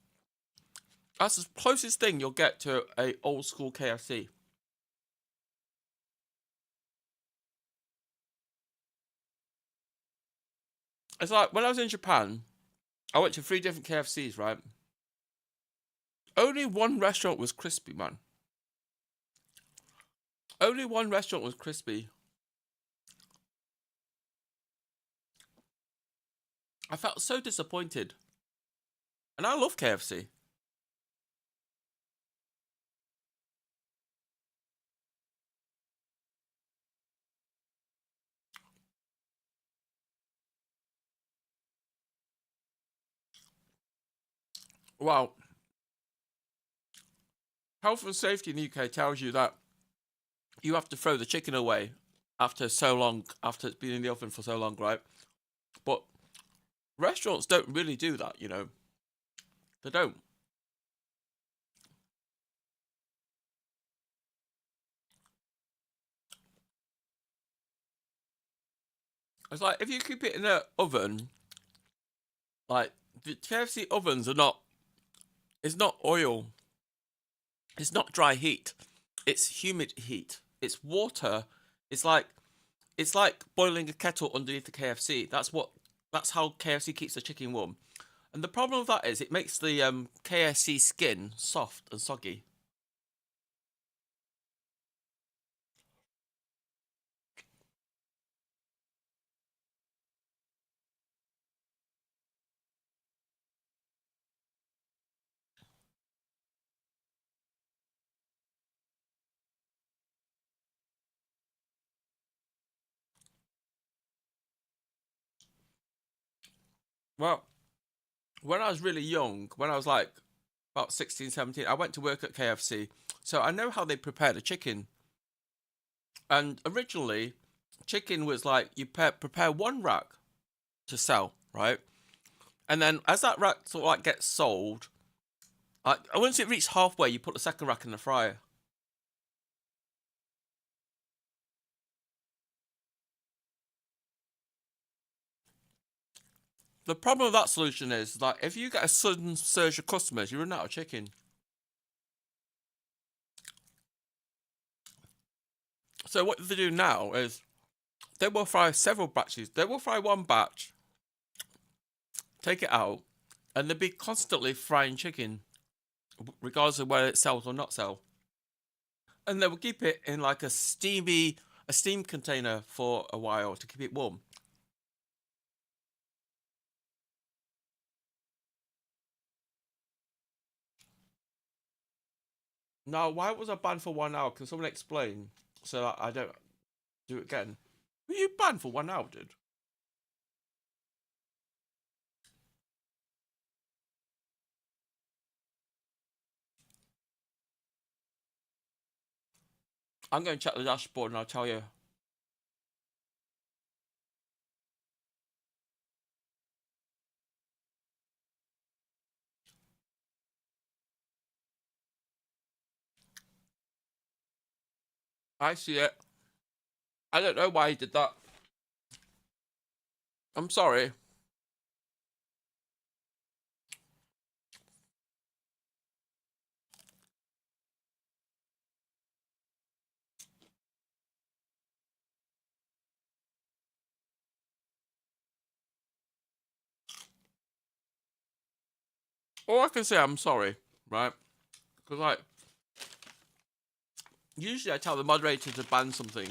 that's the closest thing you'll get to a old school KFC. It's like when I was in Japan, I went to 3 different KFCs, right? Only one restaurant was crispy, man. Only one restaurant was crispy. I felt so disappointed. And I love KFC. Well, health and safety in the UK tells you that you have to throw the chicken away after so long, after it's been in the oven for so long, right? But restaurants don't really do that, you know. They don't. It's like if you keep it in an oven, like the KFC ovens are not. It's not oil. It's not dry heat. It's humid heat. It's water. It's like boiling a kettle underneath the KFC. That's how KFC keeps the chicken warm. And the problem with that is it makes the KFC skin soft and soggy. Well, when I was really young, when I was like about 16, 17, I went to work at KFC. So I know how they prepare the chicken. And originally, chicken was like you prepare one rack to sell, right? And then as that rack sort of like gets sold, once it reaches halfway, you put the second rack in the fryer. The problem with that solution is that if you get a sudden surge of customers, you run out of chicken. So what they do now is they will fry several batches. They will fry one batch, take it out, and they'll be constantly frying chicken, regardless of whether it sells or not sell. And they will keep it in like a steam container for a while to keep it warm. Now, why was I banned for 1 hour? Can someone explain so that I don't do it again? Were you banned for 1 hour, dude? I'm going to check the dashboard and I'll tell you. I see it. I don't know why he did that. I'm sorry. Or I can say I'm sorry, right? Because, like, usually I tell the moderator to ban something.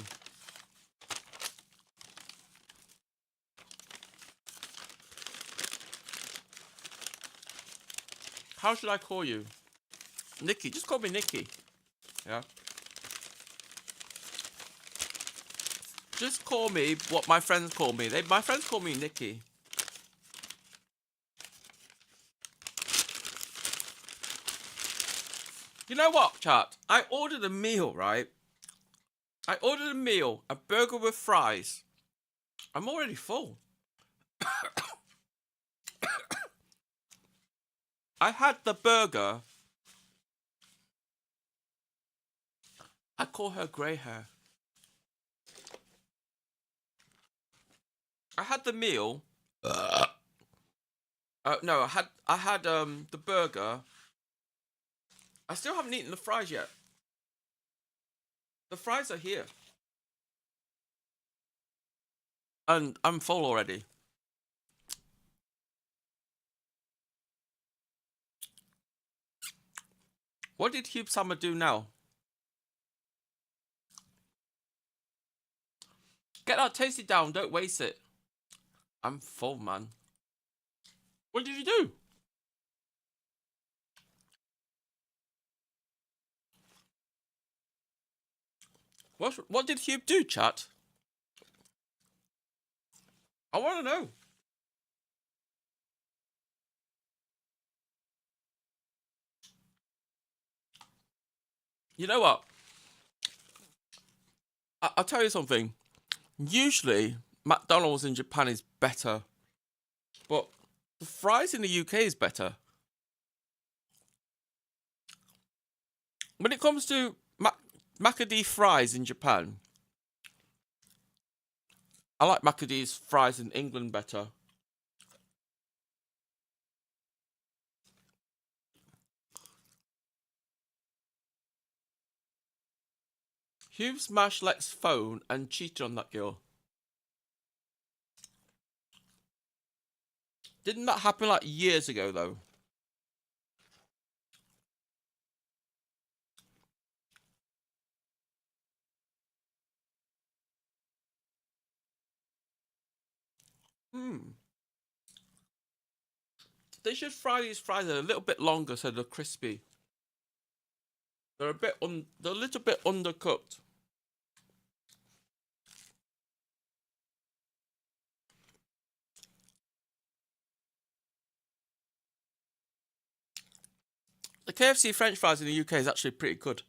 How should I call you? Nikki. Just call me Nikki. Yeah? Just call me what my friends call me. My friends call me Nikki. You know what, chat? I ordered a meal, right? I ordered a meal, a burger with fries. I'm already full. I had the burger. I call her grey hair. I had the meal. No, I had the burger. I still haven't eaten the fries yet. The fries are here. And I'm full already. What did Hugh Summer do now? Get that tasty down, don't waste it. I'm full, man. What did you do? What did Hugh do, chat? I want to know. You know what? I'll tell you something. Usually, McDonald's in Japan is better. But the fries in the UK is better. When it comes to Macadee fries in Japan, I like Macadee's fries in England better. Hugh smashed Lex's phone and cheated on that girl. Didn't that happen like years ago, though? They should fry these fries a little bit longer so they're crispy. They're they're a little bit undercooked. The KFC French fries in the UK is actually pretty good.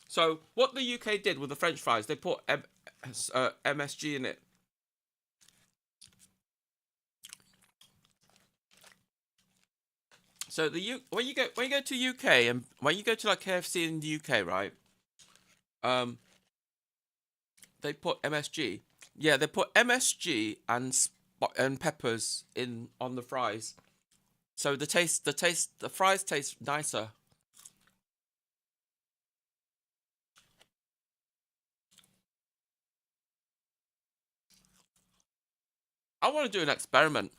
So what the UK did with the French fries, they put MSG in it. So when you go to UK and when you go to like KFC in the UK, right? They put MSG. Yeah, they put MSG and peppers on the fries. So the fries taste nicer. I want to do an experiment.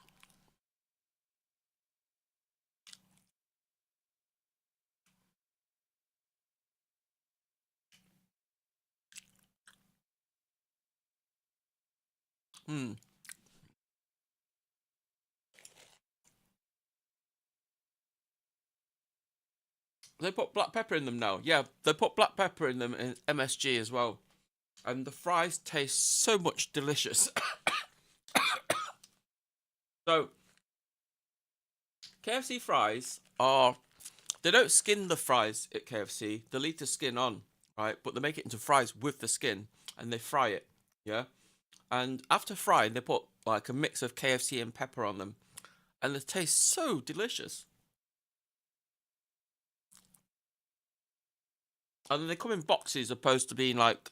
They put black pepper in them now. Yeah, they put black pepper in them in MSG as well. And the fries taste so much delicious. So, KFC fries they don't skin the fries at KFC. They leave the skin on, right? But they make it into fries with the skin and they fry it, yeah? And after frying, they put like a mix of KFC and pepper on them. And they taste so delicious. And then they come in boxes opposed to being like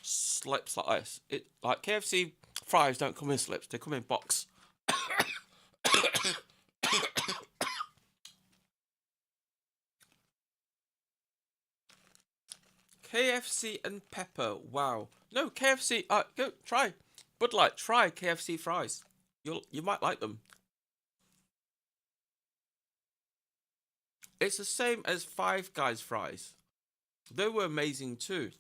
slips like this. It like KFC fries don't come in slips, they come in box. KFC and pepper. Wow. No, KFC. Go try. Bud Light. Try KFC fries. You might like them. It's the same as Five Guys fries. They were amazing too.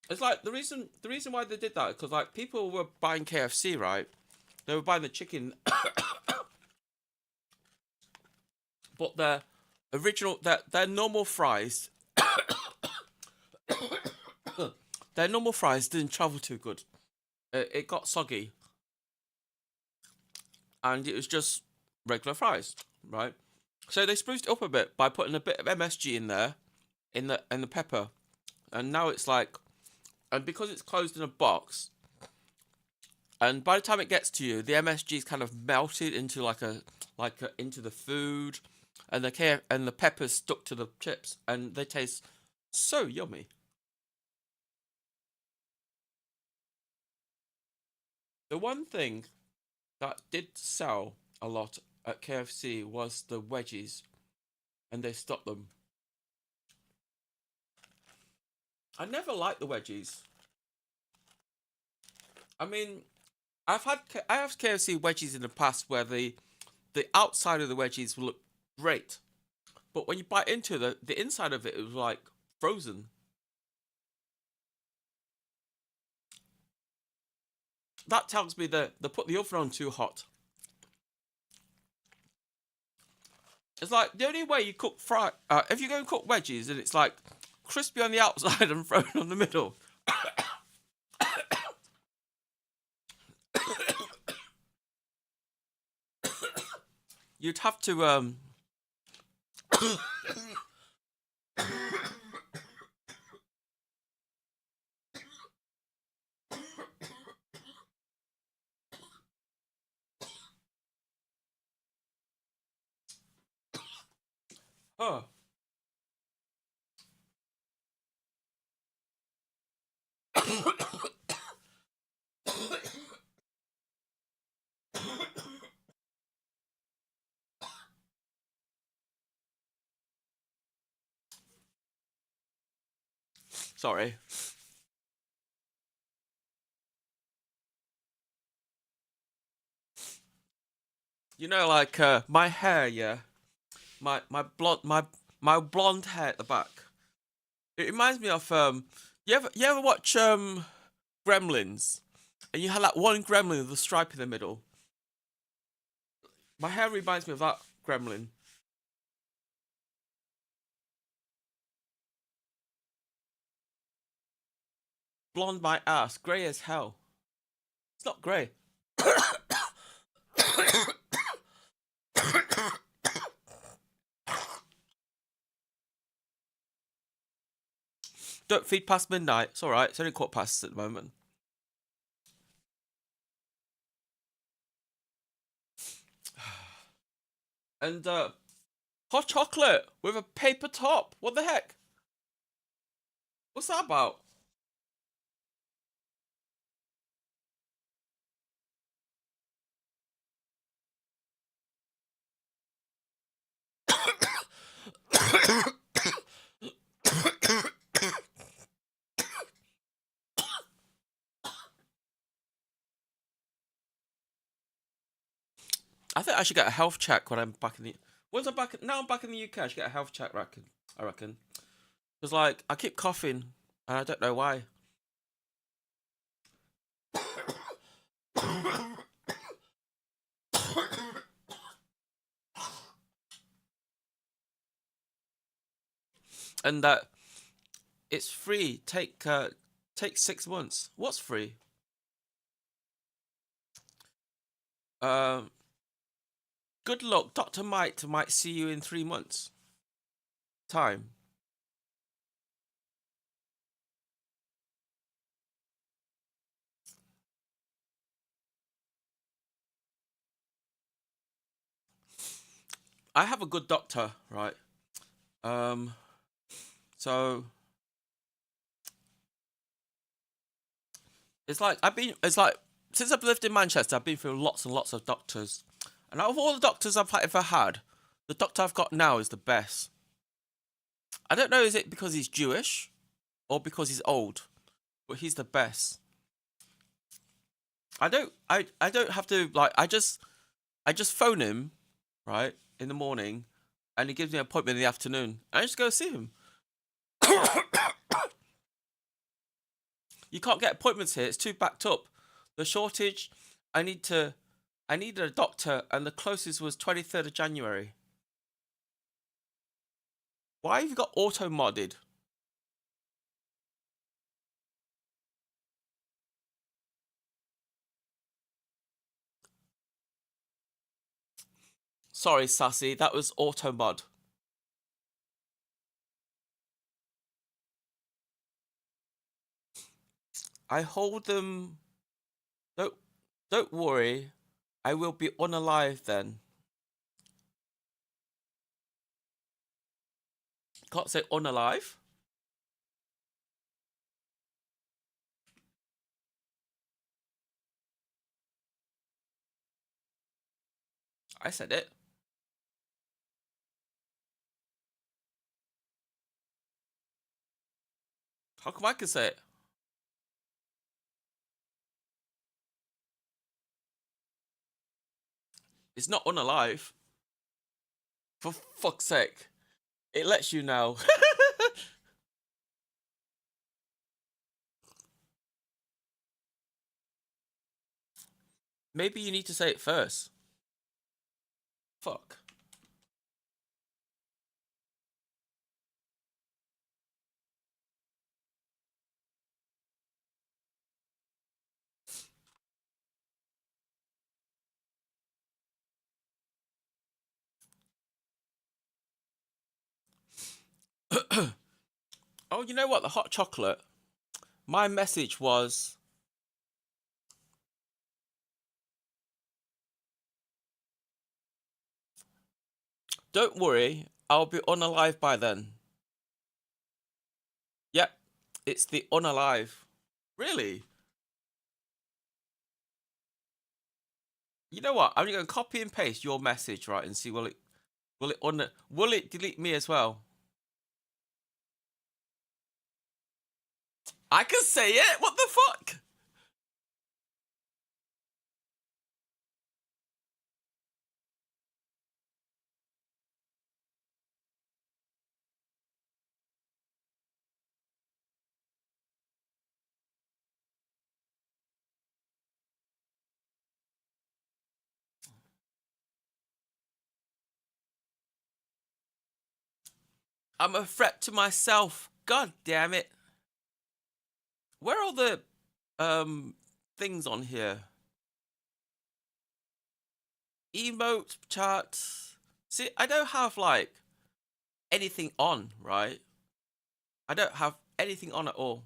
It's like the reason why they did that because like people were buying KFC, right? They were buying the chicken, but their original their normal fries. Their normal fries didn't travel too good. It got soggy. And it was just regular fries, right? So they spruced it up a bit by putting a bit of MSG in there, in the pepper. And now it's like, and because it's closed in a box, and by the time it gets to you, the MSG is kind of melted into into the food, and the pepper's stuck to the chips, and they taste so yummy. The one thing that did sell a lot at KFC was the wedgies, and they stopped them. I never liked the wedgies. I mean, I have KFC wedgies in the past where the outside of the wedgies will look great, but when you bite into the inside of it, it was like frozen. That tells me that they put the oven on too hot. It's like the only way you cook if you go and cook wedgies and it's like crispy on the outside and frozen on the middle. You'd have to oh. Sorry. You know, like my hair, yeah, my blonde hair at the back. It reminds me of you ever watch Gremlins, and you had that one gremlin with a stripe in the middle. My hair reminds me of that gremlin. Blonde my ass, grey as hell. It's not grey. Don't feed past midnight. It's alright. It's only 1:15 at the moment. And hot chocolate with a paper top. What the heck? What's that about? I think I should get a health check when I'm back in the. Once I'm back, now I'm back in the UK. I should get a health check. I reckon. Because like I keep coughing, and I don't know why. And that it's free. Take 6 months. What's free? Good luck. Dr. Mike might see you in 3 months. Time. I have a good doctor, right? So it's like since I've lived in Manchester, I've been through lots and lots of doctors, and out of all the doctors I've ever had, the doctor I've got now is the best. I don't know, is it because he's Jewish or because he's old, but he's the best. I don't have to I just phone him, right, in the morning, and he gives me an appointment in the afternoon. I just go see him. You can't get appointments here. It's too backed up. The shortage. I needed a doctor, and the closest was 23rd of January. Why have you got auto modded? Sorry, Sassy, that was auto mod. I hold them. Don't worry. I will be unalive then. Can't say unalive. I said it. How come I can say it? It's not unalive. For fuck's sake. It lets you know. Maybe you need to say it first. Fuck. Oh, you know what? The hot chocolate. My message was... Don't worry, I'll be unalive by then. Yep, it's the unalive. Really? You know what? I'm going to copy and paste your message, right, and see will it delete me as well? I can say it. What the fuck? I'm a threat to myself. God damn it. Where are the things on here? Emote chat. See, I don't have like anything on, right? I don't have anything on at all.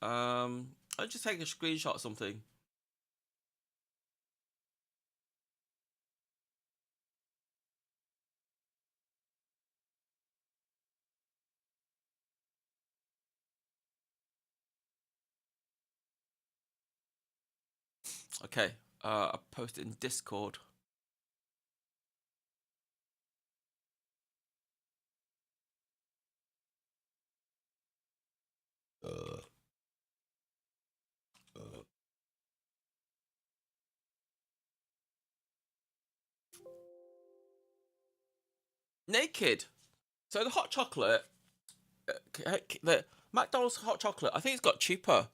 I'll just take a screenshot or something. Okay, I post it in Discord. Naked. So the hot chocolate, the McDonald's hot chocolate, I think it's got cheaper.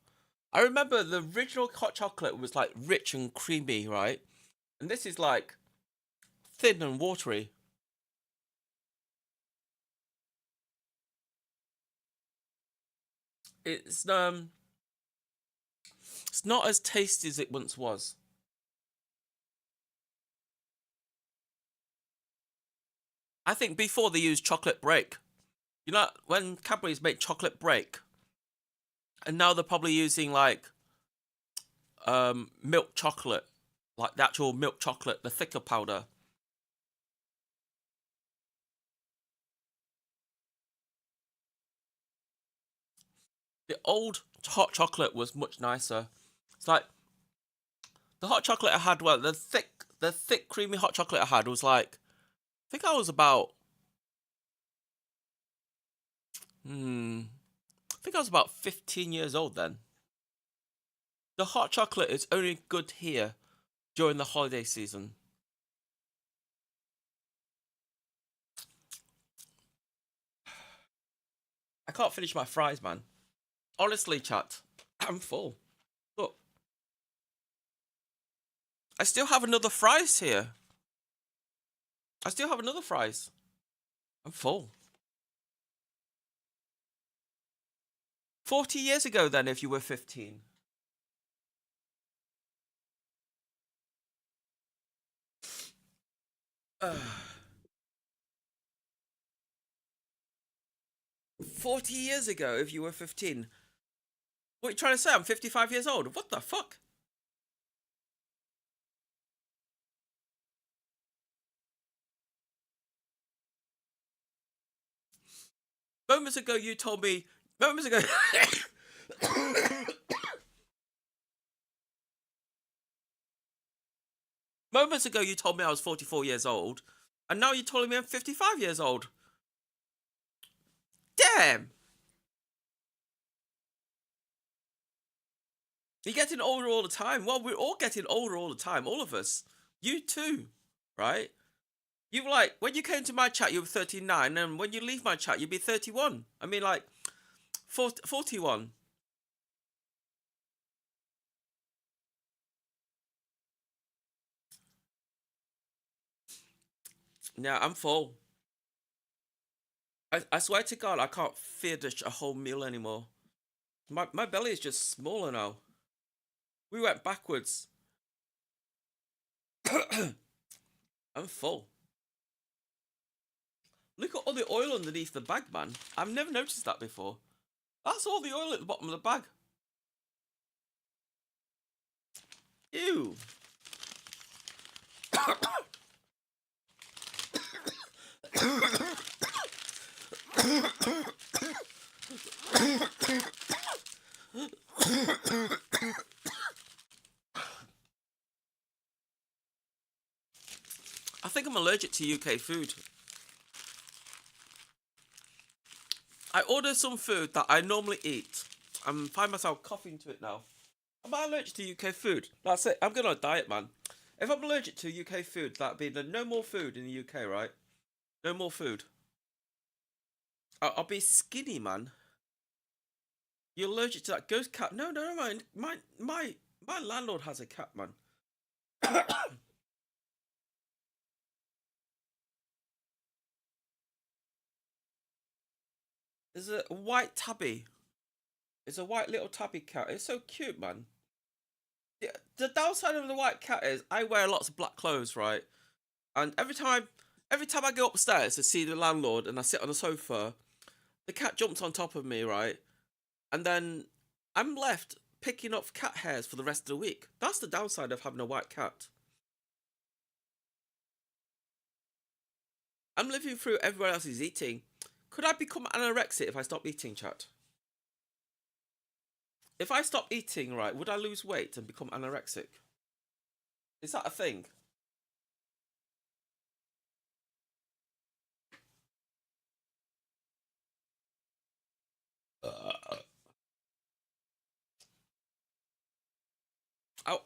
I remember the original hot chocolate was like rich and creamy, right? And this is like thin and watery. It's not as tasty as it once was. I think before they used chocolate break. You know, when Cadbury's made chocolate break, and now they're probably using like milk chocolate like the actual milk chocolate, the thicker powder. The old hot chocolate was much nicer. It's like the hot chocolate I had. Well, the thick, creamy hot chocolate I had was like, I think I was about, I think I was about 15 years old then. The hot chocolate is only good here during the holiday season. I can't finish my fries, man. Honestly, chat, I'm full. Look. I still have another fries here. I still have another fries. I'm full. 40 years ago then, if you were 15. Uh, 40 years ago, if you were 15. What are you trying to say? I'm 55 years old. What the fuck? Moments ago, you told me. Moments ago. Moments ago, you told me I was 44 years old. And now you're telling me I'm 55 years old. Damn! You're getting older all the time. Well, we're all getting older all the time. All of us. You too. Right? You were like, when you came to my chat, you were 39. And when you leave my chat, you'll be 31. I mean, like, 41. Yeah, I'm full. I swear to God, I can't finish a whole meal anymore. My belly is just smaller now. We went backwards. I'm full. Look at all the oil underneath the bag, man. I've never noticed that before. That's all the oil at the bottom of the bag. Ew. I think I'm allergic to UK food. I order some food that I normally eat and find myself coughing to it now. Am I allergic to UK food? That's it. I'm going on a diet, man. If I'm allergic to UK food, that'd be no more food in the UK, right? No more food. I'll be skinny, man. You're allergic to that ghost cat? No, mind. My landlord has a cat, man. There's a white tabby. It's a white little tabby cat. It's so cute, man. Yeah, the downside of the white cat is I wear lots of black clothes, right? And every time I go upstairs to see the landlord and I sit on the sofa, the cat jumps on top of me, right? And then I'm left picking up cat hairs for the rest of the week. That's the downside of having a white cat. I'm living through everyone else is eating. Could I become anorexic if I stop eating, chat? If I stop eating, right, would I lose weight and become anorexic? Is that a thing?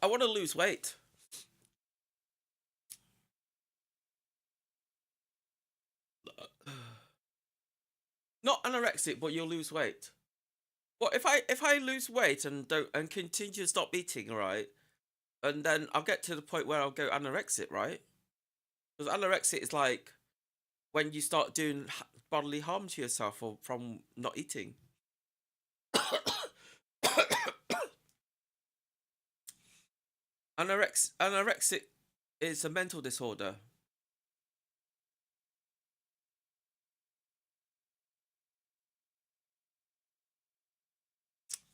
I want to lose weight. Not anorexic, but you'll lose weight. Well, if I lose weight and don't and continue to stop eating, right, and then I'll get to the point where I'll go anorexic, right? Because anorexic is like when you start doing bodily harm to yourself or from not eating. Anorexic is a mental disorder.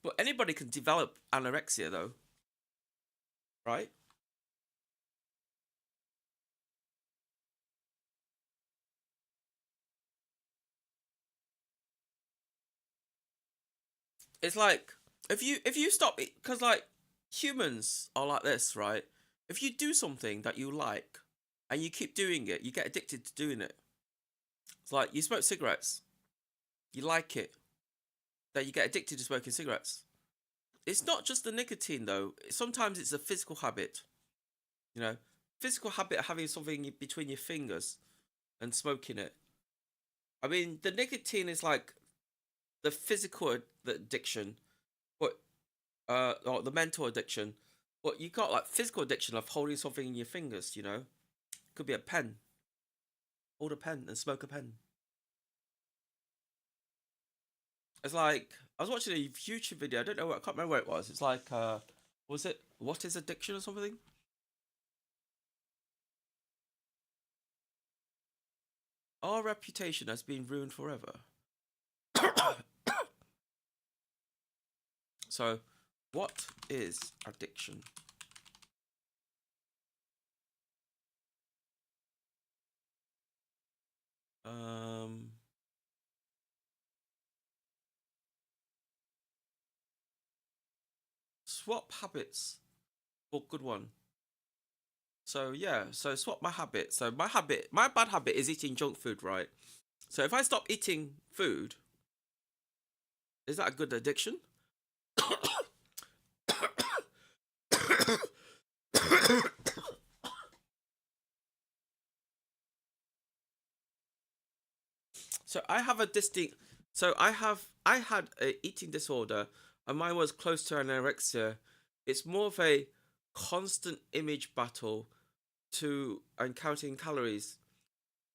But anybody can develop anorexia, though. Right? It's like if you stop it, because like humans are like this, right? If you do something that you like and you keep doing it, you get addicted to doing it. It's like you smoke cigarettes, you like it, that you get addicted to smoking cigarettes. It's not just the nicotine though. Sometimes it's a physical habit. You know, physical habit of having something between your fingers and smoking it. I mean, the nicotine is like the physical the addiction, but or the mental addiction. But you got like physical addiction of holding something in your fingers. You know, could be a pen. Hold a pen and smoke a pen. It's like I was watching a YouTube video. I don't know what I can't remember what it was. It's like was it what is addiction or something? Our reputation has been ruined forever. So, what is addiction? Swap habits. Oh, good one. So yeah, so swap my habit. So my bad habit is eating junk food, right? So if I stop eating food, is that a good addiction? So I have a distinct. So I had a eating disorder, and mine was close to anorexia. It's more of a constant image battle and counting calories.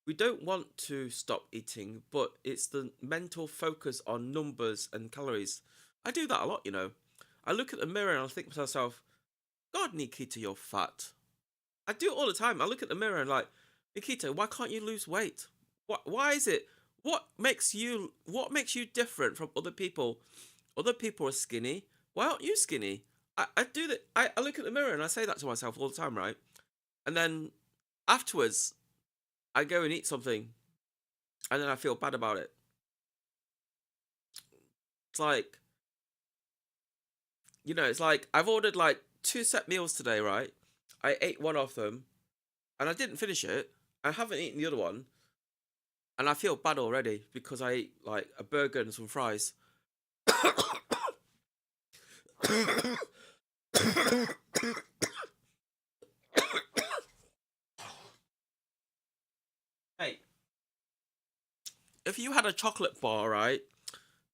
We don't want to stop eating, but it's the mental focus on numbers and calories. I do that a lot, you know. I look at the mirror and I think to myself, God, Nikita, you're fat. I do it all the time. I look at the mirror and like, Nikita, why can't you lose weight? Why is it? What makes you different from other people? Other people are skinny. Why aren't you skinny? I do that. I look at the mirror and I say that to myself all the time, right? And then afterwards, I go and eat something and then I feel bad about it. It's like, you know, it's like I've ordered like 2 set meals today, right? I ate one of them and I didn't finish it. I haven't eaten the other one. And I feel bad already because I ate like a burger and some fries. Hey, if you had a chocolate bar, right?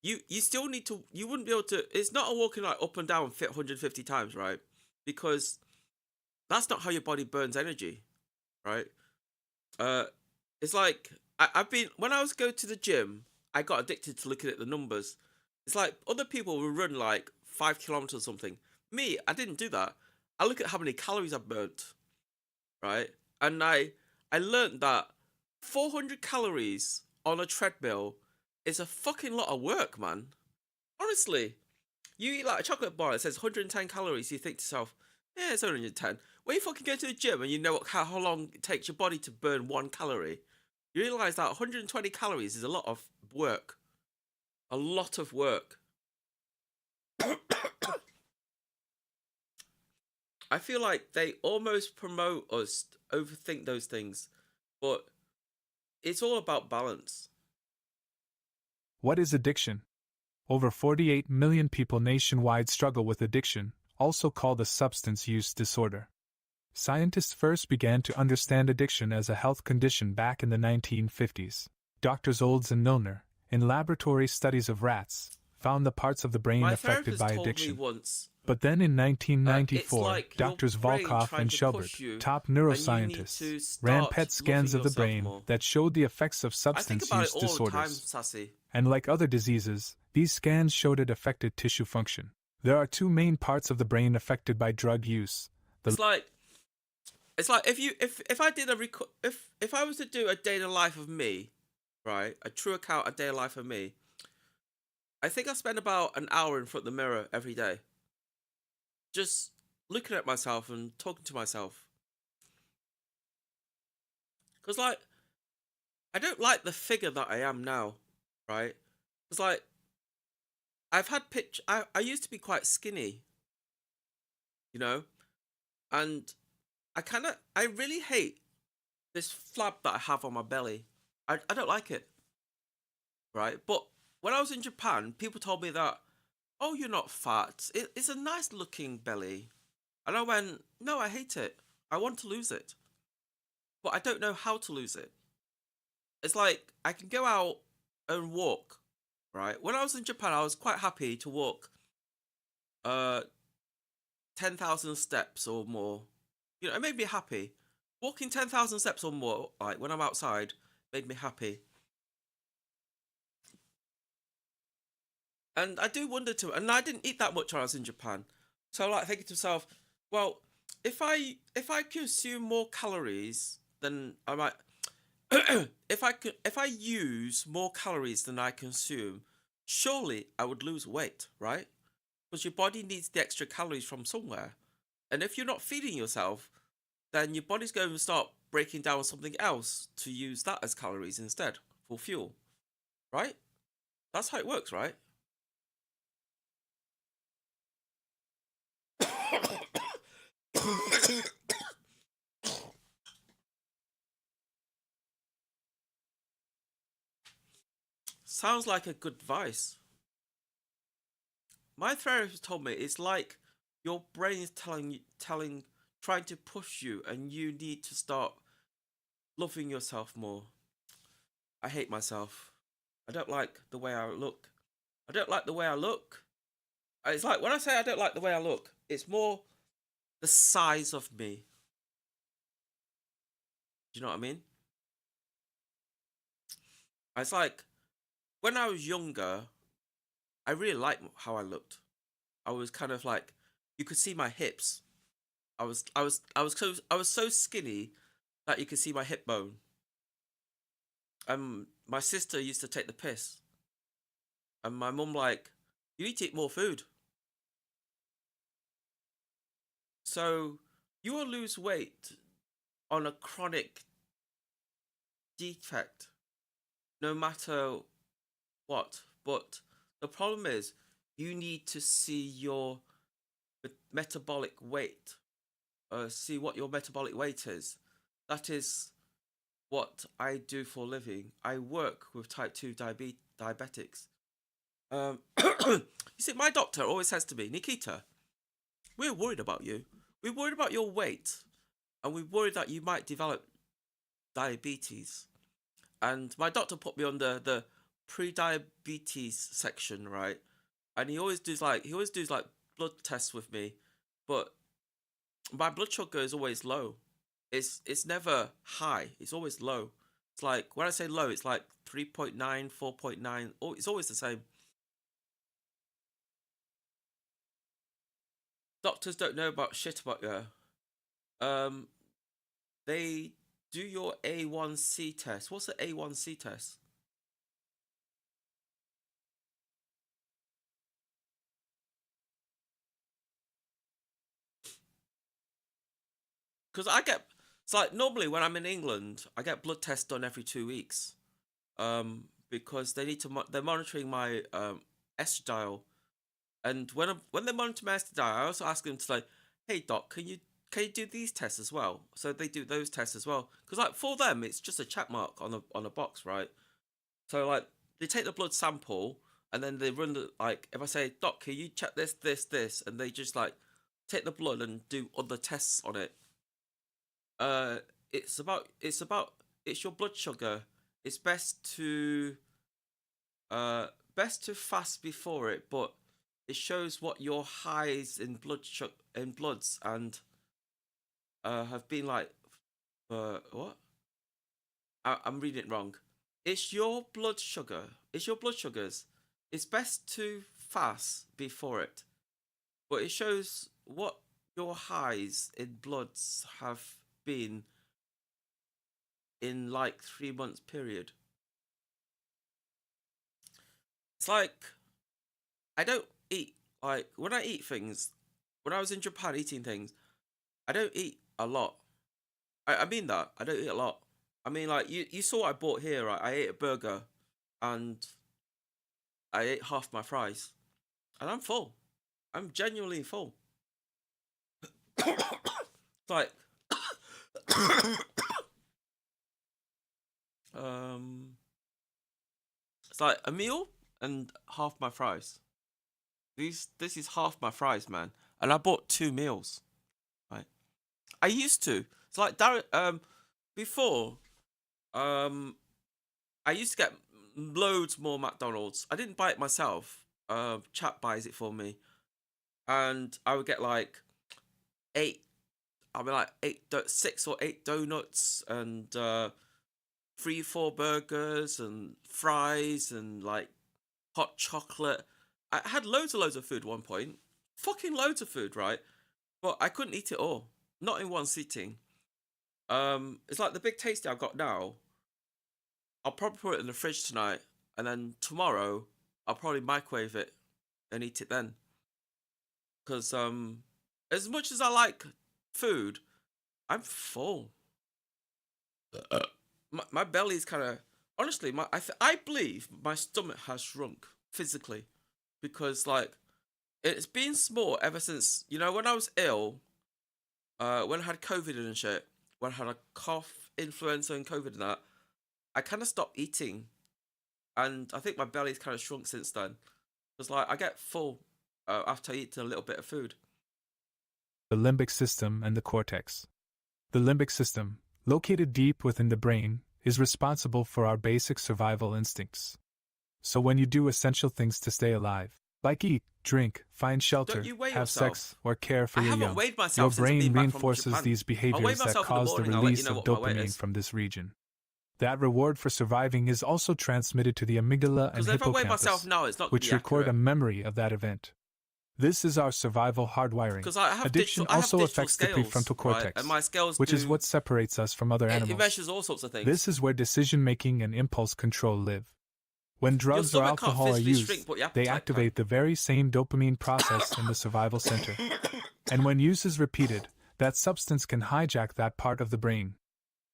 You still need to. You wouldn't be able to. It's not a walking like up and down fit 150 times, right? Because that's not how your body burns energy, right? It's like I've been when I was going to the gym, I got addicted to looking at the numbers. It's like other people will run like 5 kilometers or something. Me, I didn't do that. I look at how many calories I've burnt, right? And I learned that 400 calories on a treadmill is a fucking lot of work, man. Honestly, you eat like a chocolate bar that says 110 calories, you think to yourself, yeah, it's only 110. When you fucking go to the gym and you know how long it takes your body to burn 1 calorie, you realise that 120 calories is a lot of work. A lot of work. I feel like they almost promote us to overthink those things, but it's all about balance. What is addiction? Over 48 million people nationwide struggle with addiction, also called a substance use disorder. Scientists first began to understand addiction as a health condition back in the 1950s. Doctors Olds and Milner, in laboratory studies of rats, found the parts of the brain affected by addiction. But then in 1994, like Doctors Volkoff and Schubert, top neuroscientists, ran PET scans of the brain that showed the effects of substance use disorders. And like other diseases, these scans showed it affected tissue function. There are 2 main parts of the brain affected by drug use. It's like if I did if I was to do a day in the life of me, right, a true account, a day in the life of me, I think I spend about an hour in front of the mirror every day, just looking at myself and talking to myself. Because like, I don't like the figure that I am now, right? It's like, I've had I used to be quite skinny, you know, and I really hate this flab that I have on my belly. I don't like it, right? But when I was in Japan, people told me that, oh, you're not fat. It's a nice looking belly. And I went, no, I hate it. I want to lose it. But I don't know how to lose it. It's like I can go out and walk, right? When I was in Japan, I was quite happy to walk 10,000 steps or more. You know, it made me happy. Walking 10,000 steps or more, like when I'm outside, made me happy. And I do wonder too, and I didn't eat that much when I was in Japan. So like thinking to myself, well, if I consume more calories than I might if I use more calories than I consume, surely I would lose weight, right? Because your body needs the extra calories from somewhere. And if you're not feeding yourself, then your body's going to start breaking down something else to use that as calories instead for fuel, right? That's how it works, right? Sounds like a good advice. My therapist told me it's like your brain is trying to push you, and you need to start loving yourself more. I hate myself. I don't like the way I look. I don't like the way I look. It's like when I say I don't like the way I look, it's more the size of me. Do you know what I mean? It's like when I was younger, I really liked how I looked. I was kind of like, you could see my hips. I was so skinny that you could see my hip bone. My sister used to take the piss, and my mum like, you need to eat more food. So you will lose weight on a chronic defect, no matter what. But the problem is, you need to see your metabolic weight, see what your metabolic weight is. That is what I do for a living. I work with type 2 diabetics. You see, my doctor always says to me, Nikita, we're worried about you. We're worried about your weight, and we're worried that you might develop diabetes. And my doctor put me on the pre-diabetes section, right? And he always does like blood tests with me, but my blood sugar is always low. It's never high. It's always low. It's like when I say low, it's like 3.9, 4.9. Oh, it's always the same. Doctors don't know about shit about you. They do your A1C test. What's the A1C test? Because it's like normally when I'm in England, I get blood tests done every 2 weeks. Because they need to, they're monitoring my estradiol. And when they monitor my estradiol, I also ask them to like, hey doc, can you do these tests as well? So they do those tests as well. Because like for them, it's just a check mark on a box, right? So like they take the blood sample and then they run the, like, if I say, doc, can you check this, and they just like take the blood and do other tests on it. It's your blood sugar. It's best to fast before it, but it shows what your highs in bloods and have been like. What? I'm reading it wrong. It's your blood sugar. It's your blood sugars. It's best to fast before it, but it shows what your highs in bloods have been in like 3 months period. It's like I don't eat, like when I eat things, when I was in Japan eating things, I don't eat a lot. I mean that. I don't eat a lot. I mean, like you saw what I bought here, right? I ate a burger and I ate half my fries. and I'm full. I'm genuinely full. It's like, it's like a meal and half my fries. This is half my fries, man, and I bought 2 meals. Right, I used to. It's like before, I used to get loads more McDonald's. I didn't buy it myself. Chap buys it for me, and I would get like 8. I mean, like 6 or 8 donuts and 3-4 burgers and fries and like hot chocolate. I had loads of food at one point. Fucking loads of food, right? But I couldn't eat it all. Not in one sitting. It's like the big tasty I've got now. I'll probably put it in the fridge tonight, and then tomorrow I'll probably microwave it and eat it then. Because as much as I like food, I'm full. My belly's kind of, honestly, I believe my stomach has shrunk physically, because like it's been small ever since, you know, when I was ill, when I had COVID and shit, when I had a cough, influenza and COVID and that, I kind of stopped eating, and I think my belly's kind of shrunk since then. Because like I get full after I eat a little bit of food. The limbic system and the cortex. The limbic system, located deep within the brain, is responsible for our basic survival instincts. So when you do essential things to stay alive, like eat, drink, find shelter, have sex, or care for your young, your brain reinforces these behaviors that cause the release of dopamine from this region. That reward for surviving is also transmitted to the amygdala and hippocampus, which record a memory of that event. This is our survival hardwiring. Addiction also affects the prefrontal cortex, which is what separates us from other animals. It measures all sorts of things. This is where decision-making and impulse control live. When drugs or alcohol are used, they activate the very same dopamine process in the survival center. And when use is repeated, that substance can hijack that part of the brain.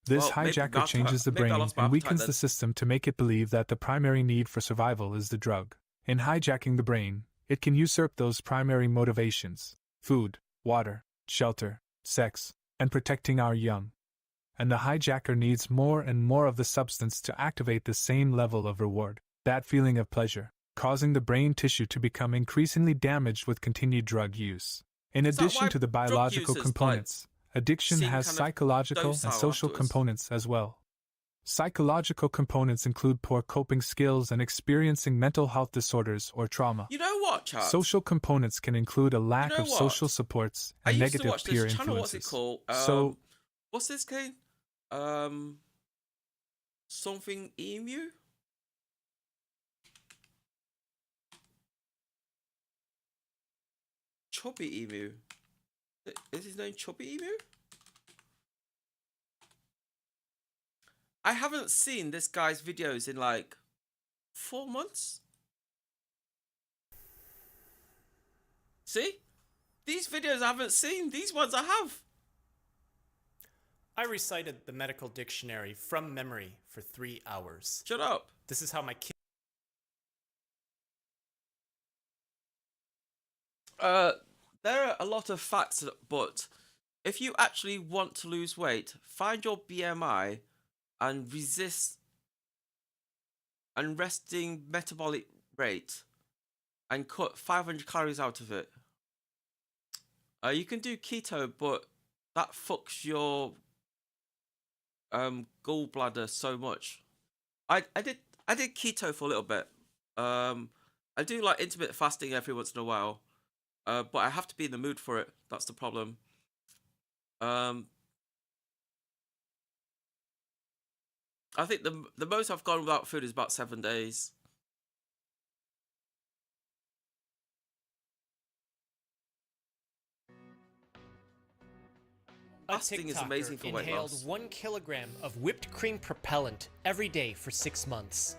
This hijacker changes the brain and weakens the system to make it believe that the primary need for survival is the drug. In hijacking the brain, it can usurp those primary motivations: food, water, shelter, sex, and protecting our young. And the hijacker needs more and more of the substance to activate the same level of reward, that feeling of pleasure, causing the brain tissue to become increasingly damaged with continued drug use. In addition to the biological components, addiction has psychological and social components as well. Psychological components include poor coping skills and experiencing mental health disorders or trauma. You know what, Charles? Social components can include a lack of social supports and negative peer influences. So, what's this game? Something Emu? Chubby Emu. Is his name Chubby Emu? I haven't seen this guy's videos in like 4 months. See? These videos I haven't seen. These ones I have. I recited the medical dictionary from memory for 3 hours. Shut up. This is how my kid... There are a lot of facts, but if you actually want to lose weight, find your BMI and resist and resting metabolic rate and cut 500 calories out of it. You can do keto, but that fucks your gallbladder so much. I did keto for a little bit. I do like intermittent fasting every once in a while. But I have to be in the mood for it. That's the problem. I think the most I've gone without food is about 7 days. Fasting is amazing for weight loss. Inhaled 1 kilogram of whipped cream propellant every day for 6 months.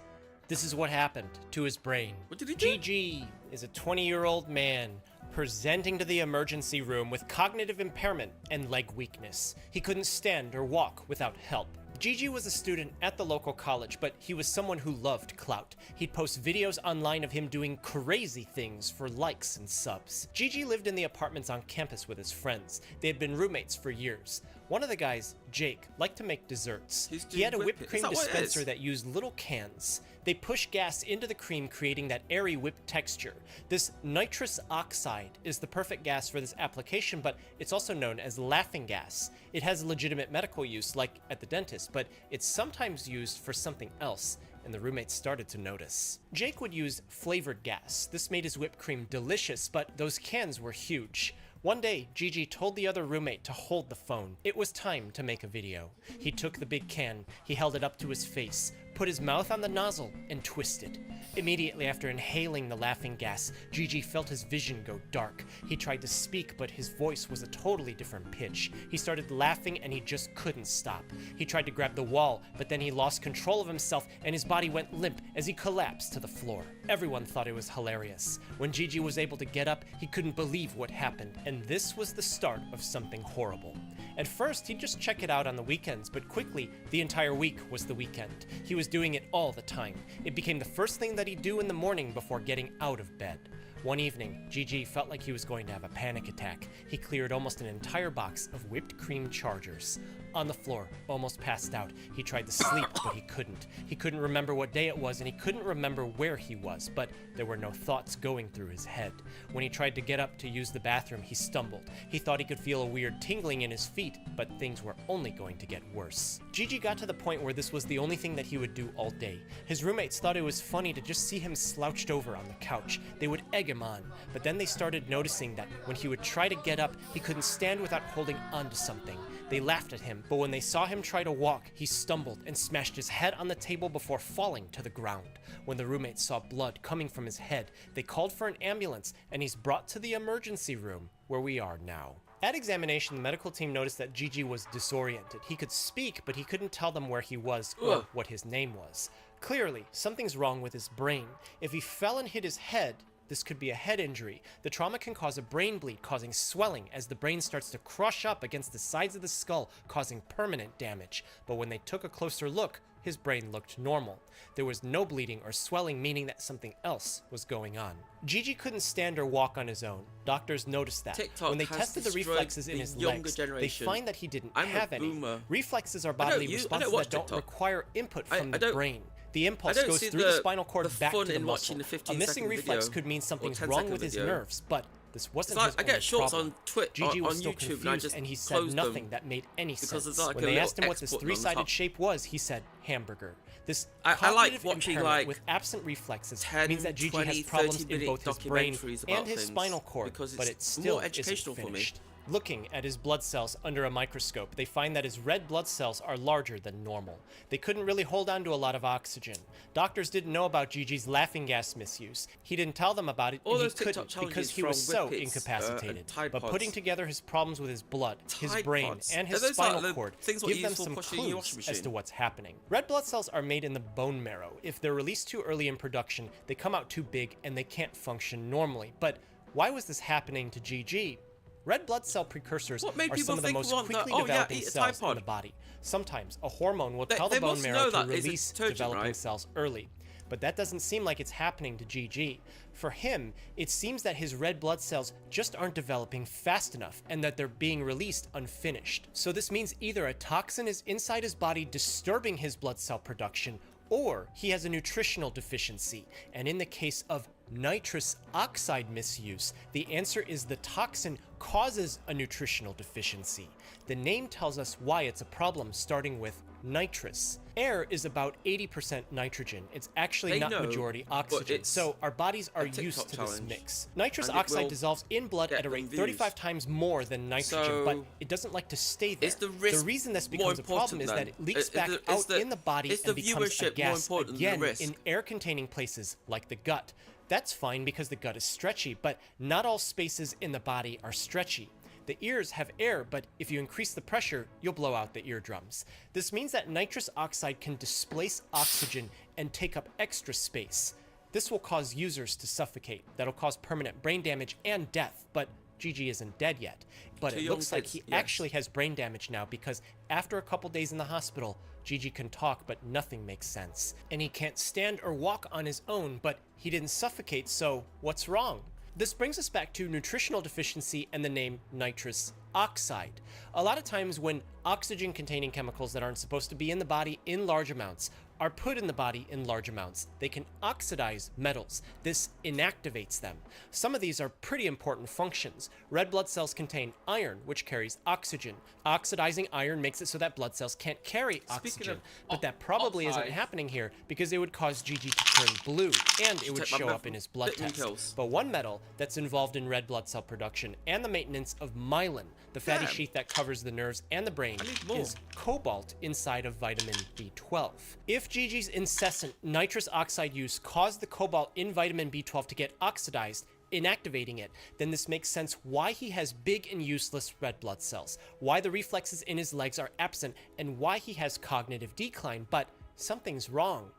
This is what happened to his brain. What did he do? GG is a 20-year-old man presenting to the emergency room with cognitive impairment and leg weakness. He couldn't stand or walk without help. J2 was a student at the local college, but he was someone who loved clout. He'd post videos online of him doing crazy things for likes and subs. J2 lived in the apartments on campus with his friends. They had been roommates for years. One of the guys, Jake, liked to make desserts. He had a whipped cream dispenser that used little cans. They push gas into the cream, creating that airy whipped texture. This nitrous oxide is the perfect gas for this application, but it's also known as laughing gas. It has legitimate medical use, like at the dentist, but it's sometimes used for something else, and the roommates started to notice. Jake would use flavored gas. This made his whipped cream delicious, but those cans were huge. One day, J2 told the other roommate to hold the phone. It was time to make a video. He took the big can, he held it up to his face, put his mouth on the nozzle, and twisted. Immediately after inhaling the laughing gas, J2 felt his vision go dark. He tried to speak, but his voice was a totally different pitch. He started laughing and he just couldn't stop. He tried to grab the wall, but then he lost control of himself and his body went limp as he collapsed to the floor. Everyone thought it was hilarious. When J2 was able to get up, he couldn't believe what happened, and this was the start of something horrible. At first, he'd just check it out on the weekends, but quickly, the entire week was the weekend. He was doing it all the time. It became the first thing that he'd do in the morning before getting out of bed. One evening, J2 felt like he was going to have a panic attack. He cleared almost an entire box of whipped cream chargers. On the floor, almost passed out, he tried to sleep, but he couldn't. He couldn't remember what day it was, and he couldn't remember where he was, but there were no thoughts going through his head. When he tried to get up to use the bathroom, he stumbled. He thought he could feel a weird tingling in his feet, but things were only going to get worse. J2 got to the point where this was the only thing that he would do all day. His roommates thought it was funny to just see him slouched over on the couch. They would egg him on, but then they started noticing that when he would try to get up, he couldn't stand without holding onto something. They laughed at him, but when they saw him try to walk, he stumbled and smashed his head on the table before falling to the ground. When the roommates saw blood coming from his head, they called for an ambulance, and he's brought to the emergency room, where we are now. At examination, the medical team noticed that J2 was disoriented. He could speak, but he couldn't tell them where he was or what his name was. Clearly, something's wrong with his brain. If he fell and hit his head, this could be a head injury. The trauma can cause a brain bleed, causing swelling as the brain starts to crush up against the sides of the skull, causing permanent damage. But when they took a closer look, his brain looked normal. There was no bleeding or swelling, meaning that something else was going on. J2 couldn't stand or walk on his own. Doctors noticed that. TikTok when they has tested the destroyed reflexes in the his younger legs, generation. they find that he didn't I'm have a any. boomer. Reflexes are I bodily don't responses watch that don't TikTok. require input from the don't- brain. The impulse I don't goes see through the spinal cord the back to fun the in muscle. watching the A 15-second missing reflex video could mean or something's 10-second wrong with his video. nerves, but this wasn't It's like his I only get shorts problem. on Twitch J2 was on still YouTube, and I confused, just and he said close them nothing that made any because sense. there's like When a they little asked him what this X button on the three-sided top. shape was, he said hamburger. This I like cognitive watching, impairment like, with absent reflexes 10, means that J2 20, has problems in 30-minute both his brain documentaries and about his things spinal cord, because but it it's still more educational isn't for me. finished. Looking at his blood cells under a microscope, they find that his red blood cells are larger than normal. They couldn't really hold on to a lot of oxygen. Doctors didn't know about J2's laughing gas misuse. He didn't tell them about it, All and he those TikTok couldn't challenges because he from was so Whippets, incapacitated. and Tide But Pods. putting together his problems with his blood, his Tide brain, Pods. and Are his those like spinal the cord things what give you them use for some pushing your washing clues as machine? to what's happening. Red blood cells are made in the bone marrow. If they're released too early in production, they come out too big and they can't function normally. But why was this happening to J2? Red blood cell precursors What made are people some of the think most we want quickly that? Oh, yeah, developing eat a cells Tide Pod. in the body. Sometimes a hormone will tell They the bone must marrow know to that it's a release detergent, developing right? cells early. But that doesn't seem like it's happening to J2. For him, it seems that his red blood cells just aren't developing fast enough and that they're being released unfinished. So this means either a toxin is inside his body disturbing his blood cell production, or he has a nutritional deficiency. And in the case of nitrous oxide misuse, the answer is the toxin causes a nutritional deficiency. The name tells us why it's a problem, starting with nitrous. Air is about 80% nitrogen. It's actually They not know, majority but oxygen, it's so our bodies are a TikTok used to this challenge, mix. Nitrous and it oxide will dissolves in blood get at a rate them views. 35 times more than nitrogen, So, but it doesn't like to stay there. is the risk reason this more becomes a problem important is then? that it leaks Is back the- is out the- in the body is the and becomes a viewership more gas important than the again risk? in air-containing places like the gut. That's fine because the gut is stretchy, but not all spaces in the body are stretchy. The ears have air, but if you increase the pressure, you'll blow out the eardrums. This means that nitrous oxide can displace oxygen and take up extra space. This will cause users to suffocate. That'll cause permanent brain damage and death, but Gigi isn't dead yet, but Two it young looks like kids, he yes. actually has brain damage now because after a couple days in the hospital, Gigi can talk, but nothing makes sense. And he can't stand or walk on his own, but he didn't suffocate, so what's wrong? This brings us back to nutritional deficiency and the name nitrous oxide. A lot of times when oxygen-containing chemicals that aren't supposed to be in the body in large amounts are put in the body in large amounts, they can oxidize metals. This inactivates them. Some of these are pretty important functions. Red blood cells contain iron, which carries oxygen. Oxidizing iron makes it so that blood cells can't carry oxygen. But that probably isn't happening here because it would cause Gigi to turn blue and it would Take my show up in his blood vitamin test. pills. But one metal that's involved in red blood cell production and the maintenance of myelin, the fatty Damn. sheath that covers the nerves and the brain, more. is cobalt inside of vitamin B12. If Gigi's incessant nitrous oxide use caused the cobalt in vitamin B12 to get oxidized, inactivating it, then this makes sense why he has big and useless red blood cells, why the reflexes in his legs are absent, and why he has cognitive decline. But something's wrong.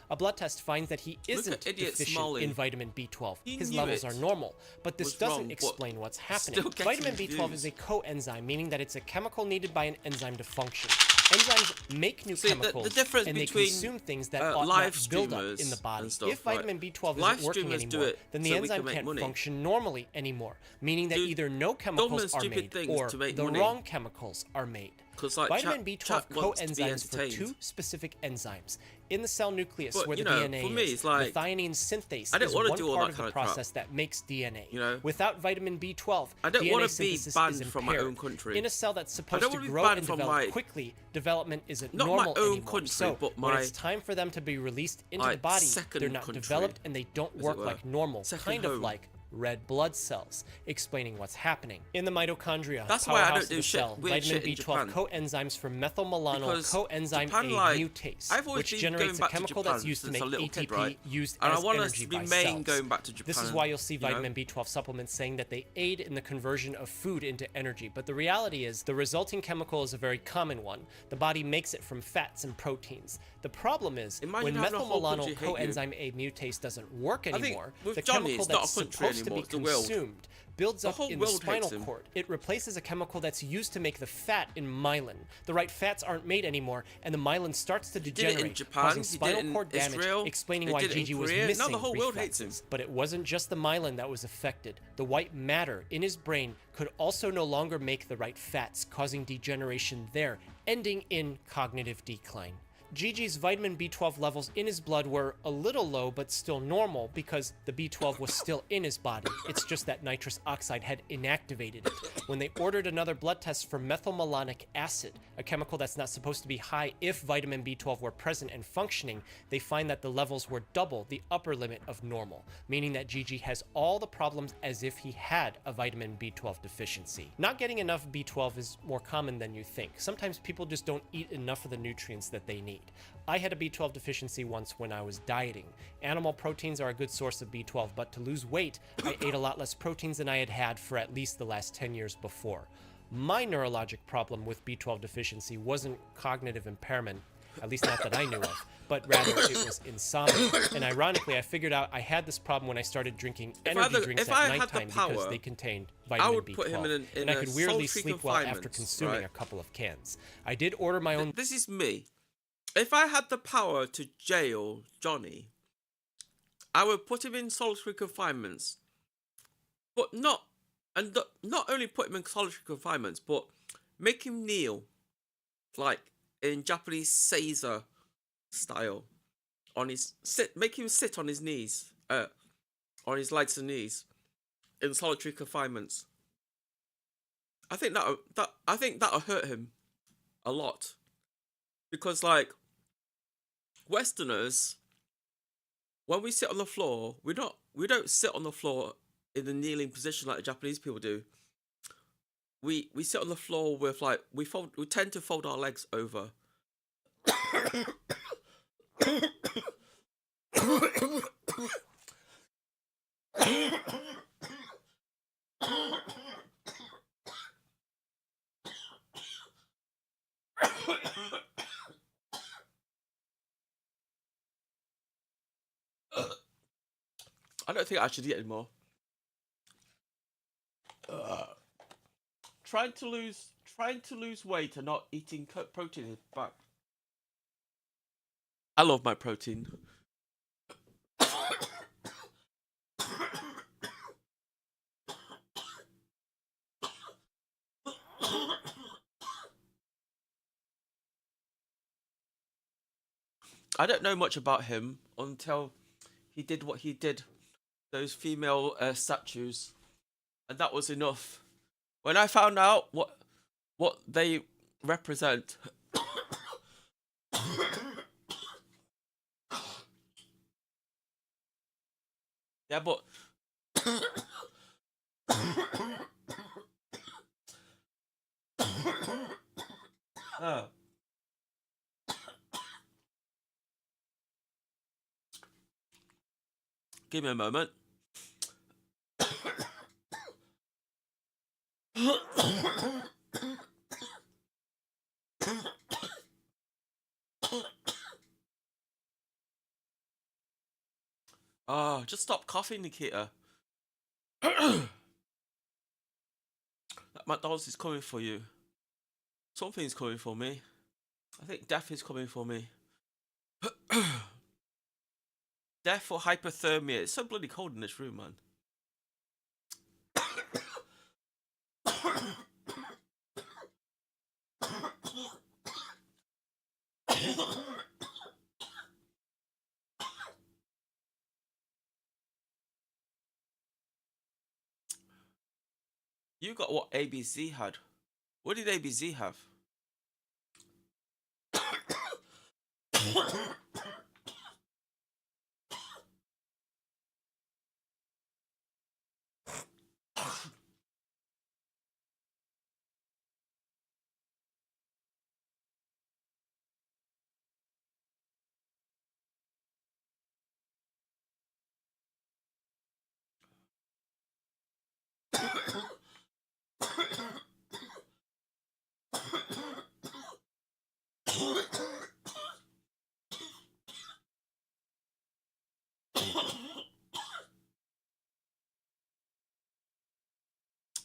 A blood test finds that he isn't idiot deficient Smalley. in vitamin B12. He His knew levels it are normal, but this was doesn't wrong, but explain what's happening. still getting Vitamin B12 views. is a coenzyme, meaning that it's a chemical needed by an enzyme to function. Enzymes make new See, the chemicals, difference and they between, consume things that live ought not build up streamers in the body. and stuff, If vitamin right? B12 Live isn't working streamers do anymore, it then the so we enzyme can make can't money. function normally anymore, meaning that Do either no dumb and chemicals are stupid made things or to make the money. wrong chemicals are made. 'Cause, like, vitamin chat B12 wants to be coenzymes for entertained. two specific enzymes in the cell nucleus But, where the you know, DNA for me, is. it's like, methionine synthase I don't is wanna one do all part that of the kind of crap. process that makes DNA. You know? Without vitamin B12, I don't DNA wanna be synthesis banned is from my impaired. own country. In a cell that's I supposed don't to wanna be grow banned and from develop my- quickly, development isn't not my normal own anymore. country, So but when my, it's time for them to be released into like, the body, second they're not country, developed and they don't as it work were. like normal, Second kind of home. like red blood cells, explaining what's happening. In the mitochondria, That's why I powerhouse don't of do the shit- cell, weird vitamin shit in B12 Japan. coenzymes for methylmalonyl Because coenzyme Japan, A like, mutase, I've always which been generates going a back to chemical Japan that's used to since make a little ATP kid, right? used And I as want us energy to by remain cells. going back to This is Japan, why you'll see you know? vitamin B12 supplements saying that they aid in the conversion of food into energy. But the reality is the resulting chemical is a very common one. The body makes it from fats and proteins. The problem is Imagine when having a whole methylmalonyl country hate you. coenzyme A mutase doesn't work I think anymore, with the Johnny, chemical it's not that's a country supposed to anymore, be it's the world. consumed builds The up whole in the world spinal hates him. cord. It replaces a chemical that's used to make the fat in myelin. The right fats aren't made anymore, and the myelin starts to did it degenerate, in Japan, causing he did it spinal in cord damage, Israel, explaining he why did it in Gigi was Korea. Now missing the whole world hates him. reflexes. But it wasn't just the myelin that was affected. The white matter in his brain could also no longer make the right fats, causing degeneration there, ending in cognitive decline. Gigi's vitamin B12 levels in his blood were a little low, but still normal because the B12 was still in his body. It's just that nitrous oxide had inactivated it. When they ordered another blood test for methylmalonic acid, a chemical that's not supposed to be high if vitamin B12 were present and functioning, they find that the levels were double the upper limit of normal, meaning that Gigi has all the problems as if he had a vitamin B12 deficiency. Not getting enough B12 is more common than you think. Sometimes people just don't eat enough of the nutrients that they need. I had a B12 deficiency once when I was dieting. Animal proteins are a good source of B12, but to lose weight, I ate a lot less proteins than I had had for at least the last 10 years before. My neurologic problem with B12 deficiency wasn't cognitive impairment, at least not that I knew of, but rather it was insomnia. And ironically, I figured out I had this problem when I started drinking energy drinks at nighttime because they contained vitamin would B12. put him in and I could weirdly solitary sleep well after confinement, consuming right? a couple of cans. I did order my own... This is me. If I had the power to jail Johnny, I would put him in solitary confinements, but not only put him in solitary confinements, but make him kneel, like in Japanese Seiza style, make him sit on his knees, on his legs and knees, in solitary confinements. I think that'll hurt him a lot, because like Westerners, when we sit on the floor, we don't sit on the floor in the kneeling position like the Japanese people do. We sit on the floor with like we tend to fold our legs over. I don't think I should eat anymore. trying to lose weight and not eating protein is bad. I love my protein. I don't know much about him until he did what he did. Those female statues, and that was enough. When I found out what they represent, yeah, but give me a moment. Oh, just stop coughing, Nikita. That McDonald's is coming for you. Something's coming for me. I think death is coming for me. Death or hypothermia. It's so bloody cold in this room, man. You got what ABC had. What did ABC have?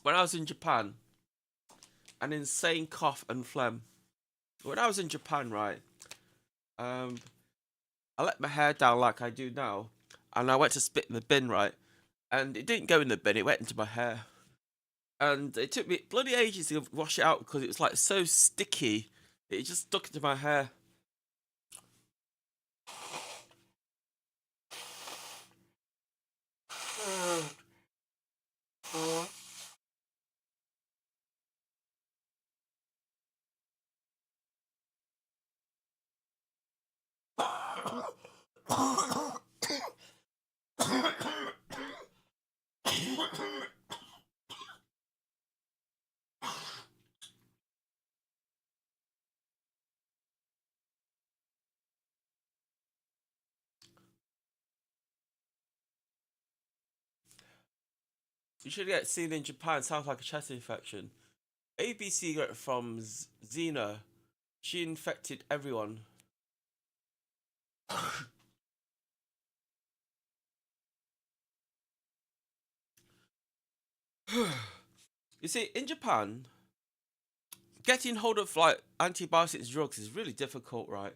When I was in Japan, an insane cough and phlegm. When I was in Japan, right, I let my hair down like I do now, and I went to spit in the bin, right, and it didn't go in the bin, it went into my hair. And it took me bloody ages to wash it out because it was like so sticky, it just stuck into my hair. You should get seen in Japan. Sounds like a chest infection. ABC got it from Xena. She infected everyone. You see, in Japan, getting hold of like antibiotics drugs is really difficult, right?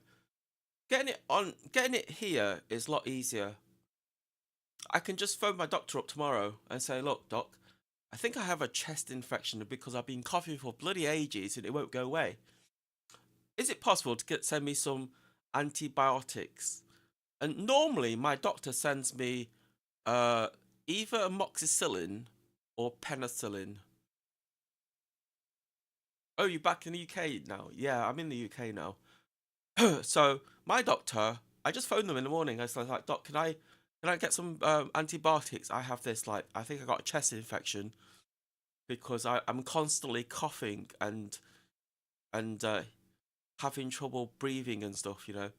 Getting it here is a lot easier. I can just phone my doctor up tomorrow and say, look, doc, I think I have a chest infection because I've been coughing for bloody ages and it won't go away. Is it possible to send me some antibiotics? And normally my doctor sends me either amoxicillin or penicillin. Oh, you're back in the UK now? Yeah, I'm in the UK now. So my doctor, I just phoned them in the morning. I was like, doc, can I get some antibiotics? I have this, like, I think I got a chest infection because I'm constantly coughing and having trouble breathing and stuff, you know.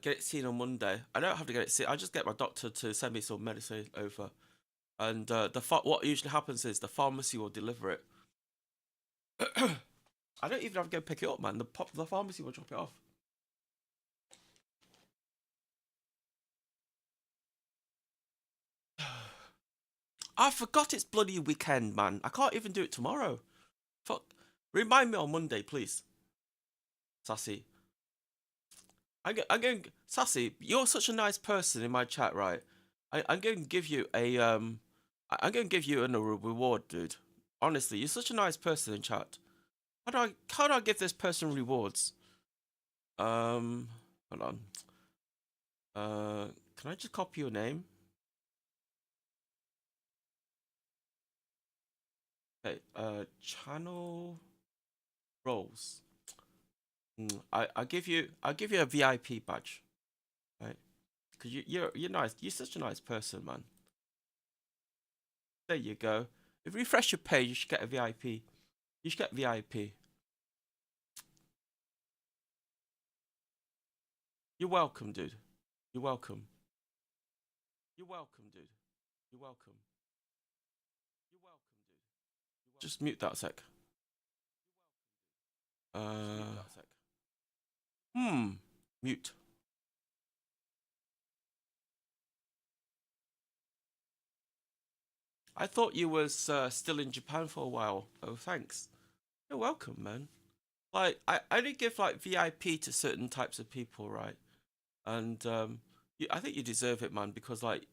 Get it seen on Monday. I don't have to get it seen. I just get my doctor to send me some medicine over, and what usually happens is the pharmacy will deliver it. I don't even have to go pick it up, man. The pharmacy will drop it off. I forgot it's bloody weekend, man. I can't even do it tomorrow. Fuck. Remind me on Monday, please. Sassy. I'm going. Sassy, you're such a nice person in my chat, right? I'm going to give you a I'm going to give you a reward, dude. Honestly, you're such a nice person in chat. How do I give this person rewards? Hold on. Can I just copy your name? Okay. Channel roles. I'll give you a VIP badge, right? Because you're nice. You're such a nice person, man. There you go. If you refresh your page, you should get a VIP. You should get VIP. You're welcome, dude. You're welcome. You're welcome, dude. You're welcome. You're welcome, dude. Just mute that a sec. Mute. I thought you was still in Japan for a while. Oh, thanks. You're welcome, man. Like, I only give like VIP to certain types of people, right? And I think you deserve it, man, because like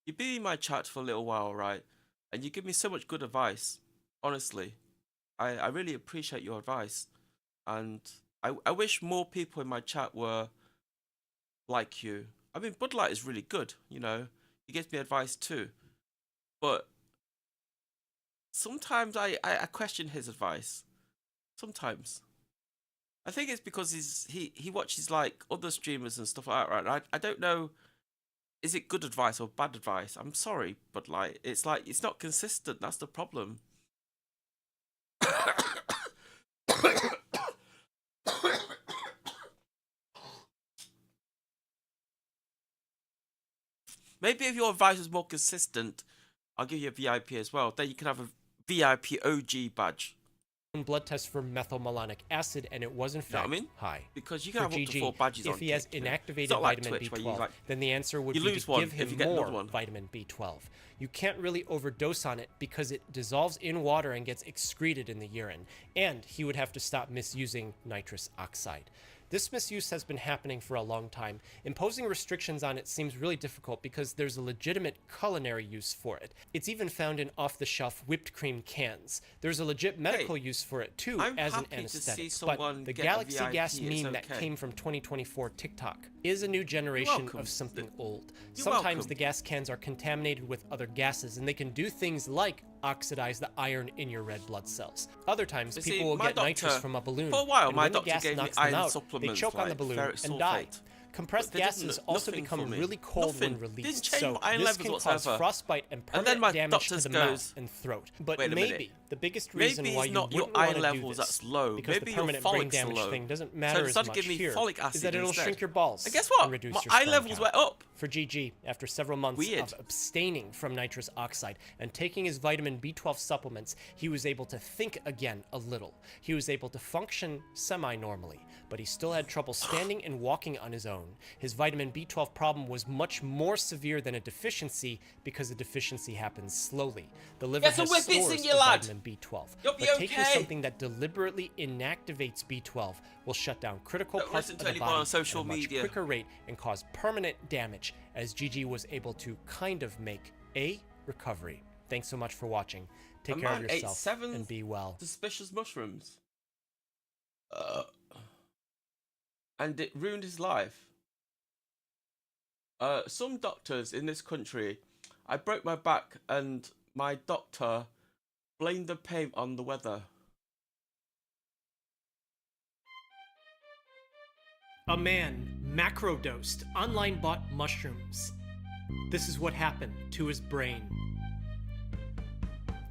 you've been in my chat for a little while, right? And you give me so much good advice. Honestly, I really appreciate your advice, and I wish more people in my chat were like you. I mean, Bud Light is really good, you know. He gives me advice too, but sometimes I question his advice. Sometimes. I think it's because he watches like other streamers and stuff like that, right? I don't know, is it good advice or bad advice? I'm sorry, but like it's not consistent. That's the problem. Maybe if your advice was more consistent, I'll give you a VIP as well. Then you can have a VIP OG badge. Blood test for methylmalonic acid, and it was in fact high. Because you can for have up GG, to 4 badges if on he has Kick, you know? inactivated It's not like vitamin Twitch, where you, B12, like, then the answer would you be lose to one give if you him get another more one. vitamin B12. You can't really overdose on it because it dissolves in water and gets excreted in the urine, and he would have to stop misusing nitrous oxide. This misuse has been happening for a long time. Imposing restrictions on it seems really difficult because there's a legitimate culinary use for it. It's even found in off-the-shelf whipped cream cans. There's a legit medical use for it too as an anesthetic. But the Galaxy Gas meme that came from 2024 TikTok is a new generation of something old. Sometimes the gas cans are contaminated with other gases, and they can do things like oxidize the iron in your red blood cells. Other times, people will get nitrous from a balloon, for a while, and my when the doctor gas gave me knocks them iron out, they supplements, choke on the like balloon ferrous and die. sulfate. Compressed But they did gases also nothing become for me. really cold when Nothing. released, Didn't change so my iron this levels can cause whatsoever. frostbite and And permanent then my damage to doctor the goes, mouth and throat. But wait a maybe minute. the biggest reason Maybe why it's you not your wouldn't want iron to levels do that's this, low. because Maybe the your permanent brain folics damage are low. thing doesn't So matter as decided to much give me here, folic is acid that it'll instead. shrink your balls And guess what? and reduce My your eye sperm levels count. went up. For GG, after several months of abstaining from nitrous oxide and taking his vitamin B12 supplements, he was able to think again a little. He was able to function semi-normally, but he still had trouble standing and walking on his own. His vitamin B12 problem was much more severe than a deficiency because a deficiency happens slowly. The liver Get some has whippets stores in you, of lad. vitamin B12, You'll be but taking okay. something that deliberately inactivates B12 will shut down critical Don't parts listen of to the anyone body on social at a much media. quicker rate and cause permanent damage, as GG was able to kind of make a recovery. Thanks so much for watching. Take care of yourself and be well. Suspicious mushrooms. And it ruined his life. Some doctors in this country, I broke my back and my doctor blamed the pain on the weather. A man macrodosed online bought mushrooms. This is what happened to his brain.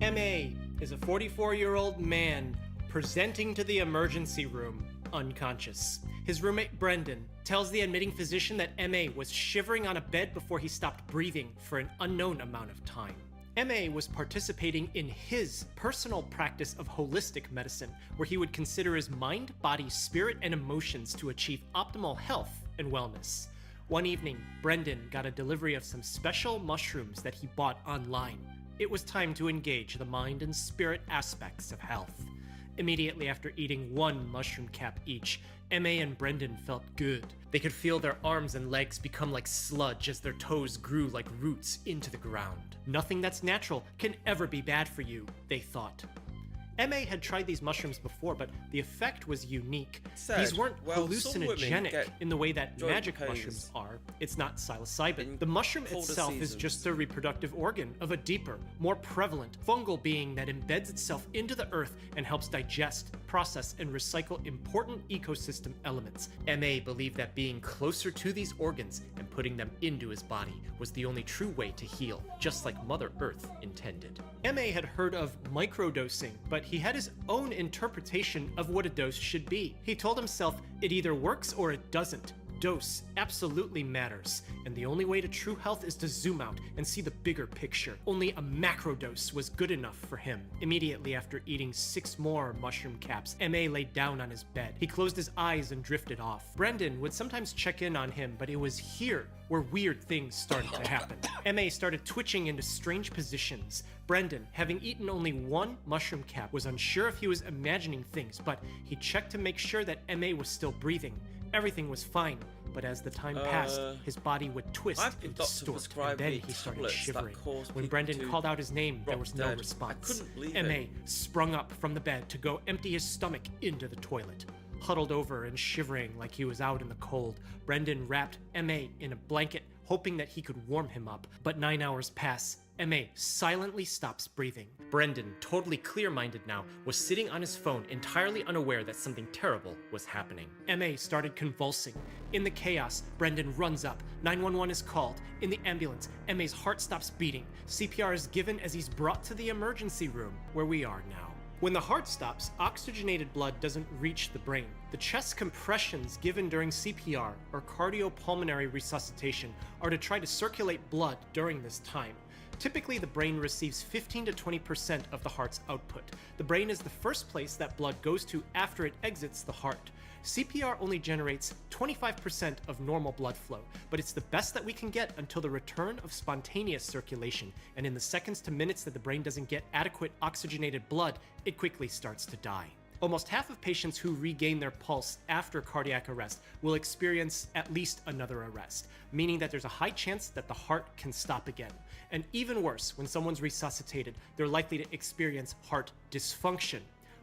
MA is a 44-year-old man presenting to the emergency room unconscious. His roommate Brendan tells the admitting physician that MA was shivering on a bed before he stopped breathing for an unknown amount of time. MA was participating in his personal practice of holistic medicine, where he would consider his mind, body, spirit, and emotions to achieve optimal health and wellness. One evening, Brendan got a delivery of some special mushrooms that he bought online it was time to engage the mind and spirit aspects of health. Immediately after eating one mushroom cap each, Emma and Brendan felt good. They could feel their arms and legs become like sludge as their toes grew like roots into the ground. Nothing that's natural can ever be bad for you, they thought. Emma had tried these mushrooms before, but the effect was unique. These weren't hallucinogenic in the way that magic mushrooms are. It's not psilocybin. The mushroom itself is just a reproductive organ of a deeper, more prevalent fungal being that embeds itself into the earth and helps digest, process, and recycle important ecosystem elements. Emma believed that being closer to these organs and putting them into his body was the only true way to heal, just like Mother Earth intended. Emma had heard of microdosing, but he had his own interpretation of what a dose should be. He told himself it either works or it doesn't. Dose absolutely matters, and the only way to true health is to zoom out and see the bigger picture. Only a macro dose was good enough for him. Immediately after eating 6 more mushroom caps, M.A. laid down on his bed. He closed his eyes and drifted off. Brendan would sometimes check in on him, but it was here where weird things started to happen. M.A. started twitching into strange positions. Brendan, having eaten only 1 mushroom cap, was unsure if he was imagining things, but he checked to make sure that M.A. was still breathing. Everything was fine, but as the time passed, his body would twist and distort, and then he started shivering. When Brendan called out his name, there was no response. M.A. sprung up from the bed to go empty his stomach into the toilet. Huddled over and shivering like he was out in the cold, Brendan wrapped M.A. in a blanket, hoping that he could warm him up. But 9 hours pass. M.A. silently stops breathing. Brendan, totally clear-minded now, was sitting on his phone, entirely unaware that something terrible was happening. M.A. started convulsing. In the chaos, Brendan runs up. 911 is called. In the ambulance, M.A.'s heart stops beating. CPR is given as he's brought to the emergency room, where we are now. When the heart stops, oxygenated blood doesn't reach the brain. The chest compressions given during CPR, or cardiopulmonary resuscitation, are to try to circulate blood during this time. Typically, the brain receives 15 to 20% of the heart's output. The brain is the first place that blood goes to after it exits the heart. CPR only generates 25% of normal blood flow, but it's the best that we can get until the return of spontaneous circulation, and in the seconds to minutes that the brain doesn't get adequate oxygenated blood, it quickly starts to die. Almost half of patients who regain their pulse after cardiac arrest will experience at least another arrest, meaning that there's a high chance that the heart can stop again. And even worse, when someone's resuscitated, they're likely to experience heart dysfunction.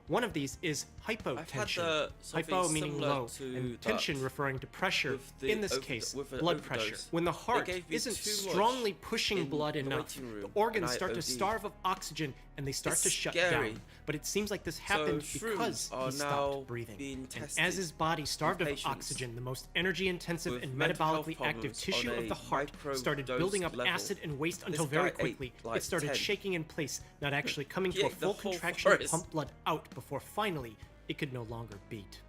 One of these is hypotension. Hypo meaning low, and tension referring to pressure, in this case, blood pressure. When the heart isn't strongly pushing blood enough, the organs start to starve of oxygen and they start to shut down. But it seems like this happened because he stopped breathing. And as his body starved of oxygen, the most energy-intensive and metabolically active tissue of the heart started building up acid and waste until very quickly it started shaking in place, not actually coming to a full contraction to pump blood out before finally it could no longer beat.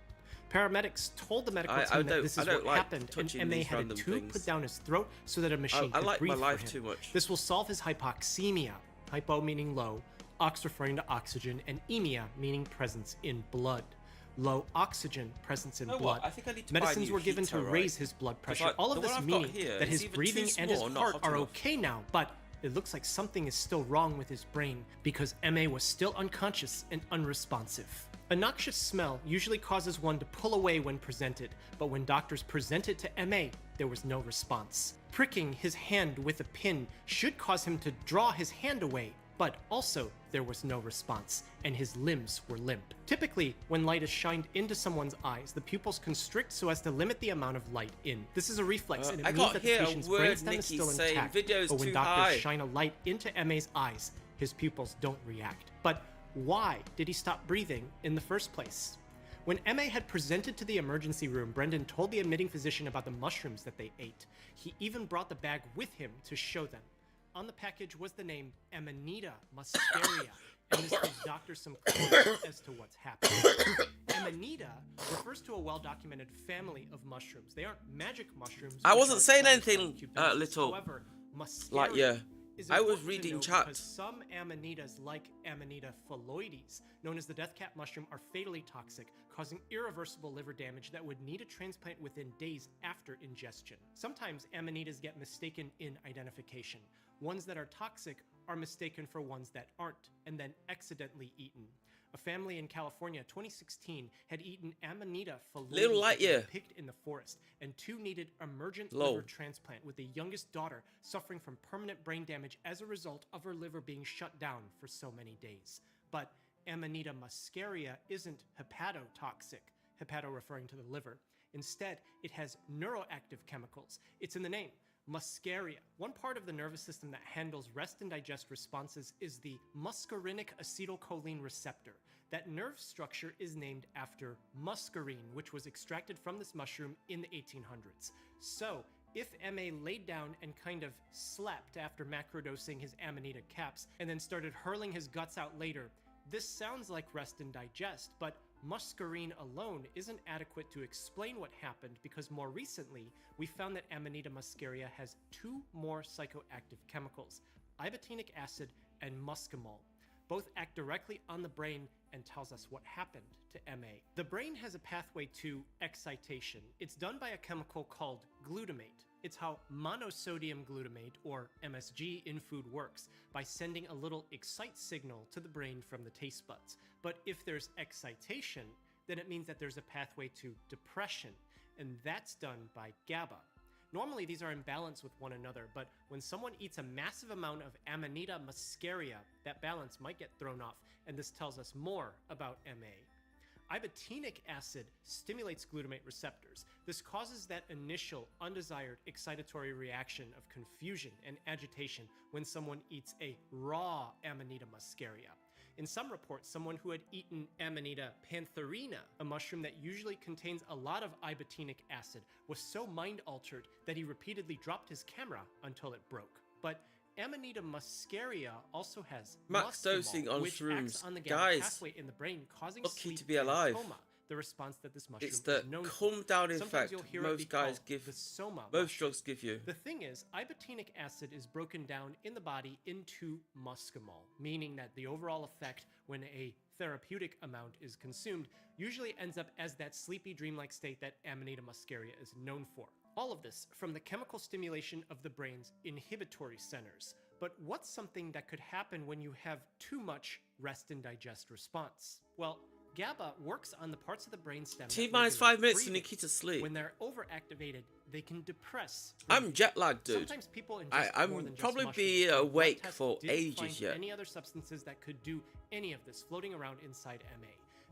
Paramedics told the medical team that this is what happened, and M.A. had a tube put down his throat so that a machine could breathe for him. This will solve his hypoxemia, hypo meaning low, ox referring to oxygen, and emia meaning presence in blood. Low oxygen presence in blood. Medicines were given to raise his blood pressure. All of this meaning that his breathing and his heart are okay now, but it looks like something is still wrong with his brain because M.A. was still unconscious and unresponsive. A noxious smell usually causes one to pull away when presented, but when doctors presented to M.A., there was no response. Pricking his hand with a pin should cause him to draw his hand away, but also there was no response, and his limbs were limp. Typically, when light is shined into someone's eyes, the pupils constrict so as to limit the amount of light in. This is a reflex, and it means that the patient's brainstem is still intact. But when doctors shine a light into M.A.'s eyes, his pupils don't react. But why did he stop breathing in the first place? When M.A. had presented to the emergency room, Brendan told the admitting physician about the mushrooms that they ate. He even brought the bag with him to show them. On the package was the name Amanita muscaria, and this gives doctors some clue as to what's happening. Amanita refers to a well-documented family of mushrooms. They aren't magic mushrooms. I wasn't saying anything, little. However, like, yeah. I was reading chat. Some amanitas, like Amanita phalloides, known as the death cap mushroom, are fatally toxic, causing irreversible liver damage that would need a transplant within days after ingestion. Sometimes amanitas get mistaken in identification. Ones that are toxic are mistaken for ones that aren't, and then accidentally eaten. A family in California, 2016, had eaten Amanita Little light year. picked in the forest, and 2 needed emergent Low. liver transplant, with the youngest daughter suffering from permanent brain damage as a result of her liver being shut down for so many days. But Amanita muscaria isn't hepatotoxic, hepato referring to the liver. Instead, it has neuroactive chemicals. It's in the name. Muscaria. One part of the nervous system that handles rest and digest responses is the muscarinic acetylcholine receptor. That nerve structure is named after muscarine, which was extracted from this mushroom in the 1800s. So, if M.A. laid down and kind of slept after macrodosing his Amanita caps and then started hurling his guts out later, this sounds like rest and digest, but muscarine alone isn't adequate to explain what happened, because more recently, we found that Amanita muscaria has 2 more psychoactive chemicals, ibotenic acid and muscimol. Both act directly on the brain and tells us what happened to MA. The brain has a pathway to excitation. It's done by a chemical called glutamate. It's how monosodium glutamate, or MSG, in food works, by sending a little excite signal to the brain from the taste buds. But if there's excitation, then it means that there's a pathway to depression, and that's done by GABA. Normally these are in balance with one another, but when someone eats a massive amount of Amanita muscaria, that balance might get thrown off, and this tells us more about MA. Ibotenic acid stimulates glutamate receptors. This causes that initial undesired excitatory reaction of confusion and agitation when someone eats a raw Amanita muscaria. In some reports, someone who had eaten Amanita pantherina, a mushroom that usually contains a lot of ibotenic acid, was so mind-altered that he repeatedly dropped his camera until it broke. But Amanita muscaria also has max dosing on which shrooms. acts on the GABA Guys, pathway in the brain, causing lucky sleep to be and alive. coma, the response that this mushroom It's the is known calm for. down Sometimes effect you'll hear it be most guys called give, the soma most mushroom. drugs give you. The thing is, ibotenic acid is broken down in the body into muscimol, meaning that the overall effect when a therapeutic amount is consumed usually ends up as that sleepy dreamlike state that Amanita muscaria is known for. All of this from the chemical stimulation of the brain's inhibitory centers. But what's something that could happen when you have too much rest and digest response? Well, GABA works on the parts of the brainstem. T-minus 5 minutes and Nikita's asleep. When they're overactivated, they can depress. I'm jet lagged, dude. Sometimes people ingest I'm more than just probably mushrooms. be Blood awake tests for didn't ages find yet. Any other substances that could do any of this floating around inside MA.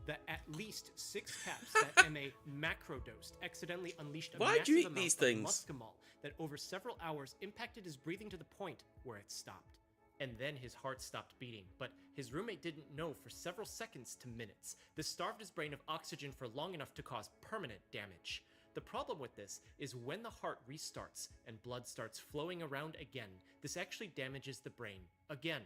The at least 6 caps that MA macrodosed accidentally unleashed a Why'd massive you eat amount these of things? muscimol that over several hours impacted his breathing to the point where it stopped. And then his heart stopped beating, but his roommate didn't know for several seconds to minutes. This starved his brain of oxygen for long enough to cause permanent damage. The problem with this is when the heart restarts and blood starts flowing around again, this actually damages the brain again.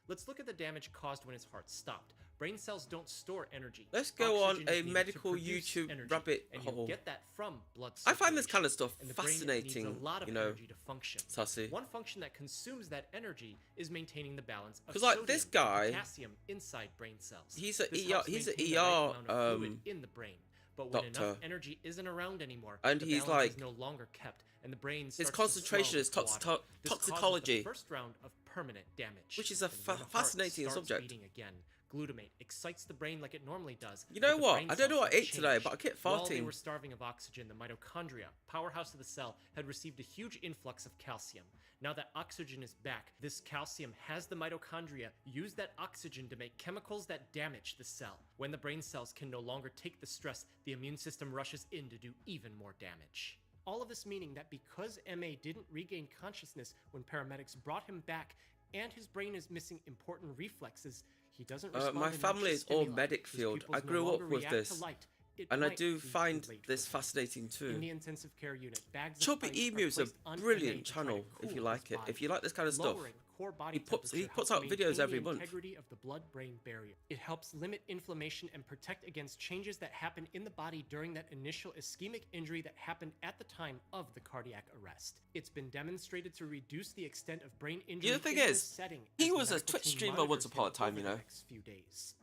Let's look at the damage caused when his heart stopped. Brain cells don't store energy. Let's go Oxygen on is a needed medical to produce YouTube energy, rabbit and hole. you get that from blood I find this circulation. kind of stuff And the brain fascinating, needs a lot of you know, energy to function. Sussy. One function that consumes that energy is maintaining the balance of 'Cause, like, sodium this and guy, potassium inside brain cells. he's a This ER helps he's a maintain the right ER amount of fluid in the brain. But when doctor. enough energy isn't around anymore, And the he's balance like- is no longer kept, and the brain his starts to concentration swell is with water. This causes toxicology. the first round of permanent damage, Which is a and when the heart fascinating starts subject. beating again, glutamate excites the brain like it normally does. You know but the what? brain I don't know cells what I have ate today, changed. but I kept While they farting. were starving of oxygen, the mitochondria, powerhouse of the cell, had received a huge influx of calcium. Now that oxygen is back, this calcium has the mitochondria use that oxygen to make chemicals that damage the cell. When the brain cells can no longer take the stress, the immune system rushes in to do even more damage. All of this meaning that because MA didn't regain consciousness when paramedics brought him back, and his brain is missing important reflexes, he doesn't respond My to family noxious is all stimuli. medic His field. pupils I no grew up longer with react to this, light. It and I might do be find too late for this him. fascinating In too. the intensive care unit, bags of Chubby ice Emu are is a placed on brilliant MA to try to channel if you cool like his it. body. If you like this kind of stuff, Lowering core body he puts temperature out helps videos maintain every the month. integrity of the blood-brain barrier. It helps limit inflammation and protect against changes that happen in the body during that initial ischemic injury that happened at the time of the cardiac arrest. It's been demonstrated to reduce the extent of brain injury You know, the thing in this is, setting he as the was a medical Twitch team streamer monitors once upon a him time, over you the know. next few days.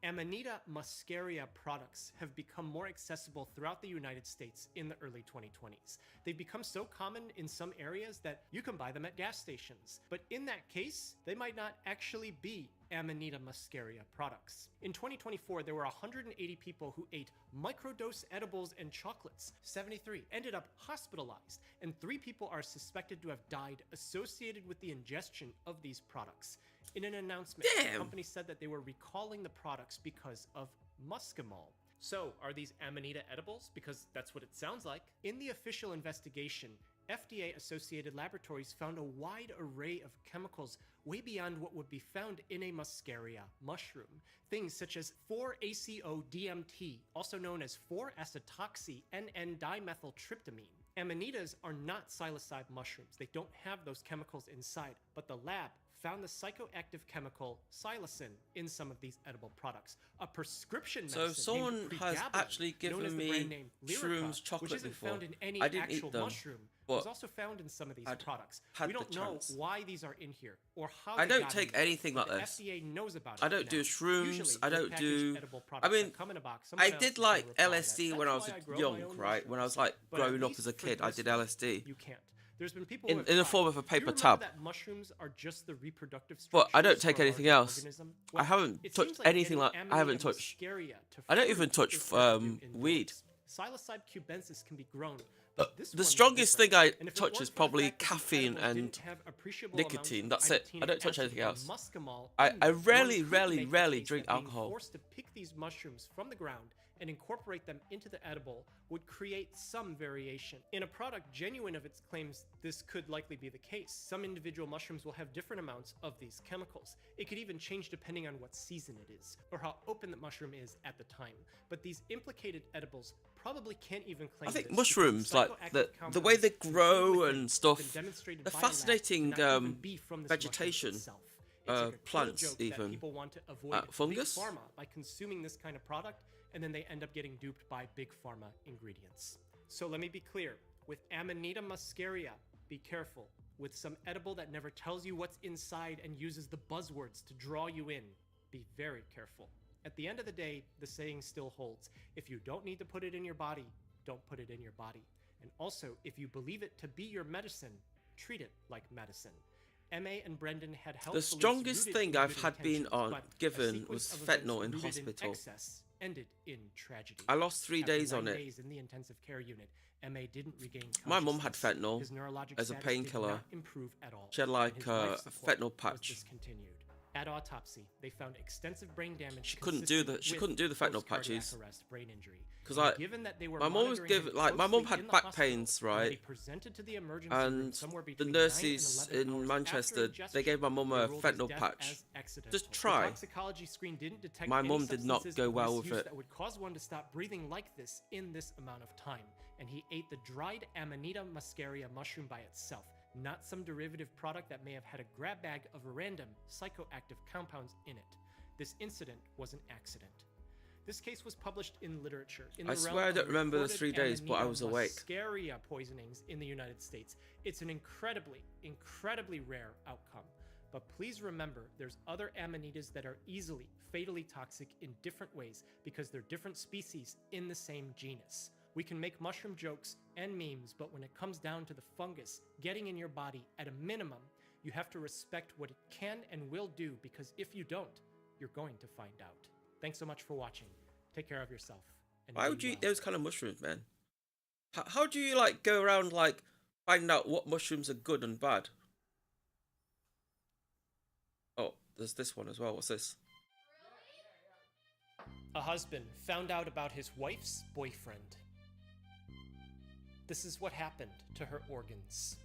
Amanita muscaria products have become more accessible throughout the United States in the early 2020s. They've become so common in some areas that you can buy them at gas stations. But in that case, they might not actually be Amanita muscaria products. In 2024, there were 180 people who ate microdose edibles and chocolates. 73 ended up hospitalized, and 3 people are suspected to have died associated with the ingestion of these products. In an announcement, the company said that they were recalling the products because of muscimol. So, are these Amanita edibles? Because that's what it sounds like. In the official investigation, FDA-associated laboratories found a wide array of chemicals way beyond what would be found in a muscaria mushroom. Things such as 4-ACO-DMT, also known as 4-acetoxy-NN-dimethyltryptamine. Amanitas are not psilocybe mushrooms. They don't have those chemicals inside, but the lab found the psychoactive chemical psilocin in some of these edible products. A prescription medicine So if someone named has pregabalin, actually known as given the brand me name Lyrica, shrooms chocolate which isn't before, found in any I didn't actual eat them, mushroom, but was also found in some of these products. had We the don't know chance. why these are in here or how I they don't got take in here, anything but like the this. FDA knows about I it don't do now. shrooms. Usually, I with don't packaged do. edible I products mean, that come in a box, I someone else did is gonna like reply that, LSD when I "That's was why I grow young, my own right? When I was like But at growing up least as a for kid, I this did one, LSD. You can't. There's been people who have In the tried. form of a Do you paper remember tab. that mushrooms are just the reproductive But I don't structures take for a anything larger else. organism? I Well, haven't it touched seems like anything getting like I haven't Amanita touched. muscaria to I don't fruit even touch is hard to do weed. indoors. Psilocybe cubensis can be grown. But this The one's strongest different. thing I And if it touch weren't is for the probably fact that these caffeine edibles and didn't have appreciable amounts nicotine. of That's it. I ibotenic don't touch acid anything or else. muscimol I in them, one rarely, could rarely, make the rarely case drink that being alcohol. forced to pick these mushrooms from the ground and incorporate them into the edible would create some variation. In a product genuine of its claims, this could likely be the case. Some individual mushrooms will have different amounts of these chemicals. It could even change depending on what season it is, or how open the mushroom is at the time. But these implicated edibles probably can't even claim I think this mushrooms, because like psychoactive the way they compounds grow contained within and stuff, have been demonstrated the by a lab to fascinating not even be from this mushroom vegetation, itself. It's like a total plants joke that even, people want to avoid fungus. Big Pharma by consuming this kind of product, and then they end up getting duped by Big Pharma ingredients. So let me be clear, with Amanita muscaria, be careful. With some edible that never tells you what's inside and uses the buzzwords to draw you in, be very careful. At the end of the day, the saying still holds. If you don't need to put it in your body, don't put it in your body. And also, if you believe it to be your medicine, treat it like medicine. Emma and Brendan had helped. The strongest thing I've had been on given was fentanyl in hospital. Ended in tragedy. I lost 3 After days 9 on it. days in the intensive care unit, Emma didn't regain My mum had consciousness. fentanyl His neurologic as a status did painkiller. not improve at all, She had and like his a life support fentanyl was patch. discontinued. At autopsy, they found extensive brain damage. She couldn't do the fentanyl patches Brain injury. because And given that they were my mum was monitoring given him like my mum closely had in the back hospital, pains, when they right? presented to the emergency room And somewhere the between 9 and nurses 11 hours in after Manchester, ingestion, they gave my mum they a ruled his fentanyl death patch. as accidental. Just The try. toxicology screen didn't detect My any mum did not substances go of well with misuse it. that would cause one to stop breathing like this in this amount of time. And he ate the dried Amanita muscaria mushroom by itself, not some derivative product that may have had a grab bag of random psychoactive compounds in it. This incident was an accident. This case was published in literature. In I the swear realm I of don't remember the reported 3 days, but I Amanita was awake. Muscaria poisonings in the United States. It's an incredibly rare outcome. But please remember, there's other amanitas that are easily fatally toxic in different ways because they're different species in the same genus. We can make mushroom jokes and memes, but when it comes down to the fungus getting in your body, at a minimum, you have to respect what it can and will do, because if you don't, you're going to find out. Thanks so much for watching. Take care of yourself. And Why be would you well. eat those kind of mushrooms, man? How do you like go around like finding out what mushrooms are good and bad? Oh, there's this one as well. What's this? A husband found out about his wife's boyfriend. This is what happened to her organs.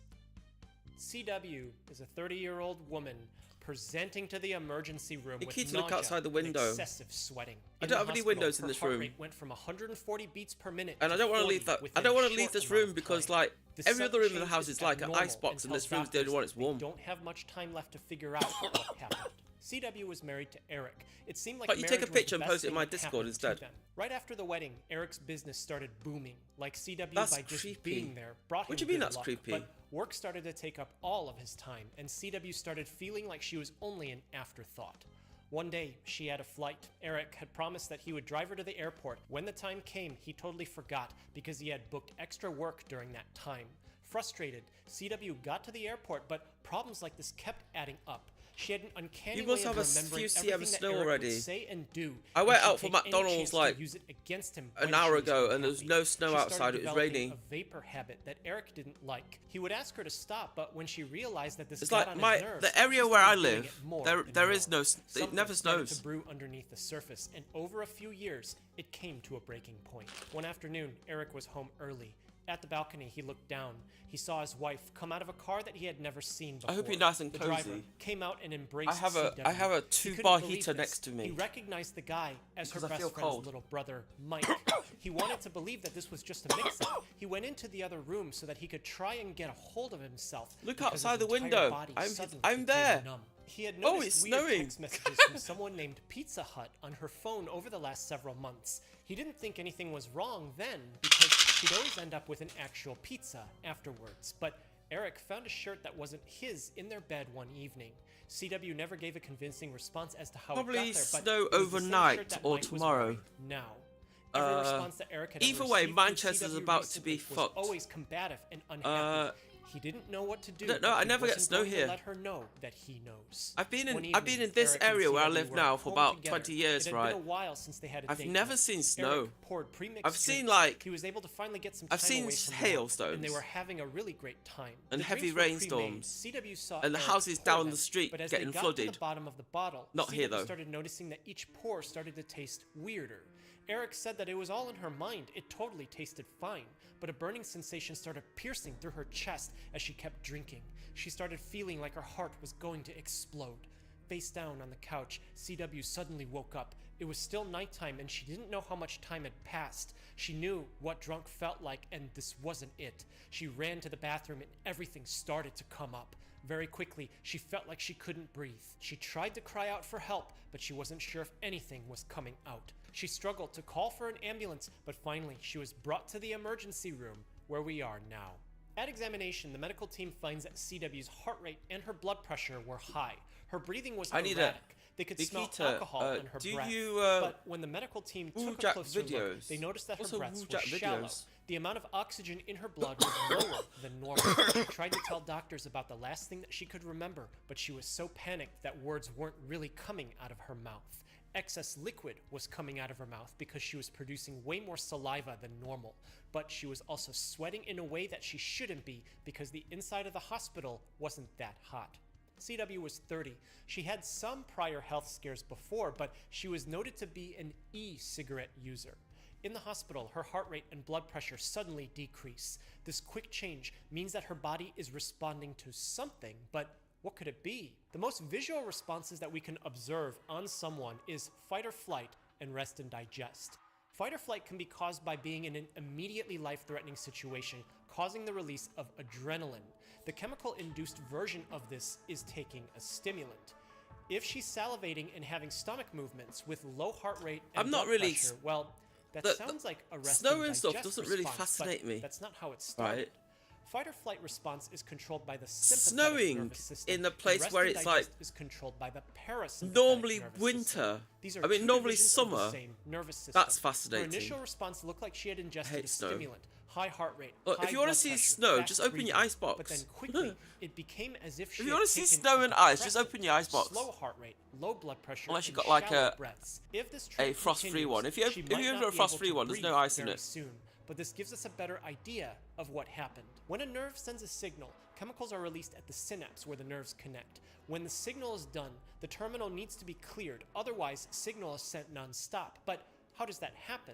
CW is a 30-year-old woman presenting to the emergency room You with need to look nausea outside the and window. excessive sweating. I In don't the have any hospital, windows in her this heart room. rate went from 140 beats per minute And I don't want to 40 leave that. I within don't a want to short leave this amount room of because time. like The every sudden other room in the change house is is like an abnormal icebox, and until this room's the only doctors one that's say warm. they don't have much time left to figure out what happened. CW was married to Eric. It seemed like But you take a marriage was picture the and best post it in thing my that Discord happened to instead. them. Right after the wedding, Eric's business started booming. Like CW, That's by just creepy. being there brought him What do you mean good that's luck. creepy? But work started to take up all of his time, and CW started feeling like she was only an afterthought. One day, she had a flight. Eric had promised that he would drive her to the airport. When the time came, he totally forgot because he had booked extra work during that time. Frustrated, CW got to the airport, but problems like this kept adding up. She had an uncanny You must way of have a remembering few everything CM that snow Eric already. would say and do. I and went she'd out for take any McDonald's chance to like use it against him an when hour she was ago, and there was unhappy. no snow She started outside. It was developing raining. a vapor habit that Eric didn't like. He would ask her to stop, but when she realized that this It's got like on my his nerves, the area she where I started doing live. it more There and is more. no. It Something never started snows. to brew underneath the surface, and over a few years, it came to a breaking point. One afternoon, Eric was home early. At the balcony, he looked down. He saw his wife come out of a car that he had never seen before. I hope you're nice and The driver cozy. came out and embraced I have a CW. He 2-bar couldn't believe heater this. next to me. He recognized the guy as her Because I best feel friend's cold. little brother, Mike. He wanted to believe that this was just a mix-up. He went into the other room so that he could try and get a hold of himself. Look because outside his the entire window. body suddenly I'm became there. numb. He had Oh, noticed it's weird snowing. text messages from someone named Pizza Hut on her phone over the last several months. He didn't think anything was wrong then because she'd always end up with an actual pizza afterwards. But Eric found a shirt that wasn't his in their bed one evening. CW never gave a convincing response as to how Probably it got there, but snow it was the same overnight shirt that or Mike was tomorrow. wearing now. Every response that Eric had either ever way, received from Manchester's CW about to be recently was fucked. always combative and unhappy. He didn't know what to do. I don't know, but I he never get wasn't snow going to here. Let her know that he knows. I've been One in evening, this Eric and area where I CW live were now at for home about together. 20 years, It had right? been a while since they had a I've date never night. seen Eric snow. poured premixed I've seen drinks. like he was able to finally get some I've time seen away from work, hailstones and they were having a really great time. and The heavy drinks were pre-made. rainstorms, CW saw and the Eric houses pour down them, the street but as getting they got flooded. to the bottom of the bottle, Not CW here, though. started noticing that each pour started to taste weirder. Eric said that it was all in her mind. It totally tasted fine, but a burning sensation started piercing through her chest as she kept drinking. She started feeling like her heart was going to explode. Face down on the couch, CW suddenly woke up. It was still nighttime and she didn't know how much time had passed. She knew what drunk felt like, and this wasn't it. She ran to the bathroom and everything started to come up. Very quickly, she felt like she couldn't breathe. She tried to cry out for help, but she wasn't sure if anything was coming out. She struggled to call for an ambulance, but finally she was brought to the emergency room, where we are now. At examination, the medical team finds that CW's heart rate and her blood pressure were high. Her breathing was I need erratic. They could smell Nikita, alcohol on her do breath. you, but when the medical team took a Wujak closer look, videos? they noticed that What's her a breaths were Wujak shallow. videos? The amount of oxygen in her blood was lower than normal. She tried to tell doctors about the last thing that she could remember, but she was so panicked that words weren't really coming out of her mouth. Excess liquid was coming out of her mouth because she was producing way more saliva than normal, but she was also sweating in a way that she shouldn't be because the inside of the hospital wasn't that hot. CW was 30. She had some prior health scares before, but she was noted to be an e-cigarette user. In the hospital, her heart rate and blood pressure suddenly decrease. This quick change means that her body is responding to something, but what could it be? The most visual responses that we can observe on someone is fight or flight and rest and digest. Fight or flight can be caused by being in an immediately life-threatening situation, causing the release of adrenaline. The chemical-induced version of this is taking a stimulant. If she's salivating and having stomach movements with low heart rate and I'm not blood really pressure, well, that sounds like a rest snow and and stuff digest doesn't really response, but fascinate me. That's not how it started. Right. Fight or flight response is controlled by the sympathetic Snowing nervous system, in the and place rest where and it's digest like is controlled by the parasympathetic normally nervous winter. system. These are I mean, two normally divisions of the summer. same nervous system. That's Her fascinating. initial response looked like she had ingested hate a snow. stimulant, high heart rate, Look, high if you want to blood see pressure, snow, fast just open your breathing. icebox. But then quickly, it became as if she If you had want to see taken snow and ice, just depressant, open your icebox. Slow heart rate, low blood pressure, Unless you and got like shallow a breaths. If this a trend frost-free continues, one. If you she if might you not have a be able frost-free to one, there's no breathe ice in very it. soon. But this gives us a better idea of what happened. When a nerve sends a signal, chemicals are released at the synapse where the nerves connect. When the signal is done, the terminal needs to be cleared, otherwise signal is sent non-stop. But how does that happen?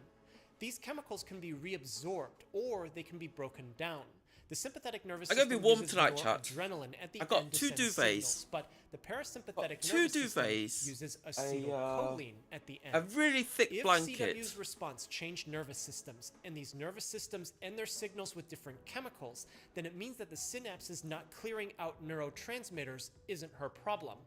These chemicals can be reabsorbed or they can be broken down. The sympathetic nervous I'm gonna system be warm uses tonight, more chat. adrenaline at the I've got end to 2 send duvets. signals, but the parasympathetic Two nervous system duvets, uses a, acetylcholine at the end. a really thick If blanket. CW's response changed nervous systems, and these nervous systems end their signals with different chemicals, then it means that the synapses not clearing out neurotransmitters isn't her problem.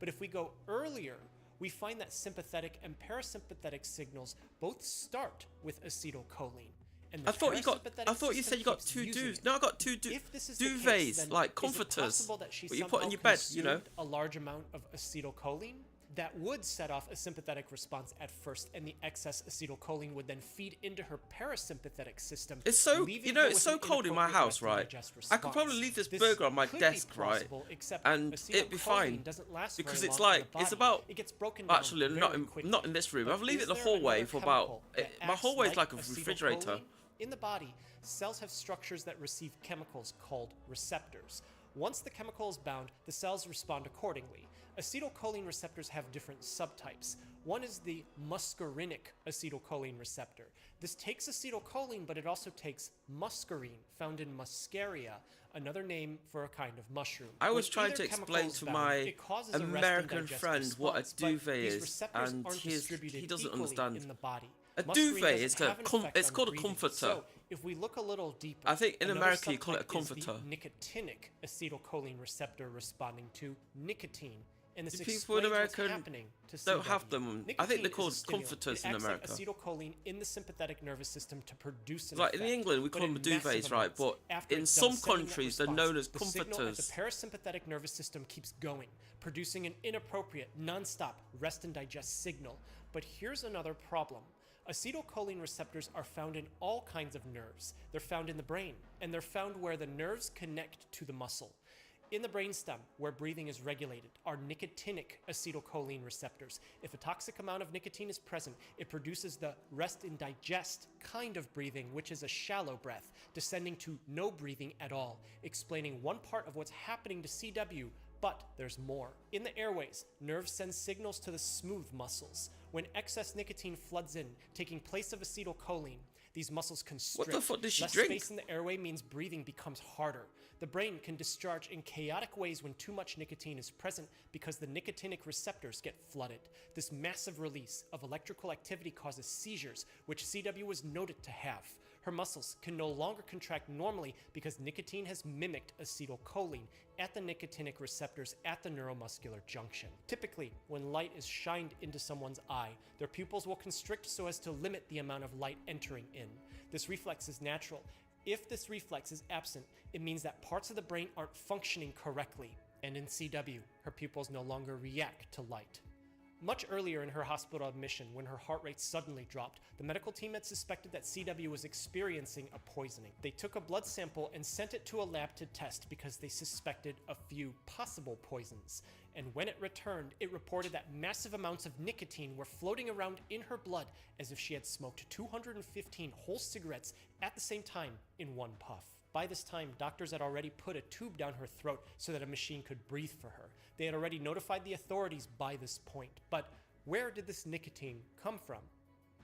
But if we go earlier, we find that sympathetic and parasympathetic signals both start with acetylcholine. And the I thought you parasympathetic said system you got keeps 2 using duvets. it. No, I got 2 If this is the duvets, case, then like is it comforters. possible that she What you put somehow in your bed, you know. consumed a large amount of acetylcholine? That would set off a sympathetic response at first, and the excess acetylcholine would then feed into her parasympathetic system. It's so, leaving you know, her it's with so an cold in my inappropriate house, rest and right? digest I could probably response. leave this This burger on my could be desk, right? plausible, except And it'd be acetylcholine fine. doesn't last Because very it's long in like, the it's body. about, It gets broken down actually, very quickly. not in this room. But I'll leave it is in the there hallway another for about, chemical that my acts hallway is like a acetylcholine? refrigerator. In the body, cells have structures that receive chemicals called receptors. Once the chemical is bound, the cells respond accordingly. Acetylcholine receptors have different subtypes. One is the muscarinic acetylcholine receptor. This takes acetylcholine, but it also takes muscarine, found in muscaria, another name for a kind of mushroom. I was When trying either to chemical explain is to bound, my it causes a rest and American digest friend what a response, but duvet these is, receptors and aren't distributed he doesn't equally understand. in the body. A Muscarine duvet doesn't is have an effect it's on called a breathing. comforter. So, if we look a little deeper, I think in another America you call it a subtype is the comforter. nicotinic acetylcholine receptor responding to nicotine. And this The people in explains what's America happening to don't CW. have them. I think Nicotine they're is called a stimulant. comforters It in acts America. like acetylcholine in the sympathetic nervous system to produce an Like in effect, England, we but call them in massive duvets, right? amounts. But After in it's some done sending that countries, they're response, known as the signal at comforters. the parasympathetic nervous system keeps going, producing an inappropriate, non-stop rest and digest signal. But here's another problem. Acetylcholine receptors are found in all kinds of nerves. They're found in the brain, and they're found where the nerves connect to the muscle. In the brainstem, where breathing is regulated, are nicotinic acetylcholine receptors. If a toxic amount of nicotine is present, it produces the rest and digest kind of breathing, which is a shallow breath, descending to no breathing at all, explaining one part of what's happening to CW, but there's more. In the airways, nerves send signals to the smooth muscles. When excess nicotine floods in, taking place of acetylcholine, these muscles constrict. What the fuck did she Less drink? space in the airway means breathing becomes harder. The brain can discharge in chaotic ways when too much nicotine is present because the nicotinic receptors get flooded. This massive release of electrical activity causes seizures, which CW was noted to have. Her muscles can no longer contract normally because nicotine has mimicked acetylcholine at the nicotinic receptors at the neuromuscular junction. Typically, when light is shined into someone's eye, their pupils will constrict so as to limit the amount of light entering in. This reflex is natural. If this reflex is absent, it means that parts of the brain aren't functioning correctly, and in CW, her pupils no longer react to light. Much earlier in her hospital admission, when her heart rate suddenly dropped, the medical team had suspected that CW was experiencing a poisoning. They took a blood sample and sent it to a lab to test because they suspected a few possible poisons. And when it returned, it reported that massive amounts of nicotine were floating around in her blood as if she had smoked 215 whole cigarettes at the same time in one puff. By this time, doctors had already put a tube down her throat so that a machine could breathe for her. They had already notified the authorities by this point. But where did this nicotine come from?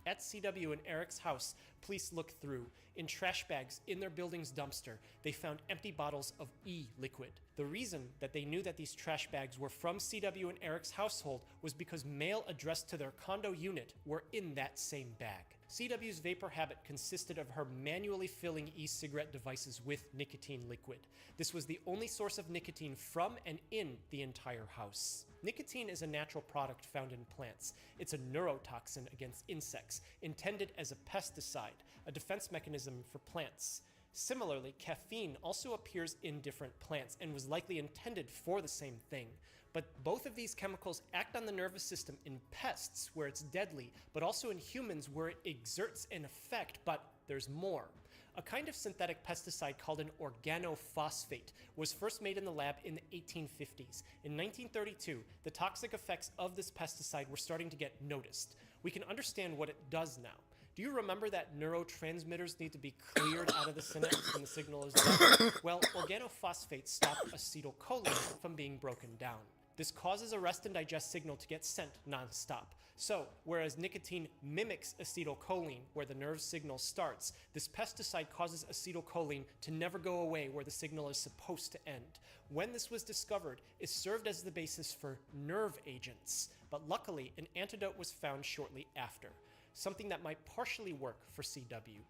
At CW and Eric's house, police looked through. In trash bags in their building's dumpster, they found empty bottles of E-liquid. The reason that they knew that these trash bags were from CW and Eric's household was because mail addressed to their condo unit were in that same bag. CW's vapor habit consisted of her manually filling e-cigarette devices with nicotine liquid. This was the only source of nicotine from and in the entire house. Nicotine is a natural product found in plants. It's a neurotoxin against insects, intended as a pesticide, a defense mechanism for plants. Similarly, caffeine also appears in different plants and was likely intended for the same thing. But both of these chemicals act on the nervous system in pests, where it's deadly, but also in humans, where it exerts an effect, but there's more. A kind of synthetic pesticide called an organophosphate was first made in the lab in the 1850s. In 1932, the toxic effects of this pesticide were starting to get noticed. We can understand what it does now. Do you remember that neurotransmitters need to be cleared out of the synapse when the signal is done? Well, organophosphates stop acetylcholine from being broken down. This causes a rest and digest signal to get sent non-stop. So, whereas nicotine mimics acetylcholine where the nerve signal starts, this pesticide causes acetylcholine to never go away where the signal is supposed to end. When this was discovered, it served as the basis for nerve agents, but luckily an antidote was found shortly after, something that might partially work for CW.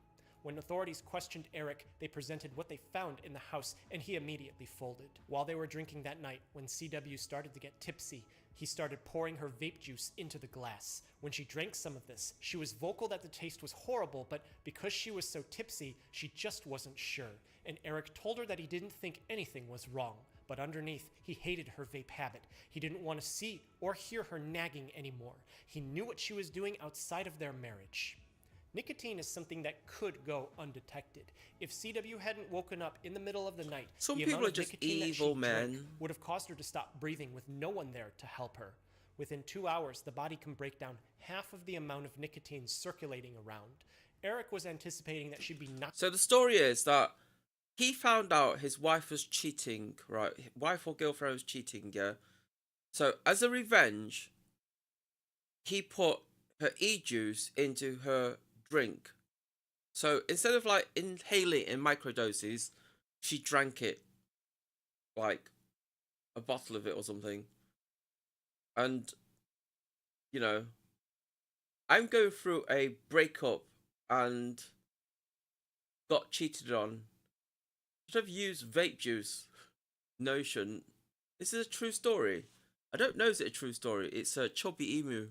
When authorities questioned Eric, they presented what they found in the house, and he immediately folded. While they were drinking that night, when CW started to get tipsy, he started pouring her vape juice into the glass. When she drank some of this, she was vocal that the taste was horrible, but because she was so tipsy, she just wasn't sure. And Eric told her that he didn't think anything was wrong. but underneath, he hated her vape habit. He didn't want to see or hear her nagging anymore. He knew what she was doing outside of their marriage. Nicotine is something that could go undetected. If CW hadn't woken up in the middle of the night, Some the people amount are of just nicotine that evil, she drank man. would have caused her to stop breathing with no one there to help her. Within 2 hours, the body can break down half of the amount of nicotine circulating around. Eric was anticipating that she'd be knocked. So the story is that he found out his wife was cheating, right? Wife or girlfriend was cheating, yeah? So as a revenge, he put her e-juice into her drink. So instead of like inhaling in microdoses, she drank it, like a bottle of it or something. And, you know, I'm going through a breakup and got cheated on. Should have used vape juice. Notion. This is a true story. I don't know, is it a true story? It's a chubby emu.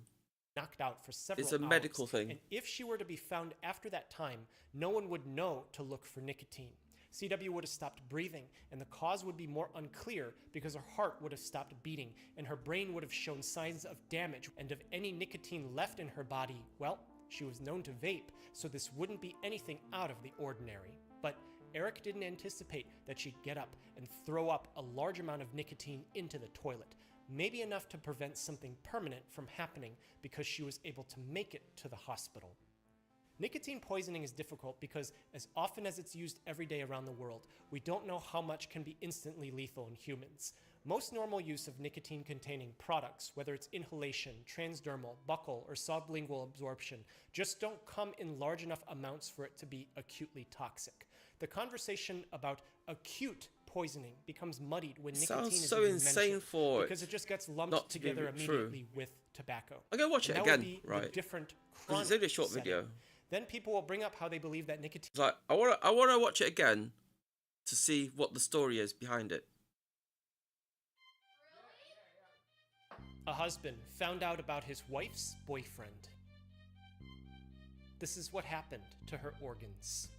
Knocked out for several It's a hours, medical thing. and if she were to be found after that time, no one would know to look for nicotine. CW would have stopped breathing, and the cause would be more unclear because her heart would have stopped beating, and her brain would have shown signs of damage, and of any nicotine left in her body, well, she was known to vape, so this wouldn't be anything out of the ordinary. But Eric didn't anticipate that she'd get up and throw up a large amount of nicotine into the toilet. Maybe enough to prevent something permanent from happening because she was able to make it to the hospital. Nicotine poisoning is difficult because as often as it's used every day around the world, we don't know how much can be instantly lethal in humans. Most normal use of nicotine-containing products, whether it's inhalation, transdermal, buccal, or sublingual absorption, just don't come in large enough amounts for it to be acutely toxic. The conversation about acute poisoning becomes muddied when nicotine is so even insane mentioned, for because it just gets lumped not to be together true. immediately with tobacco. I'm gonna watch And it that would again, be the right? different 'Cause it's only a short chronic video. setting. Then people will bring up how they believe that nicotine. It's like I wanna watch it again to see what the story is behind it. A husband found out about his wife's boyfriend. This is what happened to her organs.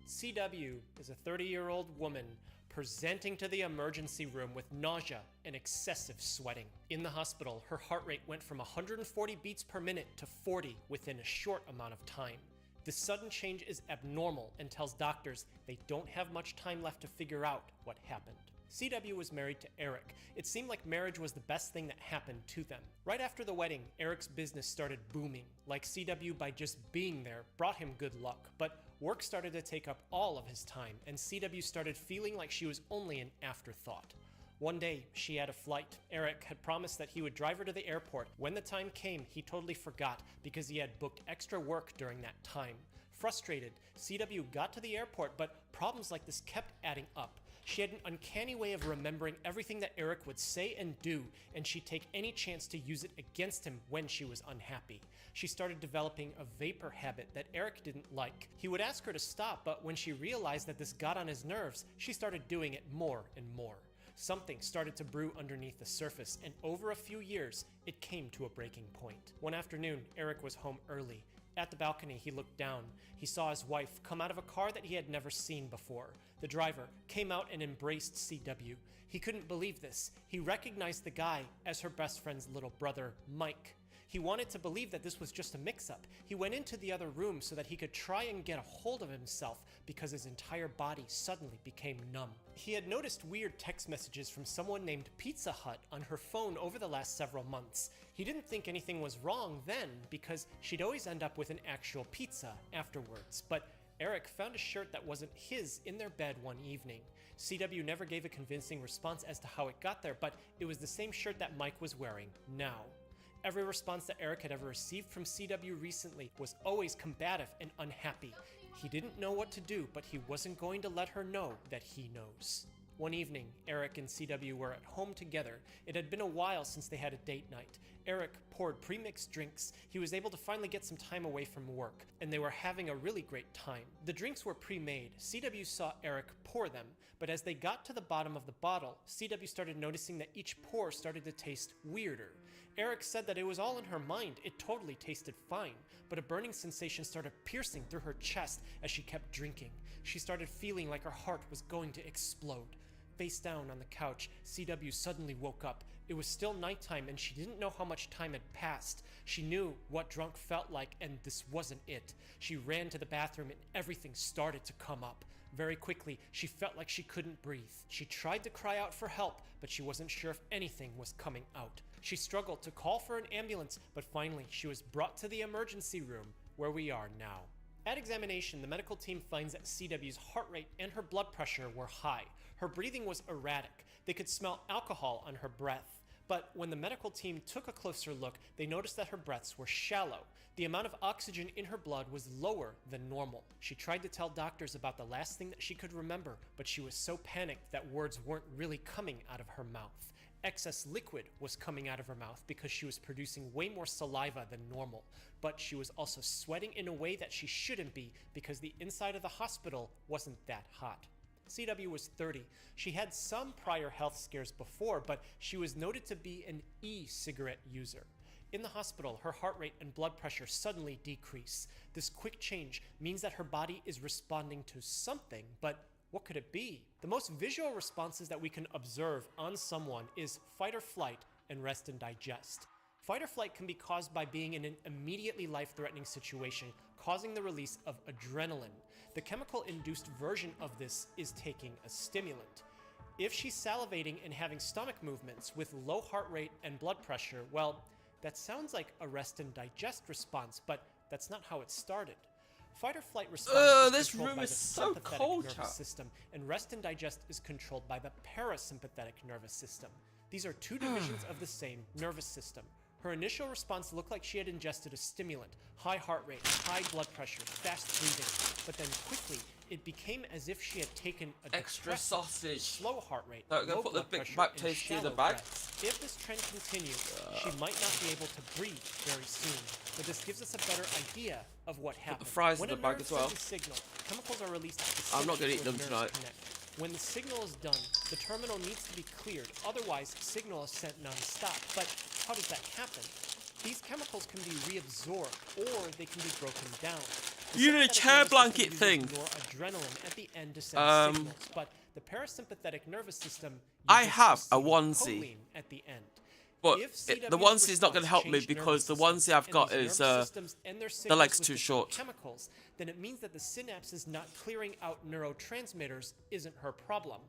CW is a 30-year-old woman presenting to the emergency room with nausea and excessive sweating. In the hospital, her heart rate went from 140 beats per minute to 40 within a short amount of time. This sudden change is abnormal and tells doctors they don't have much time left to figure out what happened. CW was married to Eric. It seemed like marriage was the best thing that happened to them. Right after the wedding, Eric's business started booming. Like CW, by just being there, brought him good luck. But work started to take up all of his time, and CW started feeling like she was only an afterthought. One day, she had a flight. Eric had promised that he would drive her to the airport. When the time came, he totally forgot because he had booked extra work during that time. Frustrated, CW got to the airport, but problems like this kept adding up. She had an uncanny way of remembering everything that Eric would say and do, and she'd take any chance to use it against him when she was unhappy. She started developing a vapor habit that Eric didn't like. He would ask her to stop, but when she realized that this got on his nerves, she started doing it more and more. Something started to brew underneath the surface, and over a few years, it came to a breaking point. One afternoon, Eric was home early. At the balcony, he looked down. He saw his wife come out of a car that he had never seen before. The driver came out and embraced CW. He couldn't believe this. He recognized the guy as her best friend's little brother, Mike. He wanted to believe that this was just a mix-up. He went into the other room so that he could try and get a hold of himself because his entire body suddenly became numb. He had noticed weird text messages from someone named Pizza Hut on her phone over the last several months. He didn't think anything was wrong then because she'd always end up with an actual pizza afterwards. But Eric found a shirt that wasn't his in their bed one evening. CW never gave a convincing response as to how it got there, but it was the same shirt that Mike was wearing now. Every response that Eric had ever received from CW recently was always combative and unhappy. He didn't know what to do, but he wasn't going to let her know that he knows. One evening, Eric and CW were at home together. It had been a while since they had a date night. Eric poured pre-mixed drinks. He was able to finally get some time away from work, and they were having a really great time. The drinks were pre-made. CW saw Eric pour them, but as they got to the bottom of the bottle, CW started noticing that each pour started to taste weirder. Eric said that it was all in her mind. It totally tasted fine, but a burning sensation started piercing through her chest as she kept drinking. She started feeling like her heart was going to explode. face down on the couch, CW suddenly woke up. It was still nighttime and she didn't know how much time had passed. She knew what drunk felt like and this wasn't it. She ran to the bathroom and everything started to come up. Very quickly, she felt like she couldn't breathe. She tried to cry out for help, but she wasn't sure if anything was coming out. She struggled to call for an ambulance, but finally she was brought to the emergency room, where we are now. At examination, the medical team finds that CW's heart rate and her blood pressure were high. Her breathing was erratic. They could smell alcohol on her breath. But when the medical team took a closer look, they noticed that her breaths were shallow. The amount of oxygen in her blood was lower than normal. She tried to tell doctors about the last thing that she could remember, but she was so panicked that words weren't really coming out of her mouth. Excess liquid was coming out of her mouth because she was producing way more saliva than normal, but she was also sweating in a way that she shouldn't be because the inside of the hospital wasn't that hot. CW was 30. She had some prior health scares before, but she was noted to be an e-cigarette user. In the hospital, her heart rate and blood pressure suddenly decrease. This quick change means that her body is responding to something, but what could it be? The most visual responses that we can observe on someone is fight or flight and rest and digest. Fight or flight can be caused by being in an immediately life-threatening situation, causing the release of adrenaline. The chemical-induced version of this is taking a stimulant. If she's salivating and having stomach movements with low heart rate and blood pressure, well, that sounds like a rest and digest response, but that's not how it started. Fight or flight response is controlled by the sympathetic nervous system, and rest and digest is controlled by the parasympathetic nervous system. These are two divisions of the same nervous system. Her initial response looked like she had ingested a stimulant, high heart rate, high blood pressure, fast breathing, but then quickly it became as if she had taken a extra sausage, slow heart rate, I'm gonna low put the blood big pressure, back and tasty in the shallow bag. breaths. If this trend continues, she might not be able to breathe very soon, but this gives us a better idea of what happened. the fries in When the a bag nerve as well. sends a signal, chemicals are released at the I'm not gonna synapse eat them where tonight. nerves connect. When the signal is done, the terminal needs to be cleared, otherwise signal is sent non-stop. But how does that happen? These chemicals can be reabsorbed, or they can be broken down. The You need a sympathetic chair nervous blanket system thing. uses noradrenaline at the end to send signals, but the parasympathetic nervous system I uses have a acetylcholine onesie, at the end. but If the CW's onesie is not going to response help me changed because the nervous onesie I've systems got and these is nervous systems and their the signals leg's with too different short. chemicals, then it means that the synapse is not clearing out neurotransmitters isn't her problem.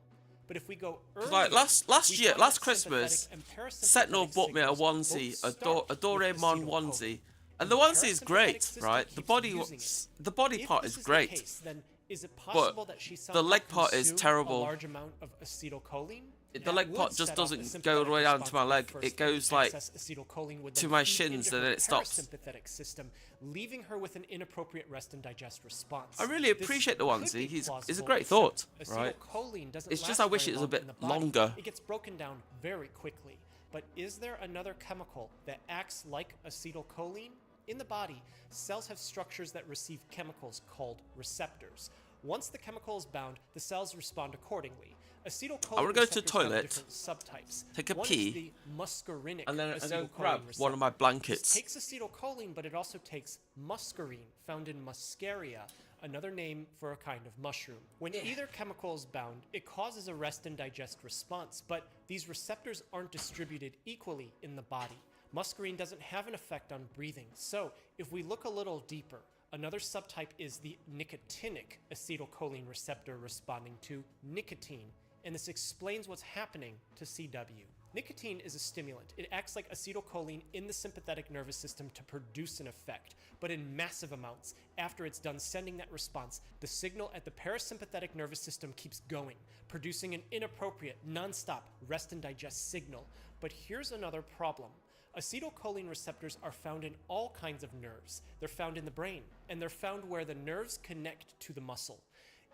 But if we go earlier, Like last we year, find last that Christmas, sympathetic and parasympathetic Sentinel bought me a signals onesie, both a start with Doraemon acetylcholine. onesie, and the onesie is parasympathetic great, system right? The keeps body, using it. the body If part this is the great, case, then is it but possible that she the somehow leg part is consumed terrible. a large amount of acetylcholine? The That leg would part just set off the doesn't go all the way down to my leg. sympathetic It response goes first, like excess acetylcholine would to then my feed shins into and her then it stops. parasympathetic system, leaving her with an inappropriate rest and digest response. I really This appreciate the could onesie. be It's a plausible, great except thought, right? acetylcholine doesn't It's just last I wish very it was a long bit in the body. longer. It gets broken down very quickly. But is there another chemical that acts like acetylcholine? In the body, cells have structures that receive chemicals called receptors. Once the chemical is bound, the cells respond accordingly. Acetylcholine I wanna go to the receptors have toilet, different subtypes. take a One pee, is the muscarinic and then I go acetylcholine grab receptor. one of my blankets. This takes acetylcholine, but it also takes muscarine, found in muscaria, another name for a kind of mushroom. When either chemical is bound, it causes a rest and digest response, but these receptors aren't distributed equally in the body. Muscarine doesn't have an effect on breathing, so if we look a little deeper, another subtype is the nicotinic acetylcholine receptor responding to nicotine, and this explains what's happening to CW. Nicotine is a stimulant. It acts like acetylcholine in the sympathetic nervous system to produce an effect, but in massive amounts. After it's done sending that response, the signal at the parasympathetic nervous system keeps going, producing an inappropriate, non-stop rest and digest signal. But here's another problem. Acetylcholine receptors are found in all kinds of nerves. They're found in the brain, and they're found where the nerves connect to the muscle.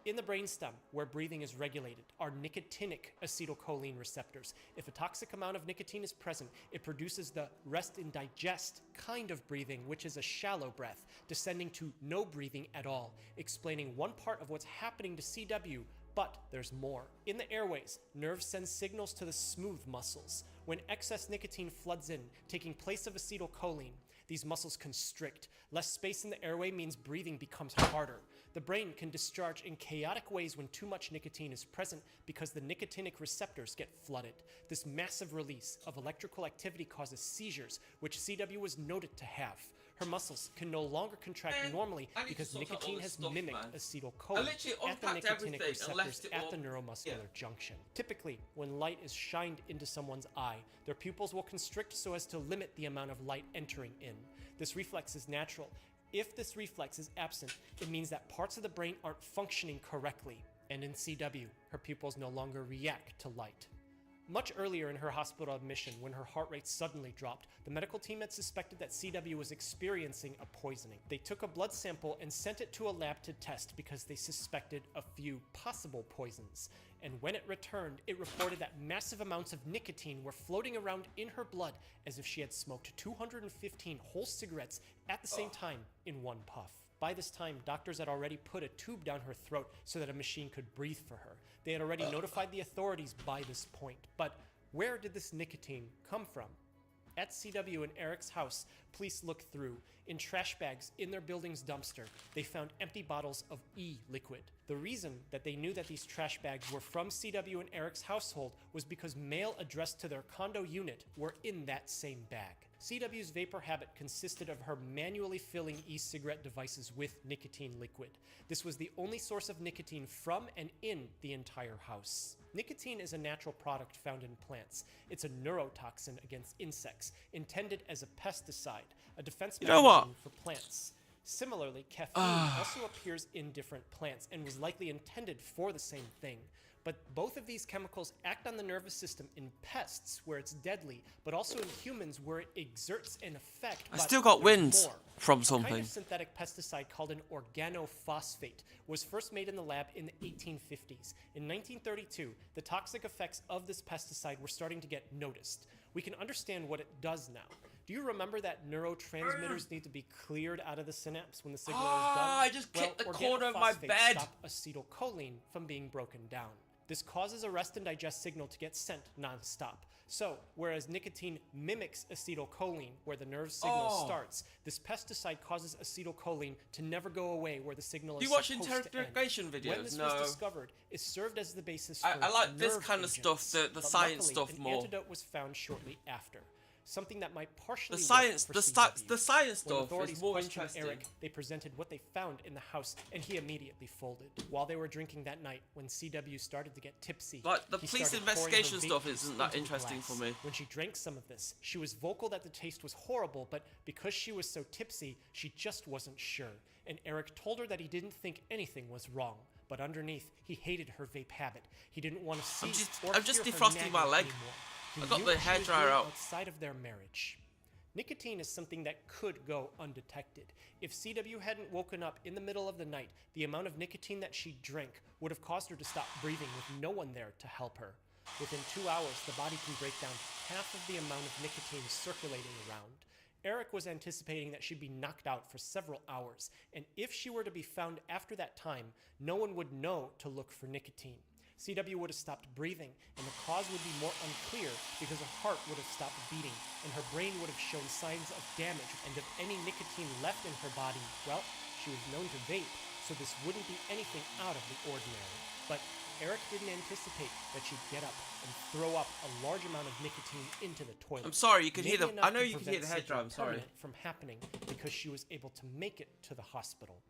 In the brainstem, where breathing is regulated, are nicotinic acetylcholine receptors. If a toxic amount of nicotine is present, it produces the rest and digest kind of breathing, which is a shallow breath, descending to no breathing at all, explaining one part of what's happening to CW, but there's more. In the airways, nerves send signals to the smooth muscles. When excess nicotine floods in, taking place of acetylcholine, these muscles constrict. Less space in the airway means breathing becomes harder. The brain can discharge in chaotic ways when too much nicotine is present because the nicotinic receptors get flooded. This massive release of electrical activity causes seizures, which CW was noted to have. Her muscles can no longer contract normally because nicotine has mimicked acetylcholine at the nicotinic receptors at the neuromuscular junction. Typically, when light is shined into someone's eye, their pupils will constrict so as to limit the amount of light entering in. This reflex is natural. If this reflex is absent, it means that parts of the brain aren't functioning correctly, and in CW, her pupils no longer react to light. Much earlier in her hospital admission, when her heart rate suddenly dropped, the medical team had suspected that CW was experiencing a poisoning. They took a blood sample and sent it to a lab to test because they suspected a few possible poisons. And when it returned, it reported that massive amounts of nicotine were floating around in her blood as if she had smoked 215 whole cigarettes at the same time in one puff. By this time, doctors had already put a tube down her throat so that a machine could breathe for her. They had already notified the authorities by this point. But where did this nicotine come from? At CW and Eric's house, police looked through. In trash bags in their building's dumpster, they found empty bottles of E-liquid. The reason that they knew that these trash bags were from CW and Eric's household was because mail addressed to their condo unit were in that same bag. CW's vapor habit consisted of her manually filling e-cigarette devices with nicotine liquid. This was the only source of nicotine from and in the entire house. Nicotine is a natural product found in plants. It's a neurotoxin against insects, intended as a pesticide, a defense mechanism for plants. Similarly, caffeine also appears in different plants and was likely intended for the same thing. But both of these chemicals act on the nervous system in pests, where it's deadly, but also in humans, where it exerts an effect. I still got wins from A something. kind of synthetic pesticide called an organophosphate was first made in the lab in the 1850s. In 1932, the toxic effects of this pesticide were starting to get noticed. We can understand what it does now. Do you remember that neurotransmitters need to be cleared out of the synapse when the signal is done? I just kicked the corner of my organophosphates bed. Stop acetylcholine from being broken down. This causes a rest and digest signal to get sent non-stop. So, whereas nicotine mimics acetylcholine where the nerve signal starts, this pesticide causes acetylcholine to never go away where the signal Do is you watch supposed to end. interrogation videos? When this No. was discovered, it served as the basis for I like this nerve kind of stuff, agents. the But science luckily, stuff an more. antidote was found shortly after. Something that might partially The science, work for the CW. science When stuff authorities is more questioned interesting. Eric, they presented what they found in the house, and he immediately folded. While they were drinking that night, when CW started to get tipsy, Like, the he police started pouring her investigation vape stuff juice isn't that into the interesting for glass. me. When she drank some of this, she was vocal that the taste was horrible, but because she was so tipsy, she just wasn't sure. And Eric told her that he didn't think anything was wrong. But underneath, he hated her vape habit. He didn't want to see I'm just hear her defrosting my nagging leg. anymore. He I got knew the what she was hairdryer doing out. outside of their marriage. Nicotine is something that could go undetected. If CW hadn't woken up in the middle of the night, the amount of nicotine that she drank would have caused her to stop breathing with no one there to help her. Within 2 hours, the body can break down half of the amount of nicotine circulating around. Eric was anticipating that she'd be knocked out for several hours, and if she were to be found after that time, no one would know to look for nicotine. CW would have stopped breathing, and the cause would be more unclear because her heart would have stopped beating, and her brain would have shown signs of damage, and if any nicotine left in her body, well, she was known to vape, so this wouldn't be anything out of the ordinary. But Eric didn't anticipate that she'd get up and throw up a large amount of nicotine into the toilet. I'm sorry, you can hear Maybe the- enough I know to you can hear prevent the head something drum, sorry. permanent from happening because she was able to make it to the hospital.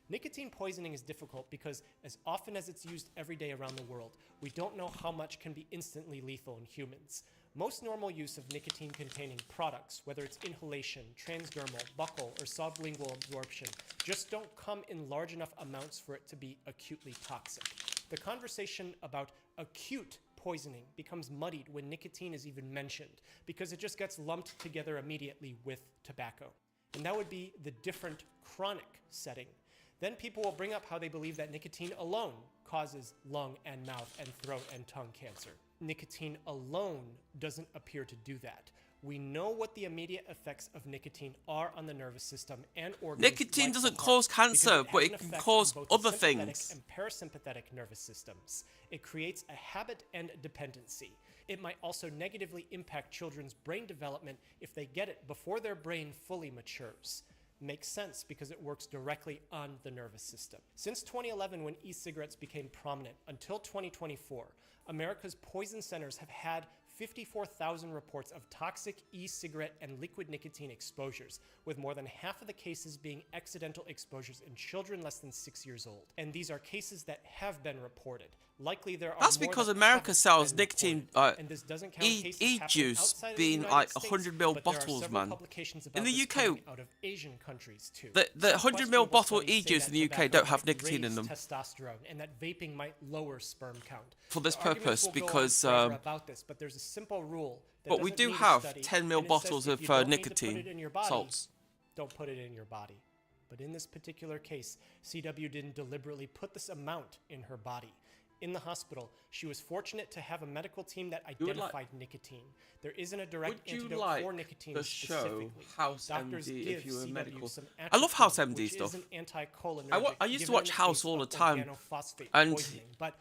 Nicotine poisoning is difficult because as often as it's used every day around the world, we don't know how much can be instantly lethal in humans. Most normal use of nicotine-containing products, whether it's inhalation, transdermal, buccal, or sublingual absorption, just don't come in large enough amounts for it to be acutely toxic. The conversation about acute poisoning becomes muddied when nicotine is even mentioned, because it just gets lumped together immediately with tobacco. And that would be the different chronic setting. Then people will bring up how they believe that nicotine alone causes lung and mouth and throat and tongue cancer. Nicotine alone doesn't appear to do that. We know what the immediate effects of nicotine are on the nervous system and organs. Nicotine like the doesn't heart, cause because cancer, but has it an can effect cause on both the other sympathetic things. and parasympathetic nervous systems. It creates a habit and dependency. It might also negatively impact children's brain development if they get it before their brain fully matures. Makes sense because it works directly on the nervous system. Since 2011, when e-cigarettes became prominent, until 2024, America's poison centers have had 54,000 reports of toxic e-cigarette and liquid nicotine exposures, with more than half of the cases being accidental exposures in children less than 6 years old. And these are cases that have been reported. Likely there are That's more because that America haven't sells been nicotine, reported. And this doesn't count cases happening e-juice outside of the being United like States, 100 ml but there are bottles, several man. publications In about the this UK, coming out of Asian countries too. the Some 100 ml questionable bottle studies say e-juice that in the UK tobacco don't have might nicotine in raise them testosterone, and that vaping might lower sperm count. for this The arguments purpose will go on because. forever about this, but there's a simple rule that But we doesn't do need a have study, 10 ml and it says bottles if of you don't need to put nicotine it in your body, salts. don't put it in your body. But in this particular case, CW didn't deliberately put this amount in her body. In the hospital, she was fortunate to have a medical team that would like- identified nicotine. There isn't a direct Would you antidote like for nicotine the show specifically. House Doctors MD give if you were CW medical? some I love House atropine, MD which stuff. is an anticholinergic I used to given watch in the House case all the of time, organophosphate and poisoning. But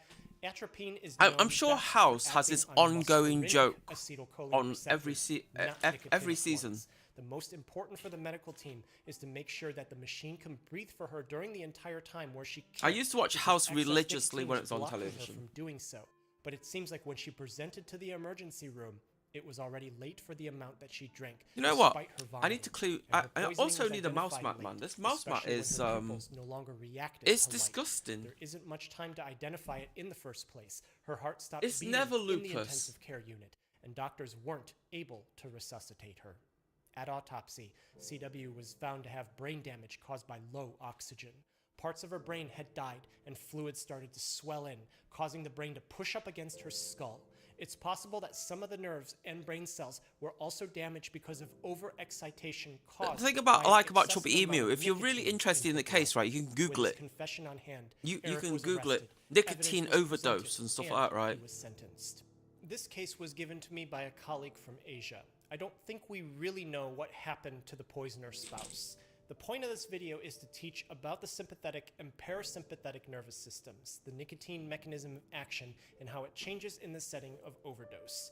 atropine is I'm known sure best for House has acting this on ongoing muscarinic joke acetylcholine on receptors, not every nicotinic season. ones. The most important for the medical team is to make sure that the machine can breathe for her during the entire time where she can't. I used to watch because House excess religiously nicotine when is it was on blocking her television. from doing so. But it seems like when she presented to the emergency room, it was already late for the amount that she drank. You know what? despite her I need to vomiting. clue. And her I poisoning also was need a mouse identified mat, man. late, This mouse mat especially when is her pupils no longer reacted it's to light. disgusting. There isn't much time to identify it in the first place. Her heart stopped It's beating never in the lupus. intensive care unit, and doctors weren't able to resuscitate her. At autopsy, CW was found to have brain damage caused by low oxygen. Parts of her brain had died, and fluid started to swell in, causing the brain to push up against her skull. It's possible that some of the nerves and brain cells were also damaged because of overexcitation caused. The thing about by I like about excessive Chubby amount Emu, of if you're really nicotine interested in the her blood. case, right, you can Google With his it. confession on hand, You Eric can was Google it. arrested. Nicotine Evidence was overdose presented, and stuff and like that, right? he was sentenced. This case was given to me by a colleague from Asia. I don't think we really know what happened to the poisoner's spouse. The point of this video is to teach about the sympathetic and parasympathetic nervous systems, the nicotine mechanism of action, and how it changes in the setting of overdose.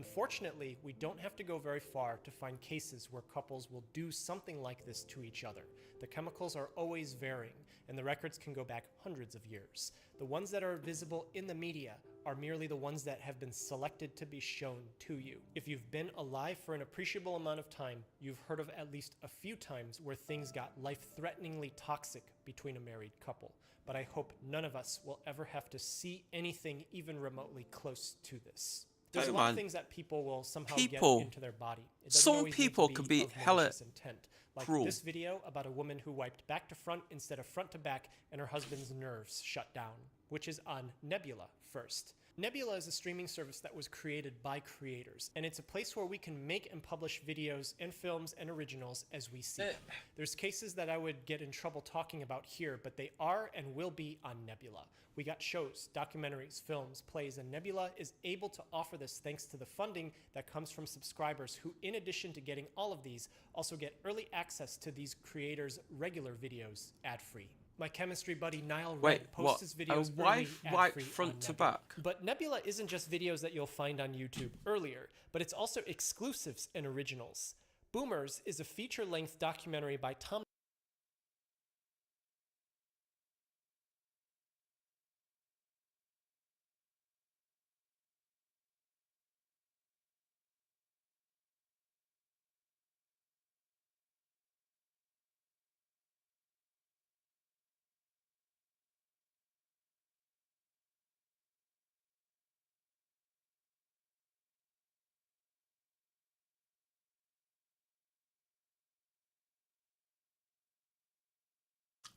Unfortunately, we don't have to go very far to find cases where couples will do something like this to each other. The chemicals are always varying, and the records can go back hundreds of years. The ones that are visible in the media are merely the ones that have been selected to be shown to you. If you've been alive for an appreciable amount of time, you've heard of at least a few times where things got life-threateningly toxic between a married couple. But I hope none of us will ever have to see anything even remotely close to this. There's a lot of things that people will somehow get into their body. It doesn't Some always need to people can be of hella malicious intent. Like cruel. this video about a woman who wiped back to front instead of front to back and her husband's nerves shut down, which is on Nebula first. Nebula is a streaming service that was created by creators, and it's a place where we can make and publish videos and films and originals as we see them. There's cases that I would get in trouble talking about here, but they are and will be on Nebula. We got shows, documentaries, films, plays, and Nebula is able to offer this thanks to the funding that comes from subscribers who, in addition to getting all of these, also get early access to these creators' regular videos ad-free. My chemistry buddy Niall Red posts his videos early, ad-free front on to Nebula. back. But Nebula isn't just videos that you'll find on YouTube earlier, but it's also exclusives and originals. Boomers is a feature-length documentary by Tom.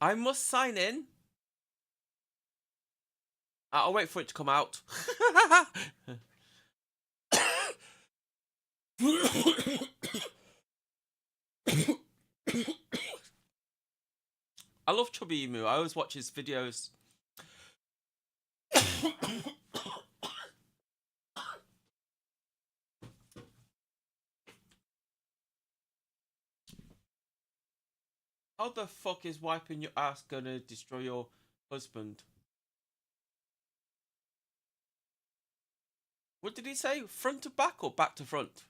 I must sign in. I'll wait for it to come out. I love Chubby Emu. I always watch his videos. How the fuck is wiping your ass gonna destroy your husband? What did he say? Front to back or back to front?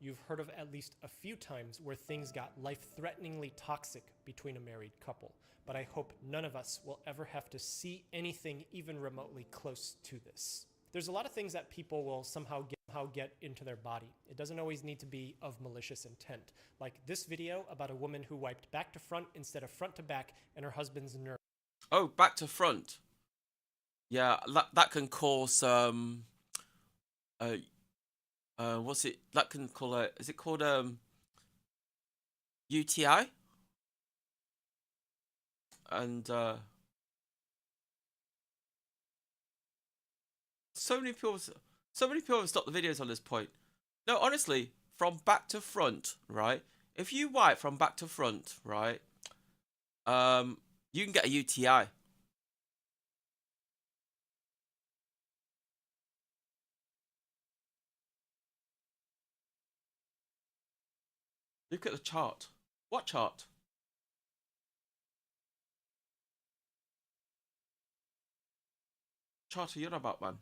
you've heard of at least a few times where things got life-threateningly toxic between a married couple, but I hope none of us will ever have to see anything even remotely close to this. There's a lot of things that people will somehow get into their body. It doesn't always need to be of malicious intent. Like this video about a woman who wiped back to front instead of front to back and her husband's nerve. Oh, back to front. Yeah, that can cause what's it? That can call a. Is it called UTI? And so many people have stopped the videos on this point. No, honestly, from back to front, right? If you wipe from back to front, right, you can get a UTI. Look at the chart. What chart? Chart are you on about, man?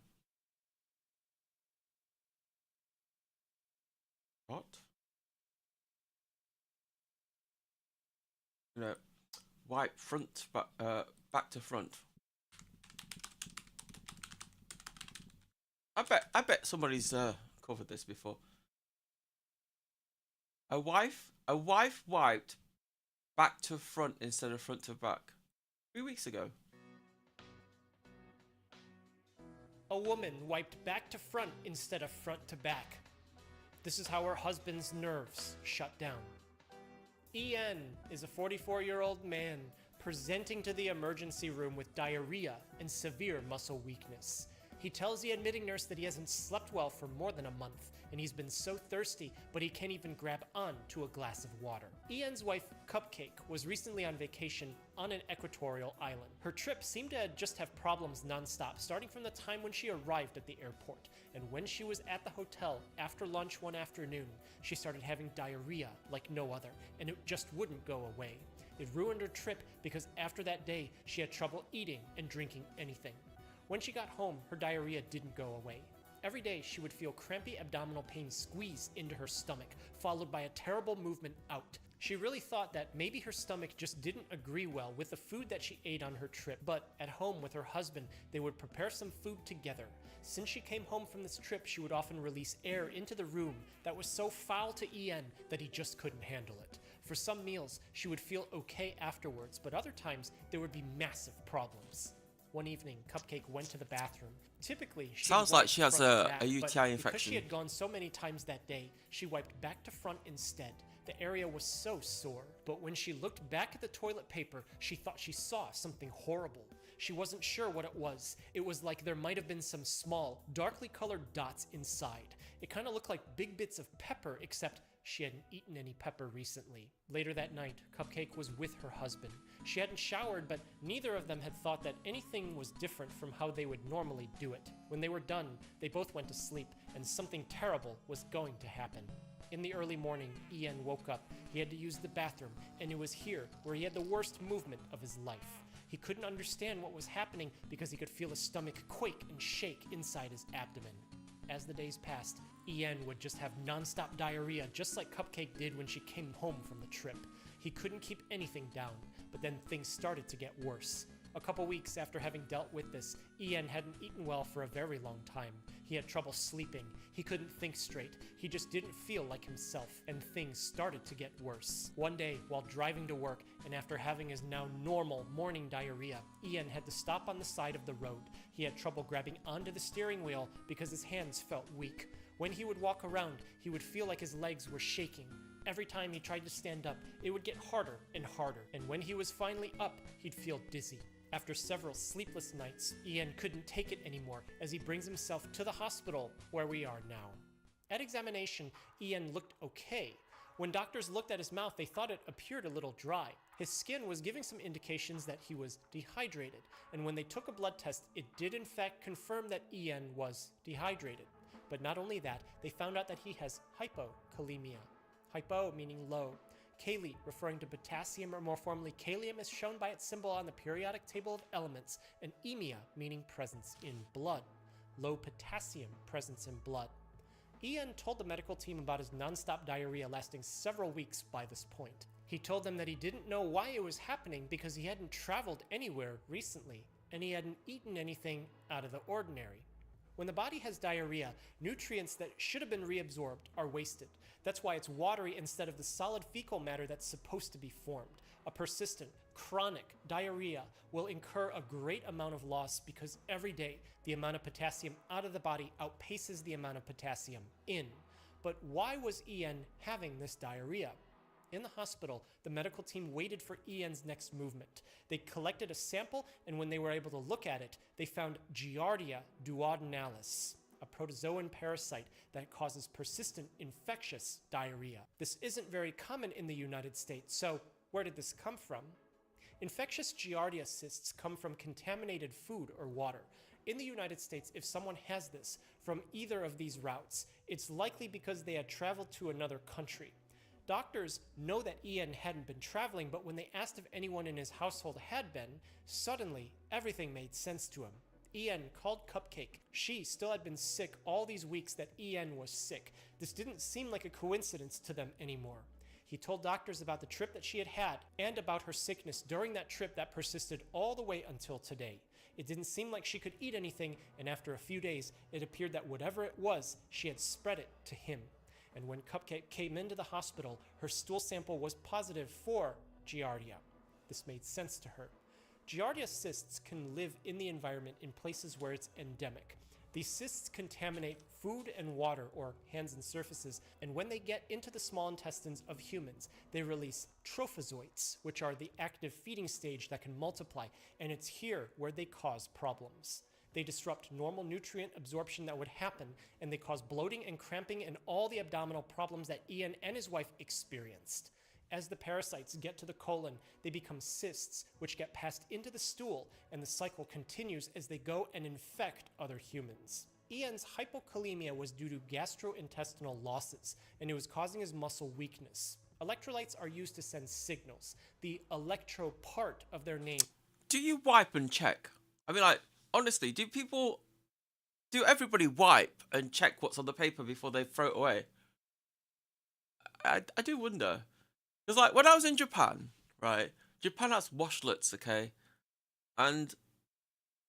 What? No. Wipe front, back to front. I bet somebody's covered this before. A wife wiped back to front instead of front to back 3 weeks ago. A woman wiped back to front instead of front to back. This is how her husband's nerves shut down. EN is a 44-year-old man presenting to the emergency room with diarrhea and severe muscle weakness. He tells the admitting nurse that he hasn't slept well for more than a month, and he's been so thirsty, but he can't even grab on to a glass of water. Ian's wife, Cupcake, was recently on vacation on an equatorial island. Her trip seemed to just have problems nonstop, starting from the time when she arrived at the airport. And when she was at the hotel after lunch one afternoon, she started having diarrhea like no other, and it just wouldn't go away. It ruined her trip because after that day, she had trouble eating and drinking anything. When she got home, her diarrhea didn't go away. Every day, she would feel crampy abdominal pain squeeze into her stomach, followed by a terrible movement out. She really thought that maybe her stomach just didn't agree well with the food that she ate on her trip, but at home with her husband, they would prepare some food together. Since she came home from this trip, she would often release air into the room that was so foul to Ian that he just couldn't handle it. For some meals, she would feel okay afterwards, but other times, there would be massive problems. One evening, Cupcake went to the bathroom. Typically, she sounds like she has a UTI infection. Because she had gone so many times that day, she wiped back to front instead. The area was so sore. But when she looked back at the toilet paper, she thought she saw something horrible. She wasn't sure what it was. It was like there might have been some small, darkly colored dots inside. It kind of looked like big bits of pepper, except she hadn't eaten any pepper recently. Later that night, Cupcake was with her husband. She hadn't showered, but neither of them had thought that anything was different from how they would normally do it. When they were done, they both went to sleep, and something terrible was going to happen. In the early morning, Ian woke up. He had to use the bathroom, and it was here where he had the worst movement of his life. He couldn't understand what was happening because he could feel his stomach quake and shake inside his abdomen. As the days passed, Ian would just have nonstop diarrhea, just like Cupcake did when she came home from the trip. He couldn't keep anything down, but then things started to get worse. A couple weeks after having dealt with this, Ian hadn't eaten well for a very long time. He had trouble sleeping. He couldn't think straight. He just didn't feel like himself, and things started to get worse. One day, while driving to work, and after having his now normal morning diarrhea, Ian had to stop on the side of the road. He had trouble grabbing onto the steering wheel because his hands felt weak. When he would walk around, he would feel like his legs were shaking. Every time he tried to stand up, it would get harder and harder, and when he was finally up, he'd feel dizzy. After several sleepless nights, Ian couldn't take it anymore as he brings himself to the hospital where we are now. At examination, Ian looked okay. When doctors looked at his mouth, they thought it appeared a little dry. His skin was giving some indications that he was dehydrated, and when they took a blood test, it did in fact confirm that Ian was dehydrated. But not only that, they found out that he has hypokalemia. Hypo meaning low. Kali, referring to potassium, or more formally kalium, is shown by its symbol on the periodic table of elements, and emia, meaning presence in blood. Low potassium presence in blood. Ian told the medical team about his nonstop diarrhea lasting several weeks by this point. He told them that he didn't know why it was happening because he hadn't traveled anywhere recently, and he hadn't eaten anything out of the ordinary. When the body has diarrhea, nutrients that should have been reabsorbed are wasted. That's why it's watery instead of the solid fecal matter that's supposed to be formed. A persistent, chronic diarrhea will incur a great amount of loss because every day the amount of potassium out of the body outpaces the amount of potassium in. But why was Ian having this diarrhea? In the hospital, the medical team waited for Ian's next movement. They collected a sample, and when they were able to look at it, they found Giardia duodenalis, a protozoan parasite that causes persistent infectious diarrhea. This isn't very common in the United States, so where did this come from? Infectious Giardia cysts come from contaminated food or water. In the United States, if someone has this from either of these routes, it's likely because they had traveled to another country. Doctors know that Ian hadn't been traveling, but when they asked if anyone in his household had been, suddenly everything made sense to him. Ian called Cupcake. She still had been sick all these weeks that Ian was sick. This didn't seem like a coincidence to them anymore. He told doctors about the trip that she had had and about her sickness during that trip that persisted all the way until today. It didn't seem like she could eat anything, and after a few days, it appeared that whatever it was, she had spread it to him. And when Cupcake came into the hospital, her stool sample was positive for Giardia. This made sense to her. Giardia cysts can live in the environment in places where it's endemic. These cysts contaminate food and water, or hands and surfaces, and when they get into the small intestines of humans, they release trophozoites, which are the active feeding stage that can multiply, and it's here where they cause problems. They disrupt normal nutrient absorption that would happen, and they cause bloating and cramping and all the abdominal problems that Ian and his wife experienced. As the parasites get to the colon, they become cysts, which get passed into the stool, and the cycle continues as they go and infect other humans. Ian's hypokalemia was due to gastrointestinal losses, and it was causing his muscle weakness. Electrolytes are used to send signals. The electro part of their name. Do you wipe and check? I mean, like, honestly, do everybody wipe and check what's on the paper before they throw it away? I do wonder. Because, like, when I was in Japan, right, Japan has washlets, okay? And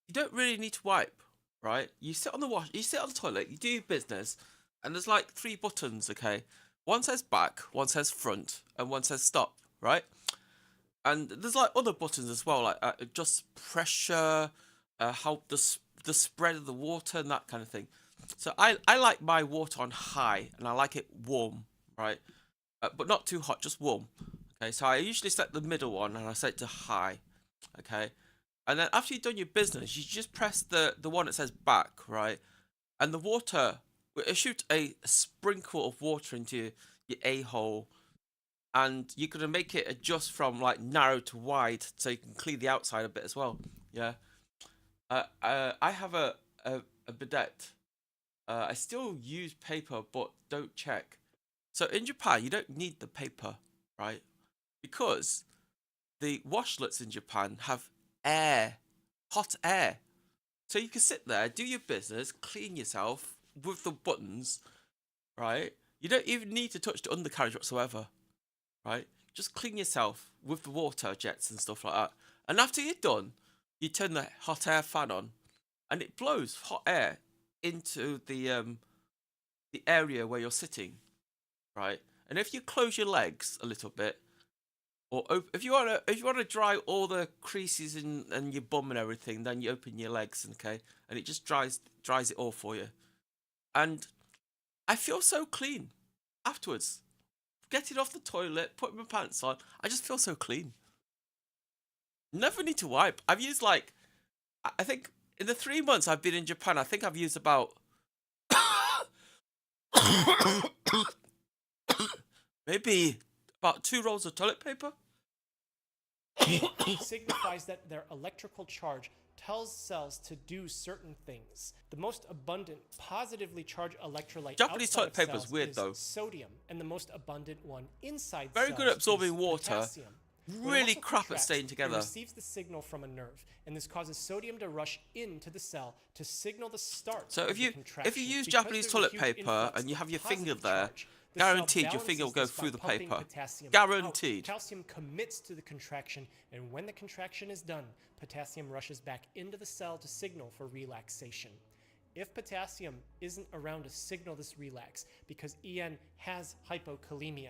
you don't really need to wipe, right? You sit on the toilet, you do your business, and there's like 3 buttons, okay? One says back, one says front, and one says stop, right? And there's like other buttons as well, like just pressure, how the spread of the water and that kind of thing. So I like my water on high, and I like it warm, right? But not too hot, just warm. Okay, so I usually set the middle one, and I set it to high. Okay, and then after you've done your business, you just press the one that says back, right? And the water, it shoots a sprinkle of water into your a-hole, and you're gonna make it adjust from like narrow to wide, so you can clean the outside a bit as well. Yeah. I have a bidet. I still use paper, but don't check. So in Japan, you don't need the paper, right? Because the washlets in Japan have air, hot air. So you can sit there, do your business, clean yourself with the buttons, right? You don't even need to touch the undercarriage whatsoever, right? Just clean yourself with the water jets and stuff like that. And after you're done, you turn the hot air fan on, and it blows hot air into the area where you're sitting, right? And if you close your legs a little bit, or if you want to dry all the creases and your bum and everything, then you open your legs, okay, and it just dries it all for you. And I feel so clean afterwards. Getting off the toilet, putting my pants on, I just feel so clean. Never need to wipe. I've used I think in the 3 months I've been in Japan, I think I've used about maybe about 2 rolls of toilet paper. Signifies that their electrical charge tells cells to do certain things. The most abundant positively charged electrolyte Japanese toilet paper is weird though. Sodium, and the most abundant one inside very cells good at absorbing is water, potassium. When a really muscle crap at contracts, staying together. It receives the signal from a nerve, and this causes sodium to rush into the cell to signal the start So of if the you contraction. use Because Japanese there's a toilet huge paper influx and you of have your finger positive there, charge, the cell guaranteed your finger will go balances this by through the pumping paper. potassium Guaranteed. out. Calcium commits to the contraction, and when the contraction is done, potassium rushes back into the cell to signal for relaxation. If potassium isn't around to signal this relax because EN has hypokalemia,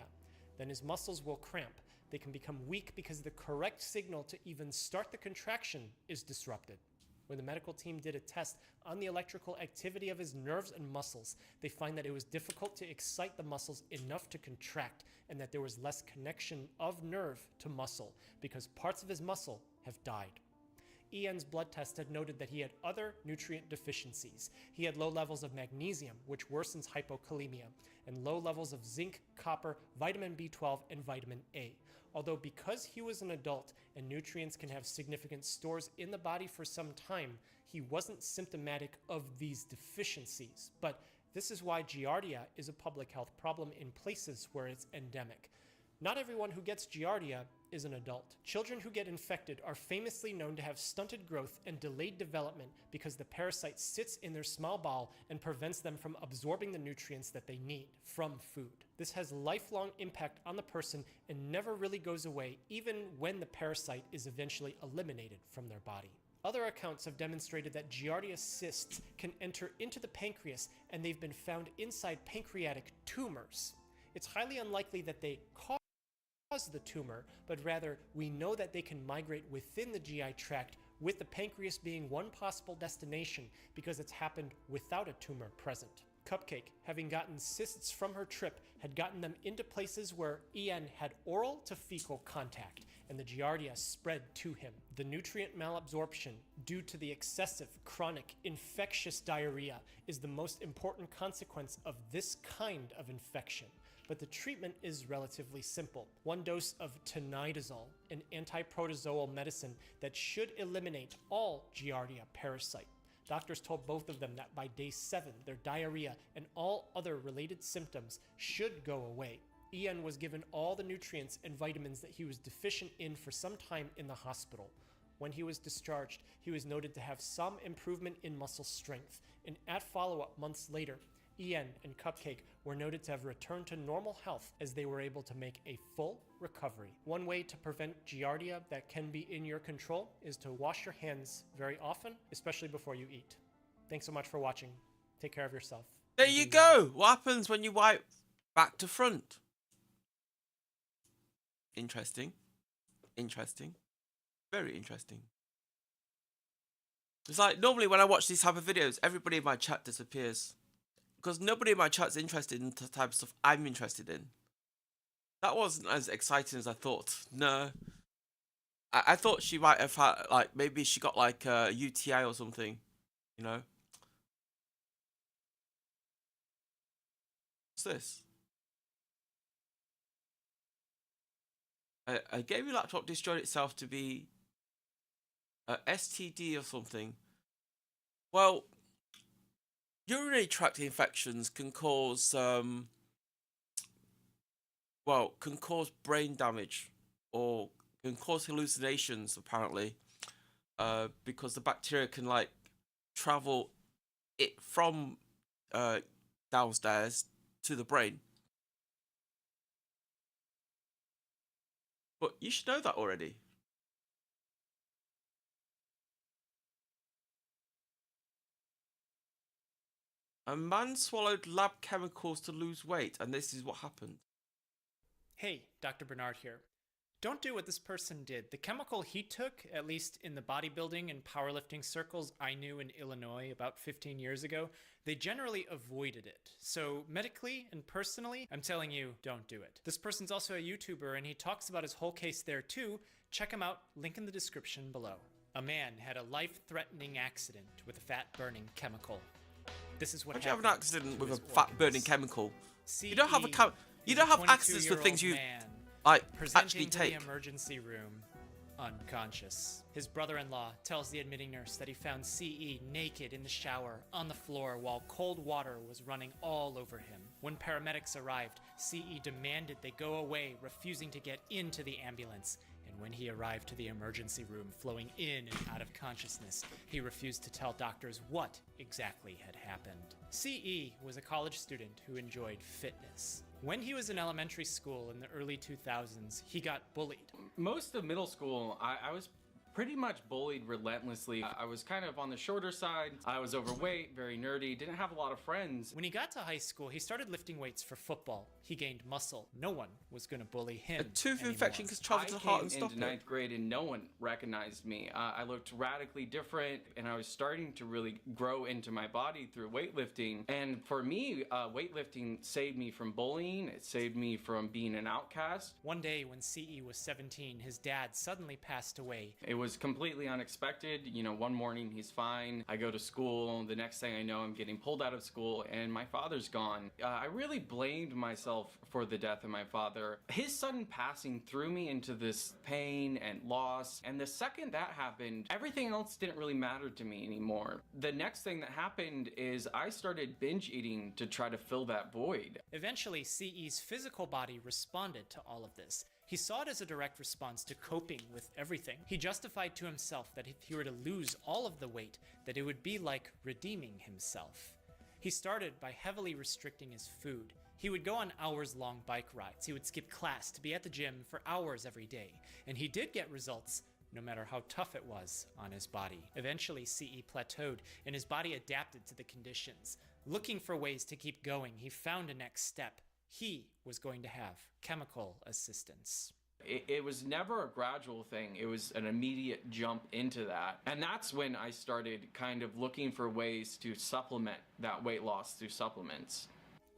then his muscles will cramp. They can become weak because the correct signal to even start the contraction is disrupted. When the medical team did a test on the electrical activity of his nerves and muscles, they find that it was difficult to excite the muscles enough to contract, and that there was less connection of nerve to muscle because parts of his muscle have died. Ian's blood test had noted that he had other nutrient deficiencies. He had low levels of magnesium, which worsens hypokalemia, and low levels of zinc, copper, vitamin B12, and vitamin A. Although because he was an adult and nutrients can have significant stores in the body for some time, he wasn't symptomatic of these deficiencies. But this is why Giardia is a public health problem in places where it's endemic. Not everyone who gets Giardia is an adult. Children who get infected are famously known to have stunted growth and delayed development because the parasite sits in their small bowel and prevents them from absorbing the nutrients that they need from food. This has lifelong impact on the person and never really goes away, even when the parasite is eventually eliminated from their body. Other accounts have demonstrated that Giardia cysts can enter into the pancreas, and they've been found inside pancreatic tumors. It's highly unlikely that they cause the tumor, but rather we know that they can migrate within the GI tract, with the pancreas being one possible destination because it's happened without a tumor present. Cupcake, having gotten cysts from her trip, had gotten them into places where Ian had oral to fecal contact, and the Giardia spread to him. The nutrient malabsorption due to the excessive chronic infectious diarrhea is the most important consequence of this kind of infection. But the treatment is relatively simple. One dose of tinidazole, an antiprotozoal medicine that should eliminate all Giardia parasite. Doctors told both of them that by day 7, their diarrhea and all other related symptoms should go away. Ian was given all the nutrients and vitamins that he was deficient in for some time in the hospital. When he was discharged, he was noted to have some improvement in muscle strength, and at follow-up months later, Ian and Cupcake were noted to have returned to normal health as they were able to make a full recovery. One way to prevent Giardia that can be in your control is to wash your hands very often, especially before you eat. Thanks so much for watching. Take care of yourself. There you go. What happens when you wipe back to front? Interesting. Interesting. Very interesting. It's like normally when I watch these type of videos, everybody in my chat disappears. Because nobody in my chat's interested in the type of stuff I'm interested in. That wasn't as exciting as I thought. No. I thought she might have had, like, maybe she got, like, a UTI or something. You know? What's this? A gaming laptop destroyed itself to be a STD or something. Well, urinary tract infections can cause can cause brain damage or can cause hallucinations apparently, because the bacteria can like travel it from downstairs to the brain. But you should know that already. A man swallowed lab chemicals to lose weight, and this is what happened. Hey, Dr. Bernard here. Don't do what this person did. The chemical he took, at least in the bodybuilding and powerlifting circles I knew in Illinois about 15 years ago, they generally avoided it. So medically and personally, I'm telling you, don't do it. This person's also a YouTuber and he talks about his whole case there too. Check him out, link in the description below. A man had a life-threatening accident with a fat-burning chemical. This is what happened. How'd you have an accident with a organs. fat-burning chemical? You don't have you don't have accidents for things you like actually take. To the emergency room, unconscious. His brother-in-law tells the admitting nurse that he found CE naked in the shower on the floor while cold water was running all over him. When paramedics arrived, CE demanded they go away, refusing to get into the ambulance. And and when he arrived to the emergency room, flowing in and out of consciousness, he refused to tell doctors what exactly had happened. CE was a college student who enjoyed fitness. When he was in elementary school in the early 2000s, he got bullied. Most of middle school, I was pretty much bullied relentlessly. I was kind of on the shorter side. I was overweight, very nerdy, didn't have a lot of friends. When he got to high school, he started lifting weights for football. He gained muscle. No one was going to bully him. A tooth infection could travel to the heart and stop I came into ninth grade and no one recognized me. I looked radically different, and I was starting to really grow into my body through weightlifting. And for me, weightlifting saved me from bullying. It saved me from being an outcast. One day when CE was 17, his dad suddenly passed away. It was completely unexpected. You know, one morning he's fine. I go to school. The next thing I know, I'm getting pulled out of school and my father's gone. I really blamed myself for the death of my father. His sudden passing threw me into this pain and loss. And the second that happened, everything else didn't really matter to me anymore. The next thing that happened is I started binge eating to try to fill that void. Eventually, CE's physical body responded to all of this. He saw it as a direct response to coping with everything. He justified to himself that if he were to lose all of the weight, that it would be like redeeming himself. He started by heavily restricting his food. He would go on hours-long bike rides. He would skip class to be at the gym for hours every day. And he did get results, no matter how tough it was on his body. Eventually, CE plateaued, and his body adapted to the conditions. Looking for ways to keep going, he found a next step. He was going to have chemical assistance. It was never a gradual thing. It was an immediate jump into that. And that's when I started kind of looking for ways to supplement that weight loss through supplements.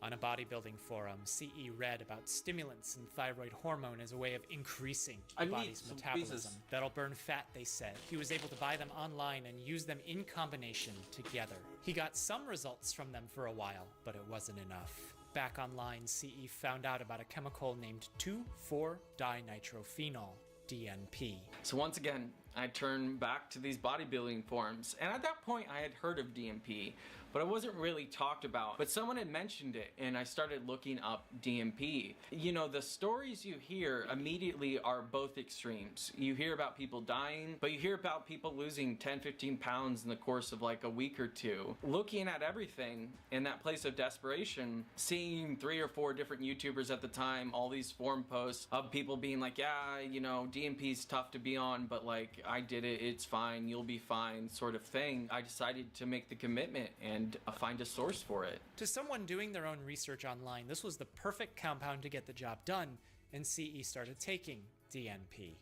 On a bodybuilding forum, CE read about stimulants and thyroid hormone as a way of increasing the body's metabolism. That'll burn fat, they said. He was able to buy them online and use them in combination together. He got some results from them for a while, but it wasn't enough. Back online, CE found out about a chemical named 2,4-dinitrophenol, DNP. So once again, I turned back to these bodybuilding forums, and at that point I had heard of DNP, but it wasn't really talked about. But someone had mentioned it, and I started looking up DNP. You know, the stories you hear immediately are both extremes. You hear about people dying, but you hear about people losing 10, 15 pounds in the course of like a week or two. Looking at everything in that place of desperation, seeing 3 or 4 different YouTubers at the time, all these forum posts of people being like, yeah, you know, DNP's tough to be on, but like, I did it, it's fine, you'll be fine, sort of thing. I decided to make the commitment and find a source for it. To someone doing their own research online, this was the perfect compound to get the job done, and CE started taking DNP.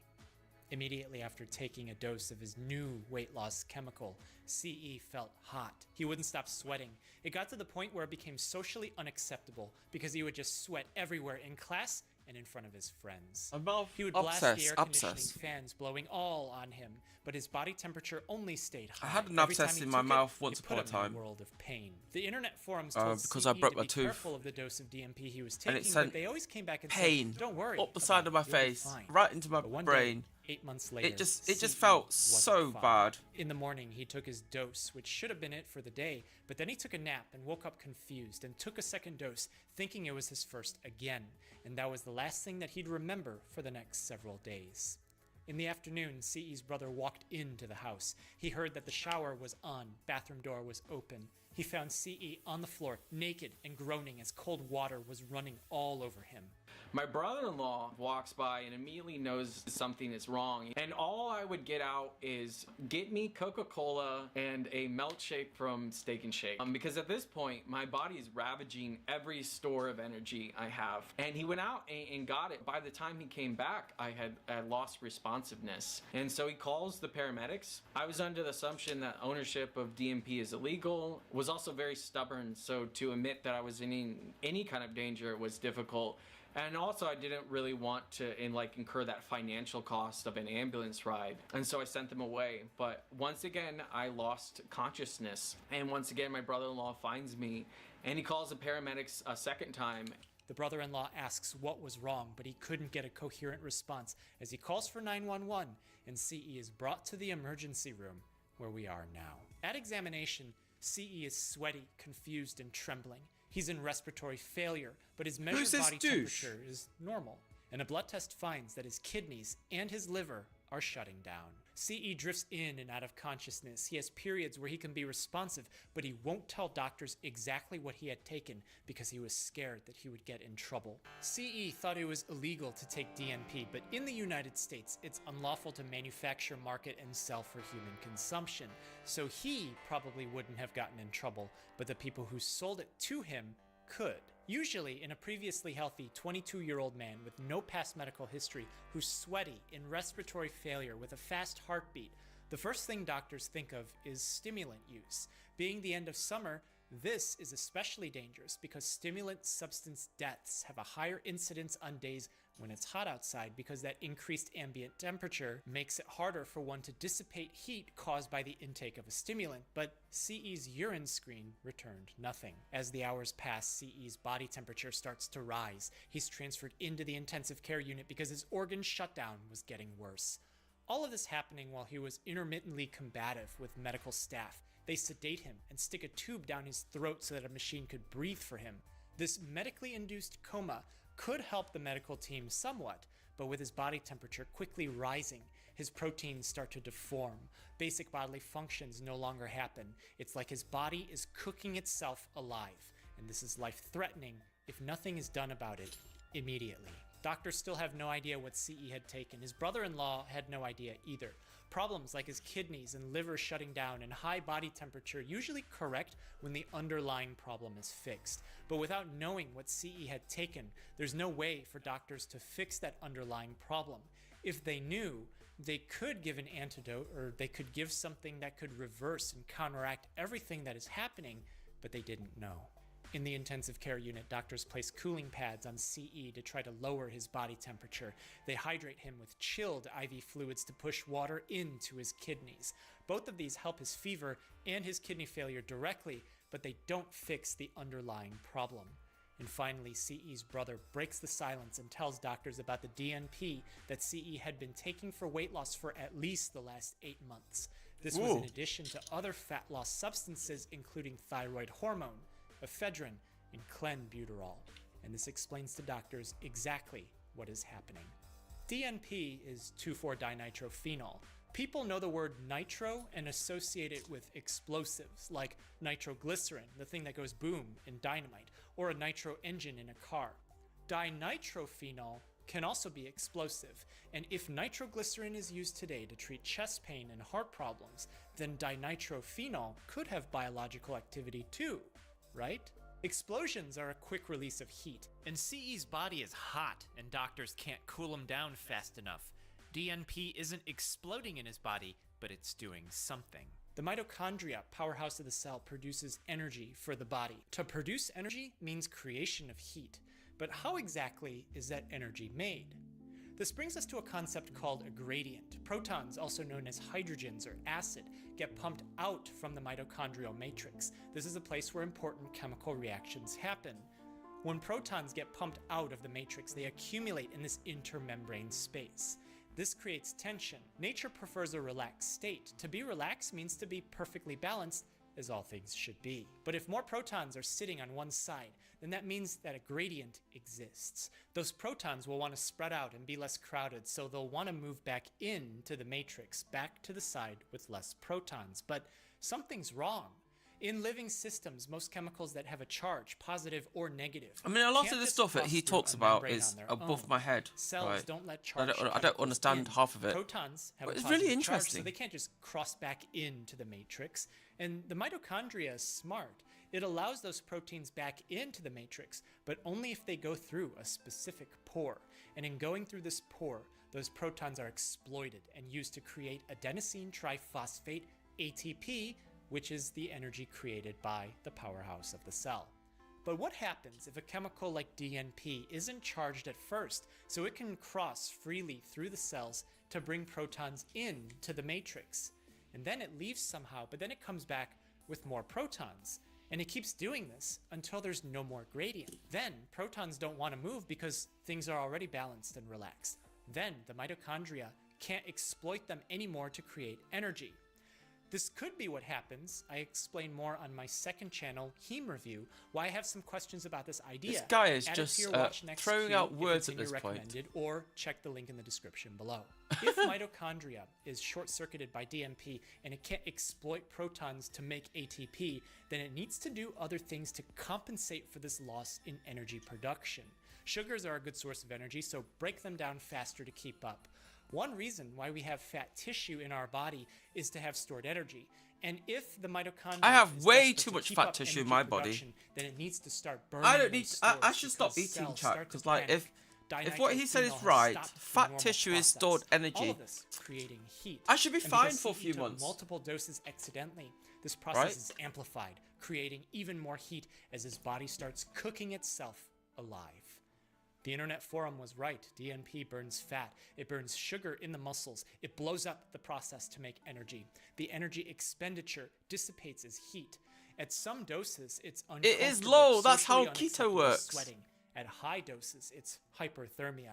Immediately after taking a dose of his new weight loss chemical, CE felt hot. He wouldn't stop sweating. It got to the point where it became socially unacceptable because he would just sweat everywhere in class and in front of his friends. He would blast the air conditioning fans blowing all on him, but his body temperature only stayed high. I had an Every abscess time he in my took mouth it, once it put upon a him time. in a world of pain. The internet forums told because CE I broke to my be tooth. careful of the dose of DNP he was And taking, it sent but they always came back and pain said, "Don't worry, up the side of my you'll be face, fine." right into my But one brain. Day, 8 months later, It just CE felt wasn't so fine. bad. In the morning, he took his dose, which should have been it for the day, but then he took a nap and woke up confused and took a second dose, thinking it was his first again, and that was the last thing that he'd remember for the next several days. In the afternoon, CE's brother walked into the house. He heard that the shower was on, bathroom door was open. He found CE on the floor, naked and groaning as cold water was running all over him. My brother-in-law walks by and immediately knows something is wrong. And all I would get out is, get me Coca-Cola and a milkshake from Steak and Shake. Because at this point, my body is ravaging every store of energy I have. And he went out and got it. By the time he came back, I had lost responsiveness. And so he calls the paramedics. I was under the assumption that ownership of DNP is illegal, was also very stubborn. So to admit that I was in any kind of danger was difficult. And also I didn't really want to incur that financial cost of an ambulance ride. And so I sent them away. But once again, I lost consciousness. And once again, my brother-in-law finds me and he calls the paramedics a second time. The brother-in-law asks what was wrong, but he couldn't get a coherent response as he calls for 911 and CE is brought to the emergency room where we are now. At examination, CE is sweaty, confused, and trembling. He's in respiratory failure, but his measured body temperature is normal. and a blood test finds that his kidneys and his liver are shutting down. CE drifts in and out of consciousness. He has periods where he can be responsive, but he won't tell doctors exactly what he had taken because he was scared that he would get in trouble. CE thought it was illegal to take DNP, but in the United States, it's unlawful to manufacture, market, and sell for human consumption. So he probably wouldn't have gotten in trouble, but the people who sold it to him could. Usually in a previously healthy 22-year-old man with no past medical history who's sweaty, in respiratory failure, with a fast heartbeat, the first thing doctors think of is stimulant use. Being the end of summer, this is especially dangerous because stimulant substance deaths have a higher incidence on days when it's hot outside because that increased ambient temperature makes it harder for one to dissipate heat caused by the intake of a stimulant, but CE's urine screen returned nothing. As the hours pass, CE's body temperature starts to rise. He's transferred into the intensive care unit because his organ shutdown was getting worse. All of this happening while he was intermittently combative with medical staff. They sedate him and stick a tube down his throat so that a machine could breathe for him. This medically induced coma could help the medical team somewhat, but with his body temperature quickly rising, his proteins start to deform. Basic bodily functions no longer happen. It's like his body is cooking itself alive, and this is life-threatening if nothing is done about it immediately. Doctors still have no idea what CE had taken. His brother-in-law had no idea either. Problems like his kidneys and liver shutting down and high body temperature usually correct when the underlying problem is fixed. But without knowing what CE had taken, there's no way for doctors to fix that underlying problem. If they knew, they could give an antidote, or they could give something that could reverse and counteract everything that is happening, but they didn't know. In the intensive care unit, doctors place cooling pads on CE to try to lower his body temperature. They hydrate him with chilled IV fluids to push water into his kidneys. Both of these help his fever and his kidney failure directly, but they don't fix the underlying problem. And finally, CE's brother breaks the silence and tells doctors about the DNP that CE had been taking for weight loss for at least the last 8 months. This was in addition to other fat loss substances, including thyroid hormone, ephedrine, and clenbuterol, and this explains to doctors exactly what is happening. DNP is 2,4-dinitrophenol. People know the word nitro and associate it with explosives, like nitroglycerin, the thing that goes boom in dynamite, or a nitro engine in a car. Dinitrophenol can also be explosive, and if nitroglycerin is used today to treat chest pain and heart problems, then dinitrophenol could have biological activity too, right? Explosions are a quick release of heat, and CE's body is hot, and doctors can't cool him down fast enough. DNP isn't exploding in his body, but it's doing something. The mitochondria, powerhouse of the cell, produces energy for the body. To produce energy means creation of heat, but how exactly is that energy made? This brings us to a concept called a gradient. Protons, also known as hydrogens or acid, get pumped out from the mitochondrial matrix. This is a place where important chemical reactions happen. When protons get pumped out of the matrix, they accumulate in this intermembrane space. This creates tension. Nature prefers a relaxed state. To be relaxed means to be perfectly balanced, as all things should be. But if more protons are sitting on one side, then that means that a gradient exists. Those protons will want to spread out and be less crowded, so they'll want to move back into the matrix, back to the side with less protons. But something's wrong. In living systems, most chemicals that have a charge, positive or negative, I mean, a lot of the stuff that he talks about is above my head. Cells right? don't let charge. I don't understand half of it. Protons have but a it's really positive charge, interesting. so they can't just cross back into the matrix. And the mitochondria is smart. It allows those proteins back into the matrix, but only if they go through a specific pore. And in going through this pore, those protons are exploited and used to create adenosine triphosphate, ATP, which is the energy created by the powerhouse of the cell. But what happens if a chemical like DNP isn't charged at first, so it can cross freely through the cells to bring protons into the matrix? And then it leaves somehow, but then it comes back with more protons. And it keeps doing this until there's no more gradient. Then protons don't want to move because things are already balanced and relaxed. Then the mitochondria can't exploit them anymore to create energy. This could be what happens. I explain more on my second channel, Heme Review, why I have some questions about this idea. This guy is Add it to just your watch next throwing queue out if words it's in at your this point. recommended, or check the link in the description below. If mitochondria is short-circuited by DMP and it can't exploit protons to make ATP, then it needs to do other things to compensate for this loss in energy production. Sugars are a good source of energy, so break them down faster to keep up. One reason why we have fat tissue in our body is to have stored energy. And if the mitochondria I have is way desperate too to much keep fat up tissue in energy my body. production, then it needs to start burning. I don't need. those I stores should stop because eating cells chat start to because, like, panic. if what he said is Dinitrophenol has right, stopped the fat normal tissue is process. stored All energy. of this creating heat. I should be And fine because for a CE few took months. multiple doses accidentally, this process Right? is amplified, creating even more heat as his body starts cooking itself alive. The internet forum was right. DNP burns fat. It burns sugar in the muscles. It blows up the process to make energy. The energy expenditure dissipates as heat. At some doses, it's uncomfortable. It is low. That's how socially keto unacceptable works. Sweating. At high doses, it's hyperthermia.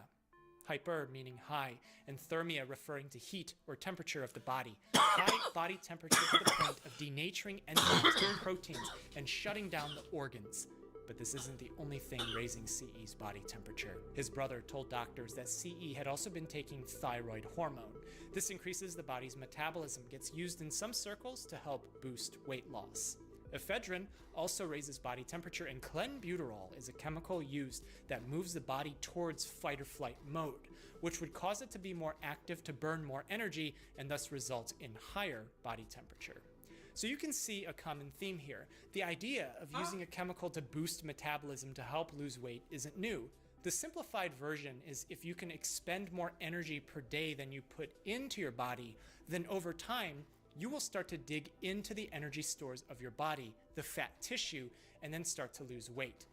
Hyper meaning high, and thermia referring to heat or temperature of the body. High body temperature to the point of denaturing enzymes and proteins and shutting down the organs. But this isn't the only thing raising CE's body temperature. His brother told doctors that CE had also been taking thyroid hormone. This increases the body's metabolism, gets used in some circles to help boost weight loss. Ephedrine also raises body temperature, and clenbuterol is a chemical used that moves the body towards fight or flight mode, which would cause it to be more active to burn more energy and thus result in higher body temperature. So you can see a common theme here. The idea of using a chemical to boost metabolism to help lose weight isn't new. The simplified version is if you can expend more energy per day than you put into your body, then over time, you will start to dig into the energy stores of your body, the fat tissue, and then start to lose weight.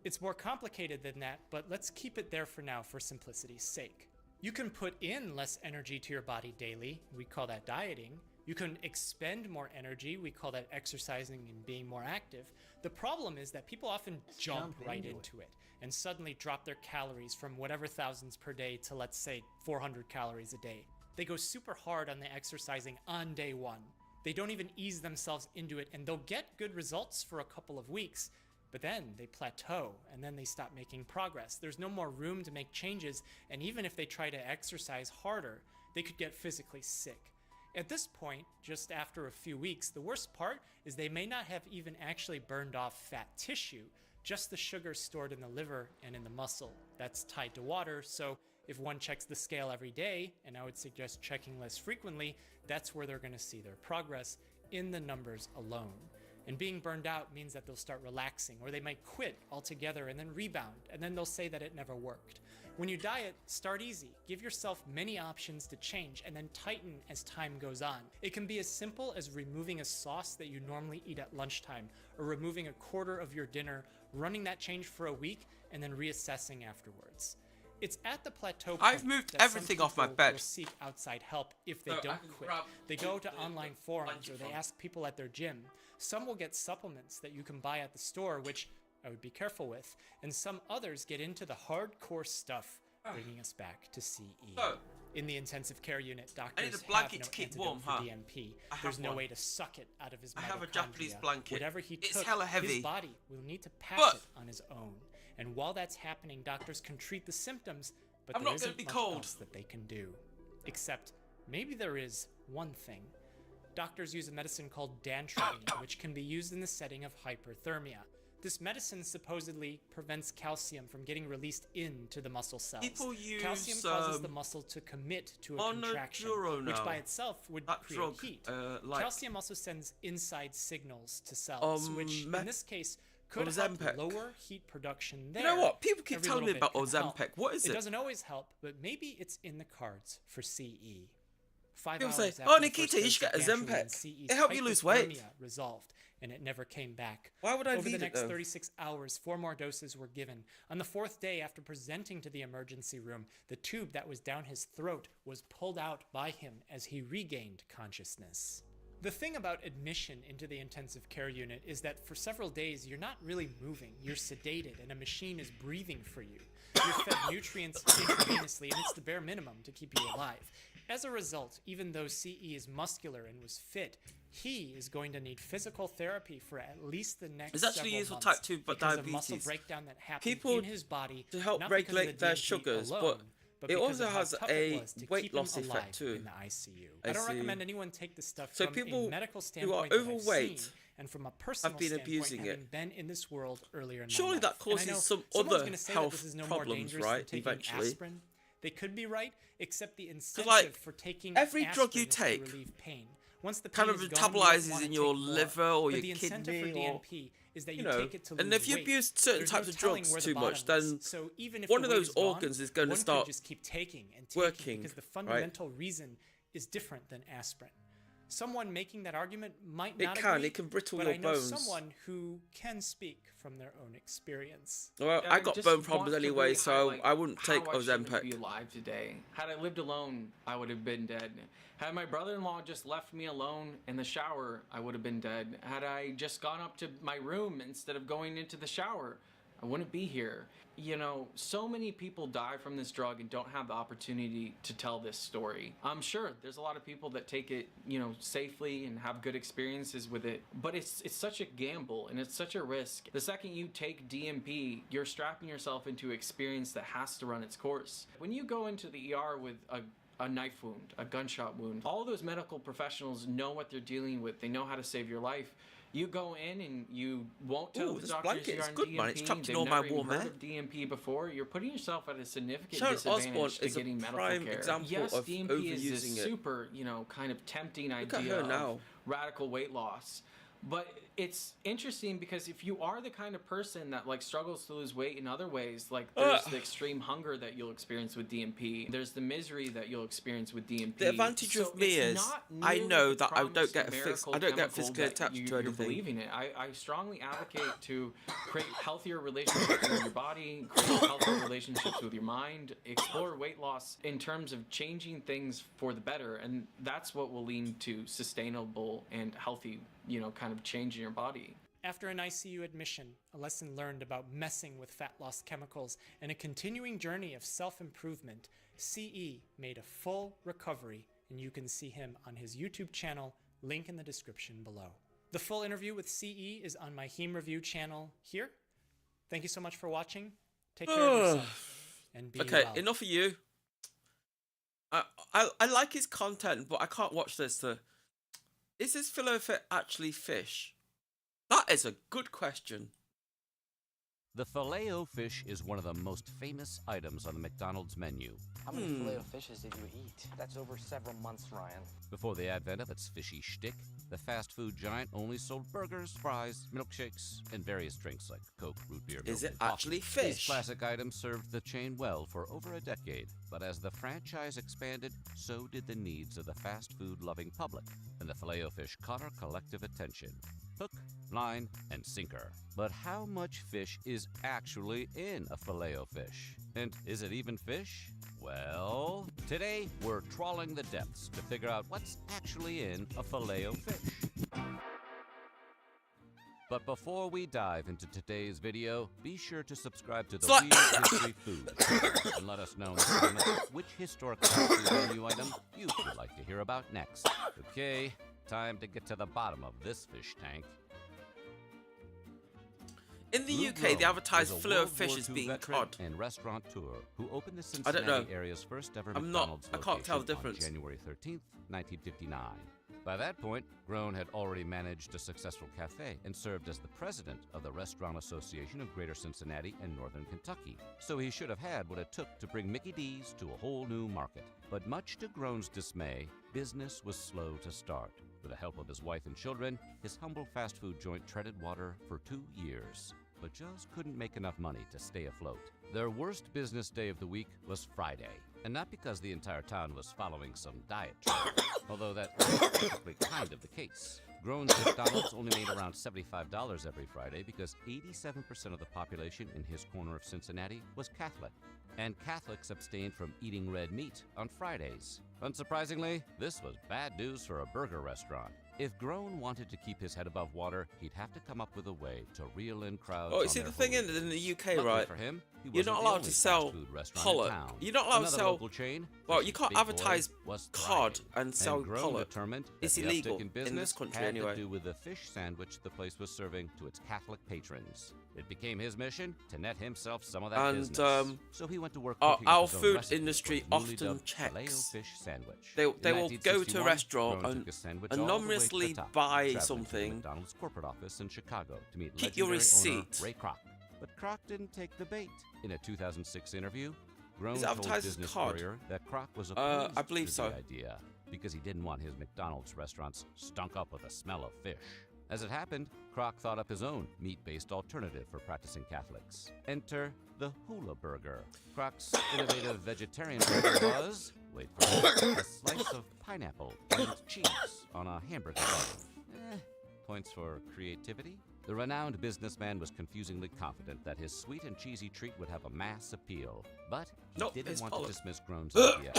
It's more complicated than that, but let's keep it there for now for simplicity's sake. You can put in less energy to your body daily. We call that dieting. You can expend more energy. We call that exercising and being more active. The problem is that people often jump right into it and suddenly drop their calories from whatever thousands per day to, let's say, 400 calories a day. They go super hard on the exercising on day one. They don't even ease themselves into it, and they'll get good results for a couple of weeks, but then they plateau and then they stop making progress. There's no more room to make changes, and even if they try to exercise harder, they could get physically sick. At this point, just after a few weeks, the worst part is they may not have even actually burned off fat tissue, just the sugar stored in the liver and in the muscle. That's tied to water, so if one checks the scale every day, and I would suggest checking less frequently, that's where they're going to see their progress in the numbers alone. And being burned out means that they'll start relaxing, or they might quit altogether and then rebound, and then they'll say that it never worked. When you diet, start easy. Give yourself many options to change and then tighten as time goes on. It can be as simple as removing a sauce that you normally eat at lunchtime, or removing a quarter of your dinner, running that change for a week, and then reassessing afterwards. It's at the plateau point I've moved that everything some off my people bed. will seek outside help if they So I don't can quit. grab They go to the online forums bungee or they from. ask people at their gym. Some will get supplements that you can buy at the store, which I would be careful with, and some others get into the hardcore stuff, bringing us back to CE. So, in the intensive care unit, I need doctors a blanket have no to keep antidote warm, for huh? DMP. I have There's no one. way to suck it out of his I have a mitochondria. Japanese blanket. Whatever he It's took, hella heavy. his body will need to pass But- it on his own. And while that's happening, doctors can treat the symptoms, but I'm there not gonna isn't be much cold. else that they can do. Except, maybe there is one thing. Doctors use a medicine called dantrolene, which can be used in the setting of hyperthermia. This medicine supposedly prevents calcium from getting released into the muscle cells. People use, calcium causes the muscle to commit to a contraction, which by itself would create drug, heat. like- Calcium also sends inside signals to cells, which in this case could help Ozempic. lower heat production there. You know what? People keep Every telling me little bit about can help. Ozempic. What is it? It doesn't always help, but maybe it's in the cards for CE. 5 People hours say, after "Oh, the Nikita, first you dose should of get dantrolene, Ozempic. CE's It help you lose weight." hypothermia resolved, and it never came back. Why would I Over the need it, next though? 36 hours, 4 more doses were given. On the 4th day after presenting to the emergency room, the tube that was down his throat was pulled out by him as he regained consciousness. The thing about admission into the intensive care unit is that for several days you're not really moving. You're sedated and a machine is breathing for you. You're fed nutrients intravenously, and it's the bare minimum to keep you alive. As a result, even though CE is muscular and was fit, He is going to need physical therapy for at least the next It's actually several used for months type 2 because of muscle diabetes. breakdown that happened People in his body to help not because of regulate the their DMT sugars, alone, but it because also of how has tough it a was to weight keep him loss alive effect too. in the ICU. I don't recommend anyone take this stuff So from people a medical who are standpoint that I've overweight seen, and from a personal have been standpoint, abusing having it. been in this world earlier in my Surely life. that And I causes know some someone's other gonna say that health this is no more problems, dangerous right? than taking Eventually. aspirin. They could be right, except the incentive like, for taking every drug you aspirin is take to relieve pain. Once the kind pain of is gone, you don't metabolizes wanna in your take more. liver or But your the incentive kidney for or, DMP is that you you know, take it to and lose if you weight. abuse certain There's types no of telling drugs where the too much, bottom then is. So even if one the of weight those is gone, organs is going to one start could just keep taking and taking working, because the right? fundamental reason is different than aspirin. Someone making that argument might It not can, agree, it can brittle but your I know bones. someone who can speak from their own experience. Well, I got just bone want problems to anyway, really so highlight I wouldn't take how I shouldn't be Ozempic. alive today. Had I lived alone, I would have been dead. Had my brother-in-law just left me alone in the shower, I would have been dead. Had I just gone up to my room instead of going into the shower, I wouldn't be here. You know, so many people die from this drug and don't have the opportunity to tell this story. I'm sure there's a lot of people that take it, you know, safely and have good experiences with it, but it's such a gamble and it's such a risk. The second you take DMP, you're strapping yourself into an experience that has to run its course. When you go into the ER with a knife wound, a gunshot wound, all those medical professionals know what they're dealing with. They know how to save your life. You go in and you won't tell the this doctors blanket you're is on good, DMP. man. It's trapped in They've all my never even warm heard air. of DMP before. You're putting yourself at a significant Sharon disadvantage Osbourne to is a getting medical prime care. example Yes, of DMP is this overusing it. super, you know, kind of tempting Look at idea her now. of radical weight loss. But it's interesting because if you are the kind of person that like struggles to lose weight in other ways, like there's the extreme hunger that you'll experience with DMP, there's the misery that you'll experience with DMP. The advantage of me is I know that I don't get physically attached to anything. Believe in it. I strongly advocate to create healthier relationships with your body, create healthier relationships with your mind, explore weight loss in terms of changing things for the better, and that's what will lead to sustainable and healthy, you know, kind of change in your body. After an ICU admission, a lesson learned about messing with fat loss chemicals, and a continuing journey of self-improvement, CE made a full recovery, and you can see him on his YouTube channel, link in the description below. The full interview with CE is on my Heme Review channel here. Thank you so much for watching. Take care of yourself and be Okay, well. enough of you. I like his content, but I can't watch this. Is this filet-o-fish actually fish? That is a good question. The Filet-O-Fish is one of the most famous items on the McDonald's menu. How many Filet-O-Fishes did you eat? That's over several months, Ryan. Before the advent of its fishy shtick, the fast food giant only sold burgers, fries, milkshakes, and various drinks like Coke, root beer, Is milk, it and coffee. actually fish? These classic items served the chain well for over a decade, but as the franchise expanded, so did the needs of the fast food-loving public, and the Filet-O-Fish caught our collective attention. Hook, line, and sinker. But how much fish is actually in a Filet-O-Fish? And is it even fish? Well, today we're trawling the depths to figure out what's actually in a Filet-O-Fish. But before we dive into today's video, be sure to subscribe to the Weird History Food and let us know in the comments which historic fast food menu item you would like to hear about next. Okay, time to get to the bottom of this fish tank. In the Lou UK, Grown they advertise is a filet-o-fish World as War II being veteran cod. and restaurateur who opened the I don't know. Cincinnati area's first ever I'm not. McDonald's I can't tell the location on difference. January 13th, 1959. By that point, Grown had already managed a successful cafe and served as the president of the Restaurant Association of Greater Cincinnati and Northern Kentucky. So he should have had what it took to bring Mickey D's to a whole new market. But much to Grown's dismay, business was slow to start. With the help of his wife and children, his humble fast food joint treaded water for 2 years, but just couldn't make enough money to stay afloat. Their worst business day of the week was Friday, and not because the entire town was following some diet trend, although that was technically kind of the case. Grown's McDonald's only made around $75 every Friday because 87% of the population in his corner of Cincinnati was Catholic, and Catholics abstained from eating red meat on Fridays. Unsurprisingly, this was bad news for a burger restaurant. If Groan wanted to keep his head above water, he'd have to come up with a way to reel in crowds. Oh, you see, the thing in the UK, right? For him, you're not allowed to sell pollock. You're not allowed to sell. Chain, well, you can't advertise cod and sell pollock. It's illegal in this country anyway. To do with the fish sandwich the place was serving to its Catholic patrons. It became his mission to net himself some of that business. So he went to work. Our food industry often checks. Fish sandwich. They will go to a restaurant and anonymously buy something. McDonald's corporate office in Chicago to meet keep your receipt. Ray Kroc. But Kroc didn't take the bait. In a 2006 interview, Groan Is it told advertised as Business cod? Courier that Kroc was opposed I believe to so. the idea because he didn't want his McDonald's restaurants stunk up with the smell of fish. As it happened, Kroc thought up his own meat-based alternative for practicing Catholics. Enter the hula burger. Kroc's innovative vegetarian burger was, wait for it, a slice of pineapple and cheese on a hamburger bun. Points for creativity? The renowned businessman was confusingly confident that his sweet and cheesy treat would have a mass appeal, but he didn't want to dismiss Groan's idea.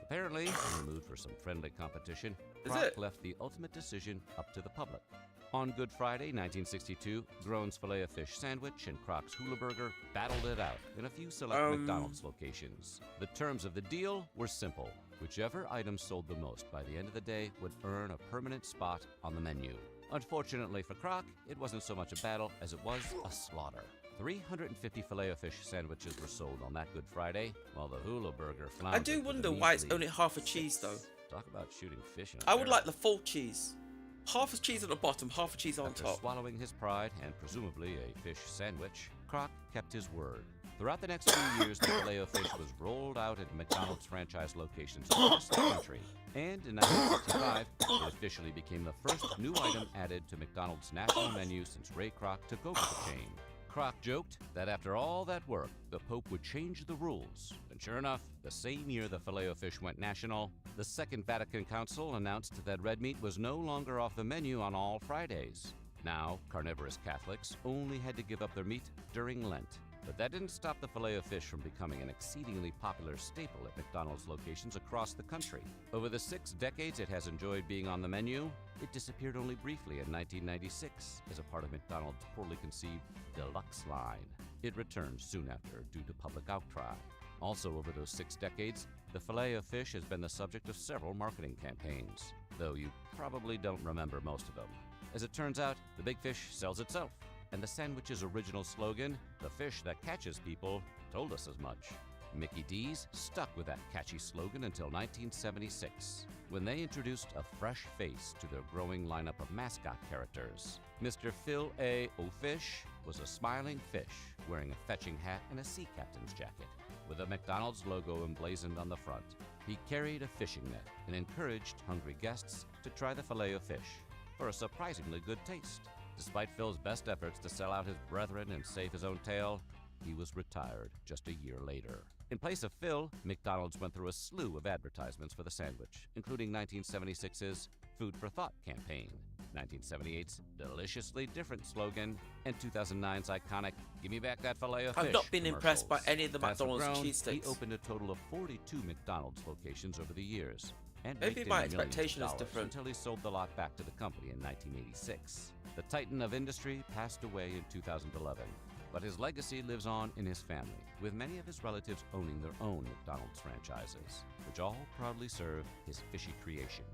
Apparently, in the mood for some friendly competition, Kroc left the ultimate decision up to the public. On Good Friday, 1962, Groan's Filet-O-Fish sandwich and Kroc's Hula Burger battled it out in a few select McDonald's locations. The terms of the deal were simple. Whichever item sold the most by the end of the day would earn a permanent spot on the menu. Unfortunately for Kroc, it wasn't so much a battle as it was a slaughter. 350 Filet-O-Fish sandwiches were sold on that Good Friday, while the Hula Burger floundered. I do wonder why it's only half a cheese though. Talk about shooting fish in a I would barrel. like the full cheese. Half a cheese at the bottom, half a cheese on After top. swallowing his pride and presumably a fish sandwich, Kroc kept his word. Throughout the next few years, the Filet-O-Fish was rolled out at McDonald's franchise locations across the country. And in 1965, it officially became the first new item added to McDonald's national menu since Ray Kroc took over the chain. Kroc joked that after all that work, the Pope would change the rules. And sure enough, the same year the Filet-O-Fish went national, the Second Vatican Council announced that red meat was no longer off the menu on all Fridays. Now, carnivorous Catholics only had to give up their meat during Lent. But that didn't stop the Filet-O-Fish from becoming an exceedingly popular staple at McDonald's locations across the country. Over the 6 decades it has enjoyed being on the menu, it disappeared only briefly in 1996 as a part of McDonald's poorly conceived deluxe line. It returned soon after due to public outcry. Also over those 6 decades, the Filet-O-Fish has been the subject of several marketing campaigns, though you probably don't remember most of them. As it turns out, the big fish sells itself. And the sandwich's original slogan, "The fish that catches people," told us as much. Mickey D's stuck with that catchy slogan until 1976, when they introduced a fresh face to their growing lineup of mascot characters. Mr. Phil A. O'Fish was a smiling fish wearing a fetching hat and a sea captain's jacket, with a McDonald's logo emblazoned on the front. He carried a fishing net and encouraged hungry guests to try the Filet-O-Fish for a surprisingly good taste. Despite Phil's best efforts to sell out his brethren and save his own tail, he was retired just a year later. In place of Phil, McDonald's went through a slew of advertisements for the sandwich, including 1976's Food for Thought campaign, 1978's Deliciously Different slogan, and 2009's iconic Give Me Back That Filet-O-Fish. I've not been impressed by any of the As for McDonald's Groan, cheesesteaks. He opened a total of 42 McDonald's locations over the years. And Maybe raked in my millions of expectation is dollars different. Until he sold the lot back to the company in 1986. The titan of industry passed away in 2011, but his legacy lives on in his family, with many of his relatives owning their own McDonald's franchises, which all proudly serve his fishy creation.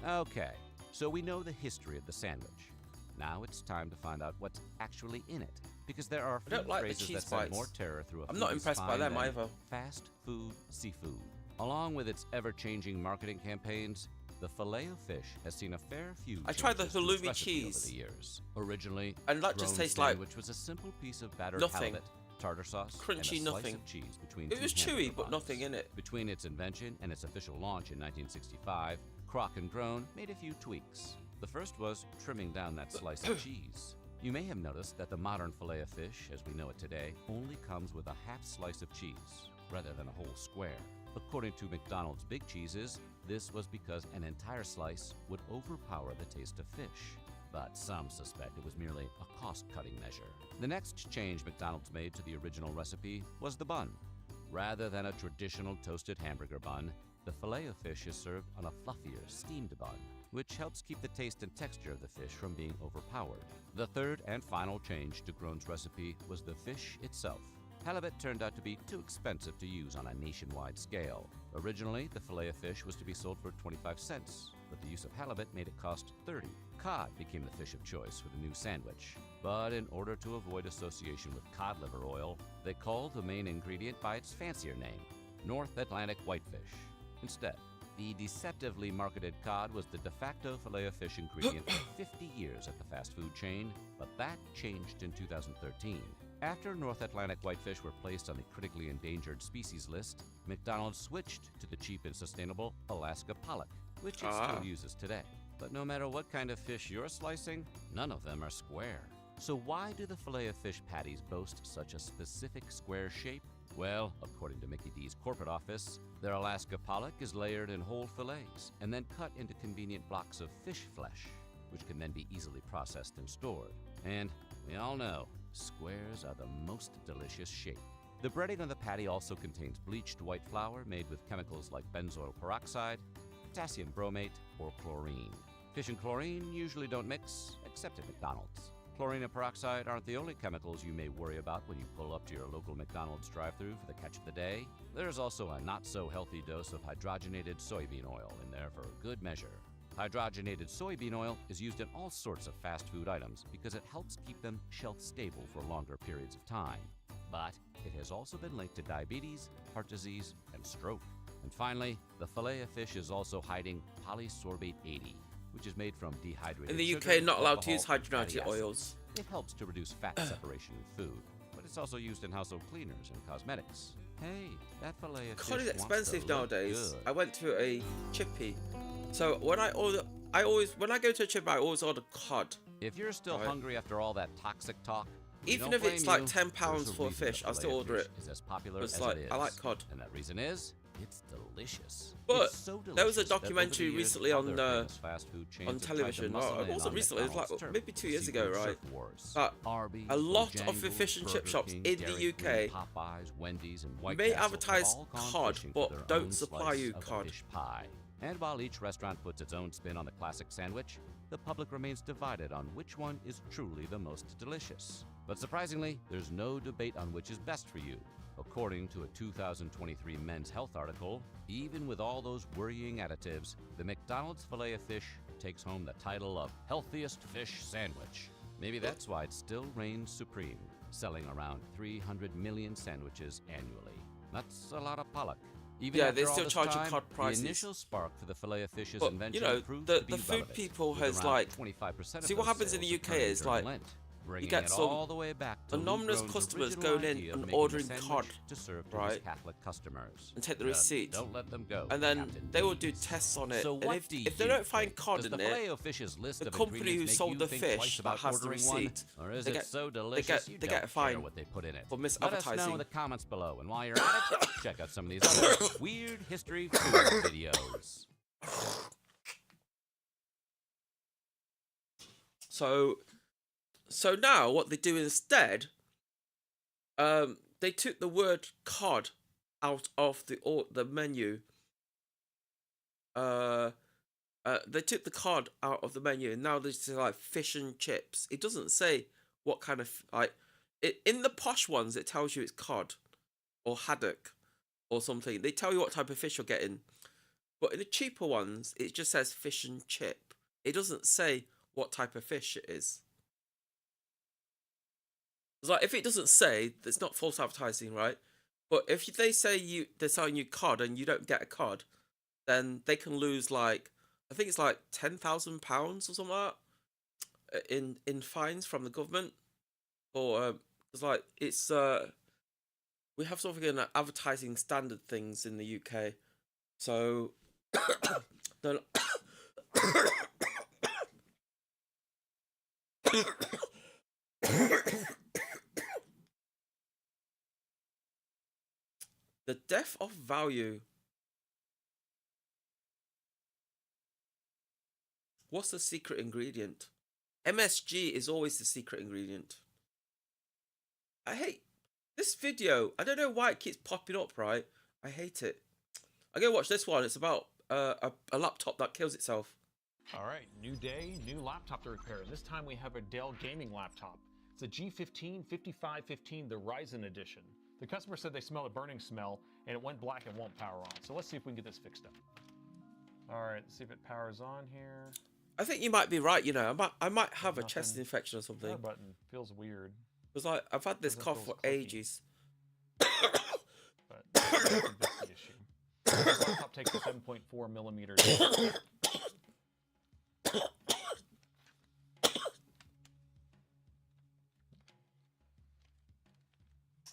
Okay, so we know the history of the sandwich. Now it's time to find out what's actually in it, because there are I don't few like the phrases cheese that send bites. more terror through a I'm not foodie's impressed by spine them than either. Fast food seafood. Along with its ever-changing marketing campaigns, the Filet-O-Fish has seen a fair few I tried the changes to its halloumi recipe cheese. over the years. Originally, And that just Groan's tastes like sandwich was a simple piece of battered nothing. halibut, tartar sauce, Crunchy and a slice nothing. of cheese between It two was chewy, hamburger but buns. nothing in it. Between its invention and its official launch in 1965, Kroc and Groan made a few tweaks. The first was trimming down that slice of cheese. You may have noticed that the modern Filet-O-Fish, as we know it today, only comes with a half slice of cheese, rather than a whole square. According to McDonald's Big Cheeses, this was because an entire slice would overpower the taste of fish. But some suspect it was merely a cost-cutting measure. The next change McDonald's made to the original recipe was the bun. Rather than a traditional toasted hamburger bun, the fillet of fish is served on a fluffier, steamed bun, which helps keep the taste and texture of the fish from being overpowered. The third and final change to Groen's recipe was the fish itself. Halibut turned out to be too expensive to use on a nationwide scale. Originally, the fillet of fish was to be sold for 25 cents, but the use of halibut made it cost 30. Cod became the fish of choice for the new sandwich. But in order to avoid association with cod liver oil, they called the main ingredient by its fancier name, North Atlantic whitefish. Instead, the deceptively marketed cod was the de facto fillet of fish ingredient for 50 years at the fast food chain, but that changed in 2013. After North Atlantic whitefish were placed on the critically endangered species list, McDonald's switched to the cheap and sustainable Alaska pollock, which it still uses today. But no matter what kind of fish you're slicing, none of them are square. So why do the fillet of fish patties boast such a specific square shape? Well, according to Mickey D's corporate office, their Alaska pollock is layered in whole fillets and then cut into convenient blocks of fish flesh, which can then be easily processed and stored. And we all know, squares are the most delicious shape. The breading on the patty also contains bleached white flour made with chemicals like benzoyl peroxide, potassium bromate, or chlorine. Fish and chlorine usually don't mix, except at McDonald's. Chlorine and peroxide aren't the only chemicals you may worry about when you pull up to your local McDonald's drive-thru for the catch of the day. There's also a not-so-healthy dose of hydrogenated soybean oil in there for good measure. Hydrogenated soybean oil is used in all sorts of fast food items because it helps keep them shelf-stable for longer periods of time. But it has also been linked to diabetes, heart disease, and stroke. And finally, the fillet of fish is also hiding polysorbate 80, which is made from dehydrated In the sugar, UK, not allowed to use alcohol, and fatty hydrogenated acids. oils. It helps to reduce fat separation in food, but it's also used in household cleaners and cosmetics. Hey, that fillet of Cod fish is wants expensive to look nowadays. good. I went to a chippy, so when I go to a chippy, I always order cod. If you're still Right. hungry after all that toxic talk, we Even don't if it's blame like you. £10 There's for a reason fish, the I'll still fillet of order fish it. is as popular It's as like, it is. I like cod. And that reason is, it's delicious. But It's so there was a delicious that over the documentary years, recently on other famous fast food chains on have tried to television. muscle Oh, it in wasn't on recently. It was McDonald's like turf, maybe 2 the years ago, seafood right? surf wars. But Arby's, a lot of the Bojangles, fish and chip Burger shops King, in the Dairy UK Queen, Popeyes, Wendy's, and White may Castle have advertise all gone cod, fishing for but their don't own supply slice you of the cod. fish pie. And while each restaurant puts its own spin on the classic sandwich, the public remains divided on which one is truly the most delicious. But surprisingly, there's no debate on which is best for you. According to a 2023 Men's Health article, even with all those worrying additives, the McDonald's filet of fish takes home the title of healthiest fish sandwich. Maybe that's why it still reigns supreme, selling around 300 million sandwiches annually. That's a lot of pollock. Even Yeah, after they all still this charge you time, cod prices. The initial spark for the filet of fish's But, invention you know, proved the to be food relevant, people with has around like 25% see of what those happens in the sales UK occurring is during like Lent, you bringing get it some all the way back to anonymous Groen's customers original going in idea of and making a ordering sandwich cod, to serve to right? his Catholic customers. And take the Just receipt. Don't let them go. And then Captain they will do Please. tests on it. So and what if, do if they you don't find think? cod Does in the it, Filet-O-Fish's list the of company who ingredients make sold you the think twice fish that about has the ordering one? receipt, Or is they it get- so they delicious get- you they don't get a fine care what they put in it? for Let us know in misadvertising. the comments below. And while you're at it, check out some of these other weird history food videos. So now what they do instead, they took the word cod out of the menu. They took the cod out of the menu, and now they say like fish and chips. It doesn't say what kind of in the posh ones. It tells you it's cod or haddock or something. They tell you what type of fish you're getting, but in the cheaper ones, it just says fish and chip. It doesn't say what type of fish it is. It's like if it doesn't say, it's not false advertising, right? But if they say they're selling you cod and you don't get a cod, then they can lose like I think it's like £10,000 or something like that in fines from the government. Or it's like it's we have something in advertising standard things in the UK, so then. The death of value. What's the secret ingredient? MSG is always the secret ingredient. I hate This video, I don't know why it keeps popping up, right? I hate it. I'm gonna watch this one. It's about a laptop that kills itself. All right, new day, new laptop to repair. This time we have a Dell gaming laptop. It's a G15 5515, the Ryzen edition. The customer said they smell a burning smell and it went black and won't power on. So let's see if we can get this fixed up. All right, let's see if it powers on here. I think you might be right. You know, I might have a chest infection or something. Power button feels weird. Because like I've had this cough for ages. But that's the issue. This laptop takes a 7.4 millimeter.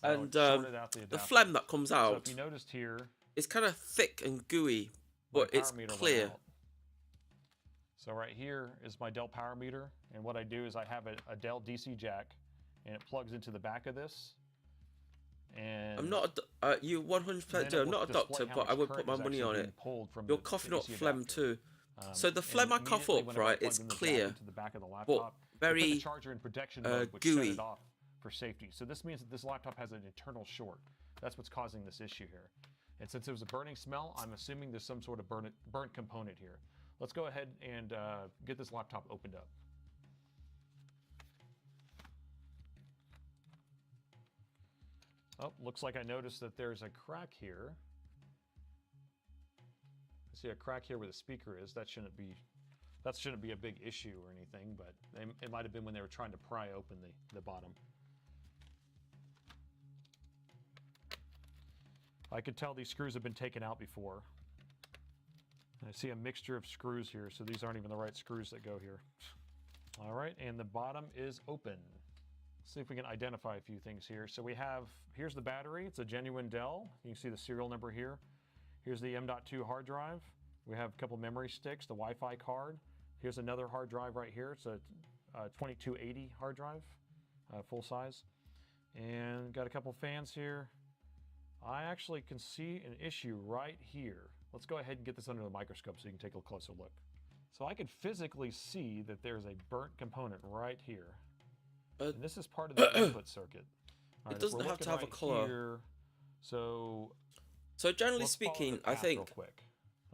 And the phlegm that comes out, so if you noticed here, it's kind of thick and gooey, but it's clear. So right here is my Dell power meter, and what I do is I have a Dell DC jack, and it plugs into the back of this. And I'm not you 100% do. I'm not a doctor, but I would put my money on it. You're coughing up phlegm too. So the phlegm I cough up, right, it's clear, but very gooey. For safety. So this means that this laptop has an internal short. That's what's causing this issue here. And since there's a burning smell, I'm assuming there's some sort of burnt component here. Let's go ahead and get this laptop opened up. Oh, looks like I noticed that there's a crack here. I see a crack here where the speaker is. That shouldn't be a big issue or anything, but it might have been when they were trying to pry open the bottom. I could tell these screws have been taken out before. I see a mixture of screws here, so these aren't even the right screws that go here. All right, and the bottom is open. Let's see if we can identify a few things here. So here's the battery. It's a genuine Dell. You can see the serial number here. Here's the M.2 hard drive. We have a couple memory sticks, the Wi-Fi card. Here's another hard drive right here. It's a 2280 hard drive, full size. And got a couple fans here. I actually can see an issue right here. Let's go ahead and get this under the microscope so you can take a closer look. So I can physically see that there's a burnt component right here. And this is part of the input circuit. All right, it doesn't have to have a color. So generally speaking, I think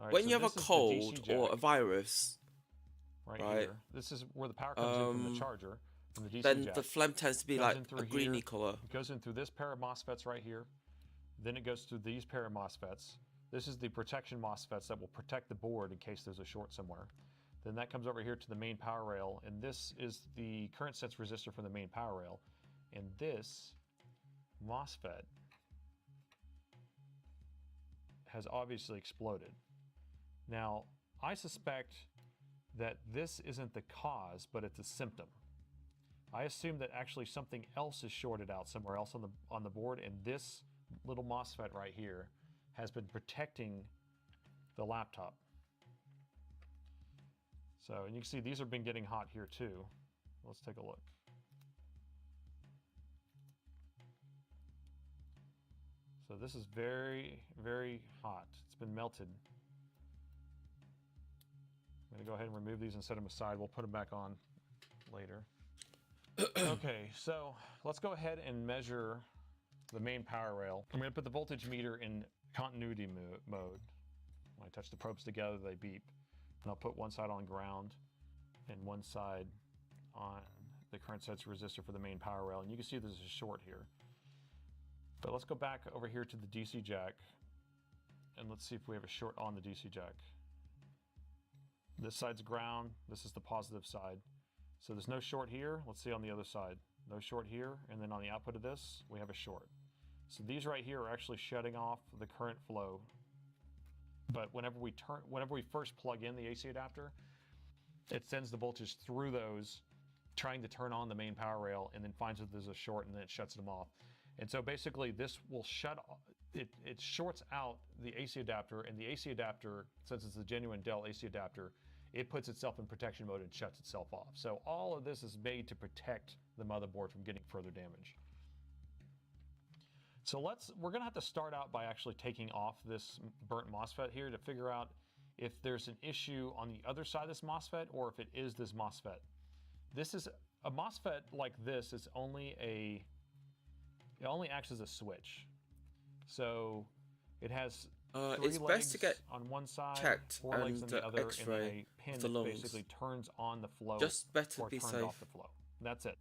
when you have a cold or a virus, right here, this is where the power comes in from the charger, from the DC then jack. the phlegm tends to be like a greeny color. It goes in through this pair of MOSFETs right here. Then it goes through these pair of MOSFETs. This is the protection MOSFETs that will protect the board in case there's a short somewhere. Then that comes over here to the main power rail, and this is the current sense resistor for the main power rail. And this MOSFET has obviously exploded. Now, I suspect that this isn't the cause, but it's a symptom. I assume that actually something else is shorted out somewhere else on the board, and this little MOSFET right here has been protecting the laptop. So, and you can see these have been getting hot here too. Let's take a look. So this is very, very hot. It's been melted. I'm gonna go ahead and remove these and set them aside. We'll put them back on later. Okay, so let's go ahead and measure the main power rail. I'm going to put the voltage meter in continuity mode. When I touch the probes together, they beep. And I'll put one side on ground and one side on the current sense resistor for the main power rail. And you can see there's a short here. But let's go back over here to the DC jack and let's see if we have a short on the DC jack. This side's ground, this is the positive side. So there's no short here. Let's see on the other side. No short here, and then on the output of this, we have a short. So these right here are actually shutting off the current flow. But whenever we first plug in the AC adapter, it sends the voltage through those, trying to turn on the main power rail, and then finds that there's a short, and then it shuts them off. And so basically, this will shut off. It shorts out the AC adapter, and the AC adapter, since it's a genuine Dell AC adapter, it puts itself in protection mode and shuts itself off. So all of this is made to protect the motherboard from getting further damage. So we're gonna have to start out by actually taking off this burnt MOSFET here to figure out if there's an issue on the other side of this MOSFET or if it is this MOSFET. This is a MOSFET like this is only it only acts as a switch. So it has it's three best to legs get on one side, checked 4 legs on and the other, and then X-ray a pin of the that lungs. basically turns on the flow Just better or be turns safe. off the flow. That's it.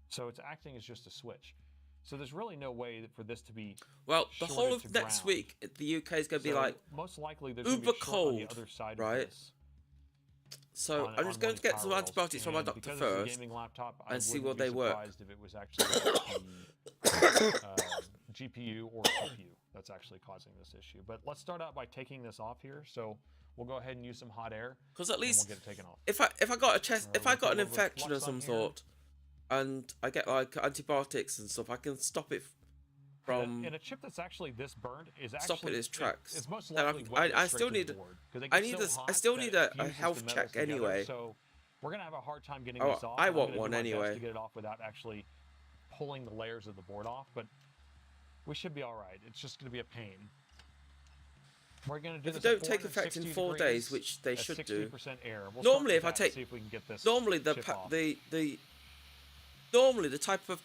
So it's acting as just a switch. So there's really no way for this to be Well, the whole shorted of to next ground. week, the UK is going to be So like most likely there's gonna be uber a short on the cold, other side of right? this. So on- I'm on just going one to get of some power rails. antibiotics from my And doctor because this is a first gaming laptop, I and see wouldn't what be they work. surprised if it was actually the GPU or CPU that's actually causing this issue. But let's start out by taking this off here. So we'll go ahead and use some hot air. Because at least and we'll get it taken off. if I got a chest, if I we'll got put an a little bit of infection flux of some on here. sort, and I get like antibiotics and stuff, I can stop it from And a chip that's actually this burnt is actually stopping its tracks. It's most And I'm- likely wet I straight still to the need board, 'cause they I get need so a, I hot still that need it a fuses the health metals check together. anyway. So we're gonna have a hard time getting Oh, this off. I and I'm want gonna one do my best anyway. to get it off without actually pulling the layers of the board off, but we should be all right. It's just gonna be a pain. We're gonna do If it this at don't take effect in 460 4 degrees days, which they at should 60% do. air. We'll Normally, if start I with that and take, see if we can get this normally the chip pa- off. normally the type of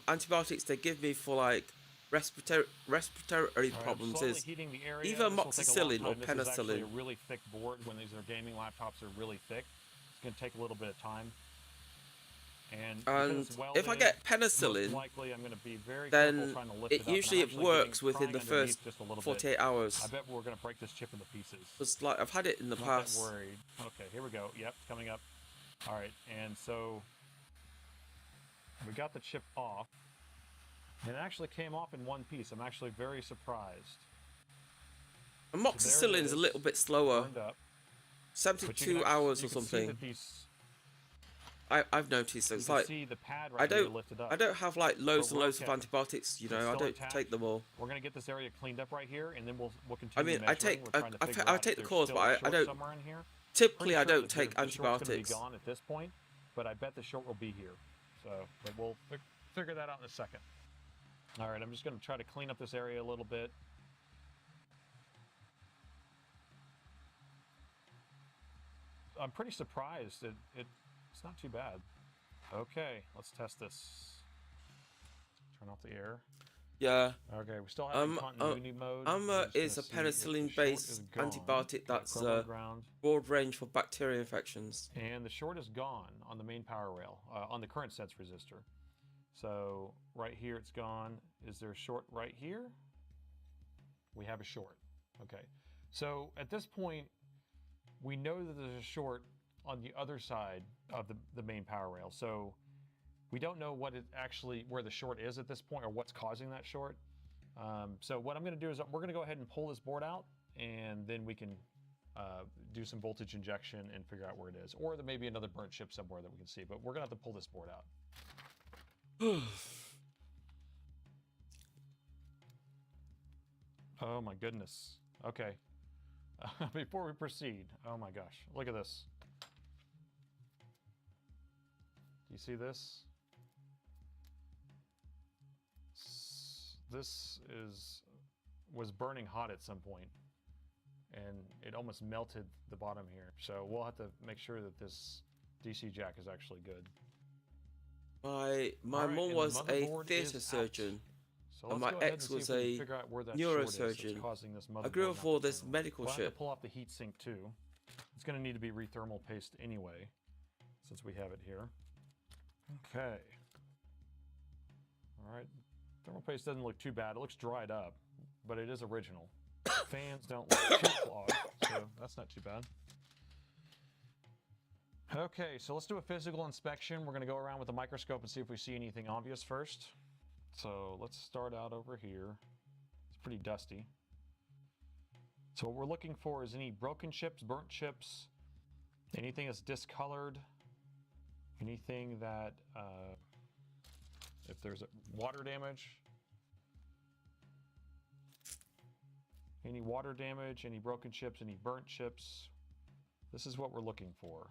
antibiotics they give me for like respiratory problems slowly is heating the area. either This will take a long amoxicillin or time. This is actually a penicillin. really thick board. When these are gaming laptops, are really thick. It's going to take a little bit of time. And because And it's welded, if I get most penicillin, likely I'm going to be very careful then trying to lift it it up. And usually I'm it actually works getting- within prying the underneath first just a little 48 bit. hours. I bet we're going to break this chip into pieces. It's like I've had it in the Not past. that worried. Okay, here we go. Yep, it's coming up. All right, and so we got the chip off. And it actually came off in one piece. I'm actually very surprised. Amoxicillin is a little bit slower. Burned up. 72 hours or you can see something. that these, I've noticed you it's can like see the pad I right here don't lifted up. I don't have like loads But and we're loads of okay. antibiotics. You It's know, I still don't attached. take them all. We're gonna get this area cleaned up right here, and then we'll I continue. mean, I measuring. take We're trying to figure I out take if the there's course, still but a I short don't. somewhere in here. Typically, Pretty I sure don't that take the short's gonna be antibiotics. gone at this point, but I bet the short will be here. So, but we'll figure that out in a second. All right, I'm just gonna try to clean up this area a little bit. I'm pretty surprised. It's not too bad. Okay, let's test this. Turn off the air. Yeah. Okay, we still have in continuity mode. Is a penicillin-based antibiotic that's broad range for bacteria infections. And the short is gone on the main power rail, on the current sense resistor. So right here it's gone. Is there a short right here? We have a short. Okay. So at this point, we know that there's a short on the other side of the main power rail. So we don't know where the short is at this point or what's causing that short. So what I'm going to do is we're going to go ahead and pull this board out, and then we can do some voltage injection and figure out where it is. Or there may be another burnt chip somewhere that we can see, but we're going to have to pull this board out. Oh my goodness. Okay. Before we proceed, oh my gosh, look at this. Do you see this? This was burning hot at some point, and it almost melted the bottom here. So we'll have to make sure that this DC jack is actually good. My Alright, mum and was the a motherboard theatre is surgeon, So and let's my go ahead ex and see was if we can a figure out where that short is that's neurosurgeon. causing this I grew motherboard up not for to this turn on. medical We'll have shit. to pull off the heatsink too. It's going to need to be rethermal paste anyway, since we have it here. Okay. All right. Thermal paste doesn't look too bad. It looks dried up, but it is original. Fans don't look too clogged, so that's not too bad. Okay, so let's do a physical inspection. We're going to go around with a microscope and see if we see anything obvious first. So let's start out over here. It's pretty dusty. So what we're looking for is any broken chips, burnt chips, anything that's discolored, anything that, if there's water damage, any water damage, any broken chips, any burnt chips. This is what we're looking for.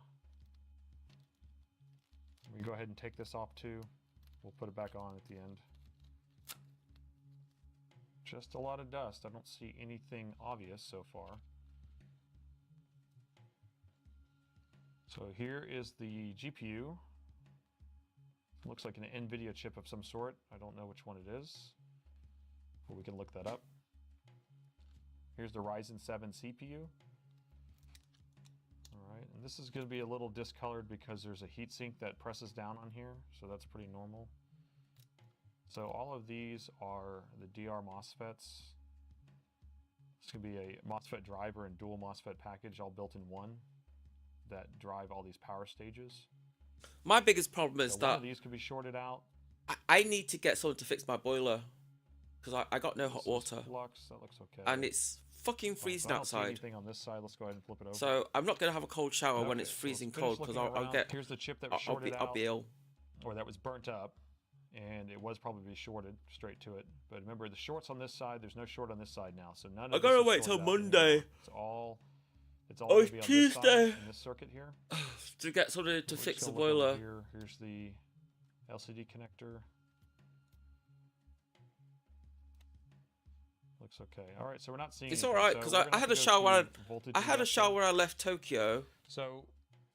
We can go ahead and take this off too. We'll put it back on at the end. Just a lot of dust. I don't see anything obvious so far. So here is the GPU. Looks like an NVIDIA chip of some sort. I don't know which one it is, but we can look that up. Here's the Ryzen 7 CPU. All right, and this is going to be a little discolored because there's a heatsink that presses down on here, so that's pretty normal. So all of these are the DR MOSFETs. It's going to be a MOSFET driver and dual MOSFET package all built in one that drive all these power stages. My biggest problem is so that one of these could be shorted out. I need to get someone to fix my boiler because I got no hot water. Flux, that looks okay. And it's fucking freezing I don't see outside. anything on this side. Let's go ahead and flip it over. So I'm not going to have a cold shower when it's Okay, freezing let's finish cold because looking I'll around. get. Here's the chip that was I'll shorted be ill. Or that was burnt up, and it was probably shorted straight to it. But remember, the short's on this side. There's no short on this side now, so none of. I gotta this is wait till shorted out Monday. anymore. It's all. It's all Oh, gonna it's be on Tuesday. this side in this circuit here. To get someone to We're fix just the gonna look over boiler. Here. Here's the LCD connector. Looks okay. All right, so we're not seeing. It's anything. all right So because we're I gonna had have a to go shower. to voltage I had a injection. shower when I left Tokyo. So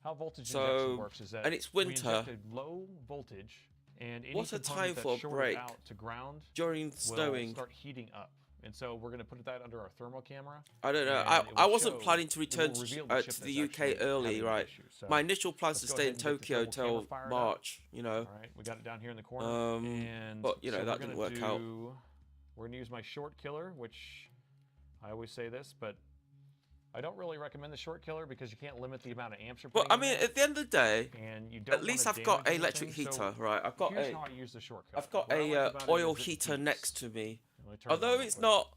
how voltage So- injection works is that and it's we winter. injected low voltage, and any What's a component time that's for a shorted break out to ground during will snowing? start heating up. And so we're going to put that under our thermal camera. I don't know. and it I will wasn't show- planning to it will return reveal to chip the that's UK actually early, having the right? issue. So My initial plans to let's go stay ahead in and get the Tokyo thermal camera till fired up. March. You know. All right, we got it down here in the corner. And but you know so that we're didn't gonna work out. We're going to use my short killer, which I always say this, but I don't really recommend the short killer because you can't limit the amount of amps you're But putting I in mean, there. at the end of the day, And you don't at least wanna I've got damage an electric anything, so heater, right? I've got here's a. how I use the short killer. I've got What I a like about it oil is it heater heats. next to me. Let me turn it on Although real it's quick. not. So it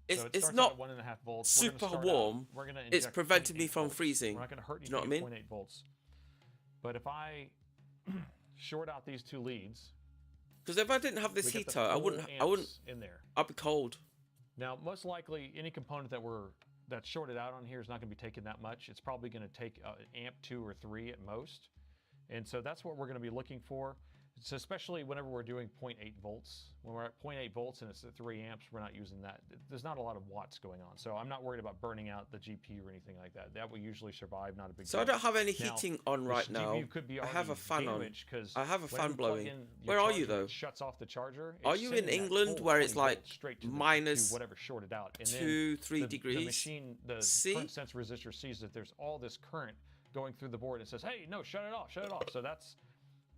It's starts out not at 1.5 volts. We're gonna super start out- warm. we're gonna It's inject preventing me 0.8 from volts. freezing. We're not going to hurt Do you know what I mean? 0.8 volts. But if I short out these two leads, Because if I didn't have this we get the heater, I full wouldn't. amps in there. I'd be cold. Now, most likely, any component that's shorted out on here is not going to be taking that much. It's probably going to take an amp 2 or 3 at most. And so that's what we're going to be looking for. So especially whenever we're doing 0.8 volts. When we're at 0.8 volts and it's at 3 amps, we're not using that. There's not a lot of watts going on. So I'm not worried about burning out the GPU or anything like that. That will usually survive, not a big So deal. I don't have any Now, heating on the right now. GPU could be I have a already fan on. damaged 'cause I have a whenever fan you plug blowing. in your Where are you charger, though? it shuts off the charger. Are It's you in sending that England full where it's 20 like volts straight to minus whatever shorted out, and 2, then 3 the degrees? machine, the See? current sensor resistor sees that there's all this current going through the board and says, "Hey, no, shut it off, shut it off." So that's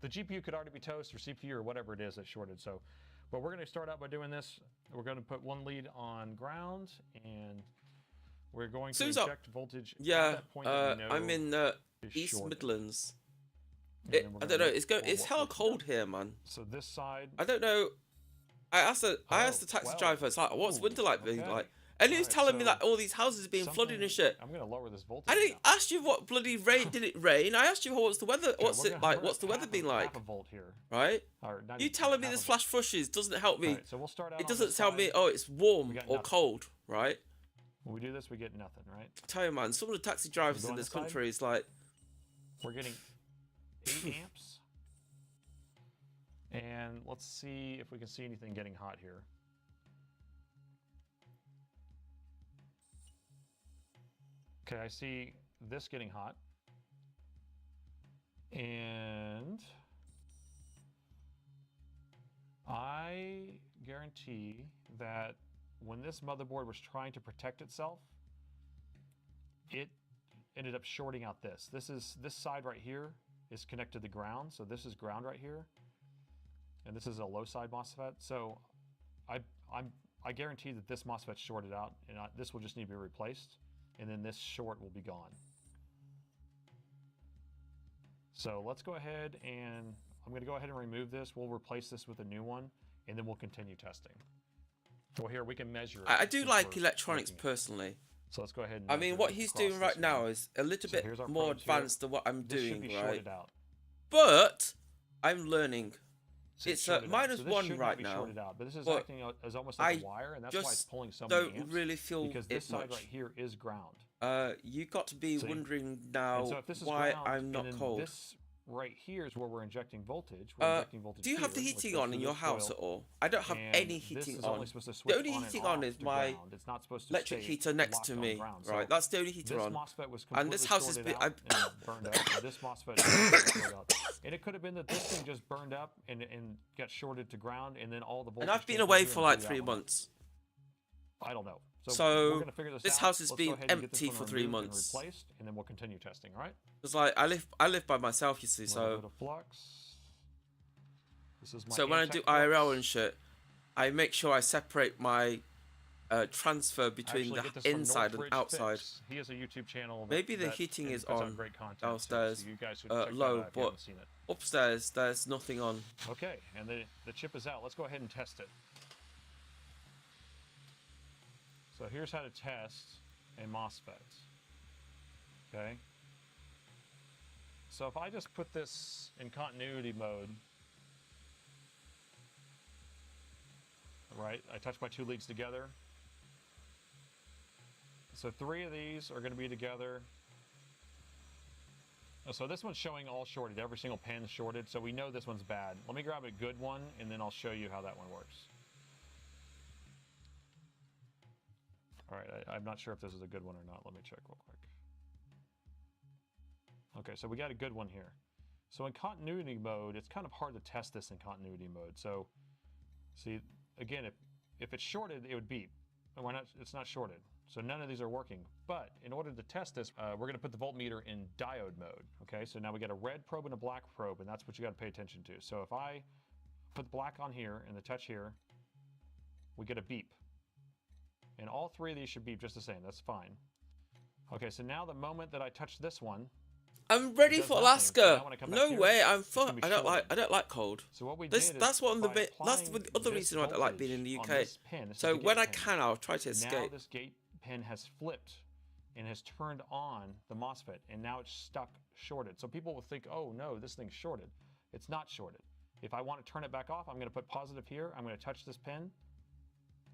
the GPU could already be toast or CPU or whatever it is that's shorted. So, but we're going to start out by doing this. We're going to put one lead on ground, and we're going to Soon as I- inject voltage. at Yeah, that point that we know I'm in is East shorted. Midlands. And then we're I gonna don't know. look It's for It's what hella voltage. cold here, man. So this side. I don't know. I asked the taxi 12. driver. It's like, what's Ooh, winter like being okay. like? And he was Alright, telling me so that all these houses are being flooded and shit. I'm going to lower this voltage. I didn't ask you what bloody rain. Did it rain? I asked you what's the weather. Okay, What's we're it gonna- like? we're What's the at weather been like? half a volt here. Right? Or not You even telling me half a there's volt. flash flushes doesn't help me. Alright, so we'll start out It on doesn't this tell me, side. oh, it's warm We got or nothing. cold, right? When we do this, we get nothing, right? Tell you, man, some of the taxi drivers go in on this this side? country is like, We're getting 8 amps. And let's see if we can see anything getting hot here. Okay, I see this getting hot. And I guarantee that when this motherboard was trying to protect itself, it ended up shorting out this. This side right here is connected to the ground, so this is ground right here, and this is a low side MOSFET. So I guarantee that this MOSFET's shorted out, and this will just need to be replaced, and then this short will be gone. So let's go ahead and I'm going to go ahead and remove this. We'll replace this with a new one, and then we'll continue testing. Well, here we can measure it. I do since like we're electronics looking at it. personally. So let's go ahead and I mean, measure what it he's across doing right this now one. is a little So bit here's our more probes here. advanced than what I'm This should doing, be right? shorted out. But I'm learning. So It's shorted out. minus So this 1 should not right be now. shorted out, but this is but acting as almost like I a wire, and that's why it's just pulling so many don't amps. really feel because this it side much. right here is ground. You got to be See? wondering And now so if this is why ground, I'm and not then cold. This right here is where we're injecting voltage. We're injecting voltage do you have the here, which heating goes on through in your this house coil, at all? I don't have and any this heating is on. only supposed to switch The only on and heating on off is to my ground. It's not supposed to electric stay heater next locked to on me, ground. right? So That's the only heater this on. MOSFET was And this house is shorted bit. out and burned up. And this MOSFET is shorted out. And it could have been that this thing just burned up and got shorted to ground, and then all the voltage. And I've been came away through for and like blew 3 out one. months. I don't know. We're So gonna figure this out. house has Let's go been ahead and get this empty one for 3 removed and months. replaced, and then we'll continue testing. All right. Because like I live by myself, you see. A little So bit of flux. This is my so when I do check flux. IRL and shit, I make sure I separate my transfer between Actually get this the from inside and Northbridge outside. Fix. He has a YouTube channel. Maybe the that heating is puts out on great content, downstairs, so you guys should check that out low, if you but haven't seen it. upstairs there's nothing on. Okay, and the chip is out. Let's go ahead and test it. So here's how to test a MOSFET. Okay. So if I just put this in continuity mode, right, I touch my 2 leads together. So 3 of these are going to be together. So this one's showing all shorted, every single pin shorted, so we know this one's bad. Let me grab a good one, and then I'll show you how that one works. All right, I'm not sure if this is a good one or not. Let me check real quick. Okay, so we got a good one here. So in continuity mode, it's kind of hard to test this in continuity mode. So, see, again, if it's shorted, it would beep. And we're not, it's not shorted. So none of these are working. But in order to test this, we're going to put the voltmeter in diode mode. Okay, so now we got a red probe and a black probe, and that's what you got to pay attention to. So if I put the black on here and the touch here, we get a beep. And all 3 of these should beep just the same. That's fine. Okay, so now the moment that I touch this one, I'm ready for Alaska. No way. I'm fun. I don't like cold. So what we that's one of the other reason why I don't like being in the UK. So when I can, I'll try to escape. Now this gate pin has flipped and has turned on the MOSFET, and now it's stuck shorted. So people will think, oh no, this thing's shorted. It's not shorted. If I want to turn it back off, I'm going to put positive here. I'm going to touch this pin.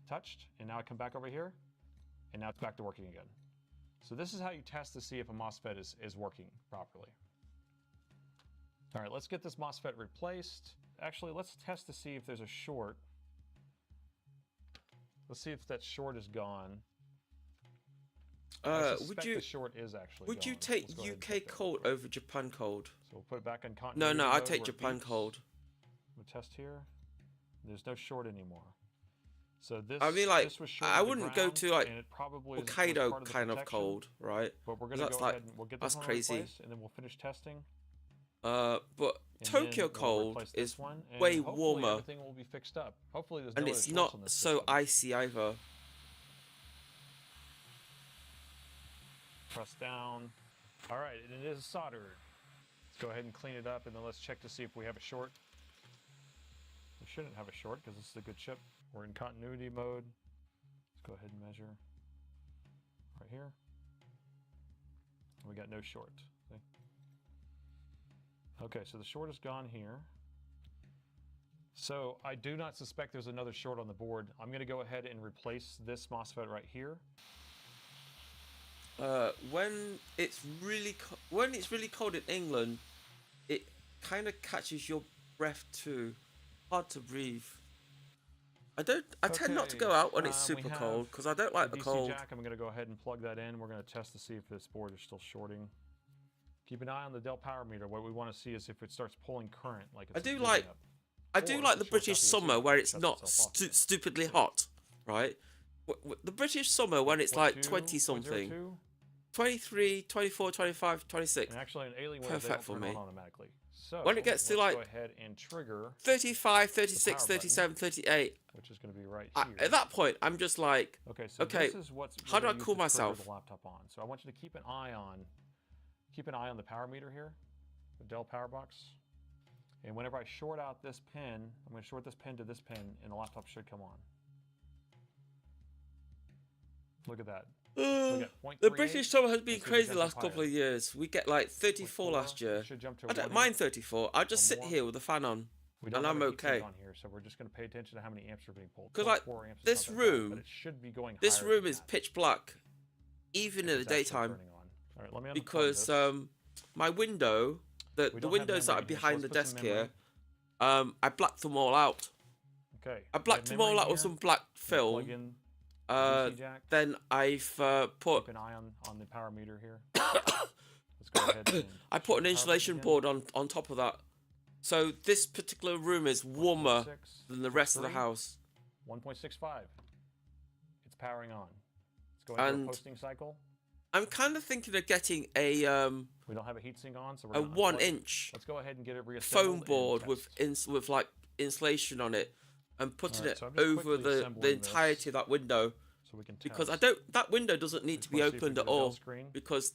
Touched, and now I come back over here, and now it's back to working again. So this is how you test to see if a MOSFET is working properly. All right, let's get this MOSFET replaced. Actually, let's test to see if there's a short. Let's see if that short is gone. Would you? The short is actually would gone. you take UK cold over Japan cold? So we'll put it back in continuity. No, I take Japan cold. We'll test here. There's no short anymore. So this, I mean, like, this was short I to wouldn't ground, go to like and it probably Hokkaido kind of cold, right? But we're gonna go ahead and we'll get this one crazy. replaced, and then we'll finish testing. But Tokyo cold is way warmer. Everything will be fixed up. Hopefully, there's no and other it's shorts not on this so system. icy either. Press down. All right, and it is soldered. Let's go ahead and clean it up, and then let's check to see if we have a short. We shouldn't have a short because this is a good chip. We're in continuity mode. Let's go ahead and measure right here. We got no short. See? Okay, so the short is gone here. So I do not suspect there's another short on the board. I'm going to go ahead and replace this MOSFET right here. When it's really cold in England, it kind of catches your breath too. Hard to breathe. I tend not to go out when it's super cold because I don't like the cold. Jack, I'm going to go ahead and plug that in. We're going to test to see if this board is still shorting. Keep an eye on the Dell power meter. What we want to see is if it starts pulling current. Like it's I do like the British summer where it's not stupidly hot, right? The British summer when it's like 20 something. 23, 24, 25, 26. And actually, an alien perfect for me. Automatically. So when it gets to like go ahead and trigger 35, 36, 37, 38, which is going to be right here. At that point, I'm just like, okay, so this is what's how do I cool myself? The laptop on. So I want you to keep an eye on the power meter here, the Dell power box. And whenever I short out this pin, I'm going to short this pin to this pin, and the laptop should come on. Look at that. The British summer has been crazy the last couple of years. We get like 34 last year. I don't mind 34. I just sit here with the fan on, and I'm okay. On here, so we're just going to pay attention to how many amps are being pulled. Because like this room, this room is pitch black, even in the daytime. All right, let me because my window the windows that are behind the desk here, I blacked them all out. Okay. I blacked them all out with some black film. Then I've put. Keep an eye on the power meter here. Let's go ahead. And I put an insulation board on top of that, so this particular room is warmer than the rest of the house. 1.65. It's powering on. Let's go into a posting cycle. I'm kind of thinking of getting a we don't have a heatsink on, so we're a gonna 1 unplug. inch Let's go ahead and get it reassembled foam board with like insulation on it, and putting it over the entirety of that window. So we can because that window doesn't need to be opened at all, because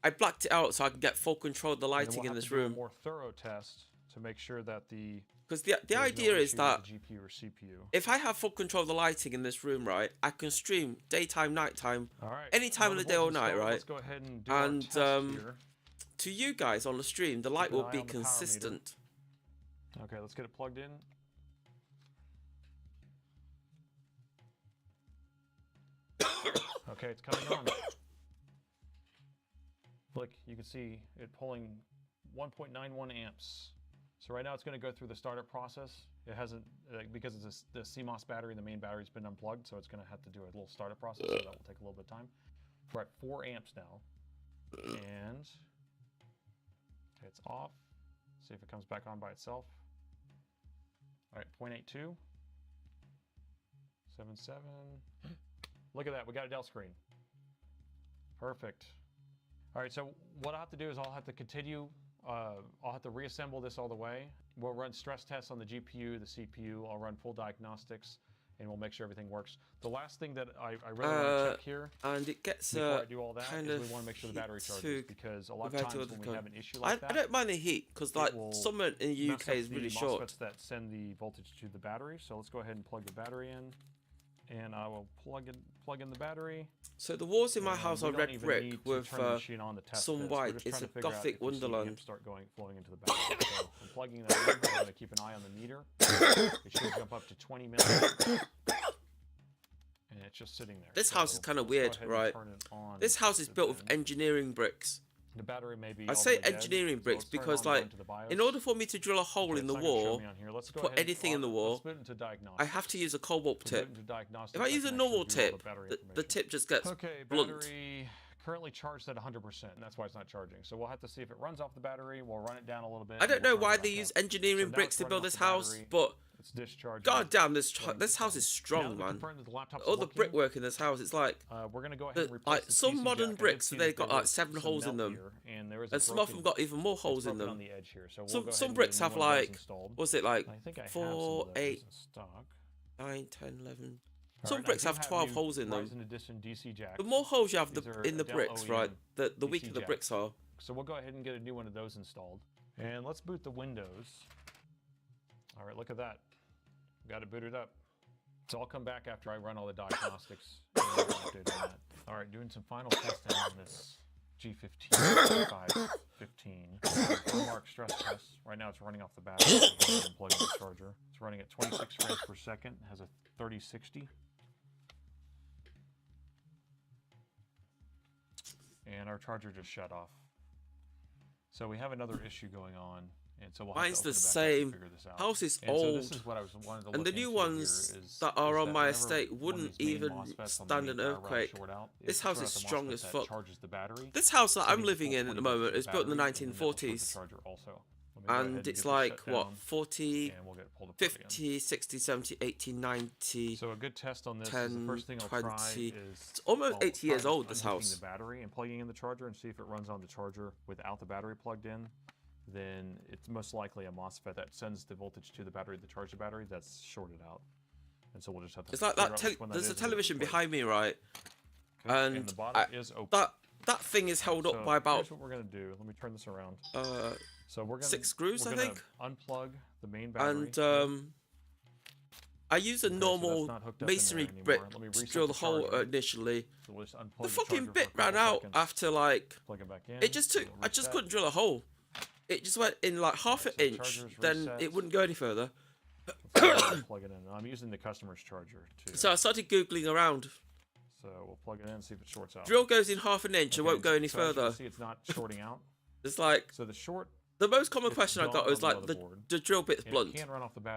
I blacked it out so I can get full control of the lighting in this room. A more thorough test to make sure that because the idea is that GPU or CPU. if I have full control of the lighting in this room, right, I can stream daytime, nighttime, any time of the day or night, right? Let's go ahead and do our test here. To you guys on the stream, the light will be consistent. Okay, let's get it plugged in. Okay, it's coming on. Look, you can see it pulling 1.91 amps. So right now it's going to go through the startup process. It hasn't, because it's the CMOS battery, the main battery's been unplugged, so it's going to have to do a little startup process, so that will take a little bit of time. We're at 4 amps now. And okay, it's off. See if it comes back on by itself. All right, 0.82. 77. Look at that, we got a Dell screen. Perfect. All right, so what I'll have to do is I'll have to continue, I'll have to reassemble this all the way. We'll run stress tests on the GPU, the CPU, I'll run full diagnostics, and we'll make sure everything works. The last thing that I really want to check here, and it gets before I do all that, kind is of we want to make sure the battery charges, because a lot of times when we have an issue like that, I don't mind the heat, because like summer in the UK is really short. MOSFETs that send the voltage to the battery, so let's go ahead and plug the battery in. And I will plug in the battery. So the walls in my house are red brick with some white. It's a gothic wonderland. Start flowing into the battery. So I'm plugging that in. I'm going to keep an eye on the meter. It should jump up to 20 minutes. And it's just sitting there. This house is kind of weird, right? This house is built with engineering bricks. The battery may be. I say engineering bricks because, like, in order for me to drill a hole in the wall, to put anything in the wall, I have to use a cobalt tip. If I use a normal tip, the tip just gets blunt. Battery currently charged at 100%, and that's why it's not charging. So we'll have to see if it runs off the battery. We'll run it down a little bit. I don't know why they use engineering bricks to build this house, but god damn, this house is strong, man. All the brickwork in this house, it's like we're gonna go ahead and like some modern bricks, they got like 7 holes in them, and some of them got even more holes in them. Some bricks have like, what's it like, 4, 8, 9, 10, 11. Some bricks have 12 holes in them. The more holes you have in the bricks, right, the weaker the bricks are. So we'll go ahead and get a new one of those installed. And let's boot the Windows. All right, look at that. Got it booted up. So I'll come back after I run all the diagnostics. And update on that. All right, doing some final testing on this G15 515 mark stress test. Right now it's running off the battery. I'm plugging the charger. It's running at 26 frames per second. It has a 3060. And our charger just shut off. So we have another issue going on, and so we'll have Mine's to open the it back up same. to figure this out. House is and old, so this is what I wanted to look and the new into ones here is, that are on my whenever estate wouldn't even stand an earthquake. This house is strong as fuck. This house that I'm living in at the moment is built in the 1940s. And it's like, what, 40, 50, 60, 70, 80, 90, so a good test on this 10, is the first thing I'll 20. try is It's almost 80 years old, this house. The battery and plugging in the charger and see if it runs on the charger without the battery plugged in. Then it's most likely a MOSFET that sends the voltage to the battery to charge the battery that's shorted out. And so we'll just have to. It's like that. There's a television behind me, right? Okay. And the bottom is open. That thing is held up by about. Here's what we're gonna do. Let me turn this around. So we're gonna 6 screws, I think. Unplug the main battery. And I use a normal masonry brick to drill the hole initially. So we'll the fucking bit ran out after like. Plug it back in. It just took. I just couldn't drill a hole. It just went in like half an inch. Then it wouldn't go any further. Plug it in. I'm using the customer's charger too. So I started googling around. So we'll plug it in and see if it shorts out. Drill goes in half an inch. It won't go any further. See, it's not shorting out. It's like so the short The most common question I got was like the drill bit's blunt.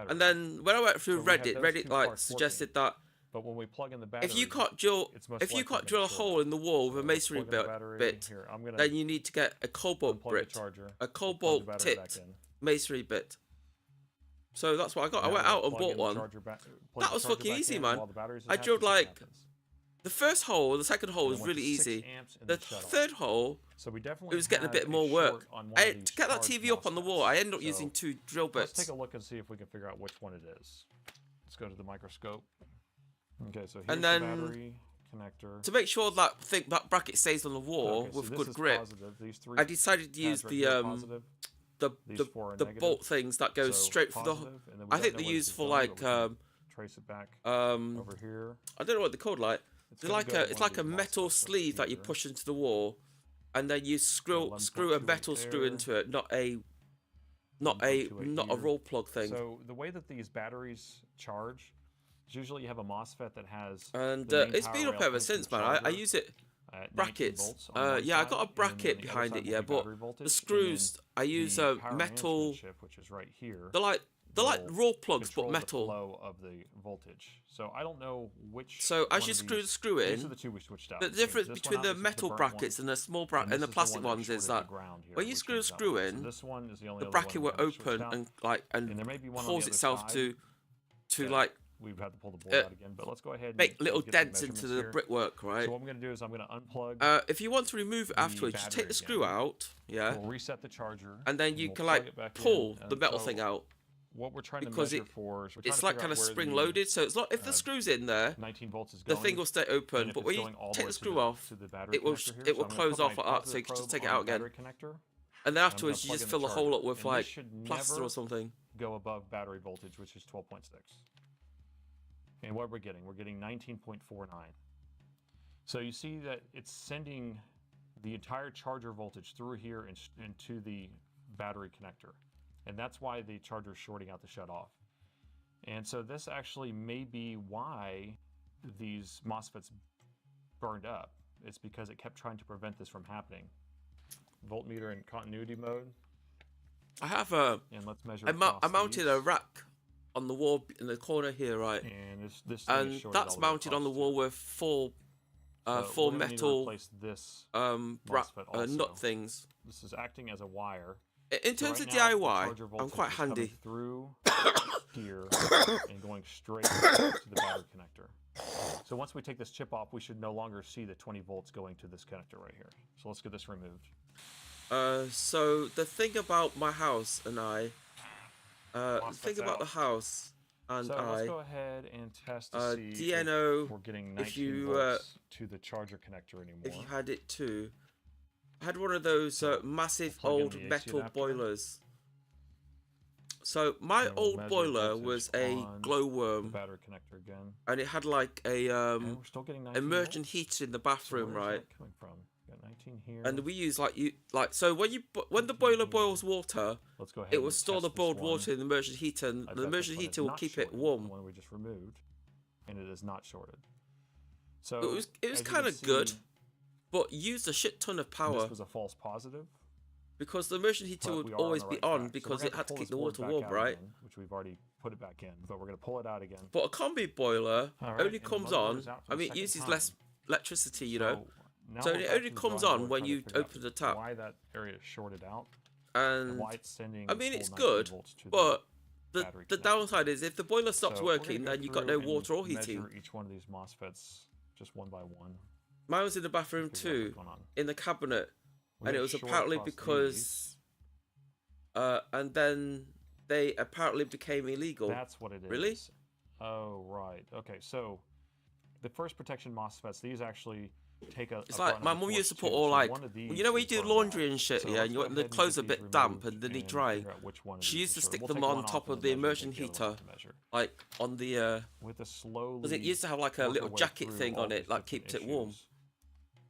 And then when I went through Reddit like suggested that but when we plug in the battery, if you can't drill a hole in the wall with a masonry bit, then you need to get a cobalt bit, a cobalt tipped masonry bit. So that's what I got. I went out and bought one. That was fucking easy, man. I drilled like the first hole, the second hole was really easy. The third hole, it was getting a bit more work. To get that TV up on the wall, I ended up using 2 drill bits. Let's take a look and see if we can figure out which one it is. Let's go to the microscope. Okay, so here's and then, the battery connector. To make sure that bracket stays on the wall with good grip, I decided to use the bolt things that go straight for the. I think they're used for like trace it back over here. I don't know what they're called. Like it's like a metal sleeve that you push into the wall, and then you screw a metal screw into it, not a roll plug thing. So the way that these batteries charge, usually you have a MOSFET that has. And it's been up ever since, man. I use it. Brackets. Yeah, I got a bracket behind it. Yeah, but the screws I use a metal. Which is right here. They're like raw plugs, but metal. The flow of the voltage. So I don't know which. So as you screw the screw in, these are the 2 we switched out. The difference between the metal brackets and the small bracket and the plastic ones is that when you screw the screw in, the bracket will open and pulls itself to like. We've had to pull the board out again, but let's go ahead and make little dents into the brickwork, right? So what I'm going to do is I'm going to unplug. If you want to remove it afterwards, you take the screw out, yeah. We'll reset the charger, and then you can like pull the metal thing out. What we're trying to measure for is it's like kind of spring loaded, so it's not if the screw's in there, 19 volts is the thing will stay open. But when you take the screw off, it will close off like that, so you can just take it out again. And then afterwards, you just fill the hole up with like plaster or something. Go above battery voltage, which is 12.6. And what we're getting 19.49. So you see that it's sending the entire charger voltage through here into the battery connector. And that's why the charger is shorting out to shut off. And so this actually may be why these MOSFETs burned up. It's because it kept trying to prevent this from happening. Voltmeter in continuity mode. I have and let's measure I mounted a rack on the wall in the corner here, right? And that's mounted on the wall with four metal nut things. This is acting as a wire. In terms of DIY, I'm quite handy. Through here and going straight to the battery connector. So once we take this chip off, we should no longer see the 20 volts going to this connector right here. So let's get this removed. So the thing about my house and I. Let's go ahead and test to see if we're getting 19 volts to the charger connector anymore. If you had it too. I had one of those massive old metal boilers. So my old boiler was a glowworm, battery connector again, and it had like a immersion heater in the bathroom, so right? Coming from? Got 19 here. And we use so when the boiler boils water, it will store the boiled water in the immersion heater, and the immersion heater will keep it warm. The one we just removed, and it is not shorted. So it was kind of good, but used a shit ton of power. This was a false positive. Because the immersion heater would always be on because it had to keep the water warm, right? Again, which we've already put it back in, but we're going to pull it out again. But a combi boiler only comes on. I mean, it uses less electricity, you know. So it only comes on when you open the tap. Why that area is shorted out? And why it's sending I mean, it's good, but the downside is if the boiler stops working, then you've got no water or heating. Measure each one of these MOSFETs just one by one. Mine was in the bathroom too, in the cabinet. And it was apparently because, and then they apparently became illegal. That's what it is. Really? Oh, right. Okay, so the first protection MOSFETs, these actually take a. It's like my mum used to put all like, you know, when you do laundry and shit, yeah, and you want the clothes a bit damp and they need drying. She used to stick them on top of the immersion heater, like on the. With a slowly. Because it used to have like a little jacket thing on it, like keeps it warm.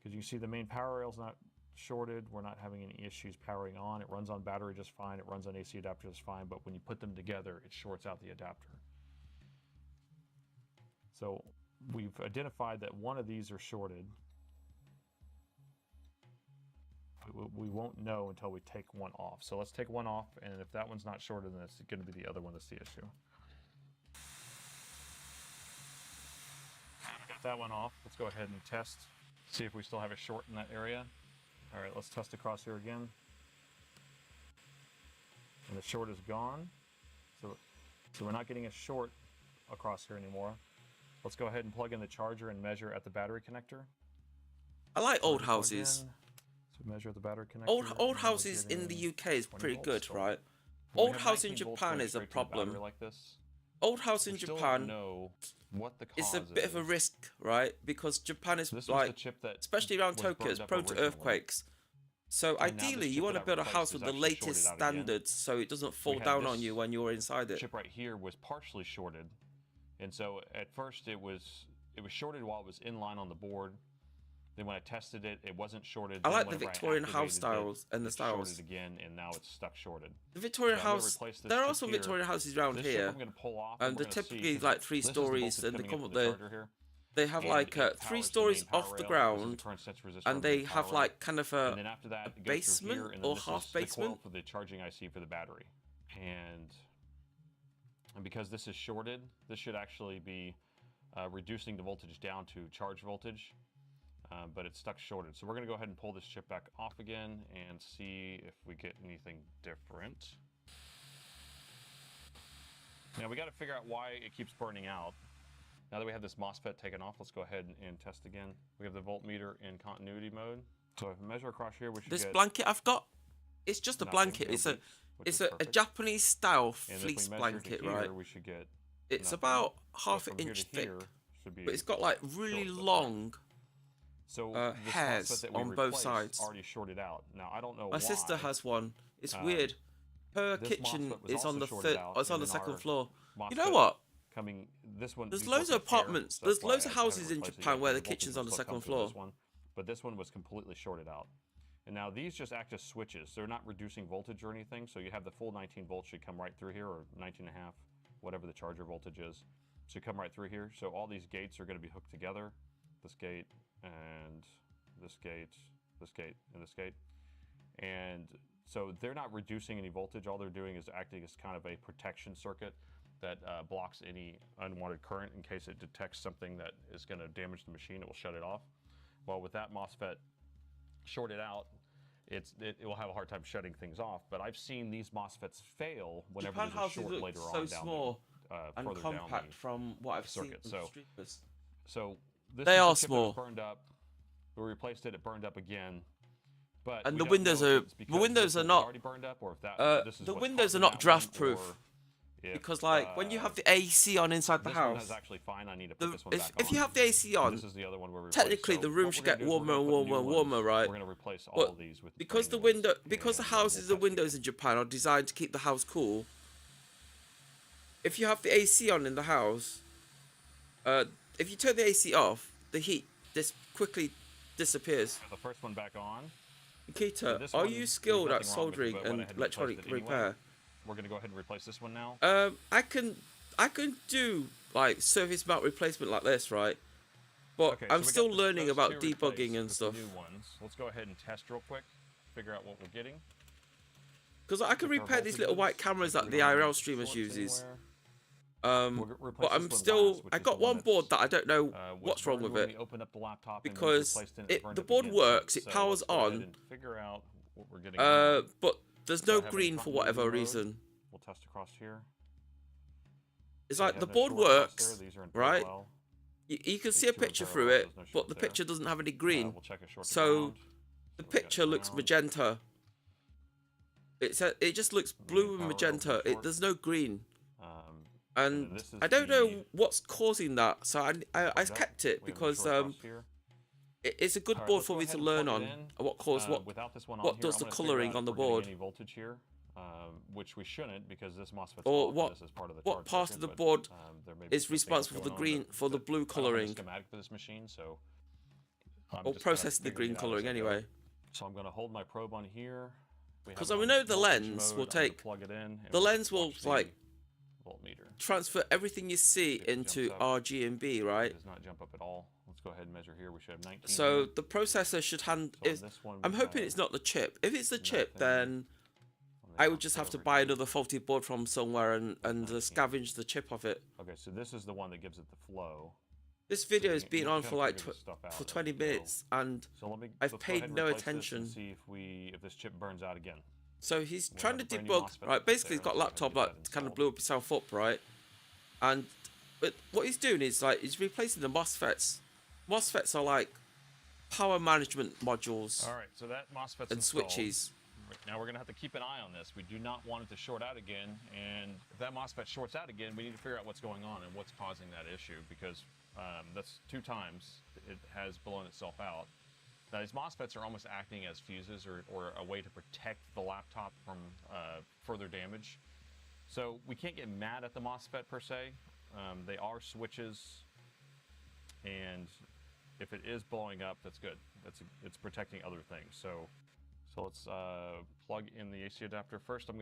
Because you see the main power rail's not shorted, we're not having any issues powering on. It runs on battery just fine, it runs on AC adapter just fine, but when you put them together, it shorts out the adapter. So we've identified that one of these are shorted. we won't know until we take one off. So let's take one off, and if that one's not shorted, then it's going to be the other one that's the issue. Get that one off. Let's go ahead and test, see if we still have a short in that area. All right, let's test across here again. And the short is gone. So we're not getting a short across here anymore. Let's go ahead and plug in the charger and measure at the battery connector. I like old houses. So measure the battery connector. Old houses in the UK is pretty good, right? Old house in Japan is a problem. Like this. Old house in Japan know what the it's a bit of a risk, right? Because Japan is like, especially around Tokyo, it's prone to earthquakes. So ideally, you want to build a house with the latest standards, so it doesn't fall down on you when you're inside it. Chip right here was partially shorted, and so at first it was shorted while it was in line on the board. Then when I tested it, it wasn't shorted. I like the Victorian house styles and the styles. Shorted again, and now it's stuck shorted. The Victorian house. There are some Victorian houses around here, and they're typically like 3 stories, and they come up there. They have like 3 stories off the ground, and they have like kind of a basement or half basement. For the charging IC for the battery, and because this is shorted, this should actually be reducing the voltage down to charge voltage, but it's stuck shorted. So we're going to go ahead and pull this chip back off again and see if we get anything different. Now we got to figure out why it keeps burning out. Now that we have this MOSFET taken off, let's go ahead and test again. We have the voltmeter in continuity mode. So if we measure across here, we should this get blanket I've got, it's just a blanket. It's a Japanese style fleece blanket, here, right? We should get it's about half an inch thick, but it's got like really long hairs on both sides. Already shorted out. Now I don't know. My sister has one. It's weird. Her kitchen is on the it's on the second floor. You know what? There's loads of apartments. There's loads of houses in Japan where the kitchen's on the second floor. But this one was completely shorted out. And now these just act as switches. They're not reducing voltage or anything. So you have the full 19 volts should come right through here, or 19.5, whatever the charger voltage is. So come right through here. So all these gates are going to be hooked together. This gate and this gate, this gate and this gate. And so they're not reducing any voltage. All they're doing is acting as kind of a protection circuit that blocks any unwanted current in case it detects something that is going to damage the machine. It will shut it off. Well, with that MOSFET shorted out, it will have a hard time shutting things off. But I've seen these MOSFETs fail whenever there's a short later on down small and further compact down the from what I've circuit. Seen So this they is are the chip small. That burned up. We replaced it. It burned up again. But and the windows are not already burned up, or if that the windows are not draft proof. Because like when you have the AC on inside the house, is actually fine. I need to put this one back if you have the AC on, this is the other one we're technically the room should get warmer and warmer and warmer, right? We're going to replace all of these with because the houses and windows in Japan are designed to keep the house cool. If you have the AC on in the house, if you turn the AC off, the heat quickly disappears. The first one back on. Nikita, are you skilled at soldering and electronic repair? We're gonna go ahead and replace this one now. I can do like surface mount replacement like this, right? But okay, I'm still learning about debugging and stuff. New ones. Let's go ahead and test real quick, figure out what we're getting. Because I can repair these little white cameras that the IRL streamers uses. But I'm still. I got one board that I don't know what's wrong with it. Because the board works, it powers on. Figure out what we're getting. But there's no green for whatever reason. We'll test across here. It's like the board works, right? You can see a picture through it, but the picture doesn't have any green. So the picture looks magenta. It just looks blue and magenta. There's no green. And I don't know what's causing that, so I kept it because it's a good board for me to learn on what does the colouring on the board. Any voltage here, which we shouldn't because this MOSFET's or off, this is part of the what part of the board is responsible for the green for the blue colouring. Schematic for this machine, so or processing the green colouring anyway. So I'm going to hold my probe on here. Because I know the lens will take the lens will like transfer everything you see into RGB, right? It does not jump up at all. let's go ahead and measure here. We should have 19. So here. the processor should hand. So Is, this one I'm we hoping have it's not the chip. If it's the chip, nothing. then I would just have to buy another faulty board from somewhere and scavenge the chip of it. Okay, so this is the one that gives it the flow. This video has been on can for like figure this stuff out for as 20 we go. minutes, and So I've let's go ahead paid and no replace this and attention. see if this chip burns out again. So he's We'll trying to have a brand new debug, MOSFET right? Basically, there. he's got a Let's go ahead and laptop get that that kind of blew himself up, right? But what he's doing is like he's replacing the MOSFETs. MOSFETs are like power management modules. All right, so that MOSFET's and installed. switches. Now we're going to have to keep an eye on this. We do not want it to short out again, and if that MOSFET shorts out again, we need to figure out what's going on and what's causing that issue, because that's 2 times it has blown itself out. Now these MOSFETs are almost acting as fuses or a way to protect the laptop from further damage. So we can't get mad at the MOSFET per se. They are switches, and if it is blowing up, that's good. It's protecting other things. So let's plug in the AC adapter first. I'm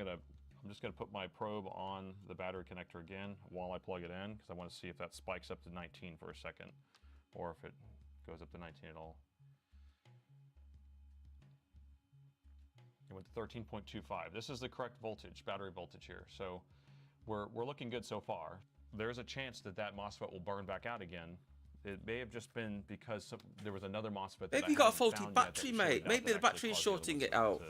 just gonna put my probe on the battery connector again while I plug it in, because I want to see if that spikes up to 19 for a second, or if it goes up to 19 at all. It went to 13.25. This is the correct voltage, battery voltage here. So we're looking good so far. There's a chance that MOSFET will burn back out again. It may have just been because there was another MOSFET that Maybe I you got a hadn't faulty found yet that battery, shorted mate. out Maybe that the battery actually is caused the other shorting it MOSFET out.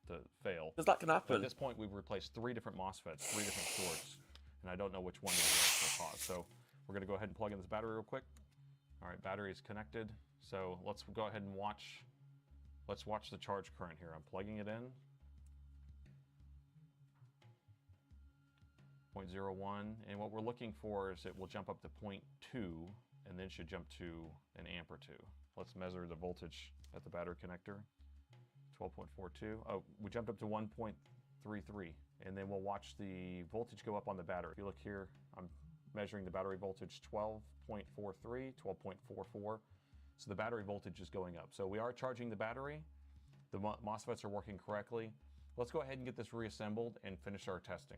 to fail. Because that can happen. At this point, we've replaced 3 different MOSFETs, 3 different shorts, and I don't know which one was the actual cause. So we're going to go ahead and plug in this battery real quick. All right, battery is connected. So let's go ahead and watch. Let's watch the charge current here. I'm plugging it in. 0.01, and what we're looking for is it will jump up to 0.2 and then should jump to an amp or 2. Let's measure the voltage at the battery connector. 12.42. Oh, we jumped up to 1.33, and then we'll watch the voltage go up on the battery. If you look here, I'm measuring the battery voltage 12.43, 12.44. So the battery voltage is going up. So we are charging the battery. The MOSFETs are working correctly. Let's go ahead and get this reassembled and finish our testing.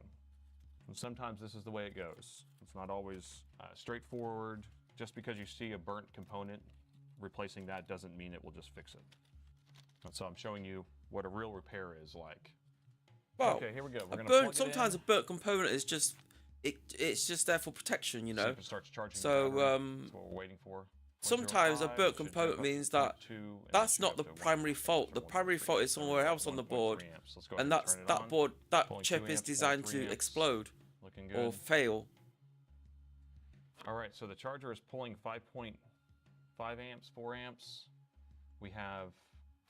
And sometimes this is the way it goes. It's not always straightforward. Just because you see a burnt component, replacing that doesn't mean it will just fix it. And so I'm showing you what a real repair is like. Well, okay, here we go. We're a gonna burnt, plug it sometimes in. a burnt component is just it's just there for protection, you See know. if it starts charging So the battery. That's what we're waiting for. sometimes a 0.05 burnt should component jump up means to that 0.2, and that's should not go the up to primary 1.3 fault. The or primary 1.3. fault is So somewhere we're else at on the 1.3 board, amps. Let's go and ahead and that's turn it that on. board. That 0.2 chip is amps, designed 0.3 to amps. explode Looking or good. fail. All right, so the charger is pulling 5.5 amps, 4 amps. We have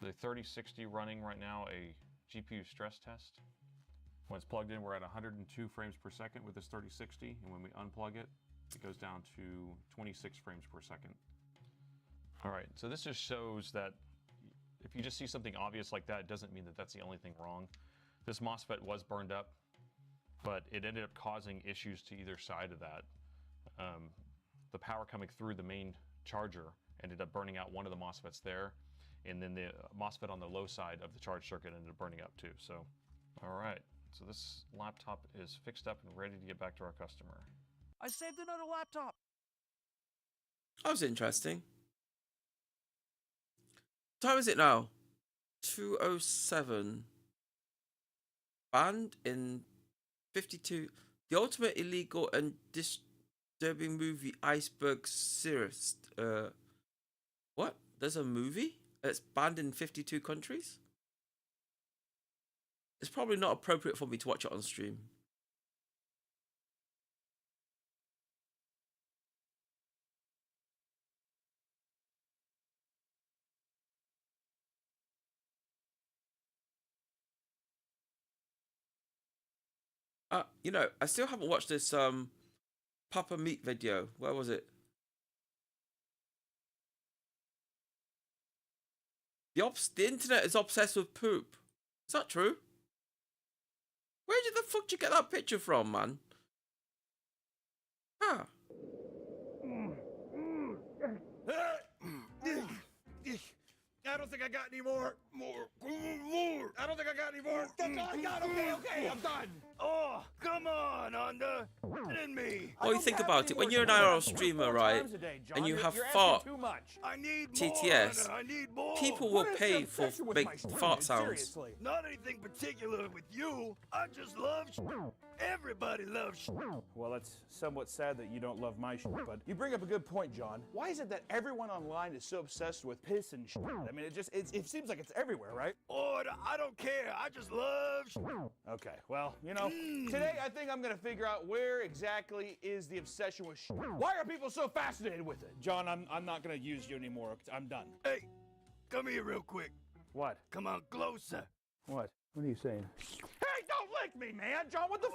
the 3060 running right now, a GPU stress test. When it's plugged in, we're at 102 frames per second with this 3060, and when we unplug it, it goes down to 26 frames per second. All right, so this just shows that if you just see something obvious like that, it doesn't mean that that's the only thing wrong. This MOSFET was burned up, but it ended up causing issues to either side of that. The power coming through the main charger ended up burning out one of the MOSFETs there, and then the MOSFET on the low side of the charge circuit ended up burning up too. So, all right, so this laptop is fixed up and ready to get back to our customer. I saved another laptop. That was interesting. What time is it now? 2:07. Banned in 52. The ultimate illegal and disturbing movie Iceberg Series. What? There's a movie that's banned in 52 countries? It's probably not appropriate for me to watch it on stream. You know, I still haven't watched this Papa Meat video. Where was it? The internet is obsessed with poop. Is that true? Where did the fuck did you get that picture from, man? Ah. I don't think I got any more. More. I don't think I got any more. That's all I got. Okay, I'm done. Oh, come on, Honda. Kidding me. Well, you think about it. When you're an IRL streamer, right, and you have fart too much. I need TTS, more, I need more. people will pay for make fart sounds. Not anything particular with you. I just love everybody loves Well, it's somewhat sad that you don't love my but you bring up a good point, John. Why is it that everyone online is so obsessed with piss and I mean, it seems like it's everywhere, right? Oh, I don't care. I just love Okay, well, you know, today I think I'm gonna figure out where exactly is the obsession with Why are people so fascinated with it? John, I'm not gonna use you anymore. I'm done. Hey, come here real quick. What? Come on closer. What? What are you saying? Hey, don't lick me, man! John, what the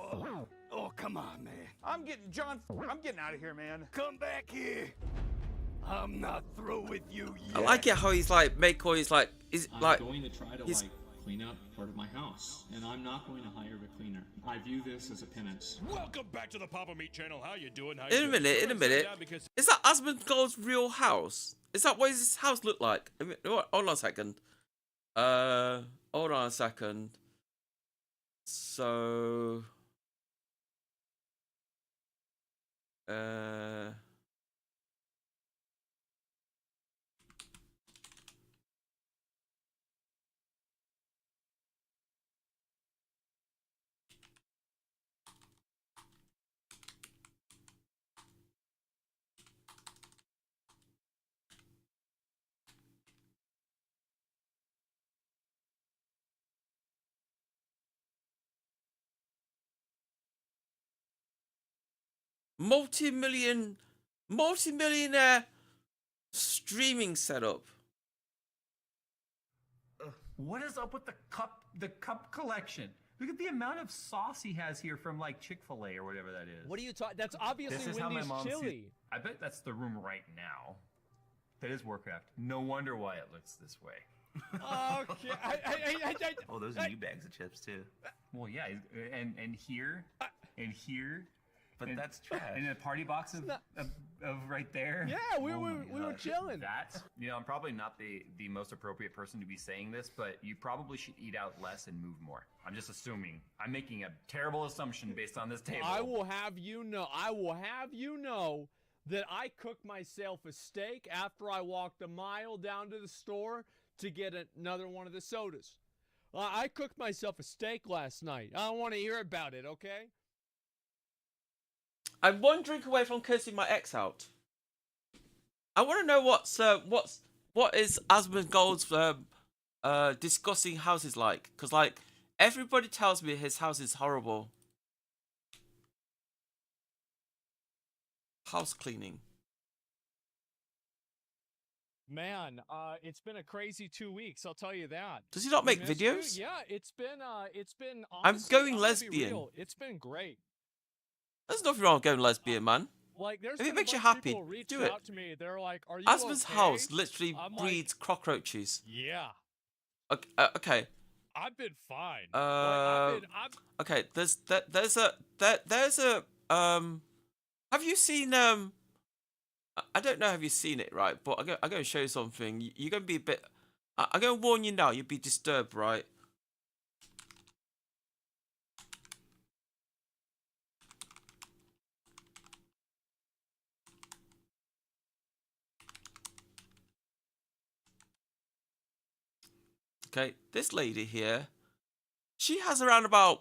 Oh, come on, man. I'm getting out of here, man. Come back here. I'm not through with you yet. I like it how he's like make all his like I'm going to try to like clean up part of my house, and I'm not going to hire a cleaner. I view this as a penance. Welcome back to the Papa Meat channel. How you doing? In a minute. Is that Asmongold's real house? Is that what does his house look like? I mean, hold on a second. Hold on a second. So, multi-millionaire streaming setup. What is up with the cup collection? Look at the amount of sauce he has here from like Chick-fil-A or whatever that is. What are you talking? That's obviously This is how my Wendy's mom chili. sees. I bet that's the room right now. That is Warcraft. No wonder why it looks this way. Okay. Oh, those are new bags of chips too. Well, yeah, and here, and here. But that's trash. And a party box of right there. Yeah, we were chilling. That, you know, I'm probably not the most appropriate person to be saying this, but you probably should eat out less and move more. I'm just assuming. I'm making a terrible assumption based on this table. I will have you know that I cooked myself a steak after I walked a mile down to the store to get another one of the sodas. I cooked myself a steak last night. I don't want to hear about it, okay? I'm one drink away from cursing my ex out. I want to know what is Asmongold's disgusting house is like, because like everybody tells me his house is horrible. House cleaning. Man, it's been a crazy 2 weeks. I'll tell you that. Does he not make videos? Yeah, it's been. I'm Honestly, going I'm gonna be lesbian. real. It's been great. There's nothing wrong with going lesbian, man. Like, there's If it been a makes you bunch of happy, people reach do it. out to me. They're like, "Are you Asmon's okay?" house literally I'm like, breeds cockroaches. yeah, Okay. I've been fine. Okay. There's a Have you seen I don't know. Have you seen it, right? But I'm going to show you something. You're going to be a bit. I'm going to warn you now. You'll be disturbed, right? Okay, this lady here, she has around about,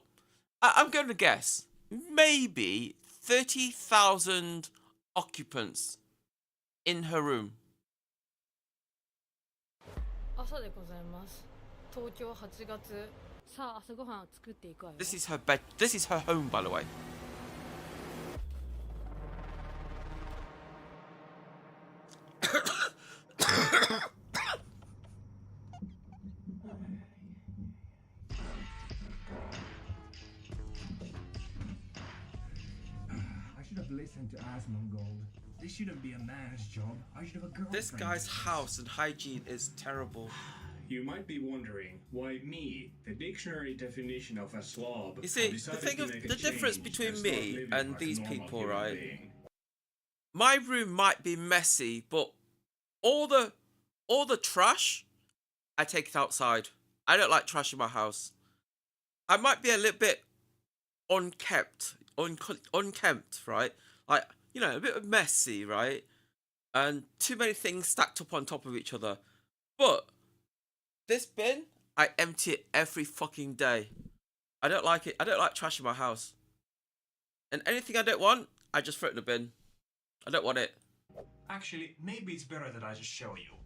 I'm going to guess, maybe 30,000 occupants in her room. 朝でございます。東京8月。さあ朝ごはん作っていくわよ。 This is her bed. This is her home, by the way. I should have listened to Asmongold. This shouldn't be a man's job. I should have a girlfriend. This guy's house and hygiene is terrible. You might be wondering why me, the dictionary definition of a slob, You see, the difference between me and these people, right? My room might be messy, but all the trash, I take it outside. I don't like trash in my house. I might be a little bit unkempt, right? Like, you know, a bit messy, right? And too many things stacked up on top of each other. But this bin, I empty it every fucking day. I don't like it. I don't like trash in my house. And anything I don't want, I just throw it in the bin. I don't want it. Actually, maybe it's better that I just show you.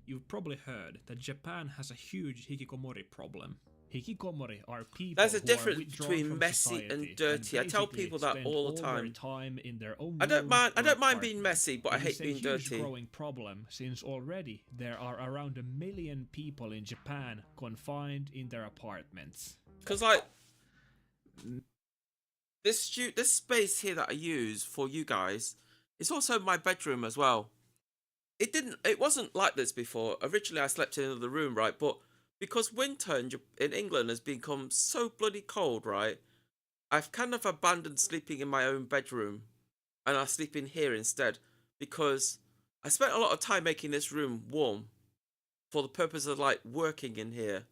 You've probably heard that Japan has a huge hikikomori problem. Hikikomori are people There's a who difference are withdrawn between from messy society and dirty. I tell basically people that spend all the their time. time in their own I don't room mind. I or don't mind apartment. being messy, but I It hate is being a huge dirty. growing problem since already there are around 1 million people in Japan confined in their apartments. Because like this space here that I use for you guys, it's also my bedroom as well. It wasn't like this before. Originally I slept in another room, right? But because winter in England has become so bloody cold, right? I've kind of abandoned sleeping in my own bedroom and I sleep in here instead because I spent a lot of time making this room warm for the purpose of like working in here.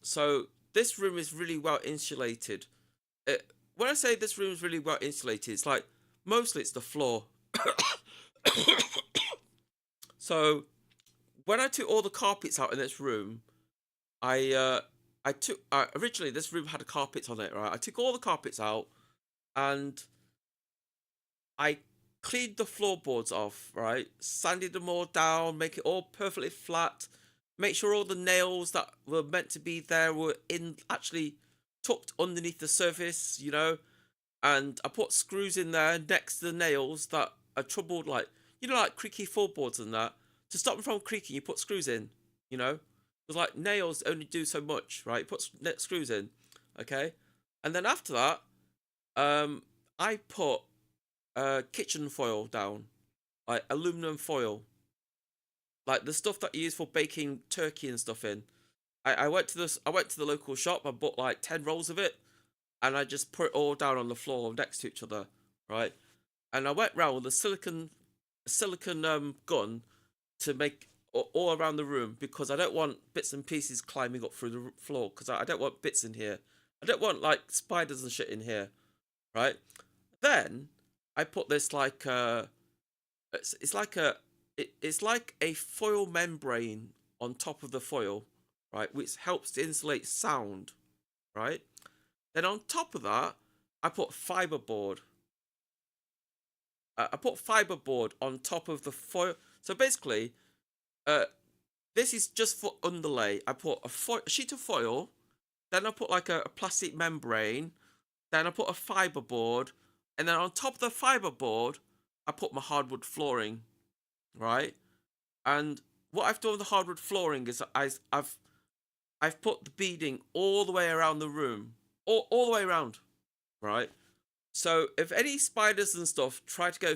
So this room is really well insulated. When I say this room is really well insulated, it's like mostly it's the floor. So when I took all the carpets out in this room, originally this room had carpets on it, right? I took all the carpets out and I cleaned the floorboards off, right? Sanded them all down, make it all perfectly flat, make sure all the nails that were meant to be there were actually tucked underneath the surface, you know, and I put screws in there next to the nails that are troubled, like, you know, like creaky floorboards and that. To stop them from creaking, you put screws in, you know, because like nails only do so much, right? Put screws in, okay, and then after that, I put kitchen foil down, like aluminum foil, like the stuff that you use for baking turkey and stuff in. I went to the local shop. I bought like 10 rolls of it, and I just put it all down on the floor next to each other, right? And I went round with a silicon gun to make all around the room because I don't want bits and pieces climbing up through the floor because I don't want bits in here. I don't want like spiders and shit in here, right? Then I put this like it's like a foil membrane on top of the foil, right, which helps to insulate sound, right? Then on top of that, I put fiberboard. I put fiberboard on top of the foil. So basically, this is just for underlay. I put a sheet of foil, then I put like a plastic membrane, then I put a fiberboard, and then on top of the fiberboard, I put my hardwood flooring, right? And what I've done with the hardwood flooring is I've put the beading all the way around the room, all the way around, right? So if any spiders and stuff try to go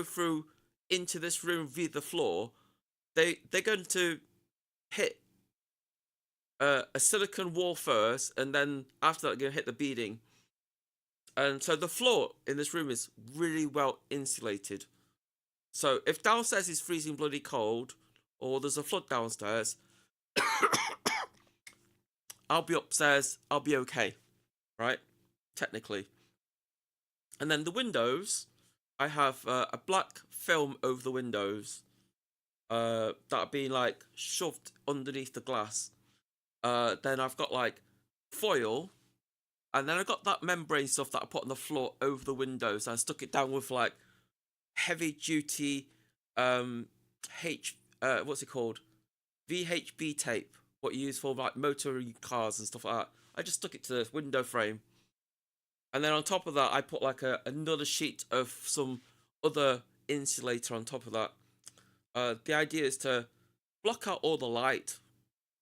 through into this room via the floor, they're going to hit a silicon wall first, and then after that, they're going to hit the beading. And so the floor in this room is really well insulated. So if downstairs is freezing bloody cold, or there's a flood downstairs, I'll be upstairs, I'll be okay, right? Technically. And then the windows, I have a black film over the windows that are being like shoved underneath the glass. Then I've got like foil, and then I got that membrane stuff that I put on the floor over the windows. And I stuck it down with like heavy duty what's it called? VHB tape, what you use for like motor cars and stuff like that. I just stuck it to the window frame. And then on top of that, I put like another sheet of some other insulator on top of that. The idea is to block out all the light.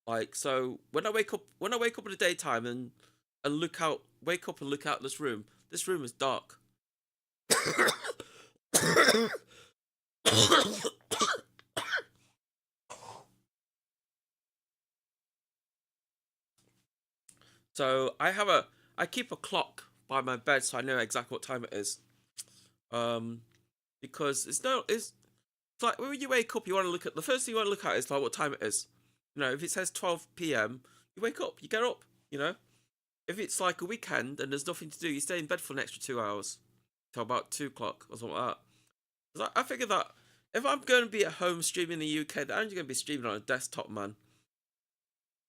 Like, so when I wake up in the daytime and wake up and look out this room is dark. So I keep a clock by my bed so I know exactly what time it is. Because it's like when you wake up, the first thing you want to look at is like what time it is. You know, if it says 12 p.m., you wake up, you get up, you know. if it's like a weekend and there's nothing to do, you stay in bed for an extra 2 hours till about 2 o'clock or something like that. 'Cause I figure that if I'm going to be at home streaming in the UK, they're only going to be streaming on a desktop, man.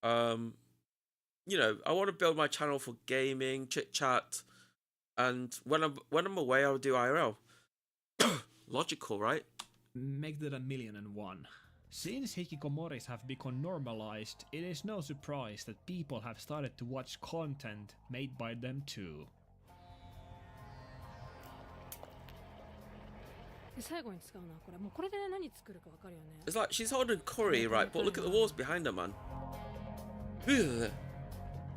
You know, I want to build my channel for gaming, chit chat, and when I'm away, I'll do IRL. Logical, right? Make that 1,000,001. Since hikikomoris have become normalized, it is no surprise that people have started to watch content made by them too. It's like she's holding curry, right? But look at the walls behind her, man.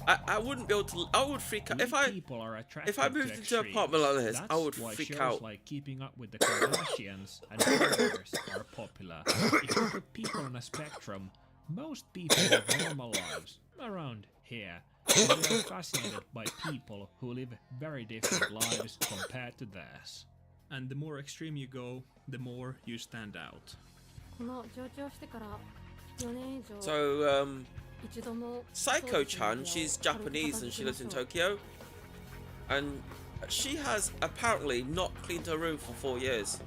I wouldn't be able to. I would freak out if I moved into an apartment like this. I would freak out. Like Keeping Up with the Kardashians and others are popular. If you put people on a spectrum, most people have normal lives around here. They are fascinated by people who live very different lives compared to theirs. And the more extreme you go, the more you stand out. So, Psycho-chan, she's Japanese and she lives in Tokyo. And she has apparently not cleaned her room for 4 years.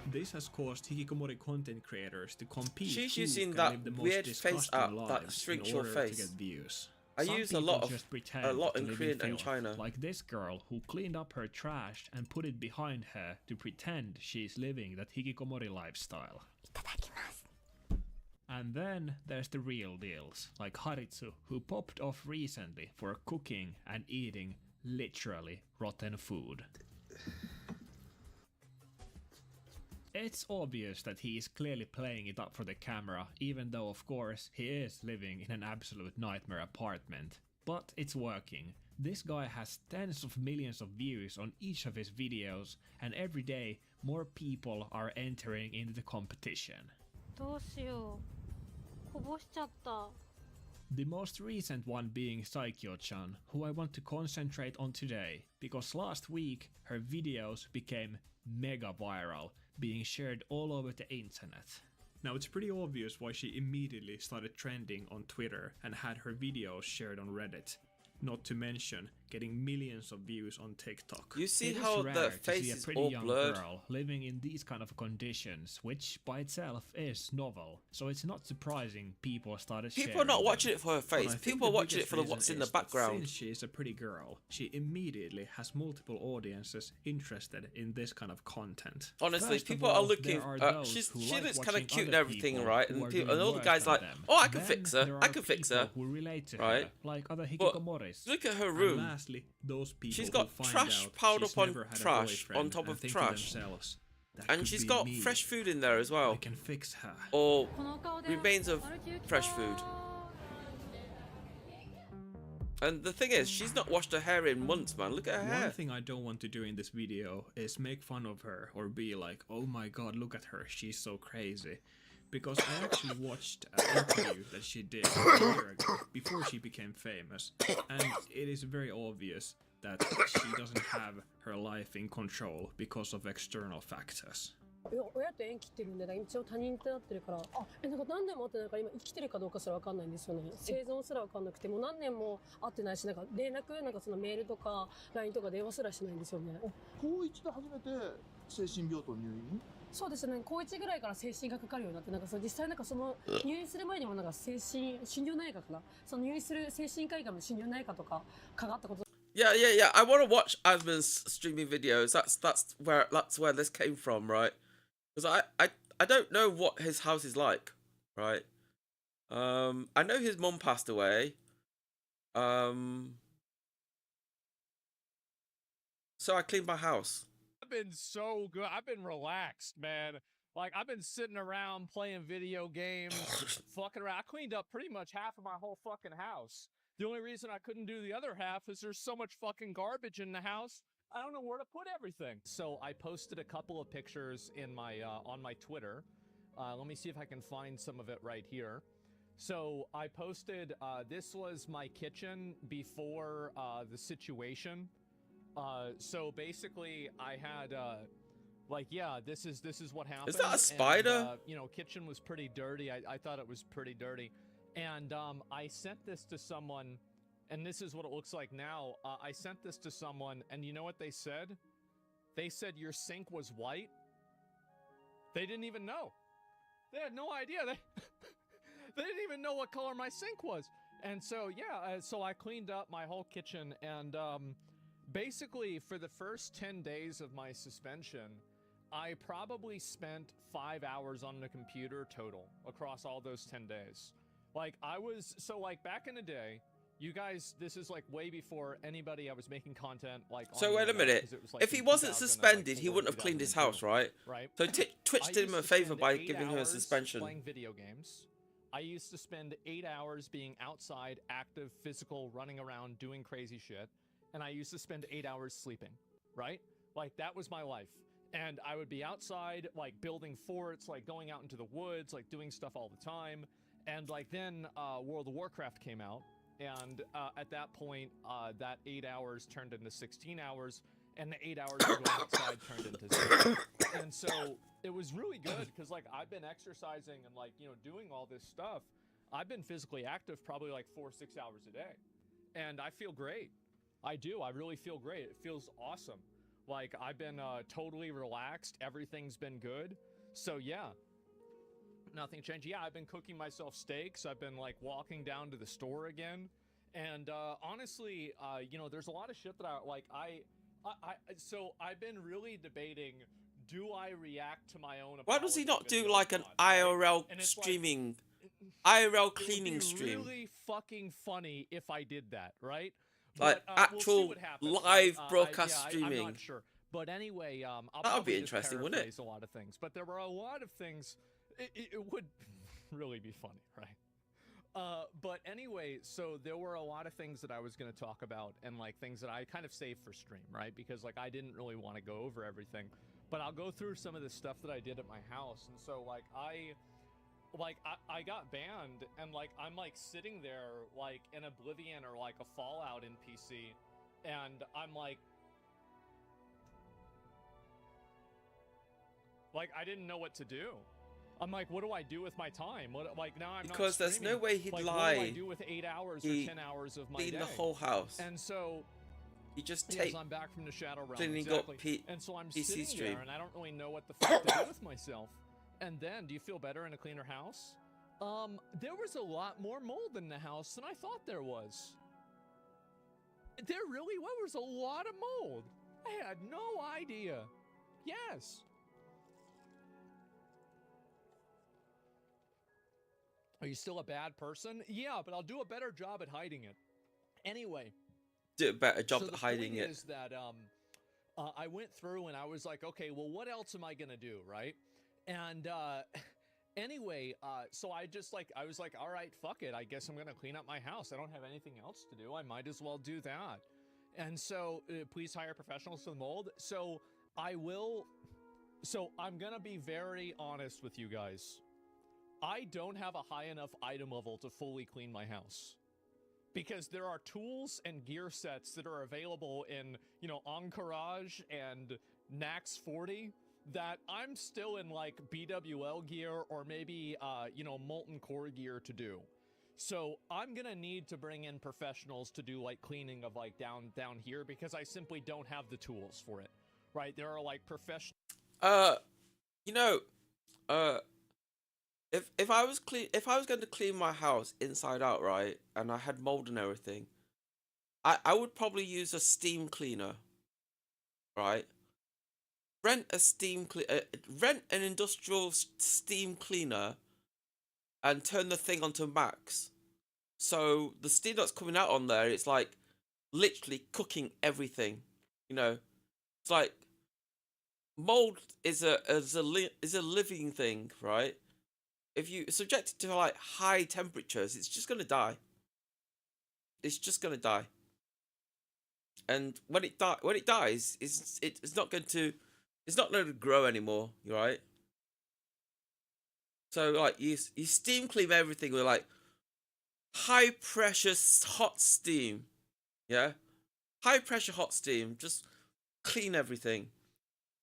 This has caused hikikomori content creators to compete. She's who using can that live the most weird face disgusting art that lives shrinks in your order to face. get views. I Some use a people lot just in pretend to live Korean in and filth, China. like this girl who cleaned up her trash and put it behind her to pretend she's living that hikikomori lifestyle. And then there's the real deals, like Haritsu, who popped off recently for cooking and eating literally rotten food. It's obvious that he is clearly playing it up for the camera, even though of course he is living in an absolute nightmare apartment. But it's working. This guy has tens of millions of views on each of his videos, and every day more people are entering into the competition. The most recent one being Saikyo-chan, who I want to concentrate on today, because last week her videos became mega viral, being shared all over the internet. Now it's pretty obvious why she immediately started trending on Twitter and had her videos shared on Reddit. Not to mention getting millions of views on TikTok. You see It how rare the to face see a is pretty all young blurred? girl living in these kind of conditions, which by itself is novel. So it's not surprising people started sharing People are not them. watching it for her But I face. think People are the watching it biggest for the reason what's in the is that background. Since she is a pretty girl, she immediately has multiple audiences interested in this kind of content. Honestly, First of people are all, looking. there are those who She like looks kind watching of cute and other everything, people right? who And, are people, doing and all the worse guys than like, them. oh, I can Then fix her. there I are can fix people her. who relate to Right? her, like other But hikikomoris. look at her And room. lastly, those people She's who got find trash out piled she's up on never had a trash boyfriend on top and of think trash. to themselves, "That And could she's be got me. fresh food in there as well. I can fix her." Or remains of fresh food. And the thing is, she's not washed her hair in months, man. Look at her One hair. thing I don't want to do in this video is make fun of her or be like, oh my god, look at her, she's so crazy. Because I actually watched an interview that she did a year ago, before she became famous, and it is very obvious that she doesn't have her life in control because of external factors. 親と縁切ってるんで、一応他人ってなってるから、なんか何年も会ってないから今生きてるかどうかすら分かんないんですよね。生存すら分かんなくて、もう何年も会ってないし、なんか連絡、なんかそのメールとか LINE とか電話すらしないんですよね。高1で初めて精神病棟入院？そうですね。高1ぐらいから精神がかかるようになって、なんか実際なんかその入院する前にもなんか心療内科かな。その入院する精神科医がの心療内科とかかかったこと。Yeah. I want to watch Asman's streaming videos. That's where this came from, right? Because I don't know what his house is like, right? I know his mum passed away. So I cleaned my house. I've been so good. I've been relaxed, man. Like, I've been sitting around playing video games, fucking around. I cleaned up pretty much half of my whole fucking house. The only reason I couldn't do the other half is there's so much fucking garbage in the house. I don't know where to put everything. So I posted a couple of pictures in my on my Twitter. Let me see if I can find some of it right here. So I posted, this was my kitchen before the situation. So basically, I had like, yeah, this is what happened. Is that a spider? And, you know, kitchen was pretty dirty. I thought it was pretty dirty, and I sent this to someone, and this is what it looks like now. I sent this to someone, and you know what they said? They said your sink was white. They didn't even know. They had no idea. They didn't even know what color my sink was. And so, yeah, so I cleaned up my whole kitchen, and basically for the first 10 days of my suspension, I probably spent 5 hours on the computer total across all those 10 days. Like, so like back in the day, you guys, this is like way before anybody I was making content like on So wait a minute. 'cause it was, like, If he in wasn't 2000 and, suspended, he 4, wouldn't have cleaned his house, 2002, right? Right. So Twitch I did him used a to favor spend by 8 giving him a hours suspension. playing video games. I used to spend 8 hours being outside, active, physical, running around, doing crazy shit. And I used to spend 8 hours sleeping, right? Like, that was my life. And I would be outside, like, building forts, like, going out into the woods, like, doing stuff all the time. And, like, then World of Warcraft came out. And at that point, that 8 hours turned into 16 hours. And the 8 hours of going outside turned into 6. And so it was really good because, like, I've been exercising and, like, you know, doing all this stuff. I've been physically active probably like 4 or 6 hours a day. And I feel great. I do. I really feel great. It feels awesome. Like, I've been totally relaxed. Everything's been good. So, yeah. Nothing changed. Yeah, I've been cooking myself steaks. I've been, like, walking down to the store again. And honestly, you know, there's a lot of shit that so I've been really debating, do I react to my own? Why does he not do videos like or an not, right? IRL And it's streaming, IRL cleaning it would be stream? really fucking funny if I did that, right? Like But, we'll see actual what happens, live right? broadcast I'm streaming. not sure. But anyway, I'll That would probably be just interesting, wouldn't it? paraphrase a lot of things. But there were a lot of things. It would really be funny, right? But anyway, so there were a lot of things that I was going to talk about and like things that I kind of saved for stream, right? Because like I didn't really want to go over everything, but I'll go through some of the stuff that I did at my house. And so like I got banned and like I'm like sitting there like in Oblivion or like a Fallout in PC, and I'm like I didn't know what to do. I'm like, what do I do with my time? What, like, now I'm Because not there's no streaming. way he'd like, lie. What do I do with 8 hours or 10 hours of my day? Clean the whole house. And so, he just yes, take. I'm back from the Shadow Realm. Cleaning Exactly. got and so I'm PC sitting stream. there, and I don't really know what the fuck to do with myself. And then, do you feel better in a cleaner house? There was a lot more mold in the house than I thought there was. There really was a lot of mold. I had no idea. Yes. Are you still a bad person? Yeah, but I'll do a better job at hiding it. Anyway. Do a better job so at hiding the it. point is that I went through and I was like, okay, well, what else am I going to do, right? And anyway, so I was like, all right, fuck it. I guess I'm going to clean up my house. I don't have anything else to do. I might as well do that. And so please hire professionals for the mold. So I'm going to be very honest with you guys. I don't have a high enough item level to fully clean my house. Because there are tools and gear sets that are available in, you know, Encourage and Nax 40 that I'm still in like BWL gear or maybe, you know, Molten Core gear to do. So I'm gonna need to bring in professionals to do like cleaning of like down here because I simply don't have the tools for it, right? There are like professional. You know, if I was going to clean my house inside out, right, and I had mold and everything, I would probably use a steam cleaner, right? Rent an industrial steam cleaner, and turn the thing onto max. So the steam that's coming out on there, it's like literally cooking everything. You know, it's like mold is a living thing, right? If you subject it to like high temperatures, it's just gonna die. It's just gonna die. And when it dies, it's not going to grow anymore, right? So like you steam clean everything with like high pressure hot steam, yeah. high pressure hot steam, just clean everything,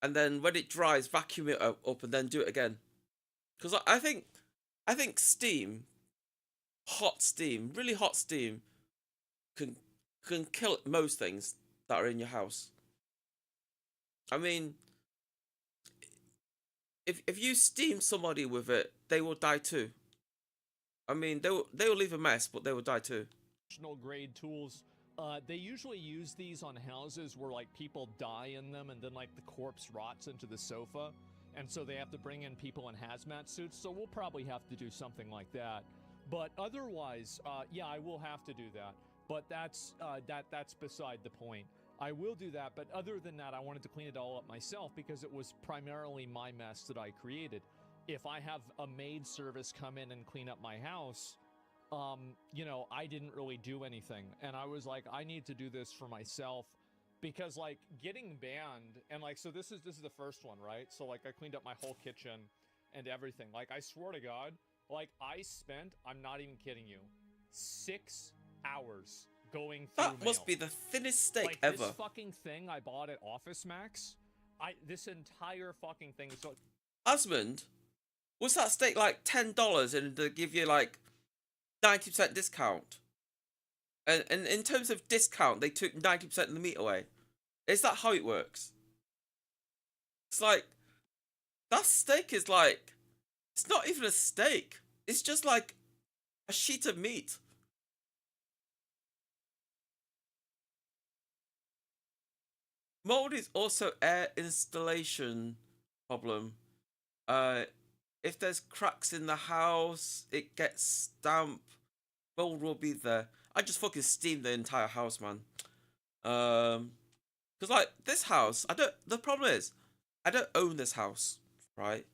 and then when it dries, vacuum it up and then do it again. Because I think steam, hot steam, really hot steam, can kill most things that are in your house. I mean, if you steam somebody with it, they will die too. I mean, they will leave a mess, but they will die too. Professional grade tools. They usually use these on houses where like people die in them and then like the corpse rots into the sofa. And so they have to bring in people in hazmat suits. So we'll probably have to do something like that. But otherwise, yeah, I will have to do that. But that's beside the point. I will do that, but other than that, I wanted to clean it all up myself because it was primarily my mess that I created. If I have a maid service come in and clean up my house, you know, I didn't really do anything. And I was like, I need to do this for myself because like getting banned and like, so this is the first one, right? So like I cleaned up my whole kitchen and everything. Like I swear to God, like I spent, I'm not even kidding you, 6 hours going through That must be the thinnest steak like, ever. This fucking thing I bought at Office Max, this entire fucking thing is so... Asmund, was that steak like $10 and they give you like 90% discount? And in terms of discount, they took 90% of the meat away. Is that how it works? It's like, that steak is like, it's not even a steak. It's just like a sheet of meat. Mold is also air installation problem. If there's cracks in the house, it gets damp. Mold will be there. I just fucking steamed the entire house, man. Cause like this house, the problem is, I don't own this house, right?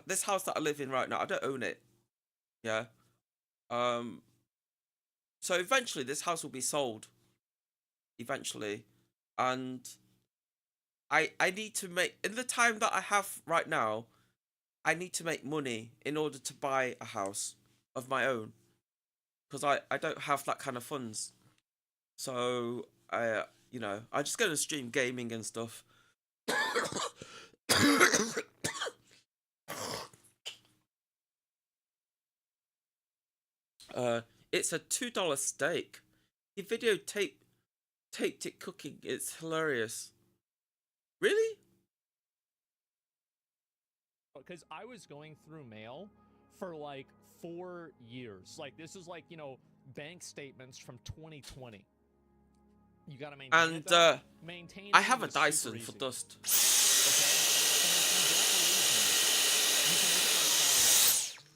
This house that I live in right now, I don't own it. Yeah. So eventually this house will be sold. Eventually, and I need to make, in the time that I have right now, I need to make money in order to buy a house of my own. Because I don't have that kind of funds. So, you know, I'm just going to stream gaming and stuff. It's a $2 steak. He videotaped it cooking. It's hilarious. Really? Because I was going through mail for like 4 years. Like this is like, you know, bank statements from 2020. You gotta maintain and, it. And maintain I have a Dyson for dust.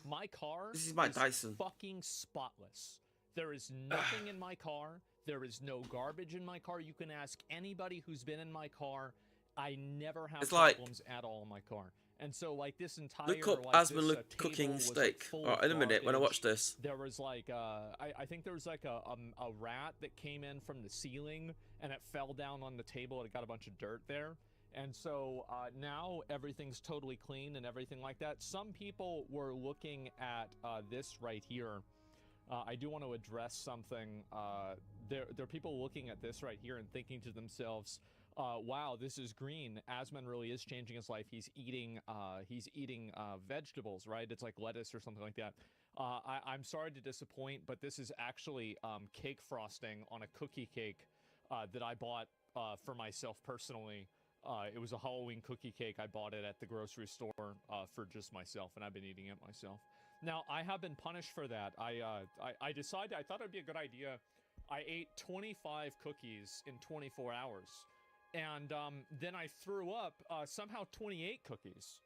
My car This is my Dyson. Fucking spotless. There is nothing in my car. There is no garbage in my car. You can ask anybody who's been in my car. I never have problems at all in my car. And so, like, this entire... Look up like, Asmund cooking steak. In a minute, when I watch this. There was, like, I think there was, like, a rat that came in from the ceiling, and it fell down on the table, and it got a bunch of dirt there. And so, now everything's totally clean and everything like that. Some people were looking at this right here. I do want to address something. There are people looking at this right here and thinking to themselves, wow, this is green. Asmund really is changing his life. He's eating vegetables, right? It's like lettuce or something like that. I'm sorry to disappoint, but this is actually cake frosting on a cookie cake that I bought for myself personally. It was a Halloween cookie cake. I bought it at the grocery store for just myself, and I've been eating it myself. Now, I have been punished for that. I decided, I thought it'd be a good idea. I ate 25 cookies in 24 hours. And then I threw up somehow 28 cookies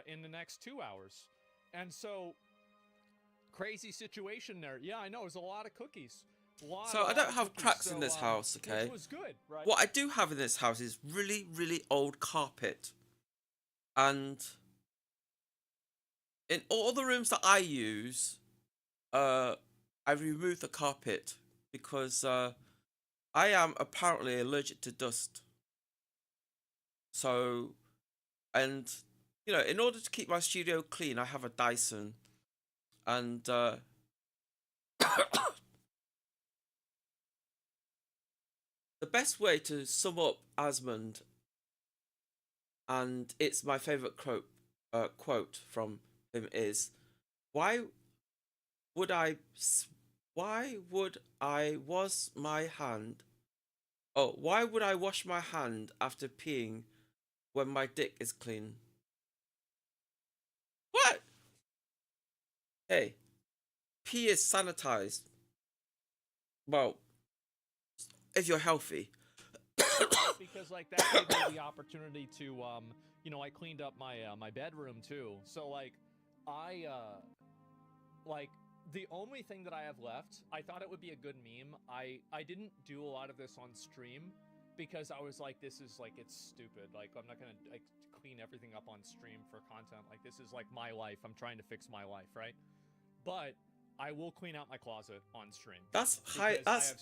in the next 2 hours. And so, crazy situation there. Yeah, I know, it was a lot of cookies. So I don't have cracks in this house, okay? Which was good, right? What I do have in this house is really, really old carpet. And in all the rooms that I use, I remove the carpet because I am apparently allergic to dust. So, and, you know, in order to keep my studio clean, I have a Dyson. And, the best way to sum up Asmund, and it's my favorite quote from him is, why would I wash my hand after peeing when my dick is clean? What? Hey, pee is sanitized. Well, if you're healthy. Because like that gave me the opportunity to you know, I cleaned up my my bedroom too. So like like the only thing that I have left, I thought it would be a good meme. I didn't do a lot of this on stream because I was like, this is like, it's stupid. Like I'm not gonna like clean everything up on stream for content. Like this is like my life. I'm trying to fix my life, right? But I will clean out my closet on stream. That's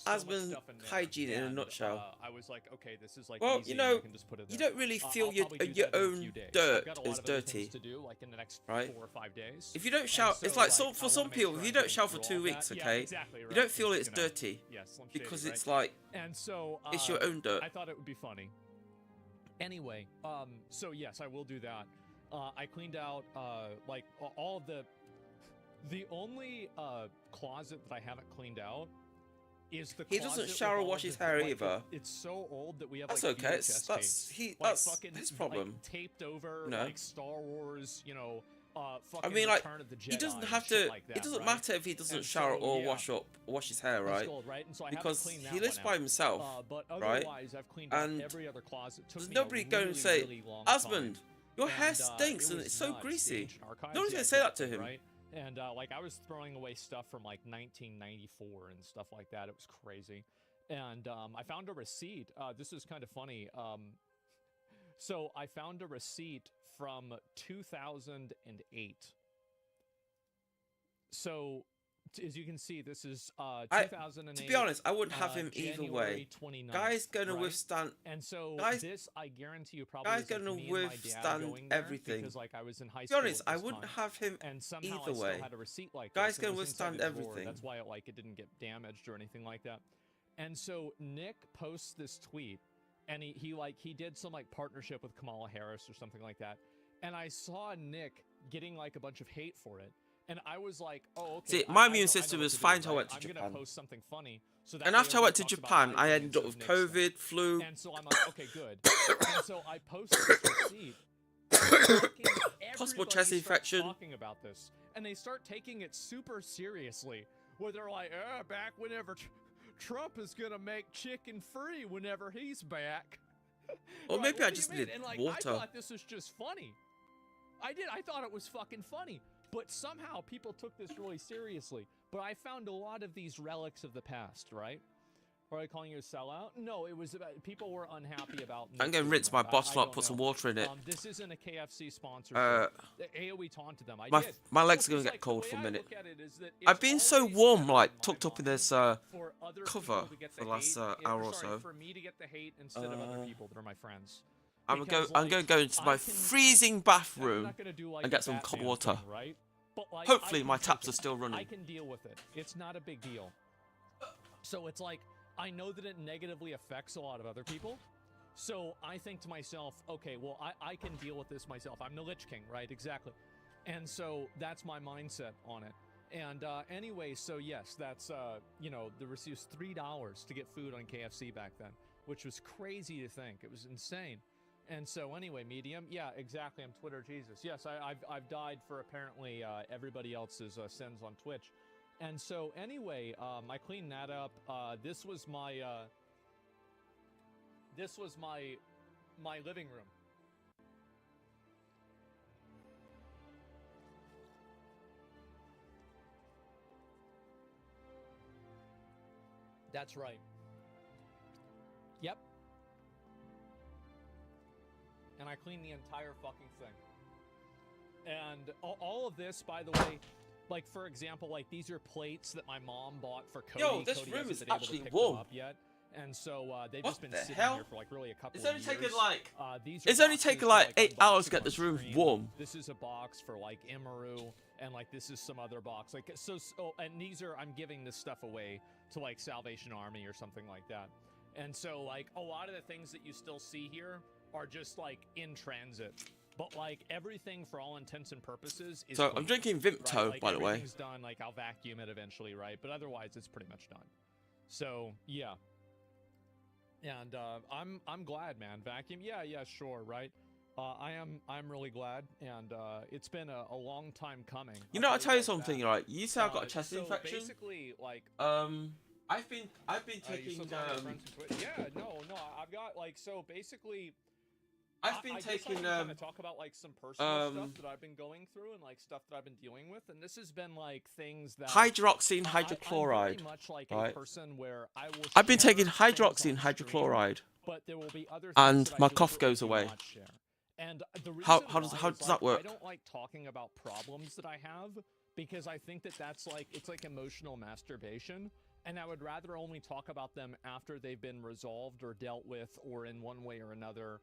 Asmund hygiene in a nutshell. I was like, okay, this is like, well, easy, you know, I can just put it you there. don't really feel I'll your probably do that in a own few days. dirt I've got a lot is of other dirty, things to do, like in the next right? 4 or 5 days. If you don't shower, And so, it's like I for some wanna make people, sure if you I don't go shower for through 2 all weeks, that. okay, Yeah, exactly, right, you don't feel 'cause, it's you know, dirty, yeah, Slim Shady, because right? it's like, and so it's your own dirt. I thought it would be funny. Anyway, so yes, I will do that. I cleaned out like all of the only closet that I haven't cleaned out is the He closet doesn't with shower or all wash of his the, hair like, either. It's so old that we have That's like okay. VHS That's tapes, that's fucking, his problem. like, taped over No. like Star Wars, you know, I fucking mean, like, Return of the Jedi he doesn't and have shit to. like that, It doesn't right? matter if he doesn't And shower so, or yeah. wash his hair, That's right? gold, right? And so I haven't Because cleaned that he lives one by out. himself, But right? otherwise, I've cleaned out And every other closet. Took there's me nobody a going really, to say, really long Asmund, time. your hair And, stinks it and was it's so nuts. The greasy. Ancient Archives, No one's yeah, gonna say that to exactly, him. right? And like I was throwing away stuff from like 1994 and stuff like that. It was crazy. And I found a receipt. This is kind of funny. So I found a receipt from 2008. So as you can see, this is 2008. To be honest, I wouldn't have him either January way. 29th, Guy's gonna right? withstand. And so guys, this, I guarantee you, probably guy's is like gonna me and my dad withstand going there everything. because like I was in high To school. be honest, at I this wouldn't time, have him and somehow either I still way. had a receipt like Guy's this. and it gonna was inside withstand a drawer. everything. That's why it didn't get damaged or anything like that. And so Nick posts this tweet, and he did some like partnership with Kamala Harris or something like that. And I saw Nick getting like a bunch of hate for it. And I was like, oh, okay. See, my immune system was fine till I went to I'm Japan. gonna post something funny. So that And way after I went to everyone talks Japan, about my I ended up experience with of Nick's COVID, flu. And so I'm like, okay, good. And so I posted this receipt. Fucking Possible everybody chest starts infection. Talking about this, and they start taking it super seriously. Where they're like, back whenever Trump is gonna make chicken free whenever he's back. Or Like, maybe what I do you just mean? need And like, water. I thought this was just funny. I thought it was fucking funny. But somehow people took this really seriously. But I found a lot of these relics of the past, right? Are I calling you a sellout? No, it was about people were unhappy about. I'm gonna Nick rinse doing my that. bottle I up, put don't some know. water in it. This isn't a KFC sponsorship. Uh, AOE taunted them. I my did. my legs are Well, gonna 'cause, get like, cold the for a way I minute. look at it is that I've it's been so always warm, better like in my tucked up in mind this for other cover people to get for the the last hate, hour or sorry, so. for me to get the hate instead of other people that are my friends. I'm Because, gonna go into my freezing bathroom and get some cold water. Thing, right? But, like, Hopefully I my can taps take are still it. running. I can deal with it. It's not a big deal. So it's like, I know that it negatively affects a lot of other people. So I think to myself, okay, well, I can deal with this myself. I'm the Lich King, right? Exactly. And so that's my mindset on it. And anyway, so yes, that's, you know, the receipt was $3 to get food on KFC back then, which was crazy to think. It was insane. And so anyway, Medium, yeah, exactly. I'm Twitter Jesus. Yes, I've died for apparently everybody else's sins on Twitch. And so anyway, I cleaned that up. This was my living room. That's right. Yep. And I cleaned the entire fucking thing. And all of this, by the way, like for example, like these are plates that my mom bought for Cody. Yo, this Cody room hasn't is been able to actually pick warm. them up yet. And so they've What just been the sitting hell? here for like really a couple It's of only years. taken like these are it's only boxes taken to, like 8 hours to unbox get this room stream. warm. This is a box for like Imaru, and like this is some other box. Like so, and these are I'm giving this stuff away to like Salvation Army or something like that. And so like a lot of the things that you still see here are just like in transit. But like everything for all intents and purposes is So clean, I'm drinking Vimto, right? Like, by the way. Everything's done. Like I'll vacuum it eventually, right? But otherwise, it's pretty much done. So yeah. And I'm glad, man. Vacuum, yeah, sure, right? I'm really glad, and it's been a long time coming. You know, I'll tell you something, right? You say I've got a chest so infection. Basically, like, I've been taking yeah, no, I've got like, so basically, I've been taking kind of talk about like some personal stuff that I've been going through and like stuff that I've been dealing with, and this has been like things that hydroxine I'm hydrochloride. very much like right? a person where I will I've been share taking things hydroxine on hydrochloride, stream, but there will be other things and that I my cough deliberately goes do away. not share. And the reason How why does is, that work? I don't like talking about problems that I have because I think that that's like, it's like emotional masturbation, and I would rather only talk about them after they've been resolved or dealt with or in one way or another,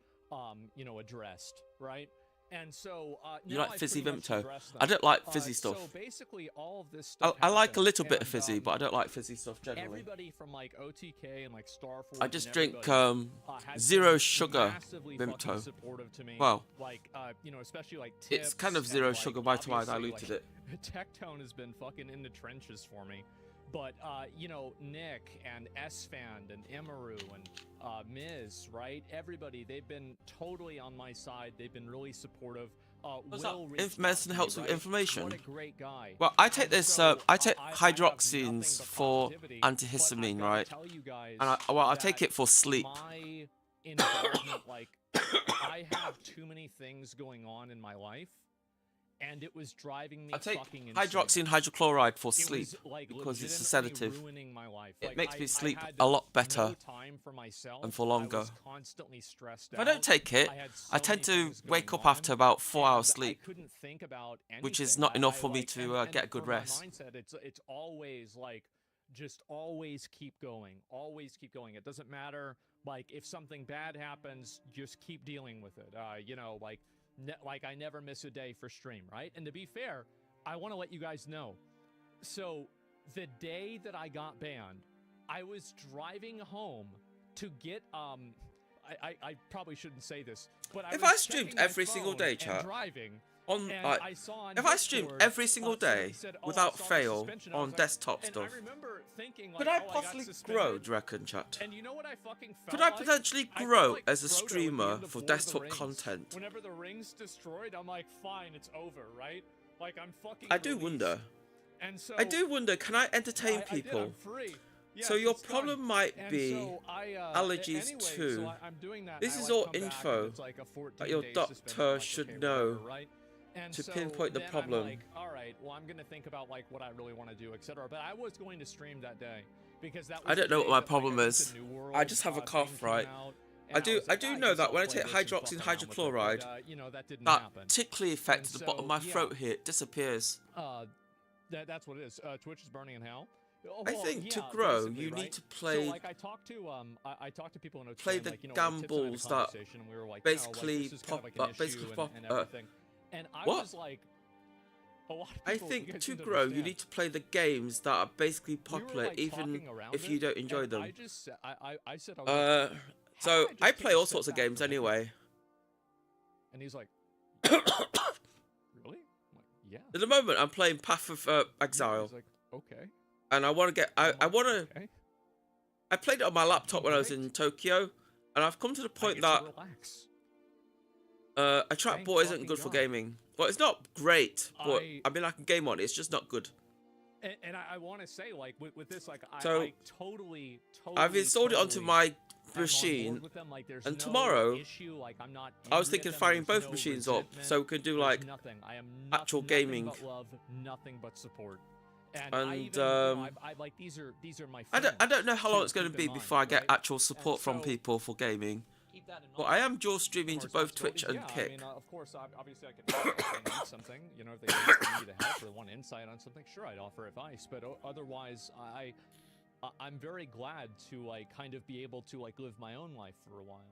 you know, addressed, right? And so You now like I've fizzy pretty much Vimto? addressed them. I don't like fizzy So stuff. basically, all of this stuff I like a happened, little bit of and, fizzy, but I don't like fizzy stuff generally. Everybody from like OTK and like Starforge, I just and drink everybody, has zero been sugar massively fucking Vimto. supportive to me. Well, like you know, especially like it's tips kind of and, zero like, sugar by the time I obviously, diluted like, it. Tectone has been fucking in the trenches for me. But you know, Nick and S-Fan and Emeru and Miz, right? Everybody, they've been totally on my side. They've been really supportive. Medicine helps with inflammation. What a great guy. Well, I take this. So, I take I have hydroxines nothing but for positivity, antihistamine, but I've right? gotta tell you guys And I take that it for sleep. My involvement, like, I have too many things going on in my life, and it was driving me I take fucking insane. hydroxine hydrochloride for It was, sleep like, because it's a legitimately sedative. ruining my life. It Like, makes me I sleep had a lot better no time for myself. and for I longer. was constantly stressed If I don't out. take it, I had I so tend many to things wake going up on, after about 4 hours and sleep, I couldn't think about which is anything. not enough for me like, to and get a good for my rest. mindset, it's always like, just always keep going. Always keep going. It doesn't matter, like, if something bad happens, just keep dealing with it. You know, like I never miss a day for stream, right? And to be fair, I want to let you guys know. So the day that I got banned, I was driving home to get I probably shouldn't say this, but If was I streamed checking my every single phone day, and chat, driving, on and like, I saw on if I streamed Discord, every single somebody day said, "Oh, I without saw the fail suspension." I on was like- desktop and stuff, I remember thinking, like, could I "Oh, got possibly grow? suspended." Do you reckon, chat? And you know what I fucking felt Could I like? potentially I felt grow like as a Frodo at the streamer end of for Lord of the desktop Rings. content? Whenever the ring's destroyed, I'm like, fine, it's over, right? Like, I'm fucking I do released. wonder. And so I do wonder, can I entertain I did, people? I'm free. Yes, So your it's done. problem might And be so allergies anyway, too. so I'm doing that, This and I, is like, all come back, and info it's like a that your 14-day doctor suspension, like, should okay, know whatever, right? And to so pinpoint the then problem. I'm like, all right, well, I'm gonna think about like what I really want to do, etc. But I was going to stream that day because that was I don't the know day what my that, problem like, is. New World, I just have a thing cough, came right? out, I and was like, do I know guess that I'll when I play take this and fuck hydroxine around with it, hydrochloride, but, you know, that didn't that happen. tickly effect And at the bottom of my so, throat here disappears. That's what it is. Twitch is burning in hell. I Well, think to yeah, grow, basically, you right? need to play. So, like, I talked to people in OTK, Play the like, you know, like, Tips and I had a gambles that conversation, and we were like, you know, like, basically this is kind pop, of like an basically issue pop. and everything. And I What? was like, a lot of I people, you think guys to need to grow, you understand. need to play the games that are basically We were, popular, like, even talking around if you it, don't enjoy and them. I just said, I said, I was like, So I just play take a all step sorts of back games from it? anyway. And he's like, really? I'm like, yeah. At the moment, I'm playing Path of Exile. He's like, okay. And I want to get. I want to. Okay. I played it on my laptop when I was in Tokyo, and I've come to the point that a trackball isn't good for gaming. Well, it's not great, but I mean I can game on it. It's just not good. And I want to say, like, with this, like, So, I totally. I've installed it onto my am on board machine, with them. Like, there's and no tomorrow issue. Like, I'm not I was angry thinking at of them. firing There's both no machines up resentment. so we can do There's like nothing. I am actual nothing gaming. but love, nothing but support. And, And I even, you know, I like these are my friends. I don't know how long to it's going to keep be in mind, before I get right? actual support from so- people for gaming. Keep that in But mind. I am dual streaming to both Twitch and Yeah, Kick. I mean, of course, obviously, I can help if they need something. You know, if they need to help or want insight on something, sure, I'd offer advice. But otherwise, I'm very glad to like kind of be able to like live my own life for a while.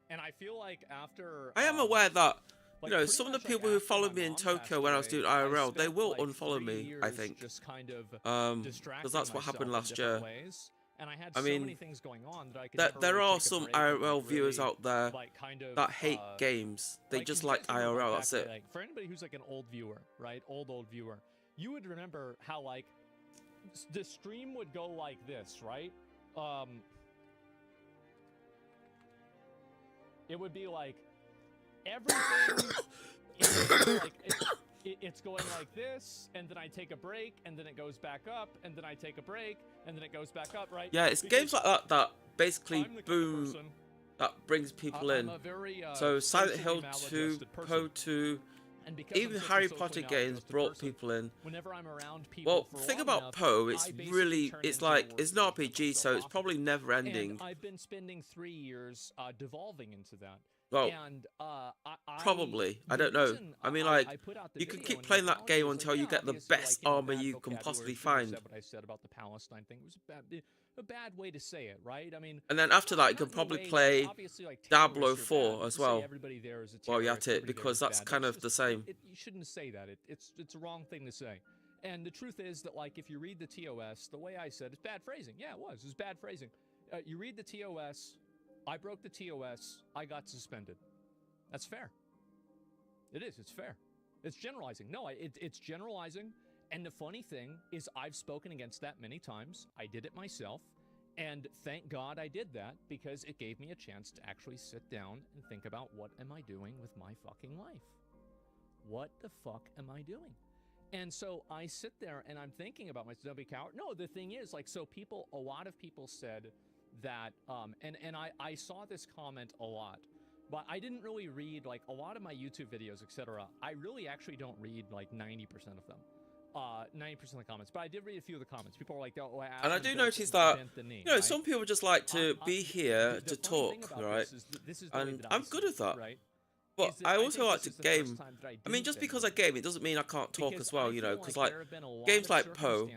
And I feel like after I am aware that like, you know pretty some of the much, like, people who after followed my me in mom Tokyo when I was passed doing away, I IRL, they spent, will like, unfollow 3 me. I years think. just kind of Because distracting that's what happened myself in last year. different ways. And I had I so mean, many things going on that I could there never are take a some break and, IRL like, viewers really, out there like, kind of, that hate games. They like, 'cause just you like guys remember, IRL. like, That's back it. then, like, for anybody who's like an old viewer, right? Old viewer, you would remember how like the stream would go like this, right? It would be like everything is like it's going like this, and then I take a break, and then it goes back up, and then I take a break, and then it goes back up, right? Yeah, it's Because games like that that basically I'm the kind of boom, person- that brings people I'm in. a very, So Silent socially Hill 2, maladjusted person. Poe 2, And because I'm even such a Harry socially Potter games maladjusted brought person, people in. whenever I'm around people Well, for the thing long about enough, Poe, it's I basically really, turn it's into like, the it's an worst RPG, so it's probably never ending. And I've been spending 3 years devolving into that. Well, and probably. I the don't know. reason I mean, I like, put out the you can video keep and playing that apology game is, until like, you yeah, get the obviously, best like, armor bad you can vocabulary, possibly shouldn't have find. said what I said about the Palestine thing. It was a bad way to say it, right? I mean, And then after that, you can not in a probably way, like, play obviously, like, Diablo terrorists are bad. 4 as To say well. everybody there is a While you're at terrorist, it, everybody there because is that's bad. kind That's of the just- same. you shouldn't say that. It's a wrong thing to say. And the truth is that, like, if you read the TOS, the way I said it's bad phrasing. Yeah, it was bad phrasing. You read the TOS, I broke the TOS, I got suspended. That's fair. It is. It's fair. It's generalizing. No, it's generalizing. And the funny thing is I've spoken against that many times. I did it myself. And thank God I did that, because it gave me a chance to actually sit down and think about, what am I doing with my fucking life? What the fuck am I doing? And so I sit there and I'm thinking about myself, don't be a coward. No, the thing is, like, so a lot of people said that, and I saw this comment a lot, but I didn't really read, like, a lot of my YouTube videos, etc. I really actually don't read, like, 90% of them. 90% of the comments, but I did read a few of the comments. People are like, oh, And I do notice that, you know, some people just like to be here to talk, right? And I'm good at that. But I also like to game. I mean, just because I game, it doesn't mean I can't talk as well, you know, because, like, games like Poe,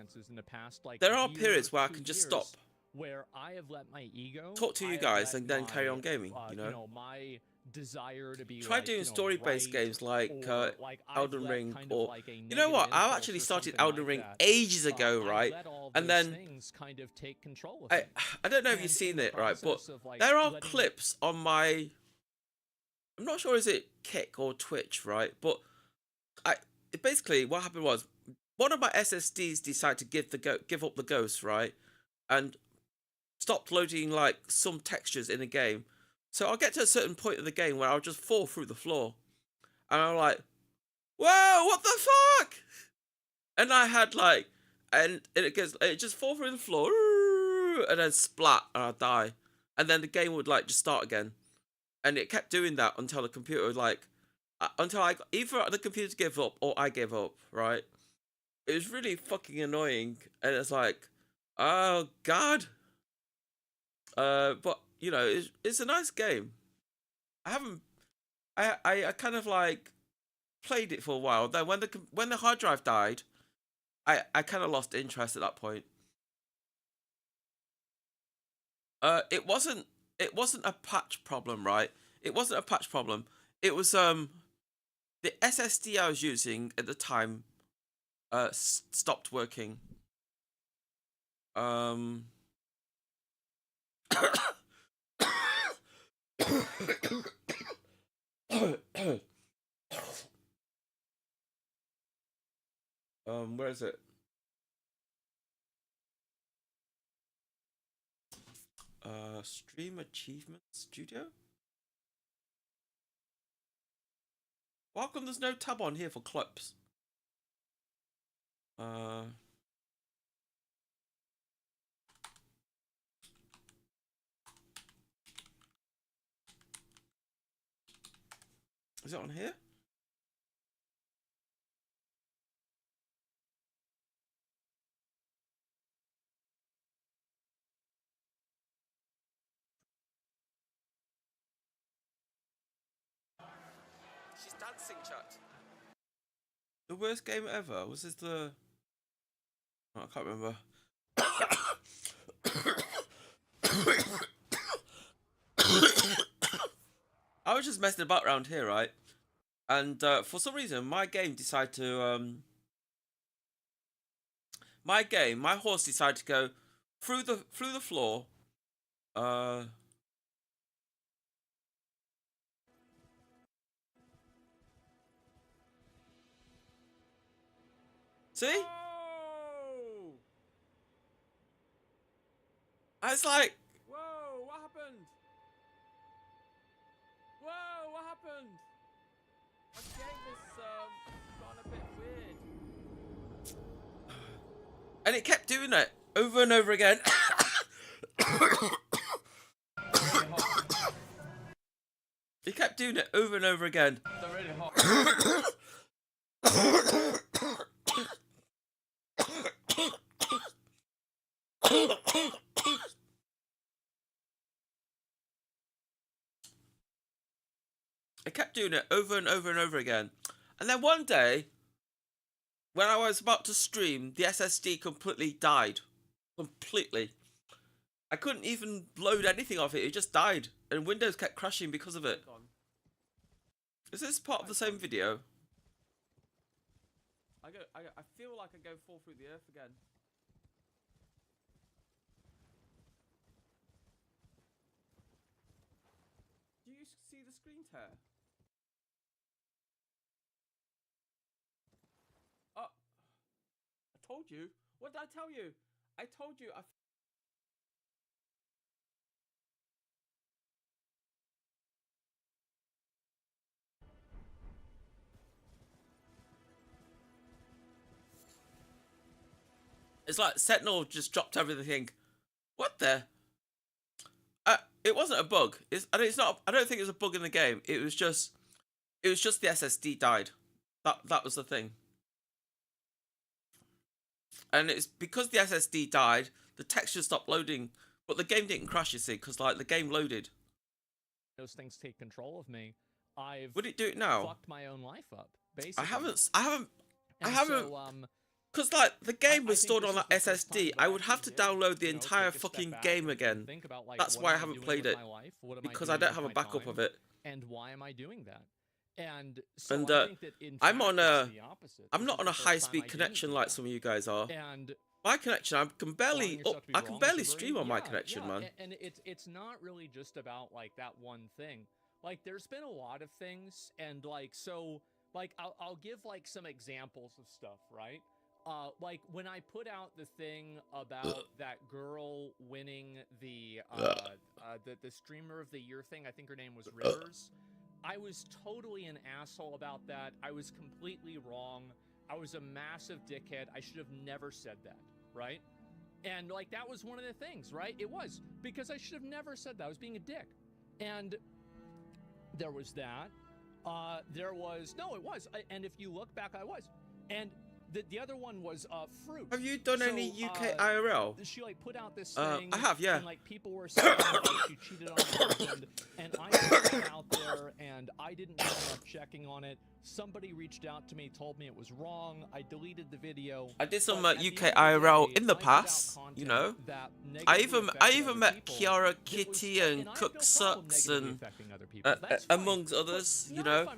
there are periods where I can just stop, where I have let my ego talk to you guys, and then carry on gaming, you know? My desire to be, Try like, doing you know, story-based right, games like or, like, I've Elden let Ring, kind of or like a you know what? negative I impulse actually or started something Elden like Ring that. ages ago, I right? let all And those then things kind of take control of I me. don't know if you've And seen in the it, right? But process of, like, there are letting- clips on my. I'm not sure is it Kick or Twitch, right? But basically what happened was one of my SSDs decided to give up the ghost, right, and stopped loading, like, some textures in a game. So I'll get to a certain point of the game where I'll just fall through the floor, and I'm like, "Whoa, what the fuck?" And I had, like, and it just fall through the floor, and then splat, and I die, and then the game would, like, just start again, and it kept doing that until the computer, like, until either the computer gave up or I gave up, right? It was really fucking annoying, and it's like, oh god. But you know, it's a nice game. I kind of, like, played it for a while. Then when the hard drive died, I kind of lost interest at that point. It wasn't a patch problem, right? It wasn't a patch problem. It was the SSD I was using at the time stopped working. Where is it? Stream Achievement Studio? How come there's no tab on here for clips? Is it on here? She's dancing, chat. The worst game ever? Was this the... Oh, I can't remember. I was just messing about around here, right? And for some reason, my game decided to... my horse decided to go through the floor. See? Oh! It's like. Whoa! What happened? Whoa! What happened? My game has gone a bit weird. And it kept doing it over and over again. He kept doing it over and over again. They're really hot. I kept doing it over and over and over again. And then one day, when I was about to stream, the SSD completely died. Completely. I couldn't even load anything off it. It just died. And Windows kept crashing because of it. Is this part of the same video? I feel like I go fall through the earth again. Do you see the screen tear? Oh, I told you. What did I tell you? I told you. It's like Sentinel just dropped everything. What the? It wasn't a bug. It's not. I don't think it was a bug in the game. It was just the SSD died. That was the thing. And it's because the SSD died, the texture stopped loading, but the game didn't crash. You see, because like the game loaded. Those things take control of me. Would it do it now? Fucked my own life up. Basically. I haven't. So, Because like the game was stored on that SSD, I would have to download the entire fucking game again. That's why I haven't played it, because I don't have a backup of it. And why am I doing that? And so And I think that in I'm fact on it's a, the opposite. I'm This not is on the a first time high-speed I do connection like some of you guys are. And my connection, I can barely, I can barely stream on my connection, yeah. man. And it's not really just about like that one thing. Like there's been a lot of things, and like so, like I'll give like some examples of stuff, right? Like when I put out the thing about that girl winning the streamer of the year thing, I think her name was Rivers. I was totally an asshole about that. I was completely wrong. I was a massive dickhead. I should have never said that, right? And like that was one of the things, right? It was because I should have never said that. I was being a dick. And there was that. There was it was. And if you look back, I was. And the other one was fruit. Have you done any UK IRL? She like put out this thing. I have, yeah. And like people were saying like, she cheated on her husband, and I put it out there, and I didn't do enough checking on it. Somebody reached out to me, told me it was wrong. I deleted the video. I did some UK IRL in the past, you know. I even met Kiara Kitty and Cook Sucks and amongst others, you know.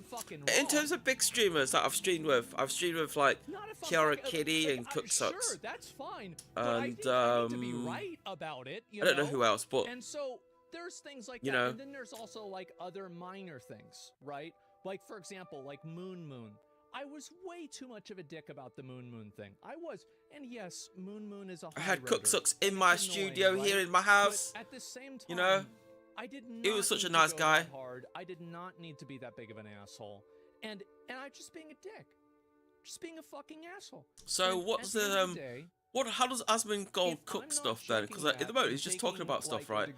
In terms of big streamers that I've streamed with like Kiara Kitty and Cook Sucks. Sure, that's fine. And to be right about it, I don't know who else, but and so there's things like you that, know. and then there's also like other minor things, right? Like for example, like Moon. I was way too much of a dick about the Moon thing. I was, and yes, Moon is a. I had Cook Sucks in my studio here in my house. But at the same time, you know, I did not. He was such a need nice to go guy. that hard. I did not need to be that big of an asshole, and I'm just being a dick, just being a fucking asshole. So and what's at the end of the day, how does Asmongold cook stuff then? Because at the moment he's just talking about stuff, right?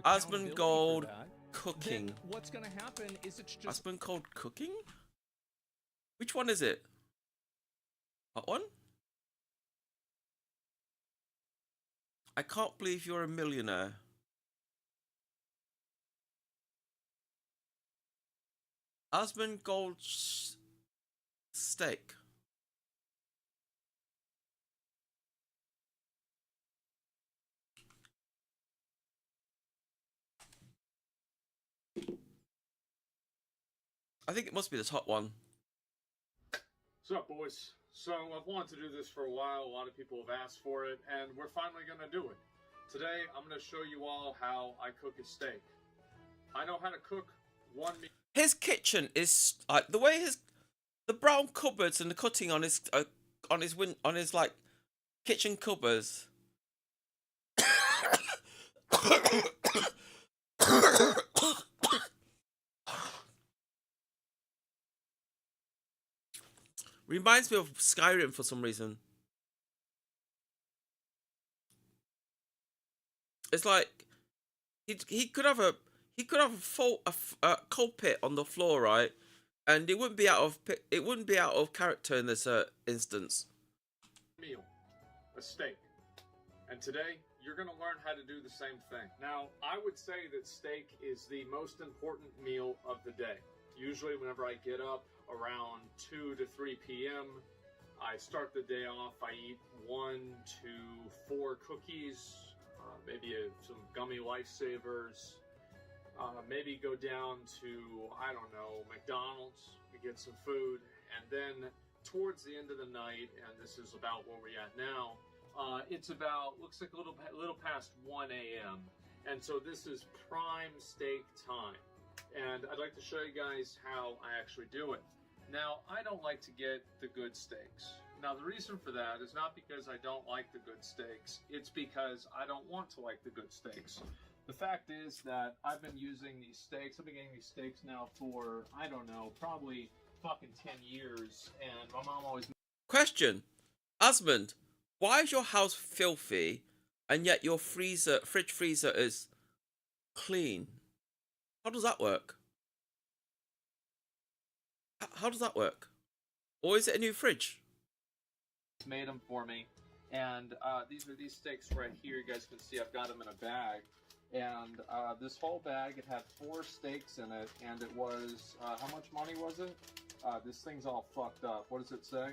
Asmongold cooking. then what's going to happen is it's just Asmongold cooking? Which one is it? That one? I can't believe you're a millionaire. Asmongold steak. I think it must be the top one. What's up, boys? So I've wanted to do this for a while. A lot of people have asked for it, and we're finally going to do it. Today, I'm going to show you all how I cook a steak. I know how to cook one meal. His kitchen is like the way the brown cupboards and the cutting on his like kitchen cupboards. Reminds me of Skyrim for some reason. It's like he could have a coal pit on the floor, right? And it wouldn't be out of character in this instance. Meal, a steak. And today, you're going to learn how to do the same thing. Now, I would say that steak is the most important meal of the day. Usually whenever I get up around 2 to 3 p.m., I start the day off, I eat 1 to 4 cookies, maybe some gummy lifesavers, maybe go down to, I don't know, McDonald's to get some food, and then towards the end of the night, and this is about where we're at now, it's about, looks like a little past 1 a.m. And so this is prime steak time. And I'd like to show you guys how I actually do it. Now, I don't like to get the good steaks. Now, the reason for that is not because I don't like the good steaks. It's because I don't want to like the good steaks. The fact is that I've been using these steaks. I've been getting these steaks now for, I don't know, probably fucking 10 years. And my mom always... Question. Asmund, why is your house filthy and yet your fridge freezer is clean? How does that work? How does that work? Or is it a new fridge? Made them for me, and these are these steaks right here. You guys can see I've got them in a bag, and this whole bag, it had 4 steaks in it, and it was how much money was it? This thing's all fucked up. What does it say?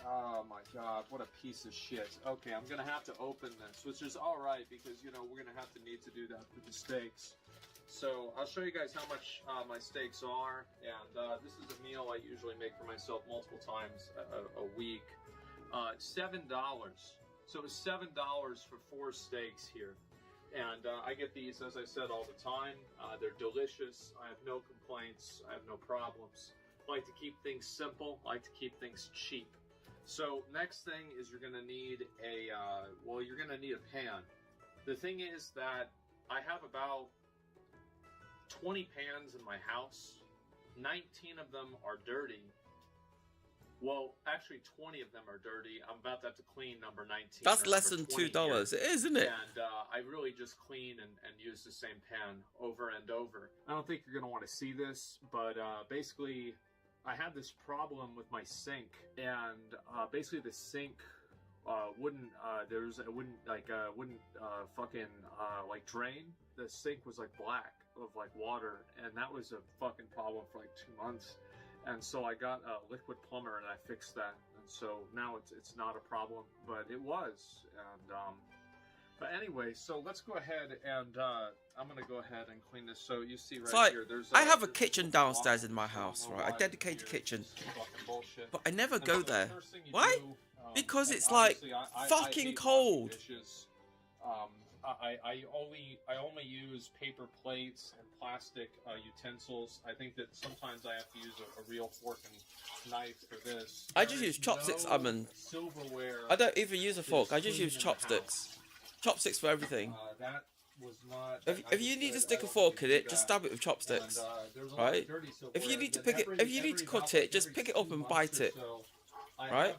Oh my god, what a piece of shit. Okay, I'm gonna have to open this, which is alright because, you know, we're gonna have to need to do that for the steaks. So I'll show you guys how much my steaks are, and this is a meal I usually make for myself multiple times a week. $7. So it's $7 for 4 steaks here. And I get these, as I said, all the time. They're delicious. I have no complaints. I have no problems. I like to keep things simple. I like to keep things cheap. So next thing is you're going to need you're going to need a pan. The thing is that I have about 20 pans in my house. 19 of them are dirty. Well, actually 20 of them are dirty. I'm about to have to clean number 19. That's less than $2. It is, isn't it? And I really just clean and use the same pan over and over. I don't think you're going to want to see this, but basically I had this problem with my sink, and basically the sink wouldn't drain. The sink was like black of like water, and that was a fucking problem for like 2 months. And so I got a liquid plumber and I fixed that, and so now it's not a problem, but it was. And but anyway, so let's go ahead and I'm gonna go ahead and clean this. So you see right here, there's I have a kitchen downstairs in my house, right? A dedicated kitchen, but I never go there. Why? Because it's like fucking cold. I only use paper plates and plastic utensils. I think that sometimes I have to use a real fork and knife for this. I just use chopsticks, silverware. I don't even use a fork. I just use chopsticks. Chopsticks for everything. That was not. If you need to stick a fork in it, just stab it with chopsticks, right? If you need to cut it, just pick it up and bite it. Right?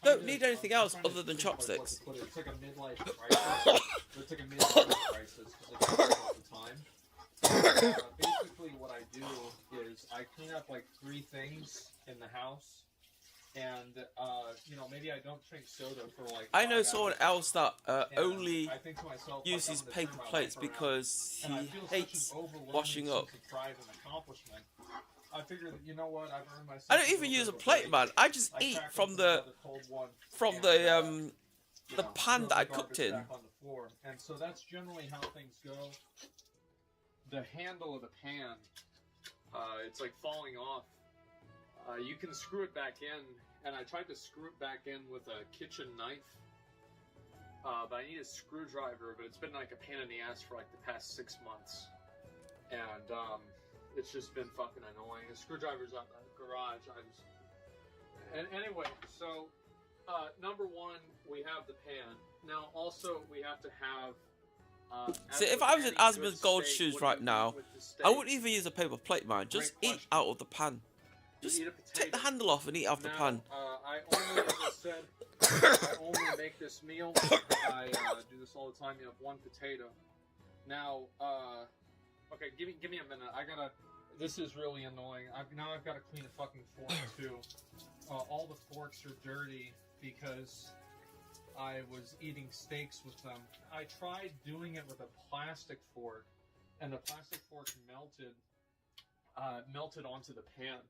Don't need anything else other than chopsticks. It's like a midlife crisis. It's like a midlife crisis because I all the time. Basically, what I do is I clean up like 3 things in the house, and maybe I don't drink soda for like. I know someone else that only uses paper plates because he hates washing up. I figured that, you know what, I've earned myself. I don't even use a plate, man. I just eat from the pan that I cooked in. And so that's generally how things go. The handle of the pan, it's like falling off. You can screw it back in, and I tried to screw it back in with a kitchen knife, but I need a screwdriver, but it's been like a pain in the ass for like the past 6 months, and it's just been fucking annoying. The screwdriver's out in the garage. And anyway, so number one, we have the pan. Now also we have to have. See, if I was in Asmon's gold shoes right now, I wouldn't even use a paper plate, man. Just eat out of the pan. Just take the handle off and eat out of the pan. I only, as I said, I only make this meal. I do this all the time. You have one potato. Now, okay, give me a minute. I gotta. This is really annoying. Now I've got to clean a fucking fork too. All the forks are dirty because I was eating steaks with them. I tried doing it with a plastic fork, and the plastic fork melted onto the pan.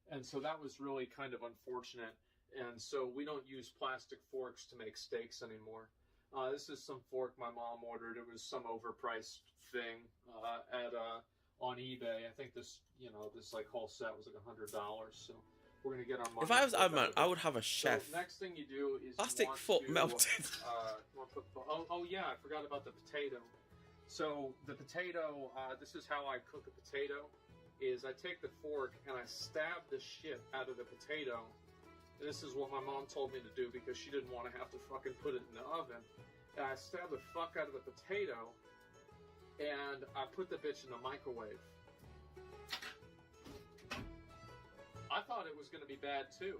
And so that was really kind of unfortunate. And so we don't use plastic forks to make steaks anymore. This is some fork my mom ordered. It was some overpriced thing on eBay. I think this like whole set was like $100. So we're gonna get our money. If I was Adman, I would have a chef. So next thing you do is plastic fork melted. Yeah, I forgot about the potato. So the potato. This is how I cook a potato. Is I take the fork and I stab the shit out of the potato. And this is what my mom told me to do because she didn't want to have to fucking put it in the oven. And I stab the fuck out of the potato and I put the bitch in the microwave. I thought it was going to be bad too,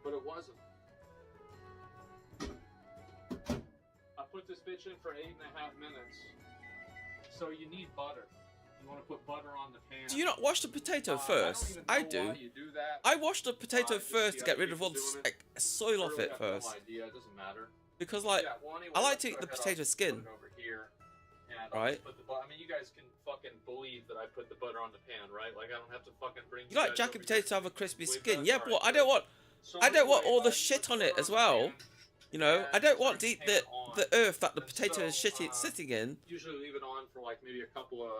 but it wasn't. I put this bitch in for 8.5 minutes. So you need butter. You want to put butter on the pan. Do you not wash the potato first? I do. I wash the potato first to get rid of all the soil off it first. No idea. It doesn't matter. Because like, I like to eat the potato skin. Over here, and right? I mean, you guys can fucking believe that I put the butter on the pan, right? Like I don't have to fucking bring. You like jacket potatoes to have a crispy skin, yeah, but I don't want all the shit on it as well. You know, I don't want to eat the earth that the potato is sitting in. Usually leave it on for like maybe a couple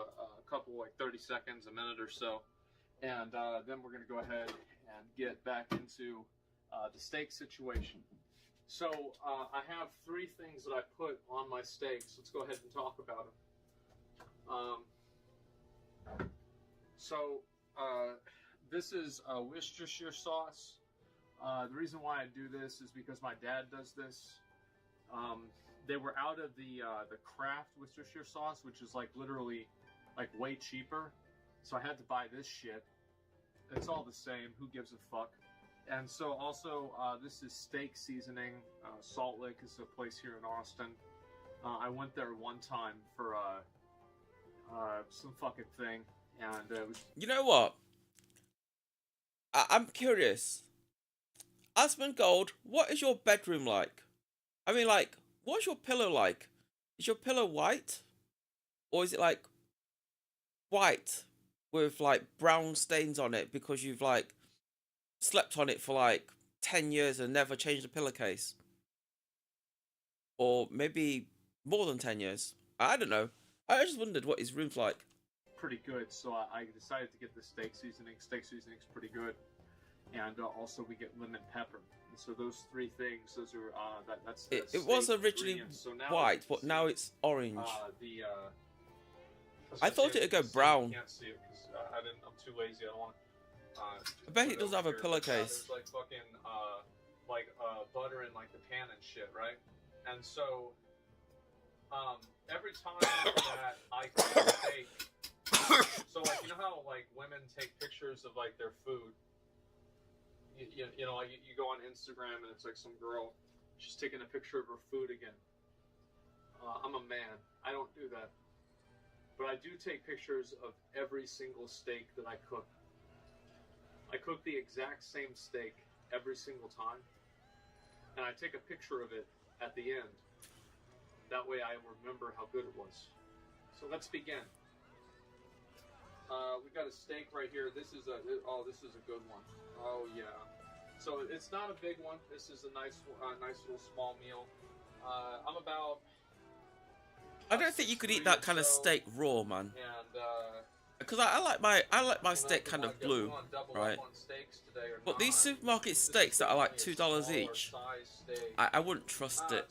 like 30 seconds, a minute or so, and then we're gonna go ahead and get back into the steak situation. So I have 3 things that I put on my steaks. Let's go ahead and talk about them. This is Worcestershire sauce. The reason why I do this is because my dad does this. They were out of the Kraft Worcestershire sauce, which is like literally like way cheaper. So I had to buy this shit. It's all the same. Who gives a fuck? And so also this is steak seasoning. Salt Lick is a place here in Austin. I went there one time for some fucking thing, and it was. You know what? I'm curious. Aspen Gold, what is your bedroom like? I mean, like, what's your pillow like? Is your pillow white? Or is it, like, white with, like, brown stains on it because you've, like, slept on it for, like, 10 years and never changed the pillowcase? Or maybe more than 10 years? I don't know. I just wondered what his room's like. Pretty good, so I decided to get the steak seasoning. Steak seasoning's pretty good. And also we get lemon pepper. And so those 3 things, those are that's. It was originally white, but now it's orange. I thought it'd go brown. I can't see it because I'm too lazy. I don't want. I bet it doesn't have a pillowcase. There's like fucking butter in like the pan and shit, right? And so every time that I cook a steak, so like you know how like women take pictures of like their food. You know, like you go on Instagram and it's like some girl, she's taking a picture of her food again. I'm a man. I don't do that. But I do take pictures of every single steak that I cook. I cook the exact same steak every single time. And I take a picture of it at the end. That way I remember how good it was. So let's begin. We've got a steak right here. This is a good one. Oh yeah. So it's not a big one. This is a nice little small meal. I'm about. I don't think you could eat that kind of steak raw, man. And Because I like my steak kind of blue, right? But these supermarket steaks that are like $2 each, I wouldn't trust it.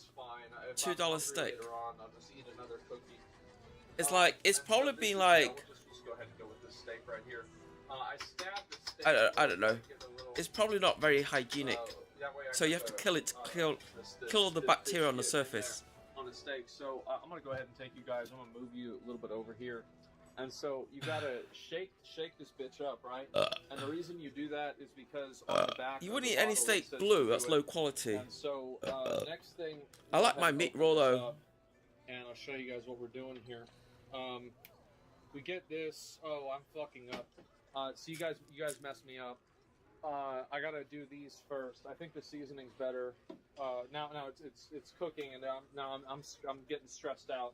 $2 steak. It's like it's probably been like I don't know. It's probably not very hygienic. So you have to kill it to kill all the bacteria on the surface. On the steak. So I'm gonna go ahead and take you guys. I'm gonna move you a little bit over here. And so you gotta shake this bitch up, right? And the reason you do that is because on the back you wouldn't eat any steak blue. That's low quality. And so next thing, I like my meat raw though. And I'll show you guys what we're doing here. We get this. Oh, I'm fucking up. So you guys messed me up. I gotta do these first. I think the seasoning's better. Now it's cooking, and now I'm getting stressed out.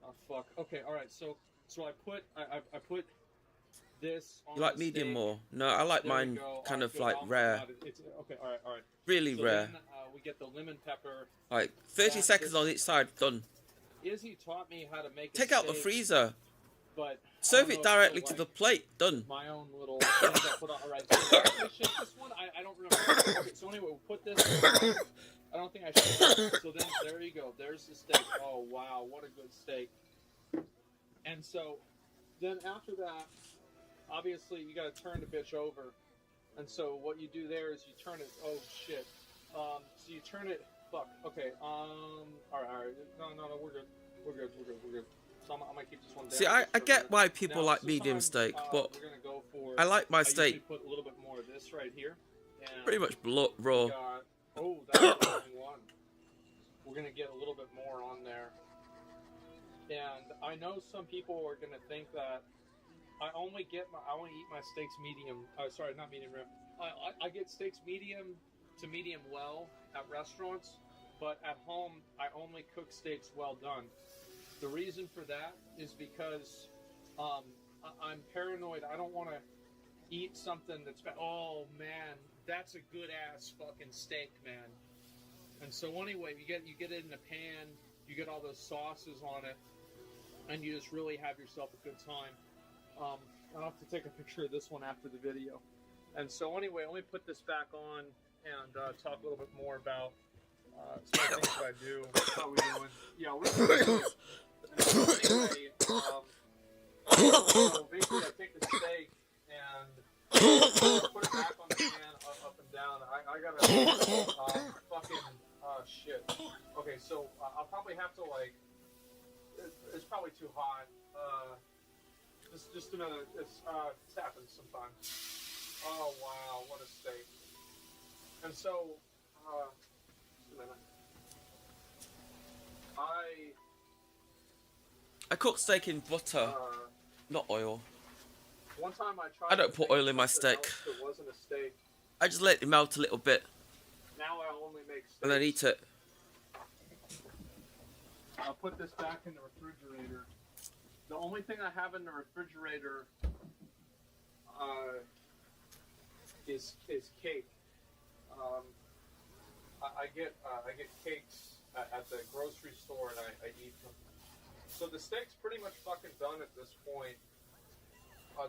Oh fuck. Okay, all right. So I put this on. You like the medium steak. more? No, I like There we mine go. kind Alright, of good. like Oh my rare. God, okay, all right. Really So rare. Then, we get the lemon pepper. Like 30 And seconds this- on each side, done. Izzy taught me how to make. Take a out the steak, freezer. But Serve it directly to the plate. Done. My own little things I put on. All right, so did I shake this one? I don't remember. Okay, so anyway, we'll put this. I don't think I should. So then, there you go. There's the steak. Oh wow, what a good steak. And so, then after that, obviously you got to turn the bitch over. And so what you do there is you turn it. Oh shit. So you turn it. Fuck. Okay. All right. No. We're good. So I'm gonna keep this one down. See, I get why people like medium steak, but we're gonna go for, I like my I usually steak put a little bit more of this right here. And pretty much raw. we got- oh, that's the wrong one. We're gonna get a little bit more on there. And I know some people are gonna think that I only eat my steaks medium. Sorry, not medium rare. I get steaks medium to medium well at restaurants, but at home I only cook steaks well done. The reason for that is because I'm paranoid. I don't want to eat something that's bad. Oh man, that's a good ass fucking steak, man. And so anyway, you get it in a pan, you get all those sauces on it, and you just really have yourself a good time. I'll have to take a picture of this one after the video. And so anyway, let me put this back on and talk a little bit more about some of the things that I do. How we doing? Yeah, we're doing. Anyway, so basically I take the steak and put it back on the pan up and down. I gotta fucking shit. Okay, so I'll probably have to like. It's probably too hot. Just a minute. It's happens sometimes. Oh wow, what a steak! And so, just a minute. I cook steak in butter, not oil. One time I tried. I don't put oil in my steak. That wasn't a steak. I just let it melt a little bit Now I only make steak. and then eat it. I'll put this back in the refrigerator. The only thing I have in the refrigerator is cake. I get cakes at the grocery store and I eat them. So the steak's pretty much fucking done at this point.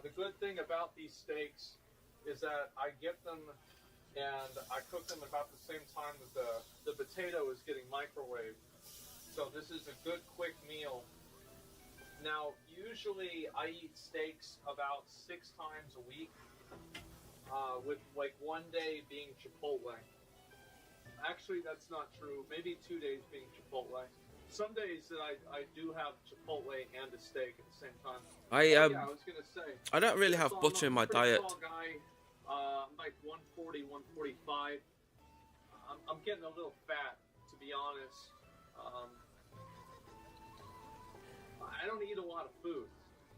The good thing about these steaks is that I get them and I cook them about the same time that the potato is getting microwaved. So this is a good quick meal. Now, usually I eat steaks about 6 times a week, with like one day being Chipotle. Actually, that's not true. Maybe 2 days being Chipotle. Some days that I do have Chipotle and a steak at the same time. I was gonna say. I don't really have So butter in my I'm a pretty diet. Tall guy. I'm like 140, 145. I'm getting a little fat, to be honest. I don't eat a lot of food,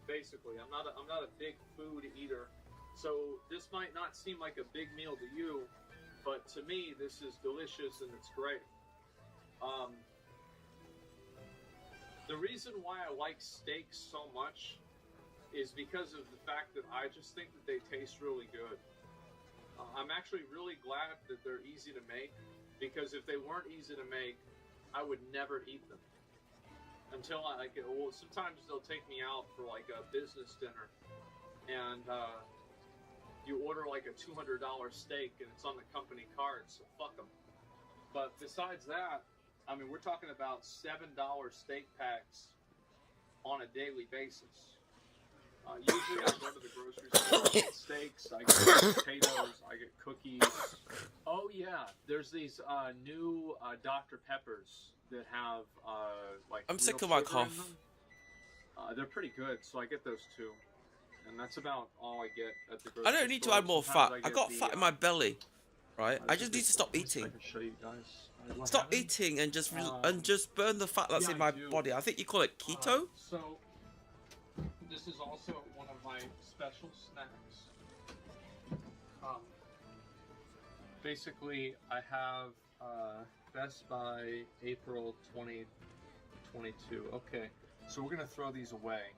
basically. I'm not a big food eater. So this might not seem like a big meal to you, but to me, this is delicious and it's great. The reason why I like steaks so much is because of the fact that I just think that they taste really good. I'm actually really glad that they're easy to make, because if they weren't easy to make, I would never eat them. Until sometimes they'll take me out for like a business dinner, and you order like a $200 steak, and it's on the company card, so fuck them. But besides that, I mean, we're talking about $7 steak packs on a daily basis. Usually I go to the grocery store, I get steaks, I get potatoes, I get cookies. Oh yeah, there's these new Dr. Peppers that have like I'm real sick of my sugar in cough. them. They're pretty good, so I get those two. And that's about all I get at the grocery store. I don't need to add more fat. Sometimes I get got the, fat in my belly, right? I this just is need to stop eating. I can show you guys. What Stop happened? eating and just burn the fat that's yeah, in my I do. body. I think you call it keto. So, this is also one of my special snacks. Basically, I have Best Buy April 2022. Okay, so we're gonna throw these away.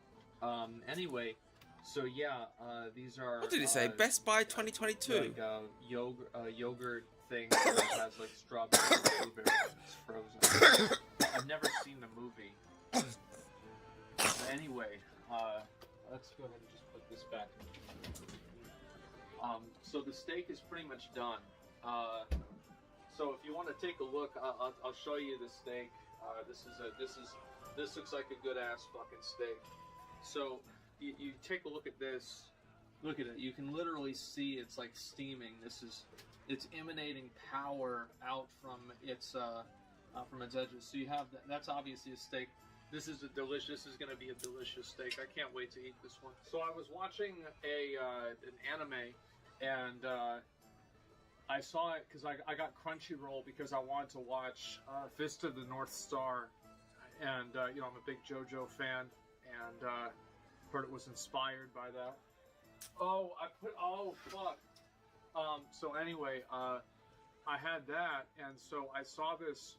Anyway, so yeah, these are. What did it say? Best Buy 2022. Like yogurt thing that has like strawberry and blueberry. It's frozen. I've never seen the movie. Anyway, let's go ahead and just put this back. So the steak is pretty much done. So if you want to take a look, I'll show you the steak. This looks like a good ass fucking steak. So you take a look at this. Look at it. You can literally see it's like steaming. It's emanating power out from its edges. So you have that's obviously a steak. This is going to be a delicious steak. I can't wait to eat this one. So I was watching an anime, and I saw it because I got Crunchyroll because I wanted to watch Fist of the North Star, and I'm a big JoJo fan, and heard it was inspired by that. Oh fuck. So anyway, I had that, and so I saw this.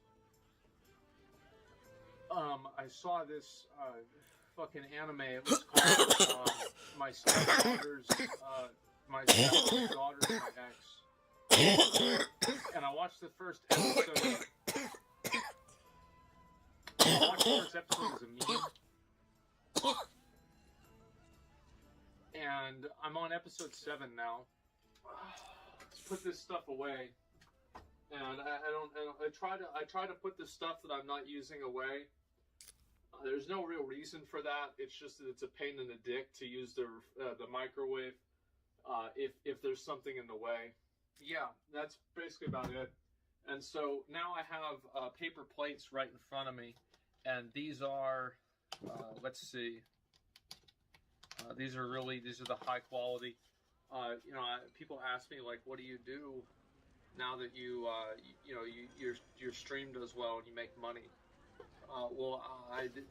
Fucking anime. It was called My Stepdaughter's My Ex. And I watched the first episode. As a meme. And I'm on episode 7 now. Let's put this stuff away. And I try to put the stuff that I'm not using away. There's no real reason for that. It's just that it's a pain in the dick to use the microwave if there's something in the way. Yeah, that's basically about it. And so now I have paper plates right in front of me, and these are let's see. These are the high quality. People ask me like, what do you do now that your stream does well and you make money?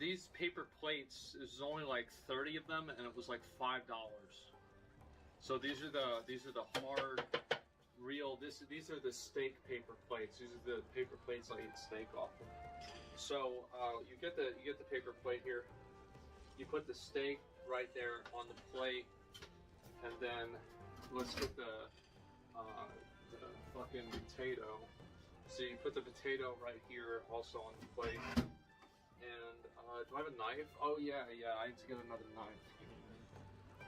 These paper plates is only like 30 of them, and it was like $5. So these are the hard, real. These are the steak paper plates. These are the paper plates I eat steak off of. So you get the paper plate here. You put the steak right there on the plate, and then let's get the fucking potato. So you put the potato right here, also on the plate. And do I have a knife? Oh yeah, I need to get another knife.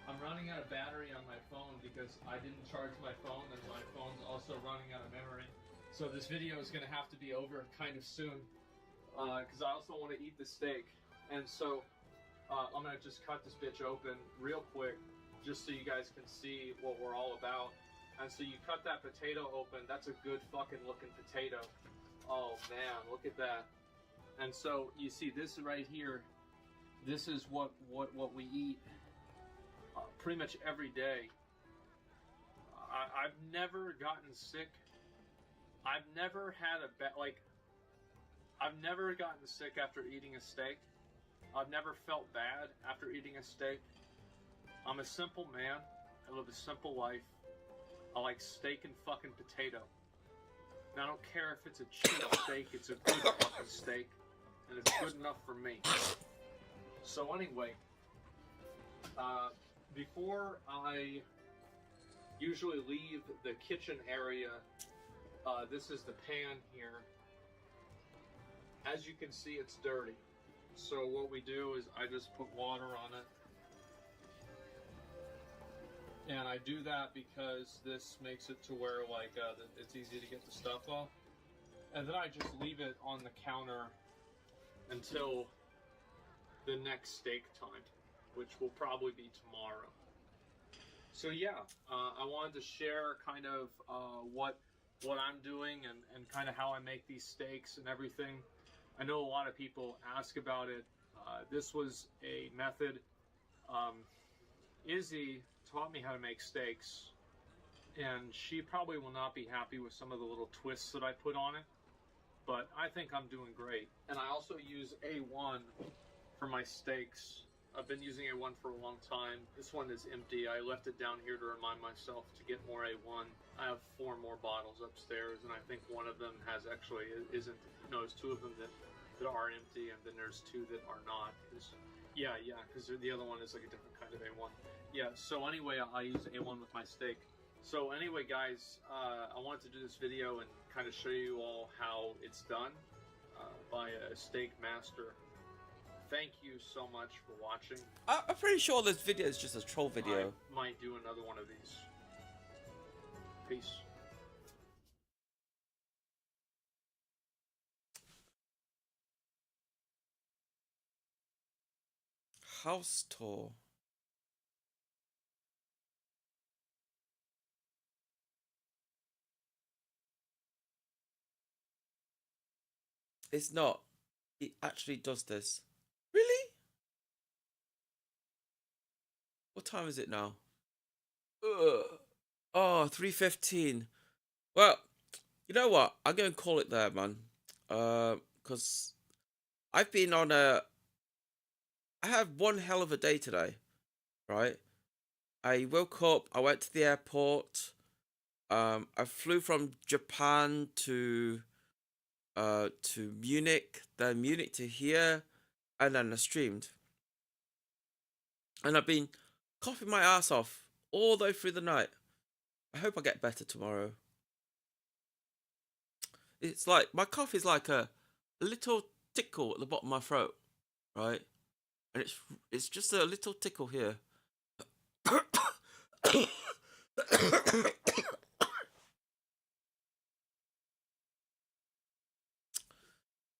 I'm running out of battery on my phone because I didn't charge my phone, and my phone's also running out of memory. So this video is going to have to be over kind of soon because I also want to eat the steak. And so I'm going to just cut this bitch open real quick just so you guys can see what we're all about. And so you cut that potato open. That's a good fucking looking potato. Oh man, look at that. And so you see this right here. This is what we eat pretty much every day. I've never gotten sick. I've never had I've never gotten sick after eating a steak. I've never felt bad after eating a steak. I'm a simple man. I live a simple life. I like steak and fucking potato. And I don't care if it's a cheap steak, it's a good fucking steak. And it's good enough for me. So anyway, before I usually leave the kitchen area, this is the pan here. As you can see, it's dirty. So what we do is I just put water on it. And I do that because this makes it to where it's easy to get the stuff off. And then I just leave it on the counter until the next steak time, which will probably be tomorrow. So yeah, I wanted to share kind of what I'm doing and kind of how I make these steaks and everything. I know a lot of people ask about it. This was a method. Izzy taught me how to make steaks, and she probably will not be happy with some of the little twists that I put on it, but I think I'm doing great. And I also use A1 for my steaks. I've been using A1 for a long time. This one is empty. I left it down here to remind myself to get more A1. I have 4 more bottles upstairs, and I think one of them has actually isn't. No, there's 2 of them that are empty, and then there's 2 that are not. Because the other one is like a different kind of A1. Yeah. So anyway, I use A1 with my steak. So anyway, guys, I wanted to do this video and kind of show you all how it's done by a steak master. Thank you so much for watching. I'm pretty sure this video is just a troll video. I might do another one of these. Peace. House tour. It's not. It actually does this. Really? What time is it now? Oh, 3:15. Well, you know what? I'm going to call it there, man. Because I've been on I had one hell of a day today, right? I woke up, I went to the airport. I flew from Japan to Munich, then Munich to here, and then I streamed. And I've been coughing my ass off all the way through the night. I hope I get better tomorrow. It's like, my cough is like a little tickle at the bottom of my throat, right? And it's just a little tickle here.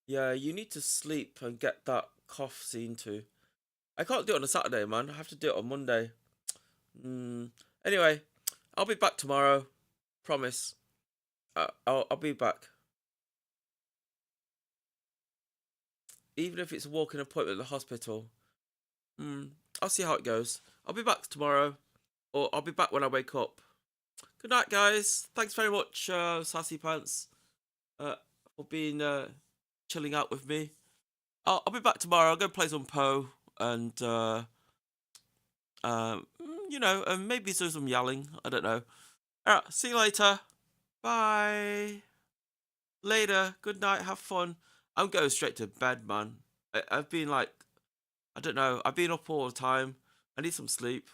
Yeah, you need to sleep and get that cough seen to. I can't do it on a Saturday, man. I have to do it on Monday. Anyway, I'll be back tomorrow. Promise. I'll be back. Even if it's a walk-in appointment at the hospital. I'll see how it goes. I'll be back tomorrow. Or I'll be back when I wake up. Good night, guys. Thanks very much, Sassy Pants, for being chilling out with me. I'll be back tomorrow. I'll go play some Poe and you know, and maybe do some yelling. I don't know. All right, see you later. Bye. Later. Good night. Have fun. I'm going straight to bed, man. I've been like, I don't know. I've been up all the time. I need some sleep.